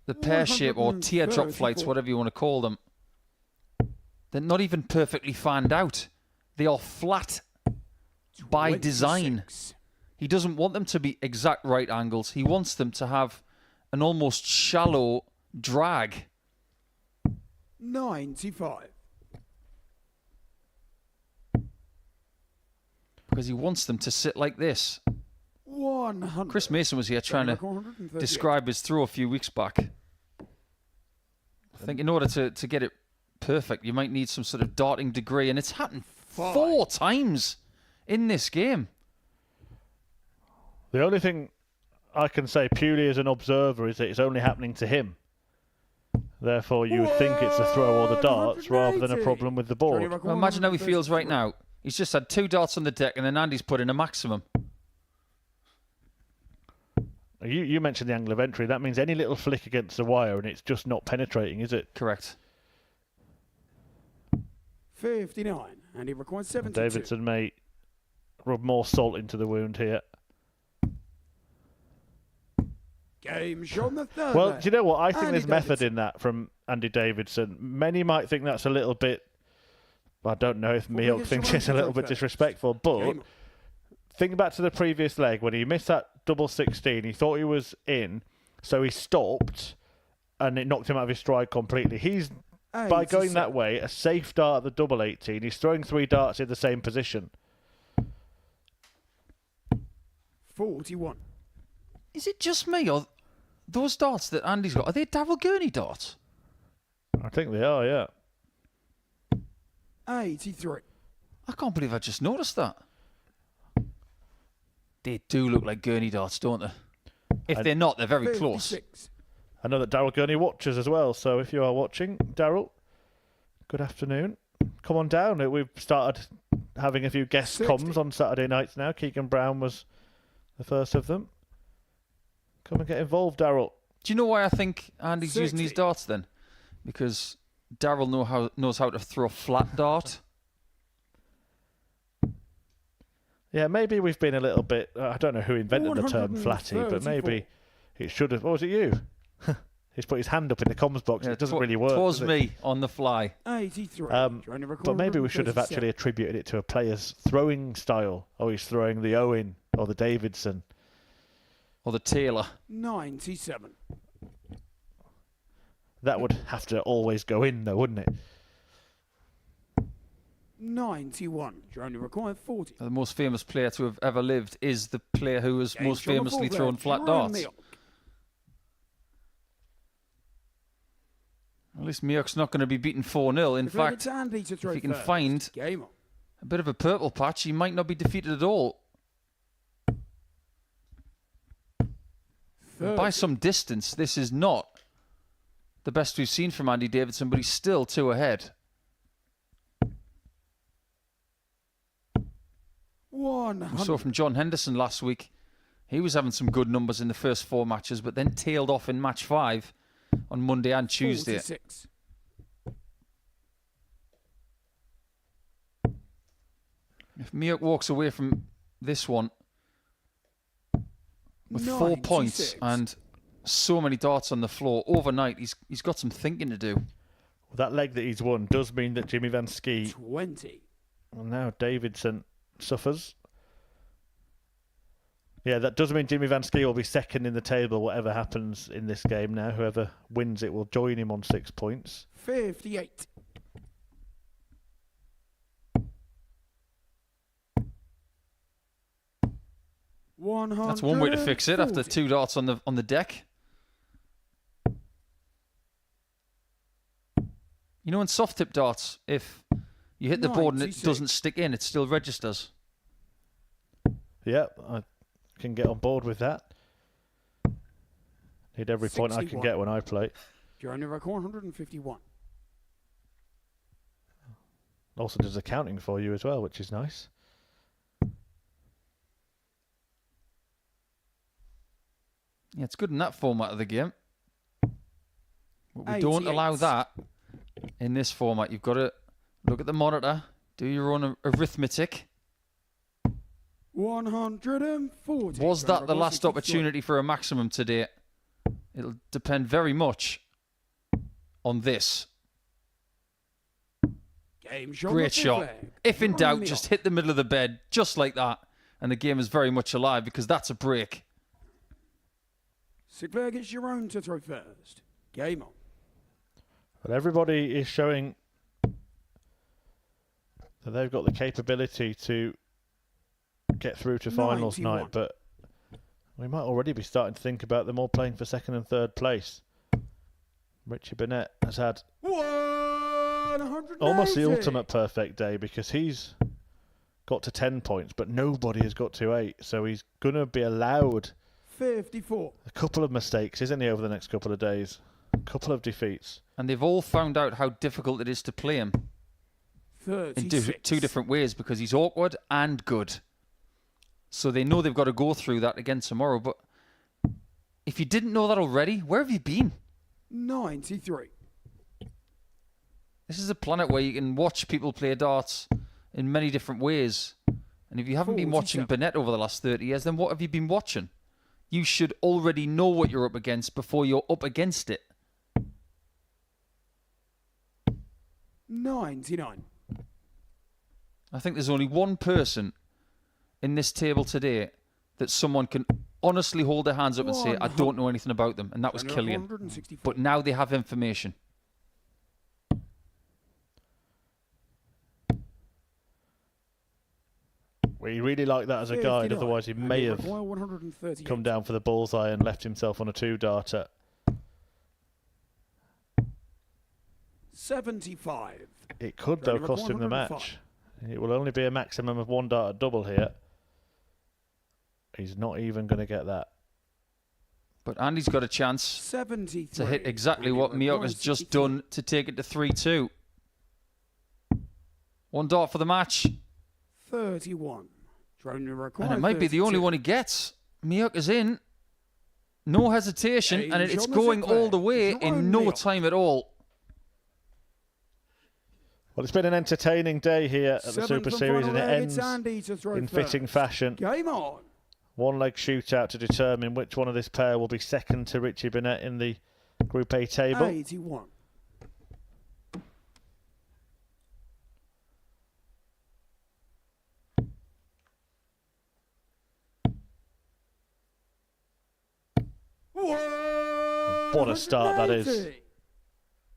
the pear-shape or teardrop flights, whatever you want to call them. They're not even perfectly fanned out. They are flat by design. He doesn't want them to be exact right angles. He wants them to have an almost shallow drag. 95. Because he wants them to sit like this. 100. Chris Mason was here trying to describe his throw a few weeks back. I think in order to get it perfect, you might need some sort of darting degree, and it's happened 4 times in this game. The only thing I can say purely as an observer is that it's only happening to him. Therefore, you would think it's the throw or the darts rather than a problem with the board. Well, imagine how he feels right now. He's just had 2 darts on the deck, and then Andy's put in a maximum. You mentioned the angle of entry. That means any little flick against the wire and it's just not penetrating, is it? Correct. 59. And he requires 72. Davidson may rub more salt into the wound here. Game shot on the third. Well, do you know what? I think Andy there's method Davidson. in that from Andy Davidson. Many might think that's a little bit... I don't know if Miok thinks it's a little bit disrespectful, but think back to the previous leg when he missed that double 16. He thought he was in, so he stopped, and it knocked him out of his stride completely. He's, by going that way, a safe dart at the double 18. He's throwing 3 darts in the same position. 41. Is it just me, or those darts that Andy's got, are they Darryl Gurney darts? I think they are, yeah. 83. I can't believe I just noticed that. They do look like Gurney darts, don't they? If they're not, they're very close. I know that Daryl Gurney watches as well, so if you are watching, Daryl, good afternoon. Come on down. We've started having a few guest comms on Saturday nights now. Keegan Brown was the first of them. Come and get involved, Daryl. Do you know why I think Andy's using these darts then? Because Daryl knows how to throw a flat dart. Yeah, maybe we've been a little bit... I don't know who invented the term flatty, but maybe it should have... Oh, was it you? He's put his hand up in the comms box. Yeah, it doesn't really work. It was does me on the fly. 83. But maybe we should have actually attributed it to a player's throwing style. Oh, he's throwing the Owen or the Davidson. Or the Taylor. 97. That would have to always go in, though, wouldn't it? 91. You only require 40. The most famous player to have ever lived is the player who has most famously thrown flat darts. At least Miok's not going to be beaten 4-0. In fact, if he can find a bit of a purple patch, he might not be defeated at all. By some distance, this is not the best we've seen from Andy Davidson, but he's still 2 ahead. 100. We saw from John Henderson last week. He was having some good numbers in the first 4 matches, but then tailed off in match 5 on Monday and Tuesday. 46. If Miok walks away from this one with 4 points and so many darts on the floor overnight, he's got some thinking to do. Well, that leg that he's won does mean that Jimmy Van Schie... 20. Well, now Davidson suffers. Yeah, that does mean Jimmy Van Schie will be second in the table, whatever happens in this game now. Whoever wins it will join him on 6 points. 58. That's one way to fix it after 2 darts on the deck. You know, in soft tip darts, if you hit the board and it doesn't stick in, it still registers. Yeah, I can get on board with that. Need every point I can get when I play. Journey record 151. Also does accounting for you as well, which is nice. Yeah, it's good in that format of the game. But we don't allow that in this format. You've got to look at the monitor, do your own arithmetic. 140. Was that the last opportunity for a maximum today? It'll depend very much on this. Great shot. If in doubt, just hit the middle of the bed, just like that. And the game is very much alive because that's a break. Sinclair gets your own to throw first. Game on. But everybody is showing that they've got the capability to get through to finals 91. night, but we might already be starting to think about them all playing for second and third place. Richie Burnett has had almost the ultimate perfect day because he's got to 10 points, but nobody has got to 8, so he's going to be allowed 54. A couple of mistakes, isn't he, over the next couple of days? A couple of defeats. And they've all found out how difficult it is to play him. 36. In two different ways because he's awkward and good. So they know they've got to go through that again tomorrow. But if you didn't know that already, where have you been? 93. This is a planet where you can watch people play darts in many different ways. And if you haven't been watching Burnett over the last 30 years, then what have you been watching? You should already know what you're up against before you're up against it. 99. I think there's only one person in this table today that someone can honestly hold their hands up and say, I don't know anything about them, and that was Killian. But now they have information. We really like that as a guide, otherwise he may have come down for the bullseye and left himself on a 2-darter. 75. It could, though, cost him the match. It will only be a maximum of 1 darter double here. He's not even going to get that. But Andy's got a chance 73. to hit exactly what Miok has just done to take it to 3-2. 1 dart for the match. 31. And it might be the only one he gets. Miok is in. No hesitation. And it's going all the way in no time at all. Well, it's been an entertaining day here at the Super Series, and it ends in fitting fashion. Game on. 1-leg shootout to determine which one of this pair will be second to Richie Burnett in the Group A table. 81. What a start that is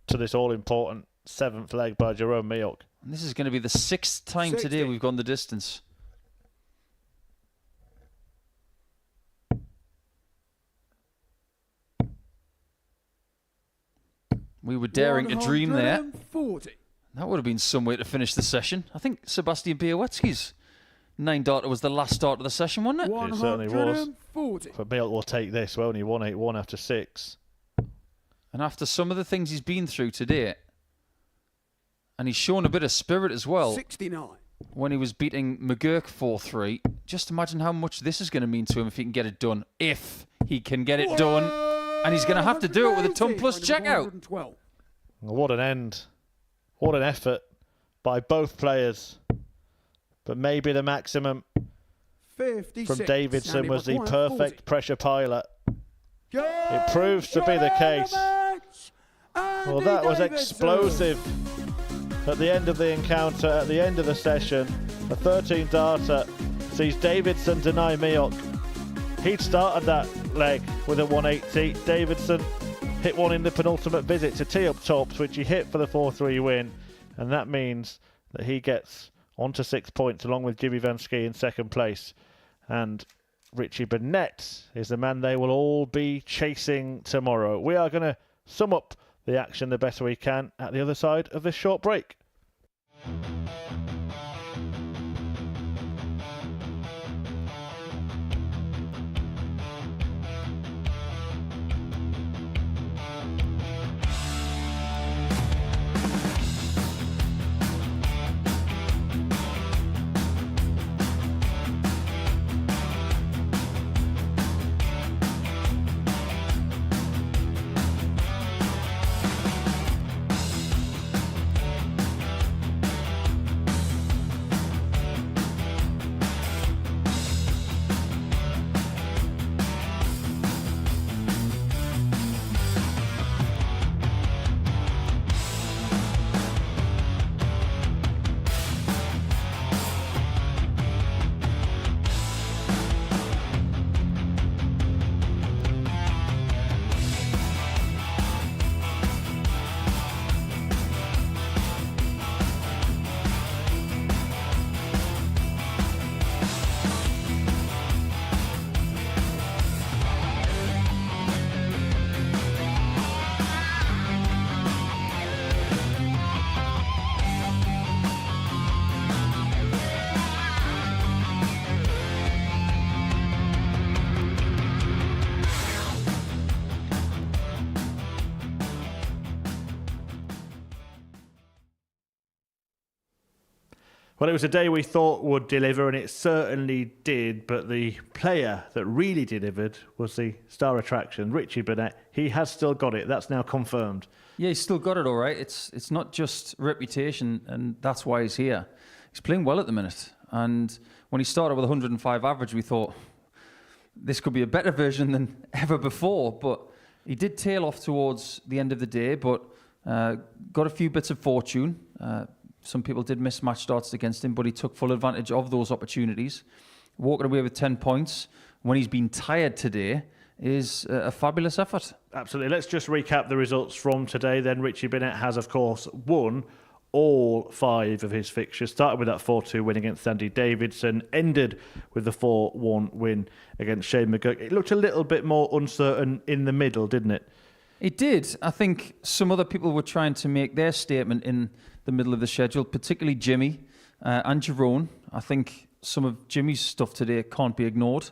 to this all-important 7th leg by Jerome Miok. And this is going to be the 6th time today we've gone the distance. We were daring to dream there. That would have been some way to finish the session. I think Sebastian Białowieski's 9-darter was the last start of the session, wasn't it? It certainly was. But Miok will take this. Well, only 1-8-1 after 6. And after some of the things he's been through today, and he's shown a bit of spirit as well. 69. When he was beating McGuirk 4-3. Just imagine how much this is going to mean to him if he can get it done. If he can get it done. And he's going to have to do it with a ton plus checkout. What an end. What an effort by both players. But maybe the maximum 56. from Davidson was the perfect pressure pilot. It proves to be the case. Well, that was explosive at the end of the encounter, at the end of the session. A 13-darter sees Davidson deny Miok. He'd started that leg with a 180. Davidson hit one in the penultimate visit to tee up tops, which he hit for the 4-3 win. And that means that he gets on to 6 points along with Jimmy Van Schie in second place. And Richie Burnett is the man they will all be chasing tomorrow. We are going to sum up the action the best we can at the other side of this short break. Well, it was a day we thought would deliver, and it certainly did, but the player that really delivered was the star attraction, Richie Burnett. He has still got it. That's now confirmed. Yeah, he's still got it all right. It's not just reputation, and that's why he's here. He's playing well at the minute. And when he started with 105 average, we thought this could be a better version than ever before. But he did tail off towards the end of the day, but got a few bits of fortune. Some people did miss match starts against him, but he took full advantage of those opportunities. Walking away with 10 points when he's been tired today is a fabulous effort. Absolutely. Let's just recap the results from today then. Richie Burnett has, of course, won all 5 of his fixtures. Started with that 4-2 win against Andy Davidson, ended with the 4-1 win against Schie McGuirk. It looked a little bit more uncertain in the middle, didn't it? It did. I think some other people were trying to make their statement in the middle of the schedule, particularly Jimmy and Jerome. I think some of Jimmy's stuff today can't be ignored.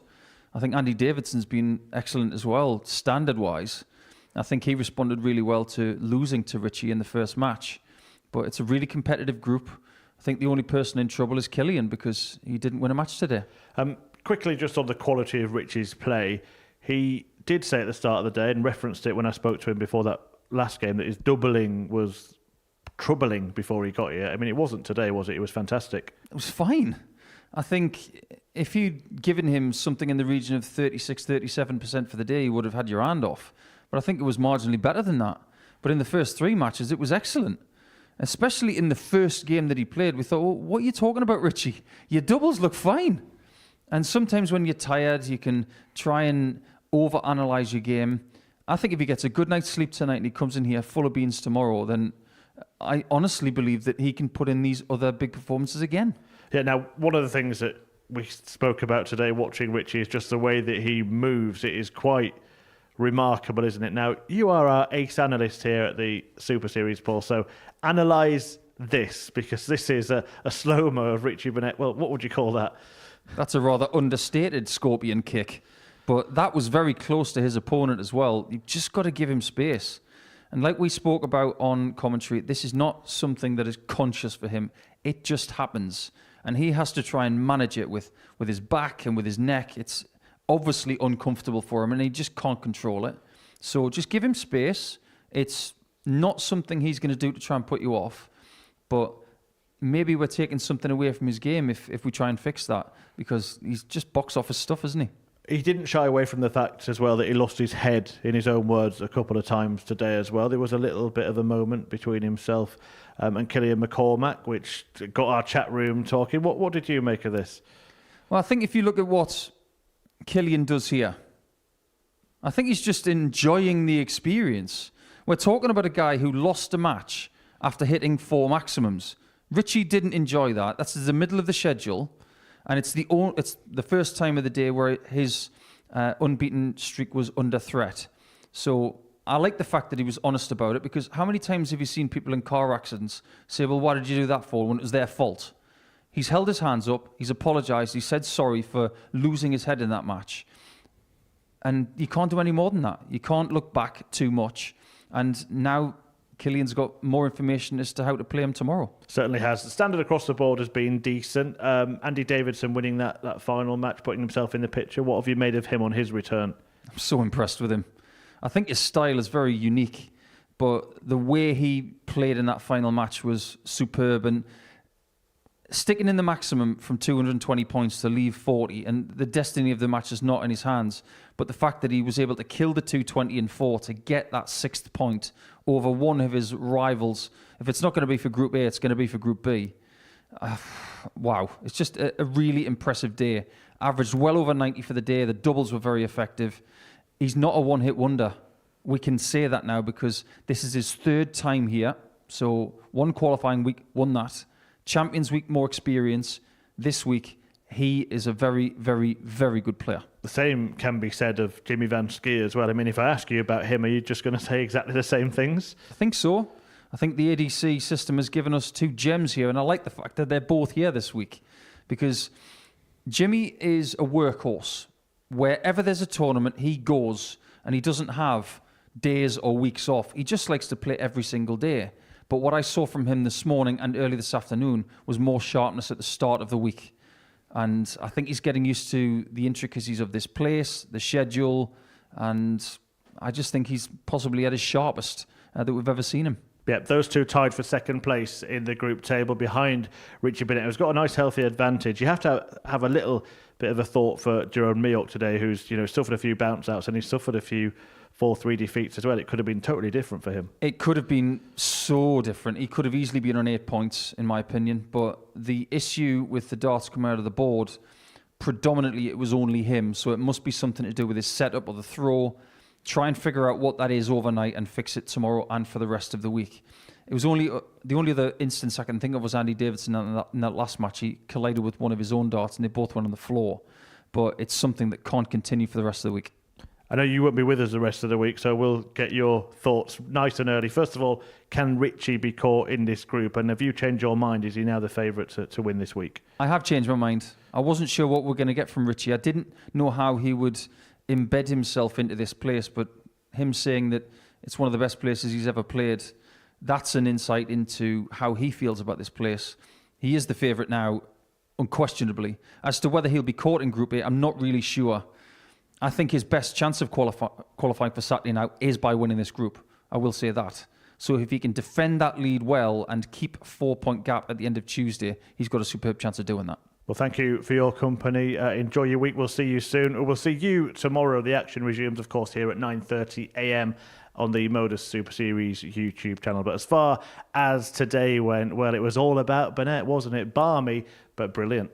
I think Andy Davidson's been excellent as well, standard-wise. I think he responded really well to losing to Richie in the first match. But it's a really competitive group. I think the only person in trouble is Killian because he didn't win a match today. Quickly, just on the quality of Richie's play, he did say at the start of the day and referenced it when I spoke to him before that last game that his doubling was troubling before he got here. I mean, it wasn't today, was it? It was fantastic. It was fine. I think if you'd given him something in the region of 36, 37% for the day, he would have had your hand off. But I think it was marginally better than that. But in the first 3 matches, it was excellent. Especially in the first game that he played, we thought, well, what are you talking about, Richie? Your doubles look fine. And sometimes when you're tired, you can try and overanalyze your game. I think if he gets a good night's sleep tonight and he comes in here full of beans tomorrow, then I honestly believe that he can put in these other big performances again. Yeah, now, one of the things that we spoke about today watching Richie is just the way that he moves. It is quite remarkable, isn't it? Now, you are our ace analyst here at the Super Series, Paul, so analyse this, because this is a slow-mo of Richie Burnett. Well, what would you call that? That's a rather understated scorpion kick, but that was very close to his opponent as well. You've just got to give him space. And like we spoke about on commentary, this is not something that is conscious for him. It just happens. And he has to try and manage it with his back and with his neck. It's obviously uncomfortable for him and he just can't control it. So just give him space. It's not something he's going to do to try and put you off. But maybe we're taking something away from his game if we try and fix that. Because he's just box office stuff, isn't he? He didn't shy away from the fact as well that he lost his head, in his own words, a couple of times today as well. There was a little bit of a moment between himself and Killian McCormack, which got our chat room talking. What did you make of this? Well, I think if you look at what Killian does here, I think he's just enjoying the experience. We're talking about a guy who lost a match after hitting 4 maximums. Richie didn't enjoy that. That's the middle of the schedule. And it's the first time of the day where his unbeaten streak was under threat. So I like the fact that he was honest about it, because how many times have you seen people in car accidents say, well, why did you do that for, when it was their fault? He's held his hands up, he's apologised, he said sorry for losing his head in that match. And you can't do any more than that. You can't look back too much. And now Killian's got more information as to how to play him tomorrow. Certainly has. The standard across the board has been decent. Andy Davidson winning that final match, putting himself in the picture. What have you made of him on his return? I'm so impressed with him. I think his style is very unique, but the way he played in that final match was superb. And sticking in the maximum from 220 points to leave 40, and the destiny of the match is not in his hands, but the fact that he was able to kill the 220 and 4 to get that 6th point over one of his rivals. If it's not going to be for Group A, it's going to be for Group B. Wow. It's just a really impressive day. Averaged well over 90 for the day. The doubles were very effective. He's not a one-hit wonder. We can say that now because this is his 3rd time here. So one qualifying week, won that. Champions Week, more experience. This week, he is a very, very, very good player. The same can be said of Jimmy Van Schie as well. I mean, if I ask you about him, are you just going to say exactly the same things? I think so. I think the ADC system has given us 2 gems here, and I like the fact that they're both here this week, because Jimmy is a workhorse. Wherever there's a tournament, he goes, and he doesn't have days or weeks off. He just likes to play every single day. But what I saw from him this morning and early this afternoon was more sharpness at the start of the week. And I think he's getting used to the intricacies of this place, the schedule, and I just think he's possibly at his sharpest that we've ever seen him. Yep, those two tied for 2nd place in the group table behind Richie Burnett, who's got a nice healthy advantage. You have to have a little bit of a thought for Jerome Miok today, who's suffered a few bounce outs and he's suffered a few 4-3 defeats as well. It could have been totally different for him. It could have been so different. He could have easily been on 8 points, in my opinion. But the issue with the darts coming out of the board, predominantly it was only him. So it must be something to do with his setup or the throw. Try and figure out what that is overnight and fix it tomorrow and for the rest of the week. It was only the only other instance I can think of was Andy Davidson in that last match. He collided with one of his own darts and they both went on the floor. But it's something that can't continue for the rest of the week. I know you won't be with us the rest of the week, so we'll get your thoughts nice and early. First of all, can Richie be caught in this group? And have you changed your mind? Is he now the favourite to win this week? I have changed my mind. I wasn't sure what we're going to get from Richie. I didn't know how he would embed himself into this place, but him saying that it's one of the best places he's ever played, that's an insight into how he feels about this place. He is the favourite now, unquestionably. As to whether he'll be caught in Group A, I'm not really sure. I think his best chance of qualifying for Saturday now is by winning this group. I will say that. So if he can defend that lead well and keep a 4-point gap at the end of Tuesday, he's got a superb chance of doing that. Well, thank you for your company. Enjoy your week. We'll see you soon. We'll see you tomorrow. The action resumes, of course, here at 9:30 a.m. on the Modus Super Series YouTube channel. But as far as today went, well, it was all about Burnett, wasn't it? Balmy, but brilliant.